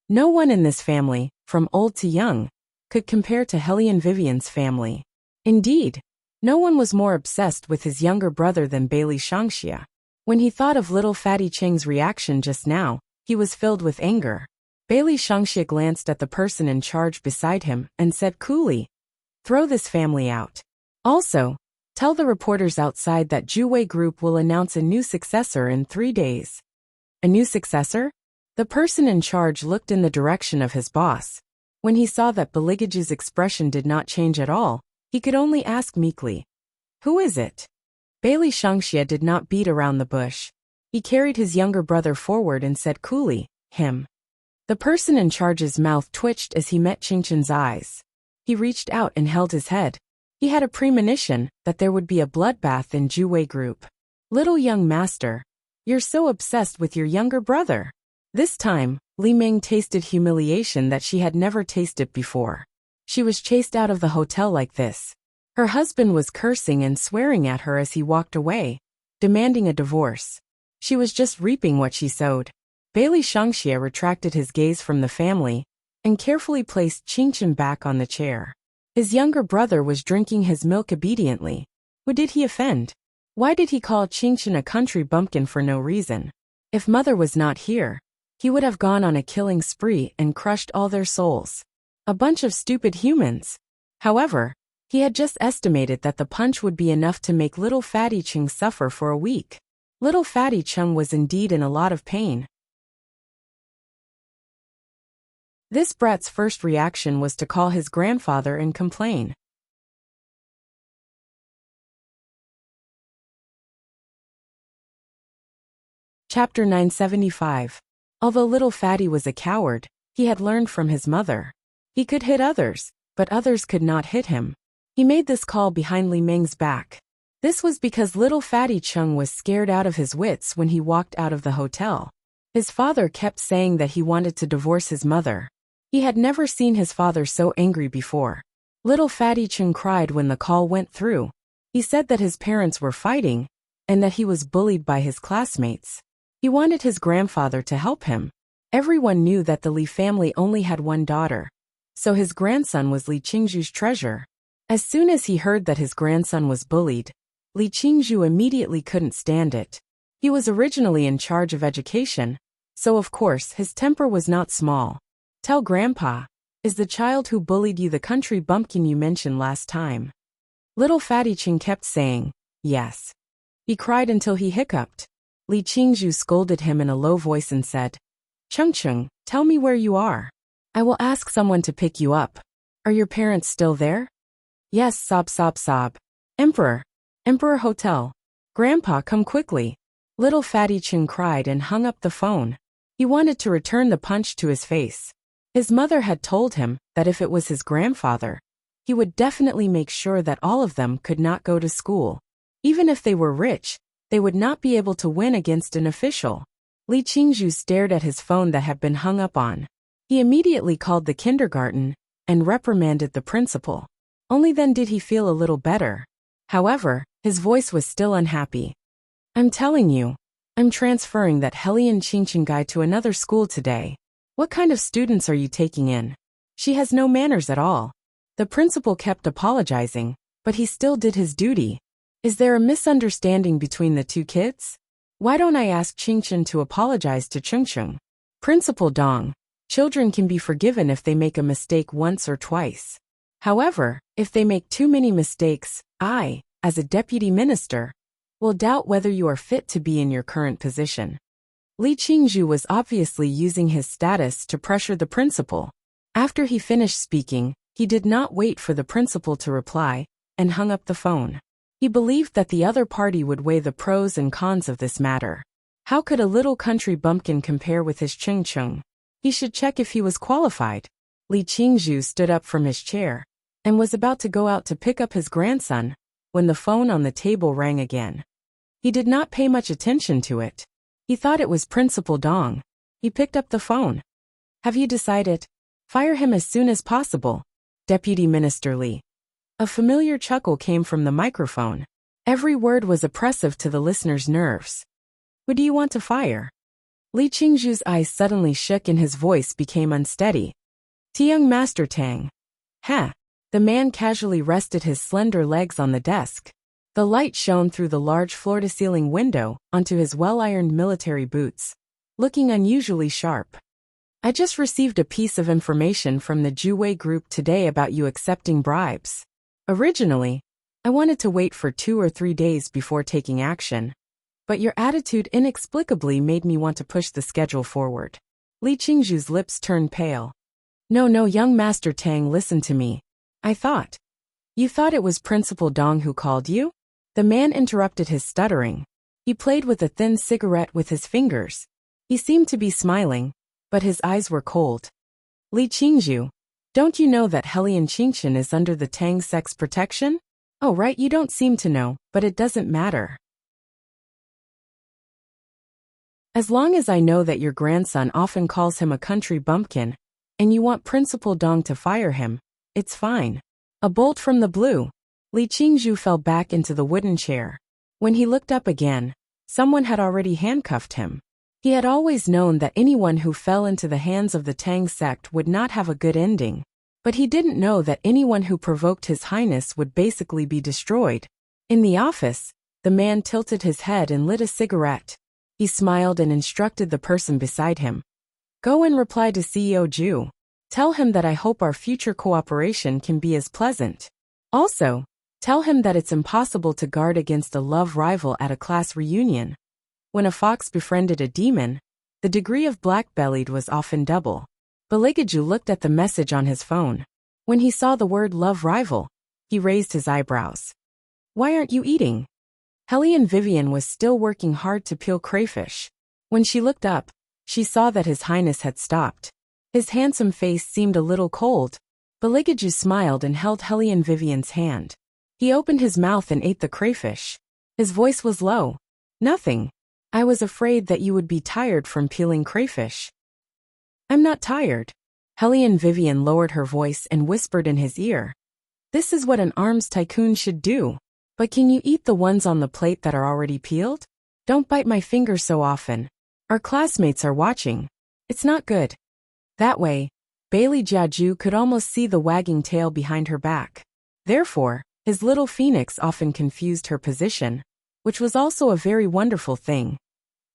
No one in this family, from old to young, could compare to Hellion Vivian's family. Indeed, no one was more obsessed with his younger brother than Bailey Shangxia. When he thought of little Fatty Cheng's reaction just now, he was filled with anger. Bailey Shangxia glanced at the person in charge beside him and said coolly, "Throw this family out. Also, tell the reporters outside that Juwei Group will announce a new successor in 3 days." A new successor? The person in charge looked in the direction of his boss. When he saw that Beligaju's expression did not change at all, he could only ask meekly, "Who is it?" Bailey Shangxia did not beat around the bush. He carried his younger brother forward and said coolly, "Him." The person in charge's mouth twitched as he met Qingchen's eyes. He reached out and held his head. He had a premonition that there would be a bloodbath in Juwei Group. "Little young master, you're so obsessed with your younger brother. This time, Li Ming tasted humiliation that she had never tasted before. She was chased out of the hotel like this. Her husband was cursing and swearing at her as he walked away, demanding a divorce. She was just reaping what she sowed. Bailey Shangxie retracted his gaze from the family and carefully placed Qingchen back on the chair. His younger brother was drinking his milk obediently. Who did he offend? Why did he call Qingchen a country bumpkin for no reason? If mother was not here, he would have gone on a killing spree and crushed all their souls. A bunch of stupid humans. However, he had just estimated that the punch would be enough to make little Fatty Chung suffer for a week. Little Fatty Chung was indeed in a lot of pain. This brat's first reaction was to call his grandfather and complain. Chapter 975. Although little Fatty was a coward, he had learned from his mother. He could hit others, but others could not hit him. He made this call behind Li Ming's back. This was because little Fatty Chung was scared out of his wits when he walked out of the hotel. His father kept saying that he wanted to divorce his mother. He had never seen his father so angry before. Little Fatty Chung cried when the call went through. He said that his parents were fighting, and that he was bullied by his classmates. He wanted his grandfather to help him. Everyone knew that the Li family only had one daughter, so his grandson was Li Qingzhu's treasure. As soon as he heard that his grandson was bullied, Li Qingzhu immediately couldn't stand it. He was originally in charge of education, so of course his temper was not small. Tell Grandpa, is the child who bullied you the country bumpkin you mentioned last time? Little Fatty Chung kept saying, yes. He cried until he hiccuped. Li Qingzhu scolded him in a low voice and said, Chung, tell me where you are. I will ask someone to pick you up. Are your parents still there? Yes, sob. Emperor Hotel. Grandpa, come quickly. Little Fatty Chung cried and hung up the phone. He wanted to return the punch to his face. His mother had told him that if it was his grandfather, he would definitely make sure that all of them could not go to school. Even if they were rich, they would not be able to win against an official. Li Qingzhu stared at his phone that had been hung up on. He immediately called the kindergarten and reprimanded the principal. Only then did he feel a little better. However, his voice was still unhappy. I'm telling you, I'm transferring that hellion Qingchen guy to another school today. What kind of students are you taking in? She has no manners at all. The principal kept apologizing, but he still did his duty. Is there a misunderstanding between the two kids? Why don't I ask Qingchen to apologize to Chungchung? Principal Dong, children can be forgiven if they make a mistake once or twice. However, if they make too many mistakes, I, as a deputy minister, will doubt whether you are fit to be in your current position. Li Qingzhu was obviously using his status to pressure the principal. After he finished speaking, he did not wait for the principal to reply, and hung up the phone. He believed that the other party would weigh the pros and cons of this matter. How could a little country bumpkin compare with his Chungchung? He should check if he was qualified. Li Qingzhu stood up from his chair and was about to go out to pick up his grandson when the phone on the table rang again. He did not pay much attention to it. He thought it was Principal Dong. He picked up the phone. Have you decided? Fire him as soon as possible. Deputy Minister Li. A familiar chuckle came from the microphone. Every word was oppressive to the listener's nerves. Who do you want to fire? Li Qingzhu's eyes suddenly shook and his voice became unsteady. Young Master Tang. Ha! The man casually rested his slender legs on the desk. The light shone through the large floor-to-ceiling window onto his well-ironed military boots, looking unusually sharp. I just received a piece of information from the Juwei group today about you accepting bribes. Originally, I wanted to wait for 2 or 3 days before taking action, but your attitude inexplicably made me want to push the schedule forward. Li Qingzhu's lips turned pale. No, young Master Tang, listen to me. You thought it was Principal Dong who called you? The man interrupted his stuttering. He played with a thin cigarette with his fingers. He seemed to be smiling, but his eyes were cold. Li Qingzhu, don't you know that Hellion Qingchen is under the Tang sex protection? Oh right, you don't seem to know, but it doesn't matter. As long as I know that your grandson often calls him a country bumpkin, and you want Principal Dong to fire him, it's fine. A bolt from the blue. Li Qingzhu fell back into the wooden chair. When he looked up again, someone had already handcuffed him. He had always known that anyone who fell into the hands of the Tang sect would not have a good ending, but he didn't know that anyone who provoked His Highness would basically be destroyed. In the office, the man tilted his head and lit a cigarette. He smiled and instructed the person beside him. Go and reply to CEO Zhu. Tell him that I hope our future cooperation can be as pleasant. Also, tell him that it's impossible to guard against a love rival at a class reunion. When a fox befriended a demon, the degree of black-bellied was often double. Baligaju looked at the message on his phone. When he saw the word love rival, he raised his eyebrows. Why aren't you eating? Hellion Vivian was still working hard to peel crayfish. When she looked up, she saw that His Highness had stopped. His handsome face seemed a little cold. Baligaju smiled and held Hellion Vivian's hand. He opened his mouth and ate the crayfish. His voice was low. Nothing. I was afraid that you would be tired from peeling crayfish. I'm not tired. Hellion Vivian lowered her voice and whispered in his ear. This is what an arms tycoon should do. But can you eat the ones on the plate that are already peeled? Don't bite my finger so often. Our classmates are watching. It's not good. That way, Bailey Jiaju could almost see the wagging tail behind her back. Therefore, his little phoenix often confused her position, which was also a very wonderful thing.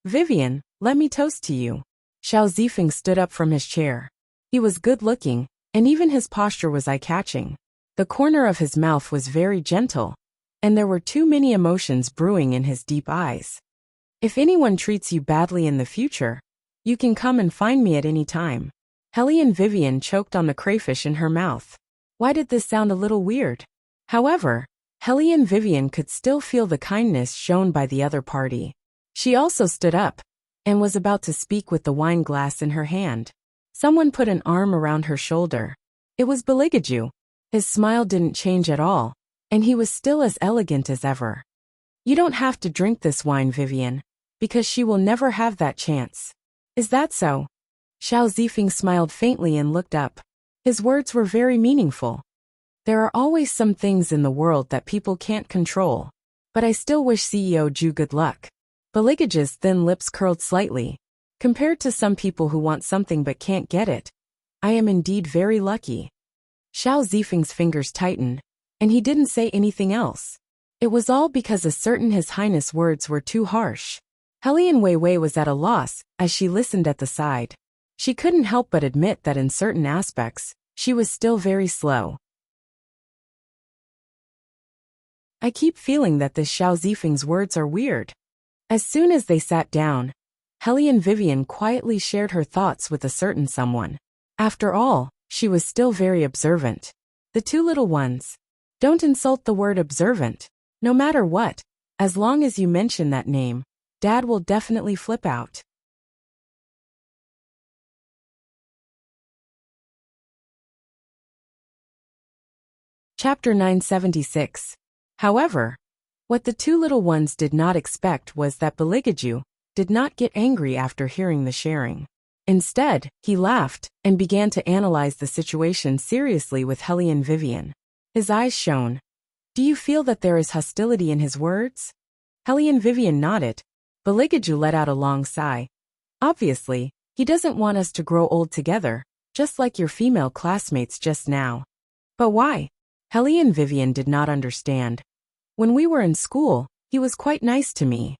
Vivian, let me toast to you. Xiao Zifeng stood up from his chair. He was good-looking, and even his posture was eye-catching. The corner of his mouth was very gentle, and there were too many emotions brewing in his deep eyes. If anyone treats you badly in the future, you can come and find me at any time. Hellion Vivian choked on the crayfish in her mouth. Why did this sound a little weird? However, Hellion Vivian could still feel the kindness shown by the other party. She also stood up, and was about to speak with the wine glass in her hand. Someone put an arm around her shoulder. It was Baligaju. His smile didn't change at all, and he was still as elegant as ever. You don't have to drink this wine, Vivian, because she will never have that chance. Is that so? Xiao Zifeng smiled faintly and looked up. His words were very meaningful. There are always some things in the world that people can't control, but I still wish CEO Zhu good luck. Baligaja's thin lips curled slightly. Compared to some people who want something but can't get it, I am indeed very lucky. Xiao Zifeng's fingers tightened, and he didn't say anything else. It was all because a certain His Highness words were too harsh. Hellion Weiwei was at a loss as she listened at the side. She couldn't help but admit that in certain aspects, she was still very slow. I keep feeling that this Xiao Zifeng's words are weird. As soon as they sat down, Hellion Vivian quietly shared her thoughts with a certain someone. After all, she was still very observant. The two little ones. Don't insult the word observant. No matter what, as long as you mention that name, Dad will definitely flip out. Chapter 976. However, what the two little ones did not expect was that Baligaju did not get angry after hearing the sharing. Instead, he laughed and began to analyze the situation seriously with Hellion Vivian. His eyes shone. Do you feel that there is hostility in his words? Hellion Vivian nodded. Baligaju let out a long sigh. Obviously, he doesn't want us to grow old together, just like your female classmates just now. But why? Hellion Vivian did not understand. When we were in school, he was quite nice to me.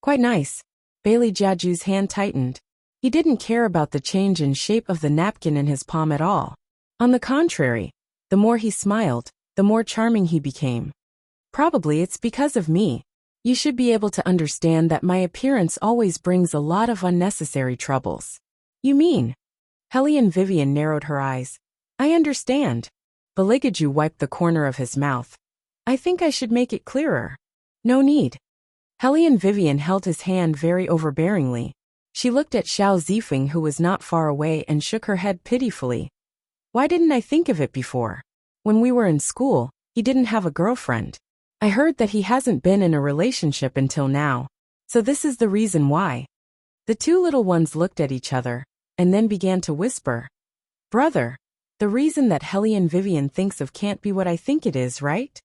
Quite nice. Bailey Jiaju's hand tightened. He didn't care about the change in shape of the napkin in his palm at all. On the contrary, the more he smiled, the more charming he became. Probably it's because of me. You should be able to understand that my appearance always brings a lot of unnecessary troubles. You mean? Hellion Vivian narrowed her eyes. I understand. Baligaju wiped the corner of his mouth. I think I should make it clearer. No need. Hellion Vivian held his hand very overbearingly. She looked at Xiao Zifeng, who was not far away, and shook her head pitifully. Why didn't I think of it before? When we were in school, he didn't have a girlfriend. I heard that he hasn't been in a relationship until now. So this is the reason why. The two little ones looked at each other, and then began to whisper. Brother, the reason that Hellion Vivian thinks of can't be what I think it is, right?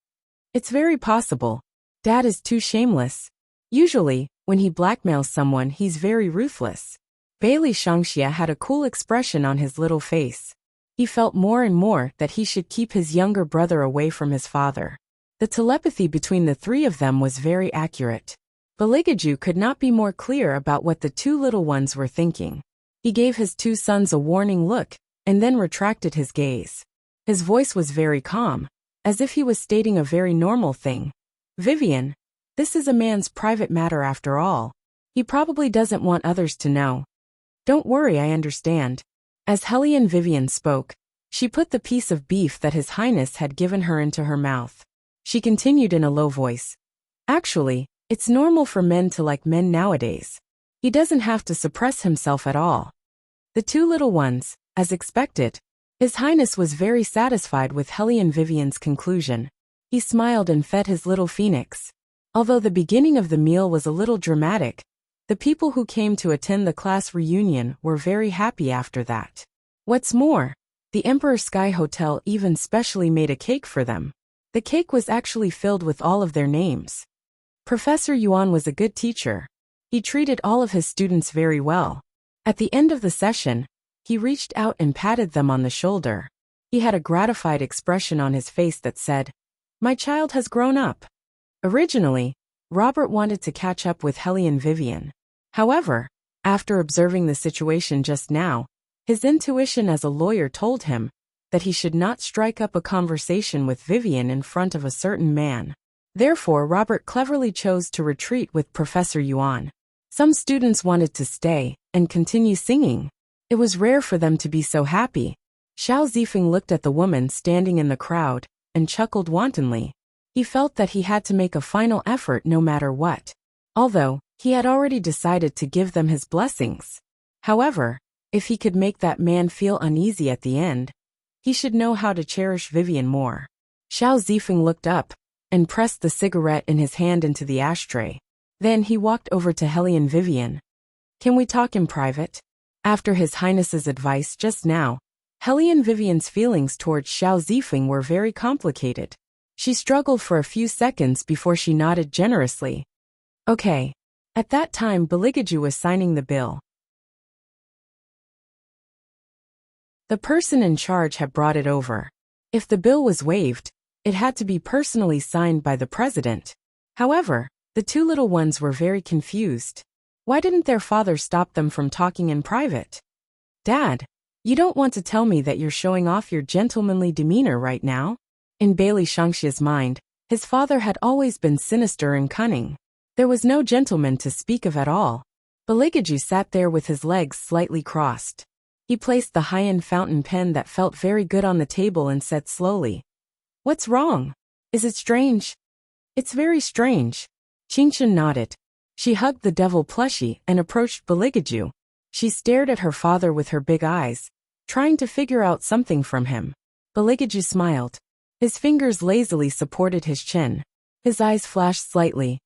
It's very possible. Dad is too shameless. Usually, when he blackmails someone, he's very ruthless. Bailey Shangxia had a cool expression on his little face. He felt more and more that he should keep his younger brother away from his father. The telepathy between the three of them was very accurate. Baligaju could not be more clear about what the two little ones were thinking. He gave his two sons a warning look, and then retracted his gaze. His voice was very calm, as if he was stating a very normal thing. Vivian, this is a man's private matter after all. He probably doesn't want others to know. Don't worry, I understand. As Hellion Vivian spoke, she put the piece of beef that His Highness had given her into her mouth. She continued in a low voice. Actually, it's normal for men to like men nowadays. He doesn't have to suppress himself at all. The two little ones, as expected. His Highness was very satisfied with Hellion Vivian's conclusion. He smiled and fed his little phoenix. Although the beginning of the meal was a little dramatic, the people who came to attend the class reunion were very happy after that. What's more, the Emperor Sky Hotel even specially made a cake for them. The cake was actually filled with all of their names. Professor Yuan was a good teacher. He treated all of his students very well. At the end of the session, he reached out and patted them on the shoulder. He had a gratified expression on his face that said, "My child has grown up." Originally, Robert wanted to catch up with Hellion Vivian. However, after observing the situation just now, his intuition as a lawyer told him that he should not strike up a conversation with Vivian in front of a certain man. Therefore, Robert cleverly chose to retreat with Professor Yuan. Some students wanted to stay and continue singing. It was rare for them to be so happy. Xiao Zifeng looked at the woman standing in the crowd and chuckled wantonly. He felt that he had to make a final effort no matter what. Although, he had already decided to give them his blessings. However, if he could make that man feel uneasy at the end, he should know how to cherish Vivian more. Xiao Zifeng looked up and pressed the cigarette in his hand into the ashtray. Then he walked over to Hellion Vivian. Can we talk in private? After His Highness's advice just now, Hellion Vivian's feelings towards Xiao Zifeng were very complicated. She struggled for a few seconds before she nodded generously. Okay. At that time, Baligaju was signing the bill. The person in charge had brought it over. If the bill was waived, it had to be personally signed by the president. However, the two little ones were very confused. Why didn't their father stop them from talking in private? Dad, you don't want to tell me that you're showing off your gentlemanly demeanor right now? In Bailey Shangxia's mind, his father had always been sinister and cunning. There was no gentleman to speak of at all. Baligaju sat there with his legs slightly crossed. He placed the high-end fountain pen that felt very good on the table and said slowly, "What's wrong? Is it strange?" "It's very strange." Qingchen nodded. She hugged the devil plushie and approached Baligaju. She stared at her father with her big eyes, trying to figure out something from him. Baligaju smiled. His fingers lazily supported his chin. His eyes flashed slightly.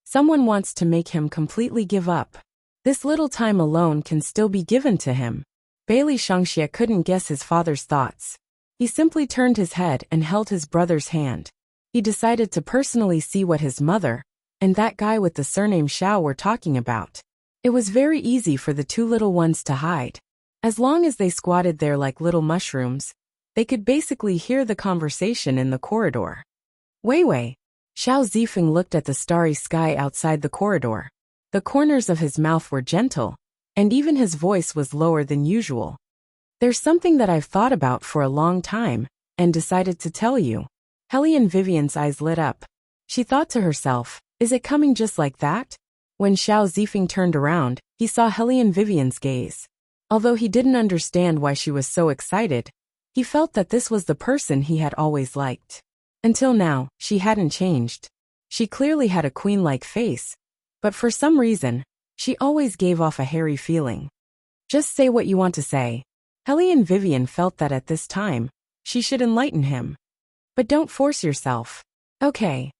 Someone wants to make him completely give up. This little time alone can still be given to him. Bailey Shangxia couldn't guess his father's thoughts. He simply turned his head and held his brother's hand. He decided to personally see what his mother and that guy with the surname Xiao were talking about. It was very easy for the two little ones to hide. As long as they squatted there like little mushrooms, they could basically hear the conversation in the corridor. Wei, Xiao Zifeng looked at the starry sky outside the corridor. The corners of his mouth were gentle, and even his voice was lower than usual. There's something that I've thought about for a long time, and decided to tell you. Hellion Vivian's eyes lit up. She thought to herself, is it coming just like that? When Xiao Zifeng turned around, he saw Hellion Vivian's gaze. Although he didn't understand why she was so excited, he felt that this was the person he had always liked. Until now, she hadn't changed. She clearly had a queen-like face, but for some reason, she always gave off a hairy feeling. Just say what you want to say. Hellion Vivian felt that at this time, she should enlighten him. But don't force yourself. Okay.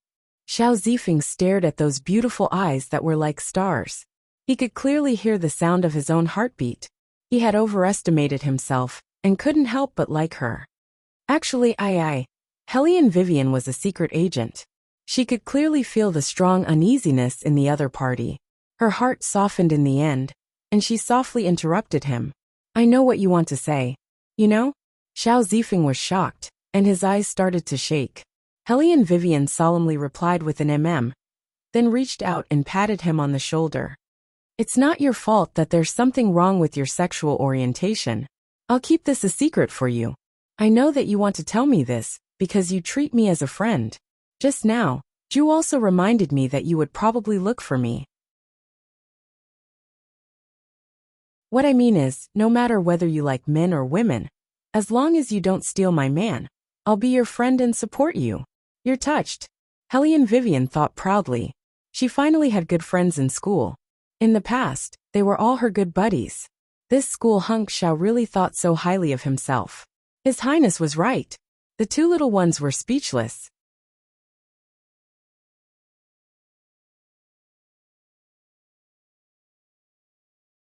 Xiao Zifeng stared at those beautiful eyes that were like stars. He could clearly hear the sound of his own heartbeat. He had overestimated himself and couldn't help but like her. Actually, Hellion Vivian was a secret agent. She could clearly feel the strong uneasiness in the other party. Her heart softened in the end, and she softly interrupted him. I know what you want to say. You know? Xiao Zifeng was shocked, and his eyes started to shake. Hellion Vivian solemnly replied with an then reached out and patted him on the shoulder. It's not your fault that there's something wrong with your sexual orientation. I'll keep this a secret for you. I know that you want to tell me this, because you treat me as a friend. Just now, Ju also reminded me that you would probably look for me. What I mean is, no matter whether you like men or women, as long as you don't steal my man, I'll be your friend and support you. You're touched. Hellion Vivian thought proudly. She finally had good friends in school. In the past, they were all her good buddies. This school hunk Xiao really thought so highly of himself. His Highness was right. The two little ones were speechless.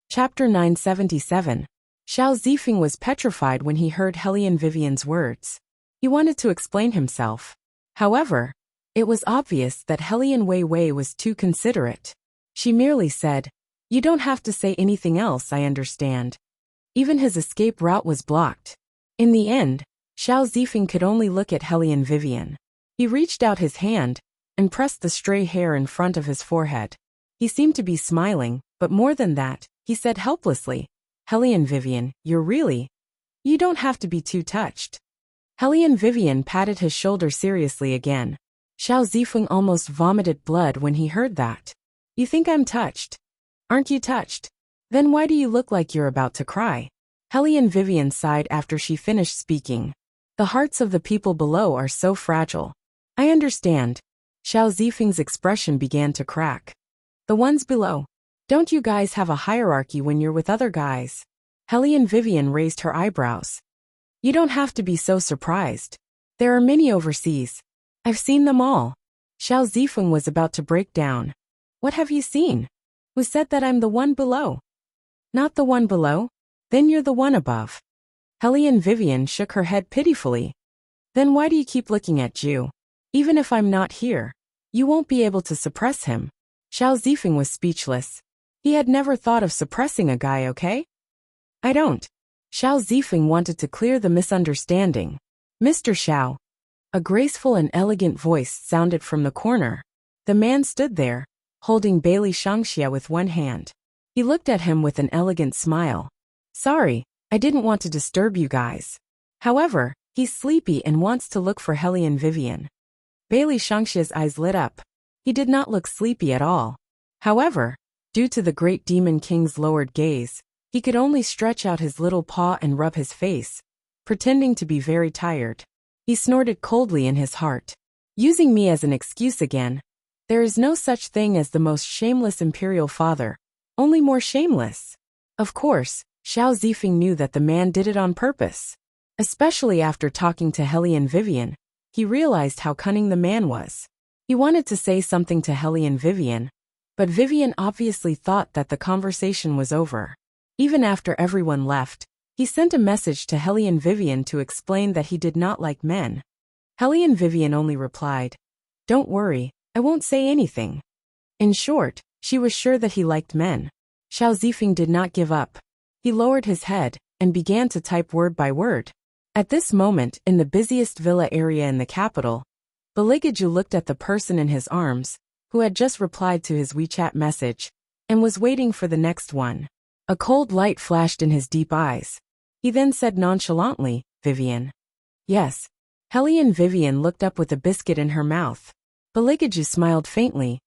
Chapter 977. Xiao Zifeng was petrified when he heard Hellion Vivian's words. He wanted to explain himself. However, it was obvious that Hellion Wei was too considerate. She merely said, You don't have to say anything else, I understand. Even his escape route was blocked. In the end, Xiao Zifeng could only look at Hellion Vivian. He reached out his hand and pressed the stray hair in front of his forehead. He seemed to be smiling, but more than that, he said helplessly, Hellion Vivian, you don't have to be too touched. Hellion Vivian patted his shoulder seriously again. Xiao Zifeng almost vomited blood when he heard that. You think I'm touched? Aren't you touched? Then why do you look like you're about to cry? Hellion Vivian sighed after she finished speaking. The hearts of the people below are so fragile. I understand. Xiao Zifeng's expression began to crack. The ones below. Don't you guys have a hierarchy when you're with other guys? Hellion Vivian raised her eyebrows. You don't have to be so surprised. There are many overseas. I've seen them all. Xiao Zifeng was about to break down. What have you seen? Who said that I'm the one below? Not the one below? Then you're the one above. Hellion Vivian shook her head pitifully. Then why do you keep looking at Ju? Even if I'm not here, you won't be able to suppress him. Xiao Zifeng was speechless. He had never thought of suppressing a guy, okay? I don't. Xiao Zifeng wanted to clear the misunderstanding. Mr. Xiao. A graceful and elegant voice sounded from the corner. The man stood there, holding Bailey Shangxia with one hand. He looked at him with an elegant smile. Sorry, I didn't want to disturb you guys. However, he's sleepy and wants to look for Hellion Vivian. Bailey Shangxia's eyes lit up. He did not look sleepy at all. However, due to the great demon king's lowered gaze, he could only stretch out his little paw and rub his face, pretending to be very tired. He snorted coldly in his heart. Using me as an excuse again. There is no such thing as the most shameless imperial father, only more shameless. Of course, Xiao Zifeng knew that the man did it on purpose. Especially after talking to Hellion Vivian, he realized how cunning the man was. He wanted to say something to Hellion Vivian, but Vivian obviously thought that the conversation was over. Even after everyone left, he sent a message to Hellion Vivian to explain that he did not like men. Hellion Vivian only replied, Don't worry, I won't say anything. In short, she was sure that he liked men. Xiao Zifeng did not give up. He lowered his head and began to type word by word. At this moment, in the busiest villa area in the capital, Baligaju looked at the person in his arms, who had just replied to his WeChat message, and was waiting for the next one. A cold light flashed in his deep eyes. He then said nonchalantly, Vivian. Yes. Hellion Vivian looked up with a biscuit in her mouth. Baligaju smiled faintly.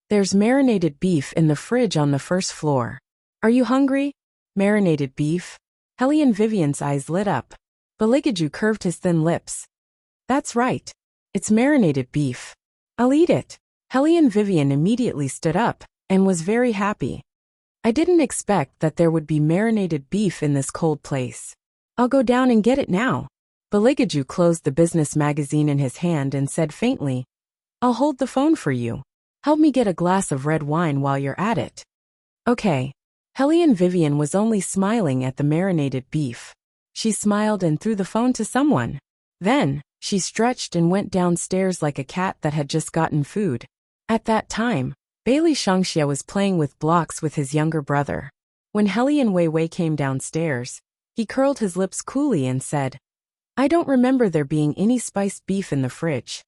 There's marinated beef in the fridge on the first floor. Are you hungry? Marinated beef? Hellion Vivian's eyes lit up. Baligaju curved his thin lips. That's right. It's marinated beef. I'll eat it. Hellion Vivian immediately stood up, and was very happy. I didn't expect that there would be marinated beef in this cold place. I'll go down and get it now. Baligaju closed the business magazine in his hand and said faintly, I'll hold the phone for you. Help me get a glass of red wine while you're at it. Okay. Hellion Vivian was only smiling at the marinated beef. She smiled and threw the phone to someone. Then, she stretched and went downstairs like a cat that had just gotten food. At that time, Bailey Shangxia was playing with blocks with his younger brother. When Hellion Weiwei came downstairs, he curled his lips coolly and said, "I don't remember there being any spiced beef in the fridge.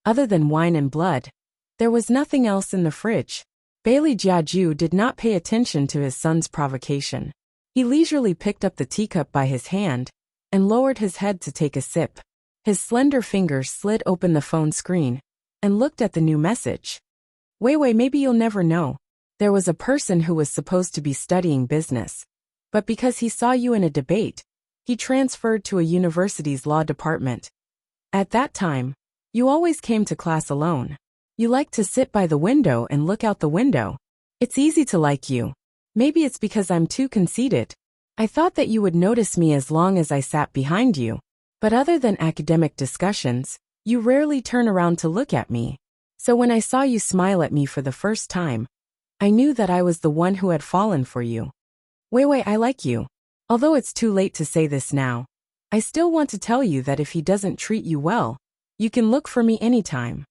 Other than wine and blood, there was nothing else in the fridge." Bailey Jiaju did not pay attention to his son's provocation. He leisurely picked up the teacup by his hand and lowered his head to take a sip. His slender fingers slid open the phone screen and looked at the new message. "Weiwei, maybe you'll never know. There was a person who was supposed to be studying business, but because he saw you in a debate, he transferred to a university's law department. At that time, you always came to class alone. You liked to sit by the window and look out the window. It's easy to like you. Maybe it's because I'm too conceited. I thought that you would notice me as long as I sat behind you. But other than academic discussions, you rarely turn around to look at me. So when I saw you smile at me for the first time, I knew that I was the one who had fallen for you. Weiwei, I like you. Although it's too late to say this now, I still want to tell you that if he doesn't treat you well, you can look for me anytime."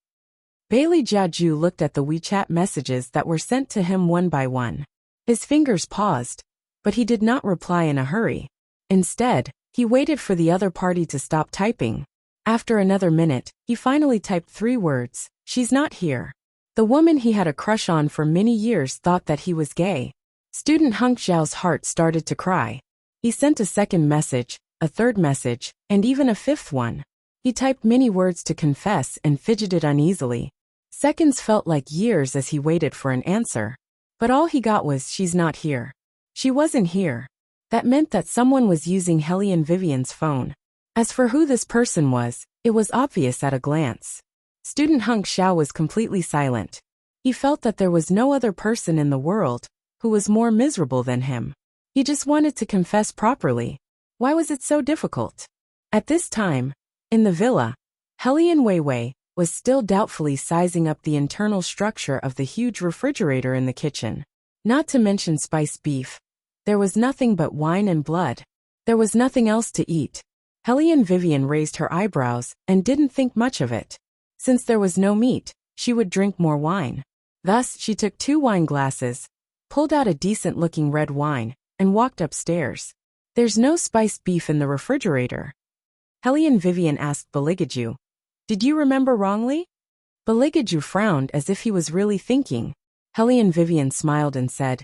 Bailey Jiaju looked at the WeChat messages that were sent to him one by one. His fingers paused, but he did not reply in a hurry. Instead, he waited for the other party to stop typing. After another minute, he finally typed 3 words, "She's not here." The woman he had a crush on for many years thought that he was gay. Student Hunk Zhao's heart started to cry. He sent a second message, a third message, and even a fifth one. He typed many words to confess and fidgeted uneasily. Seconds felt like years as he waited for an answer. But all he got was, "She's not here." She wasn't here. That meant that someone was using Hellion Vivian's phone. As for who this person was, it was obvious at a glance. Student Hunk Xiao was completely silent. He felt that there was no other person in the world who was more miserable than him. He just wanted to confess properly. Why was it so difficult? At this time, in the villa, Hellion Weiwei was still doubtfully sizing up the internal structure of the huge refrigerator in the kitchen. Not to mention spiced beef. There was nothing but wine and blood. There was nothing else to eat. Hellion Vivian raised her eyebrows and didn't think much of it. Since there was no meat, she would drink more wine. Thus, she took 2 wine glasses, pulled out a decent-looking red wine, and walked upstairs. "There's no spiced beef in the refrigerator." Hellion Vivian asked Baligaju, "Did you remember wrongly?" Baligaju frowned as if he was really thinking. Hellion Vivian smiled and said,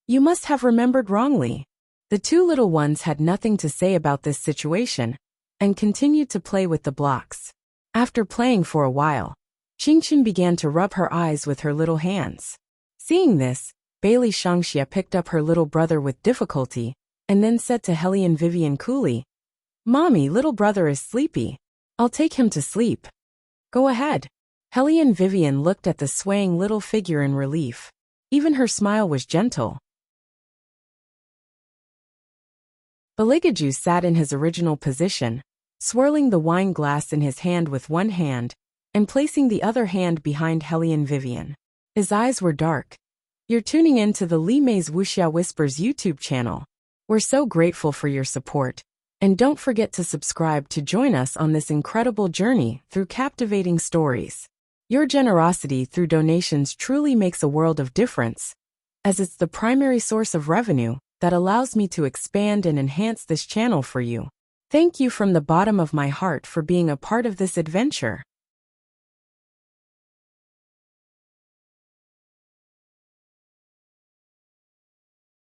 "You must have remembered wrongly." The 2 little ones had nothing to say about this situation, and continued to play with the blocks. After playing for a while, Qingqin began to rub her eyes with her little hands. Seeing this, Bailey Shangxia picked up her little brother with difficulty, and then said to Hellion Vivian coolly, "Mommy, little brother is sleepy. I'll take him to sleep." "Go ahead." Hellion Vivian looked at the swaying little figure in relief. Even her smile was gentle. Baligaju sat in his original position, swirling the wine glass in his hand with one hand, and placing the other hand behind Hellion Vivian. His eyes were dark. You're tuning in to the Li Mei's Wuxia Whispers YouTube channel. We're so grateful for your support, and don't forget to subscribe to join us on this incredible journey through captivating stories. Your generosity through donations truly makes a world of difference, as it's the primary source of revenue that allows me to expand and enhance this channel for you. Thank you from the bottom of my heart for being a part of this adventure.